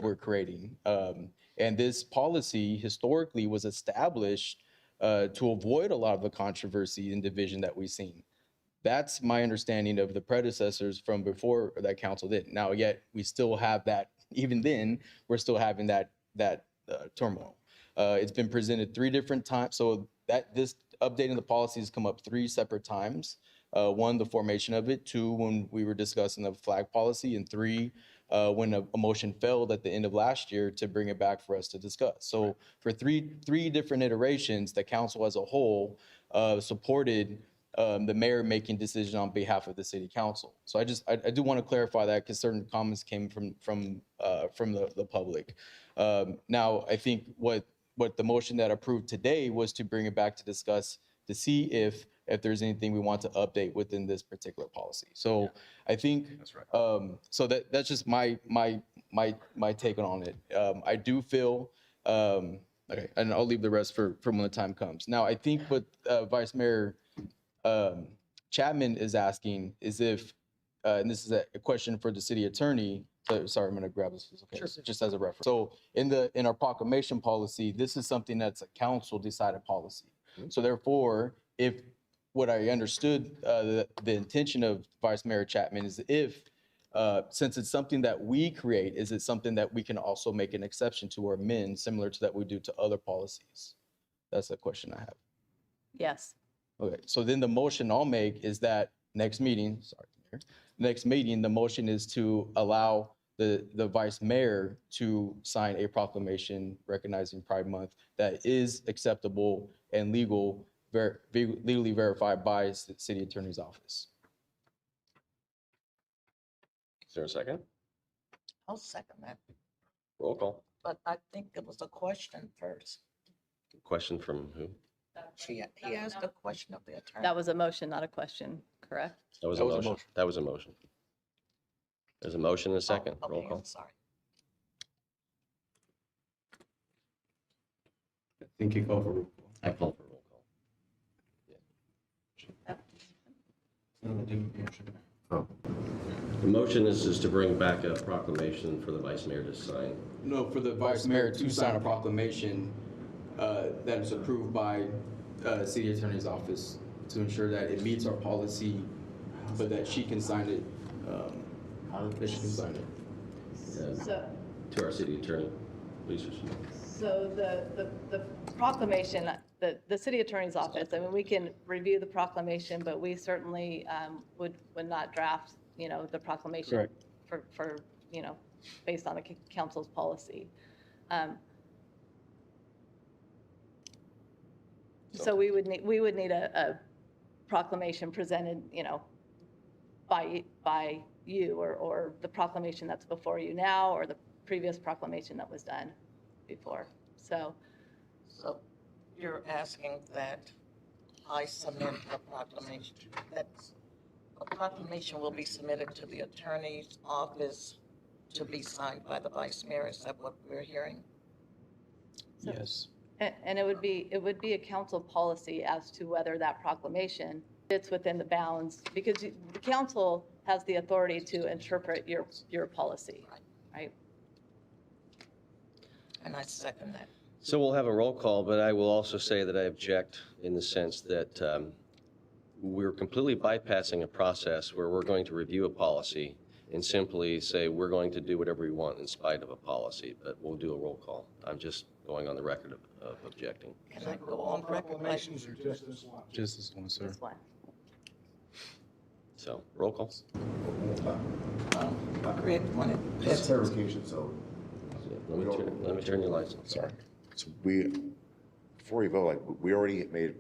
we're creating. And this policy historically was established to avoid a lot of the controversy and division that we've seen. That's my understanding of the predecessors from before that council did. Now, yet we still have that, even then, we're still having that turmoil. It's been presented 3 different times. So that this updating the policy has come up 3 separate times. 1, the formation of it, 2, when we were discussing the flag policy, and 3, when a motion failed at the end of last year to bring it back for us to discuss. So for three different iterations, the council as a whole supported the mayor making decisions on behalf of the city council. So I do want to clarify that because certain comments came from the public. Now, I think what the motion that approved today was to bring it back to discuss to see if there's anything we want to update within this particular policy. So I think that's right. So that's just my take on it. I do feel okay, and I'll leave the rest for when the time comes. Now, I think what Vice Mayor Chapman is asking is if, and this is a question for the city attorney. So, sorry, I'm going to grab this. Okay, sure. Just as a reference. So in our proclamation policy, this is something that's a council decided policy. So therefore, if what I understood the intention of Vice Mayor Chapman is if, since it's something that we create, is it something that we can also make an exception to or amend similar to that we do to other policies? That's the question I have. Yes. Okay, so then the motion I'll make is that next meeting, the motion is to allow the vice mayor to sign a proclamation recognizing Pride Month that is acceptable and legally verified by the city attorney's office. Is there a second? I'll second that. Roll call. But I think it was a question first. Question from who? He asked a question of the attorney. That was a motion, not a question, correct? That was a motion. That was a motion. There's a motion and a second. Okay, Roll call. I'm sorry. I think you call for roll call. I call for roll call. Oh. The motion is to bring back a proclamation for the vice mayor to sign. No, for the vice mayor to sign a proclamation that is approved by city attorney's office to ensure that it meets our policy, but that she can sign it. That she can sign it. So, To our city attorney, please. so the proclamation, the city attorney's office, I mean, we can review the proclamation, but we certainly would not draft, the proclamation Correct. for, based on the council's policy. So we would need a proclamation presented, by you, or the proclamation that's before you now, or the previous proclamation that was done before. So you're asking that I submit a proclamation, that a proclamation will be submitted to the attorney's office to be signed by the vice mayor. Is that what we're hearing? Yes. And it would be a council policy as to whether that proclamation fits within the bounds, because the council has the authority to interpret your policy, right? And I second that. So we'll have a roll call, but I will also say that I object in the sense that we're completely bypassing a process where we're going to review a policy and simply say we're going to do whatever we want in spite of a policy, but we'll do a roll call. I'm just going on the record of objecting. Can I go on record? Proclamations are just this one. Just this one, sir. This one. So roll call. Greg wanted. That's clarification, so. Let me turn your lights on. Sorry. So before we vote, like, we already made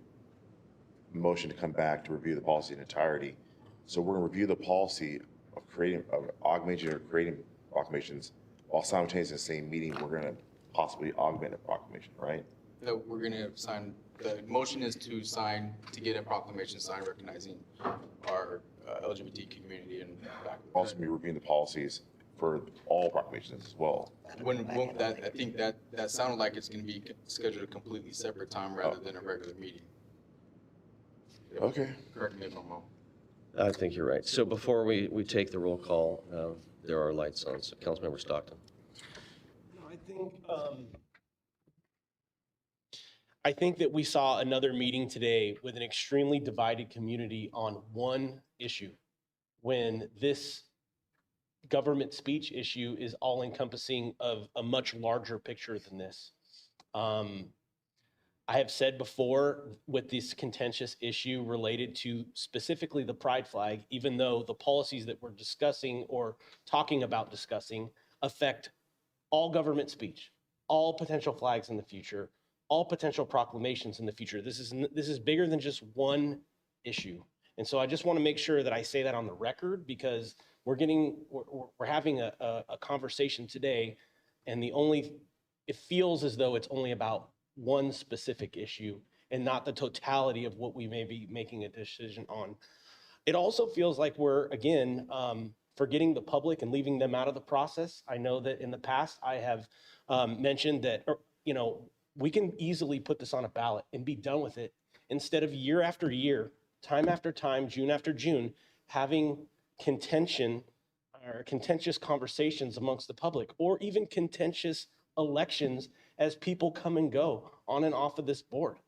a motion to come back to review the policy in entirety. So we're gonna review the policy of augmenting or creating proclamations while simultaneously in the same meeting, we're gonna possibly augment a proclamation, right? That we're going to sign, the motion is to get a proclamation signed recognizing our LGBT community and Also be reviewing the policies for all proclamations as well. I think that sounded like it's going to be scheduled a completely separate time rather than a regular meeting. Okay. Correct me if I'm wrong. I think you're right. So before we take the roll call, there are lights on. So Councilmember Stockton. I think that we saw another meeting today with an extremely divided community on one issue, when this government speech issue is all encompassing of a much larger picture than this. I have said before, with this contentious issue related to specifically the pride flag, even though the policies that we're discussing or talking about discussing affect all government speech, all potential flags in the future, all potential proclamations in the future. This is bigger than just one issue. And so I just want to make sure that I say that on the record, because we're having a conversation today, and it feels as though it's only about one specific issue and not the totality of what we may be making a decision on. It also feels like we're, again, forgetting the public and leaving them out of the process. I know that in the past I have mentioned that, we can easily put this on a ballot and be done with it, instead of year after year, time after time, June after June, having contention or contentious conversations amongst the public, or even contentious elections as people come and go on and off of this board.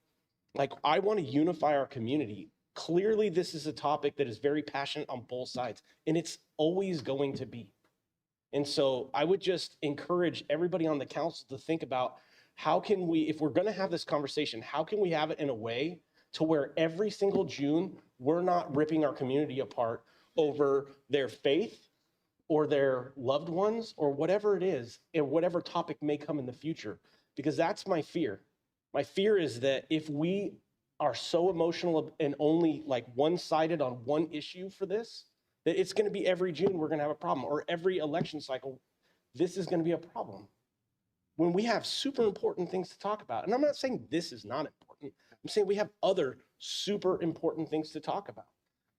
Like, I want to unify our community. Clearly, this is a topic that is very passionate on both sides, and it's always going to be. And so I would just encourage everybody on the council to think about, how can we, if we're going to have this conversation, how can we have it in a way to where every single June, we're not ripping our community apart over their faith or their loved ones or whatever it is, and whatever topic may come in the future. Because that's my fear. My fear is that if we are so emotional and only like one-sided on one issue for this, that it's going to be every June we're going to have a problem, or every election cycle, this is going to be a problem. When we have super important things to talk about. And I'm not saying this is not important. I'm saying we have other super important things to talk about.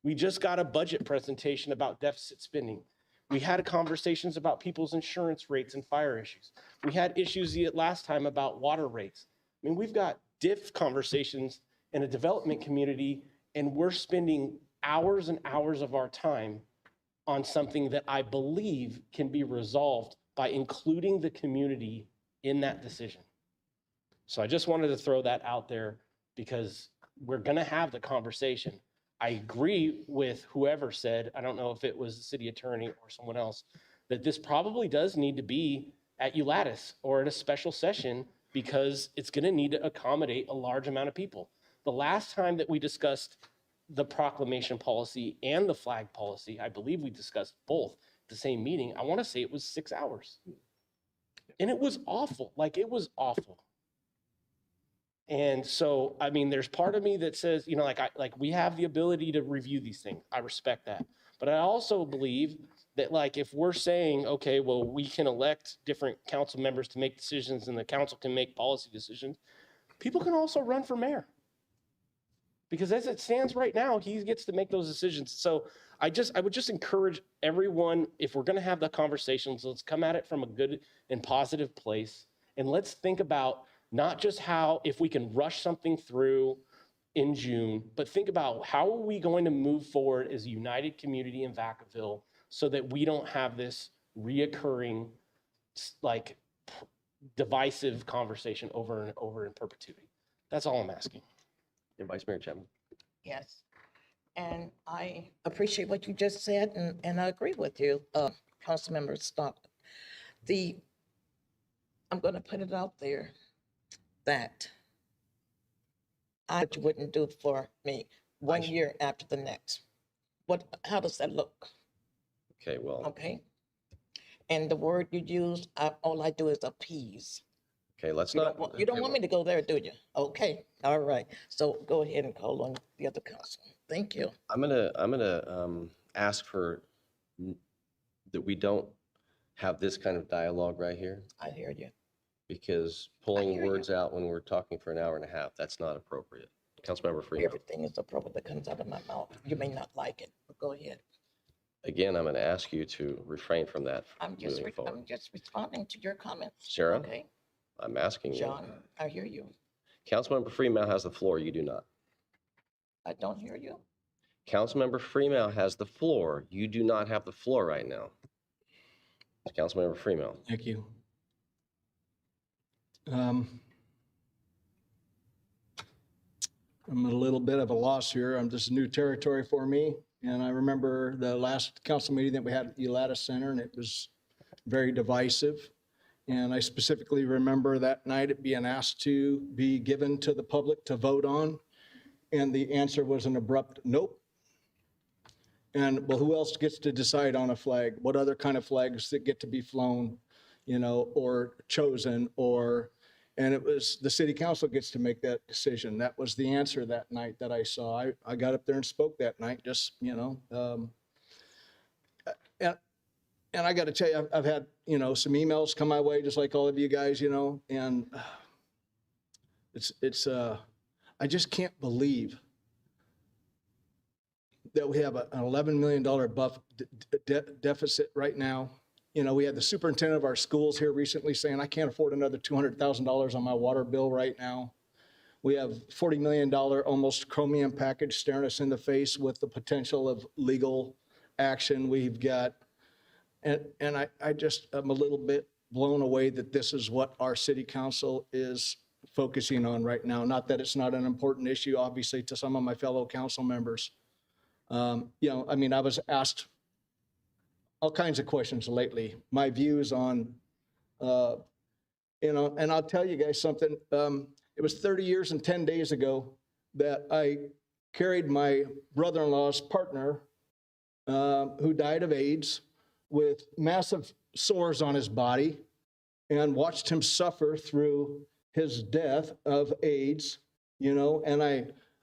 We just got a budget presentation about deficit spending. We had conversations about people's insurance rates and fire issues. We had issues last time about water rates. I mean, we've got diff conversations in a development community, and we're spending hours and hours of our time on something that I believe can be resolved by including the community in that decision. So I just wanted to throw that out there because we're going to have the conversation. I agree with whoever said, I don't know if it was the city attorney or someone else, that this probably does need to be at ULATIS or at a special session because it's going to need to accommodate a large amount of people. The last time that we discussed the proclamation policy and the flag policy, I believe we discussed both at the same meeting. I want to say it was 6 hours. And it was awful. Like, it was awful. And so, I mean, there's part of me that says, you know, like we have the ability to review these things. I respect that. But I also believe that, like, if we're saying, okay, well, we can elect different council members to make decisions and the council can make policy decisions, people can also run for mayor. Because as it stands right now, he gets to make those decisions. So I would just encourage everyone, if we're going to have the conversations, let's come at it from a good and positive place. And let's think about not just how, if we can rush something through in June, but think about how are we going to move forward as a united community in Vacaville so that we don't have this reoccurring, like, divisive conversation over and over in perpetuity. That's all I'm asking. And Vice Mayor Chapman. Yes. And I appreciate what you just said, and I agree with you, Councilmember Stockton. I'm going to put it out there that you wouldn't do for me 1 year after the next. How does that look? Okay, well. Okay. And the word you use, all I do is appease. Okay, let's You not. you don't want me to go there, do you? Okay, all right. So go ahead and call on the other council. Thank you. I'm gonna ask for that we don't have this kind of dialogue right here. I hear you. Because pulling words out when we're talking for an hour and a half, that's not appropriate. Councilmember Freeman. Everything is appropriate that comes out of my mouth. You may not like it, but go ahead. Again, I'm going to ask you to refrain from that I'm just moving forward. responding to your comments. Sarah, Okay, I'm asking you. John, I hear you. Councilmember Freeman has the floor. You do not. I don't hear you. Councilmember Freeman has the floor. You do not have the floor right now. Councilmember Freeman. Thank you. I'm a little bit of a loss here. This is new territory for me. And I remember the last council meeting that we had at the ULATIS Center, and it was very divisive. And I specifically remember that night it being asked to be given to the public to vote on. And the answer was an abrupt nope. And well, who else gets to decide on a flag? What other kind of flags that get to be flown, you know, or chosen, and it was the city council gets to make that decision. That was the answer that night that I saw. I got up there and spoke that night, just, you know, and I got to tell you, I've had, you know, some emails come my way, just like all of you guys, you know, and I just can't believe that we have an $11 million deficit right now. You know, we had the superintendent of our schools here recently saying, I can't afford another $200,000 on my water bill right now. We have $40 million almost chromium package staring us in the face with the potential of legal action. We've got, and I'm a little bit blown away that this is what our city council is focusing on right now. Not that it's not an important issue, obviously, to some of my fellow council members. You know, I mean, I was asked all kinds of questions lately, my views on, you know, and I'll tell you guys something. It was 30 years and 10 days ago that I carried my brother-in-law's partner, who died of AIDS, with massive sores on his body, and watched him suffer through his death of AIDS, you know, and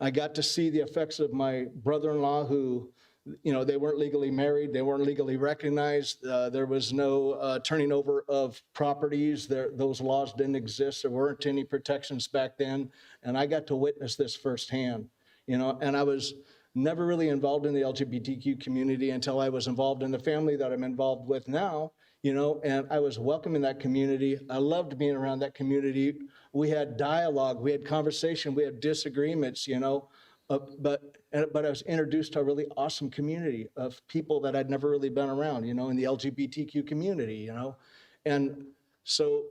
I got to see the effects of my brother-in-law who, you know, they weren't legally married, they weren't legally recognized, there was no turning over of properties, those laws didn't exist, there weren't any protections back then, and I got to witness this firsthand, you know, and I was never really involved in the LGBTQ community until I was involved in the family that I'm involved with now, you know, and I was welcome in that community. I loved being around that community. We had dialogue, we had conversation, we had disagreements, you know, But I was introduced to a really awesome community of people that I'd never really been around, you know, in the LGBTQ community, you know. And so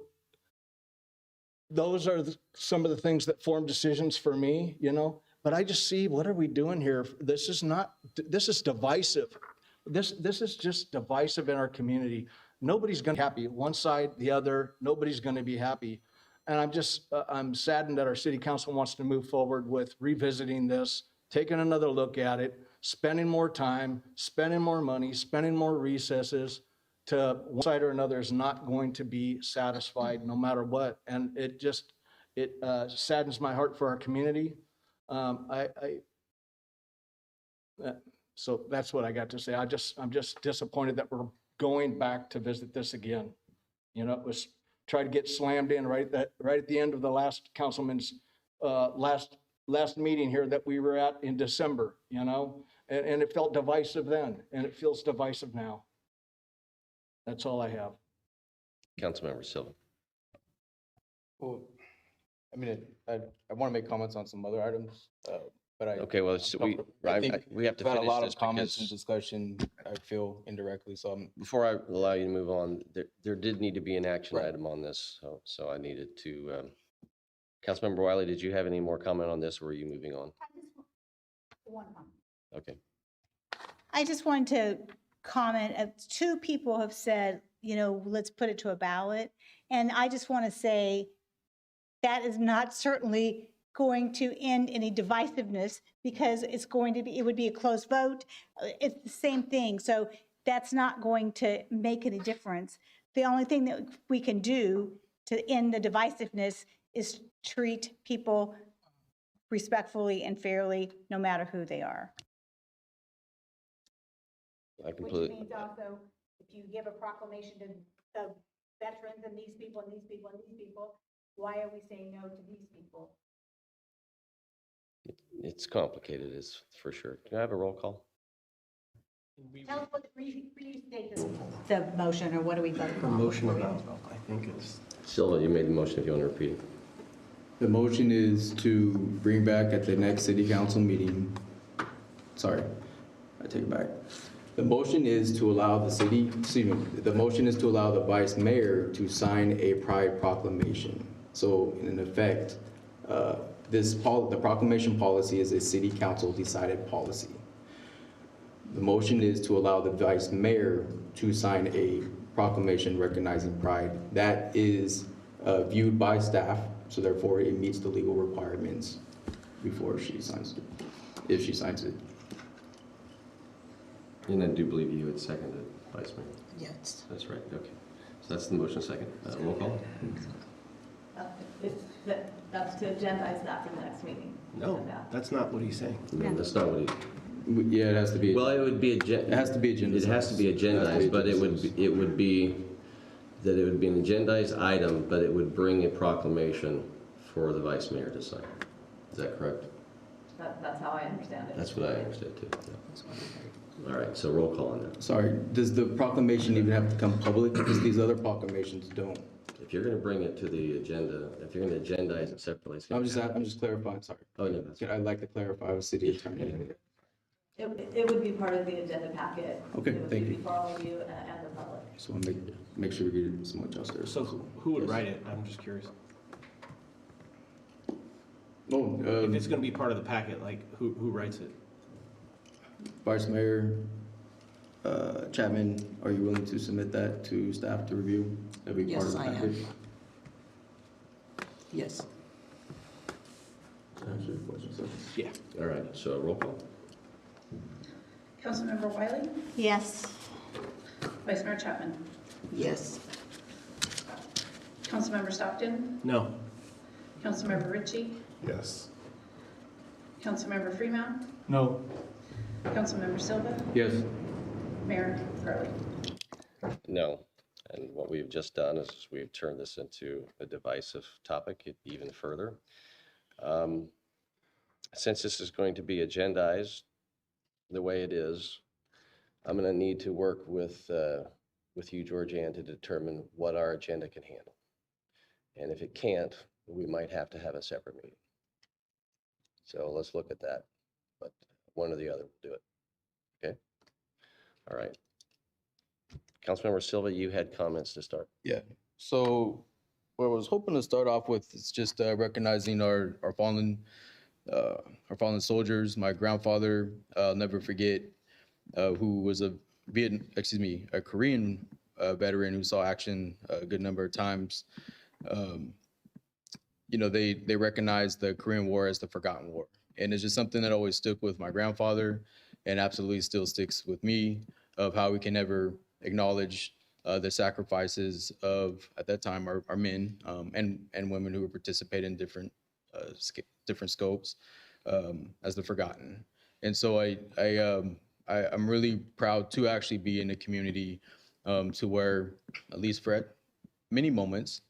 those are some of the things that form decisions for me, you know. But I just see, what are we doing here? This is divisive. This is just divisive in our community. Nobody's going to be happy. One side, the other, nobody's going to be happy. And I'm saddened that our city council wants to move forward with revisiting this, taking another look at it, spending more time, spending more money, spending more recesses. To one side or another is not going to be satisfied no matter what. And it saddens my heart for our community. So that's what I got to say. I'm just disappointed that we're going back to visit this again. You know, it was try to get slammed in right at the end of the last councilman's last meeting here that we were at in December, you know, and it felt divisive then, and it feels divisive now. That's all I have. Councilmember Silva. Well, I mean, I want to make comments on some other items, but Okay, well, I think we have to we've had finish a lot this of comments and because discussion, I feel indirectly, so before I allow you to move on, there did need to be an action item on this, so I needed to, Councilmember Wiley, did you have any more comment on this, or were you moving on? Okay. I just wanted to comment, two people have said, you know, let's put it to a ballot. And I just want to say that is not certainly going to end any divisiveness, because it would be a close vote. It's the same thing. So that's not going to make any difference. The only thing that we can do to end the divisiveness is treat people respectfully and fairly, no matter who they are. Which means also, if you give a proclamation to veterans and these people and these people and these people, why are we saying no to these people? It's complicated, is for sure. Can I have a roll call? Tell us what, restate the motion, or what do we vote The on? motion about, I think it's. Silva, you made the motion, if you want to repeat it. the motion is to bring back at the next city council meeting. Sorry, I take it back. The motion is to allow the motion is to allow the vice mayor to sign a pride proclamation. So in effect, the proclamation policy is a city council decided policy. The motion is to allow the vice mayor to sign a proclamation recognizing pride. That is viewed by staff, so therefore it meets the legal requirements before she signs it, if she signs it. And I do believe you had seconded, Vice Mayor. Yes. That's right, okay. So that's the motion second. Roll call? That's to agendize that for the next meeting. No, that's not what he's saying. No, that's not what he. Yeah, it has to be. Well, it would be It has to be agendized. It has to be agendized, but it would be an agendized item, but it would bring a proclamation for the vice mayor to sign. Is that correct? That's how I understand it. That's what I understood too. Yeah. All right, so roll call on that. Sorry, does the proclamation even have to come public? Because these other proclamations don't. If you're going to bring it to the agenda, if you're going to agendize it separately. I'm just clarifying, sorry. Oh, no, that's. I'd like to clarify with city attorney. It would be part of the agenda packet. Okay, thank you. For all of you and the public. Just want to make sure we get some justice. So who would write it? I'm just curious. Oh, If it's gonna be part of the packet, like who writes it? Vice Mayor Chapman, are you willing to submit that to staff to review? That'd be part of the Yes, I am. package. Yes. Answer your question, sir. Yeah. All right, so roll call. Councilmember Wiley? Yes. Vice Mayor Chapman? Yes. Councilmember Stockton? No. Councilmember Ritchie? Yes. Councilmember Fremont? No. Councilmember Silva? Yes. Mayor Curley? No. And what we've just done is we've turned this into a divisive topic even further. Since this is going to be agendized the way it is, I'm going to need to work with you, Georgianne, to determine what our agenda can handle. And if it can't, we might have to have a separate meeting. So let's look at that. but one or the other will do it. Okay? All right. Councilmember Silva, you had comments to start. Yeah. So what I was hoping to start off with is just recognizing our fallen soldiers. My grandfather, I'll never forget, who was a Korean veteran who saw action a good number of times. They recognized the Korean War as the forgotten war. And it's just something that always stuck with my grandfather and absolutely still sticks with me, of how we can never acknowledge the sacrifices of, at that time, our men and women who would participate in different scopes as the forgotten. And so I'm really proud to actually be in a community to where, at least for many moments,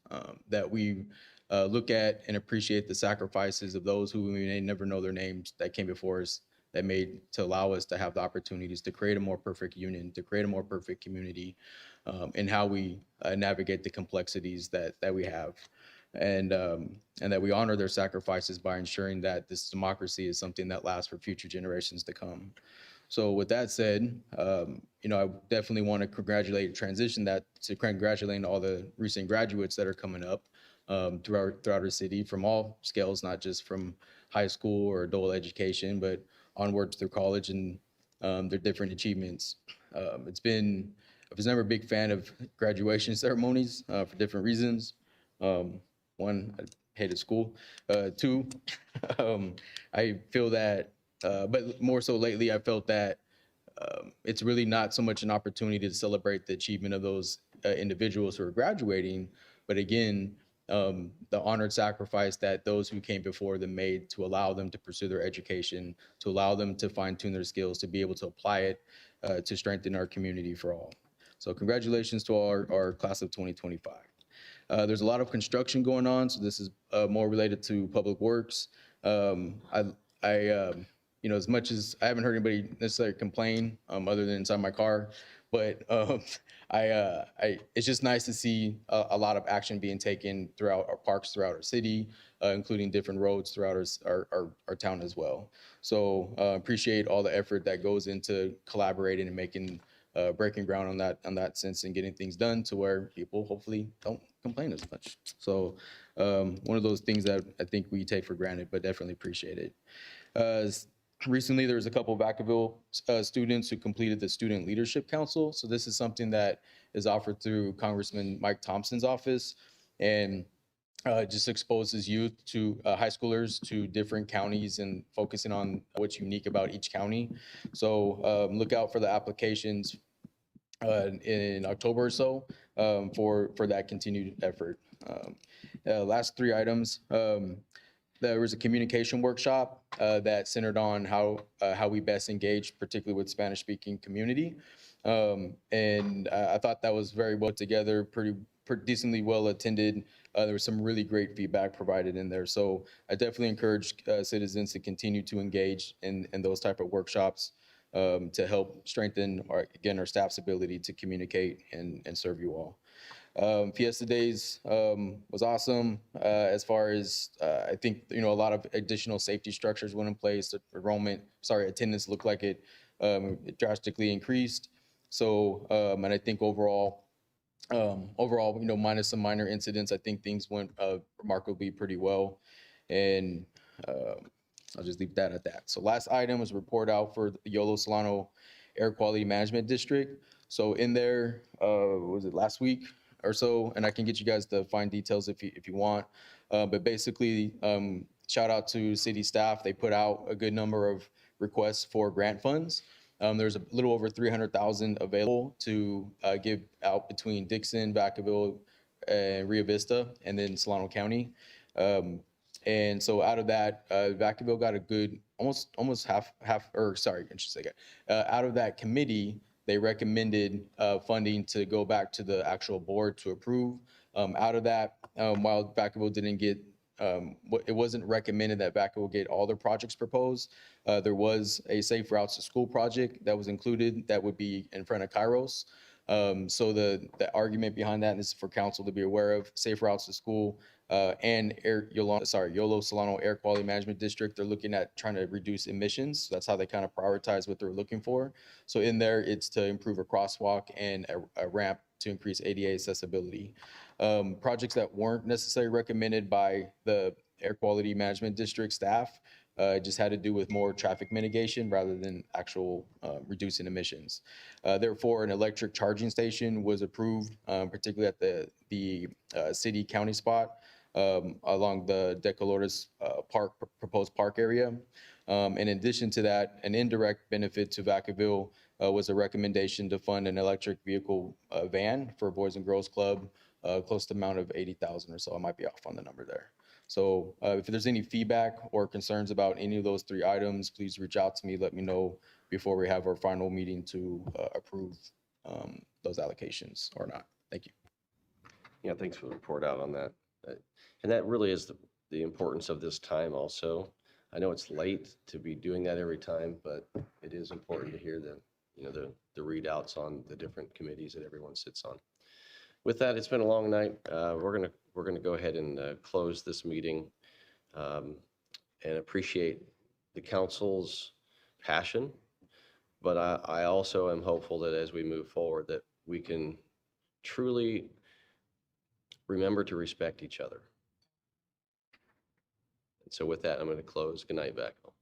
that we look at and appreciate the sacrifices of those who we may never know their names that came before us, that made to allow us to have the opportunities to create a more perfect union, to create a more perfect community, and how we navigate the complexities that we have. And that we honor their sacrifices by ensuring that this democracy is something that lasts for future generations to come. So with that said, I definitely want to congratulate all the recent graduates that are coming up throughout our city from all scales, not just from high school or adult education, but onwards through college and their different achievements. I was never a big fan of graduation ceremonies for different reasons. One, I hated school. Two, I feel that, but more so lately, I felt that it's really not so much an opportunity to celebrate the achievement of those individuals who are graduating, but again, the honored sacrifice that those who came before them made to allow them to pursue their education, to allow them to fine-tune their skills, to be able to apply it to strengthen our community for all. So congratulations to all our class of 2025. There's a lot of construction going on, so this is more related to public works. As much as I haven't heard anybody necessarily complain, other than inside my car, but it's just nice to see a lot of action being taken throughout our parks, throughout our city, including different roads throughout our town as well. So appreciate all the effort that goes into collaborating and making breaking ground on that sense and getting things done to where people hopefully don't complain as much. So one of those things that I think we take for granted, but definitely appreciate it. Recently, there was a couple of Vacaville students who completed the Student Leadership Council. So this is something that is offered through Congressman Mike Thompson's office, and just exposes youth to high schoolers to different counties and focusing on what's unique about each county. So look out for the applications in October or so for that continued effort. Last three items. There was a communication workshop that centered on how we best engage, particularly with Spanish-speaking community. And I thought that was very well together, pretty decently well attended. There was some really great feedback provided in there. So I definitely encourage citizens to continue to engage in those type of workshops to help strengthen our staff's ability to communicate and serve you all. Fiesta Days was awesome. As far as I think a lot of additional safety structures went in place. Attendance looked like it drastically increased. So and I think overall, minus some minor incidents, I think things went remarkably pretty well. And I'll just leave that at that. So last item was a report out for the Yolo Solano Air Quality Management District. So in there, was it last week or so? And I can get you guys the fine details if you want. But basically, shout out to city staff. They put out a good number of requests for grant funds. There's a little over 300,000 available to give out between Dixon, Vacaville, and Rio Vista, and then Solano County. And so out of that, Vacaville got a good, almost half, or sorry, I should say, out of that committee, they recommended funding to go back to the actual board to approve. Out of that, while Vacaville didn't get, it wasn't recommended that Vacaville get all their projects proposed. There was a Safe Routes to School project that was included that would be in front of Kairos. So the argument behind that, and this is for council to be aware of, Safe Routes to School and Yolo Solano Air Quality Management District. They're looking at trying to reduce emissions. That's how they kind of prioritize what they're looking for. So in there, it's to improve a crosswalk and a ramp to increase ADA accessibility. Projects that weren't necessarily recommended by the Air Quality Management District staff just had to do with more traffic mitigation rather than actual reducing emissions. Therefore, an electric charging station was approved, particularly at the city-county spot along the Decolores proposed park area. In addition to that, an indirect benefit to Vacaville was a recommendation to fund an electric vehicle van for Boys and Girls Club, close to amount of 80,000 or so. I might be off on the number there. So if there's any feedback or concerns about any of those 3 items, please reach out to me, let me know before we have our final meeting to approve those allocations or not. Thank you. Yeah, thanks for the report out on that. And that really is the importance of this time also. I know it's late to be doing that every time, but it is important to hear the readouts on the different committees that everyone sits on. With that, it's been a long night. We're gonna go ahead and close this meeting and appreciate the council's passion. But I also am hopeful that as we move forward, that we can truly remember to respect each other. And so with that, I'm going to close. Good night, Vacaville.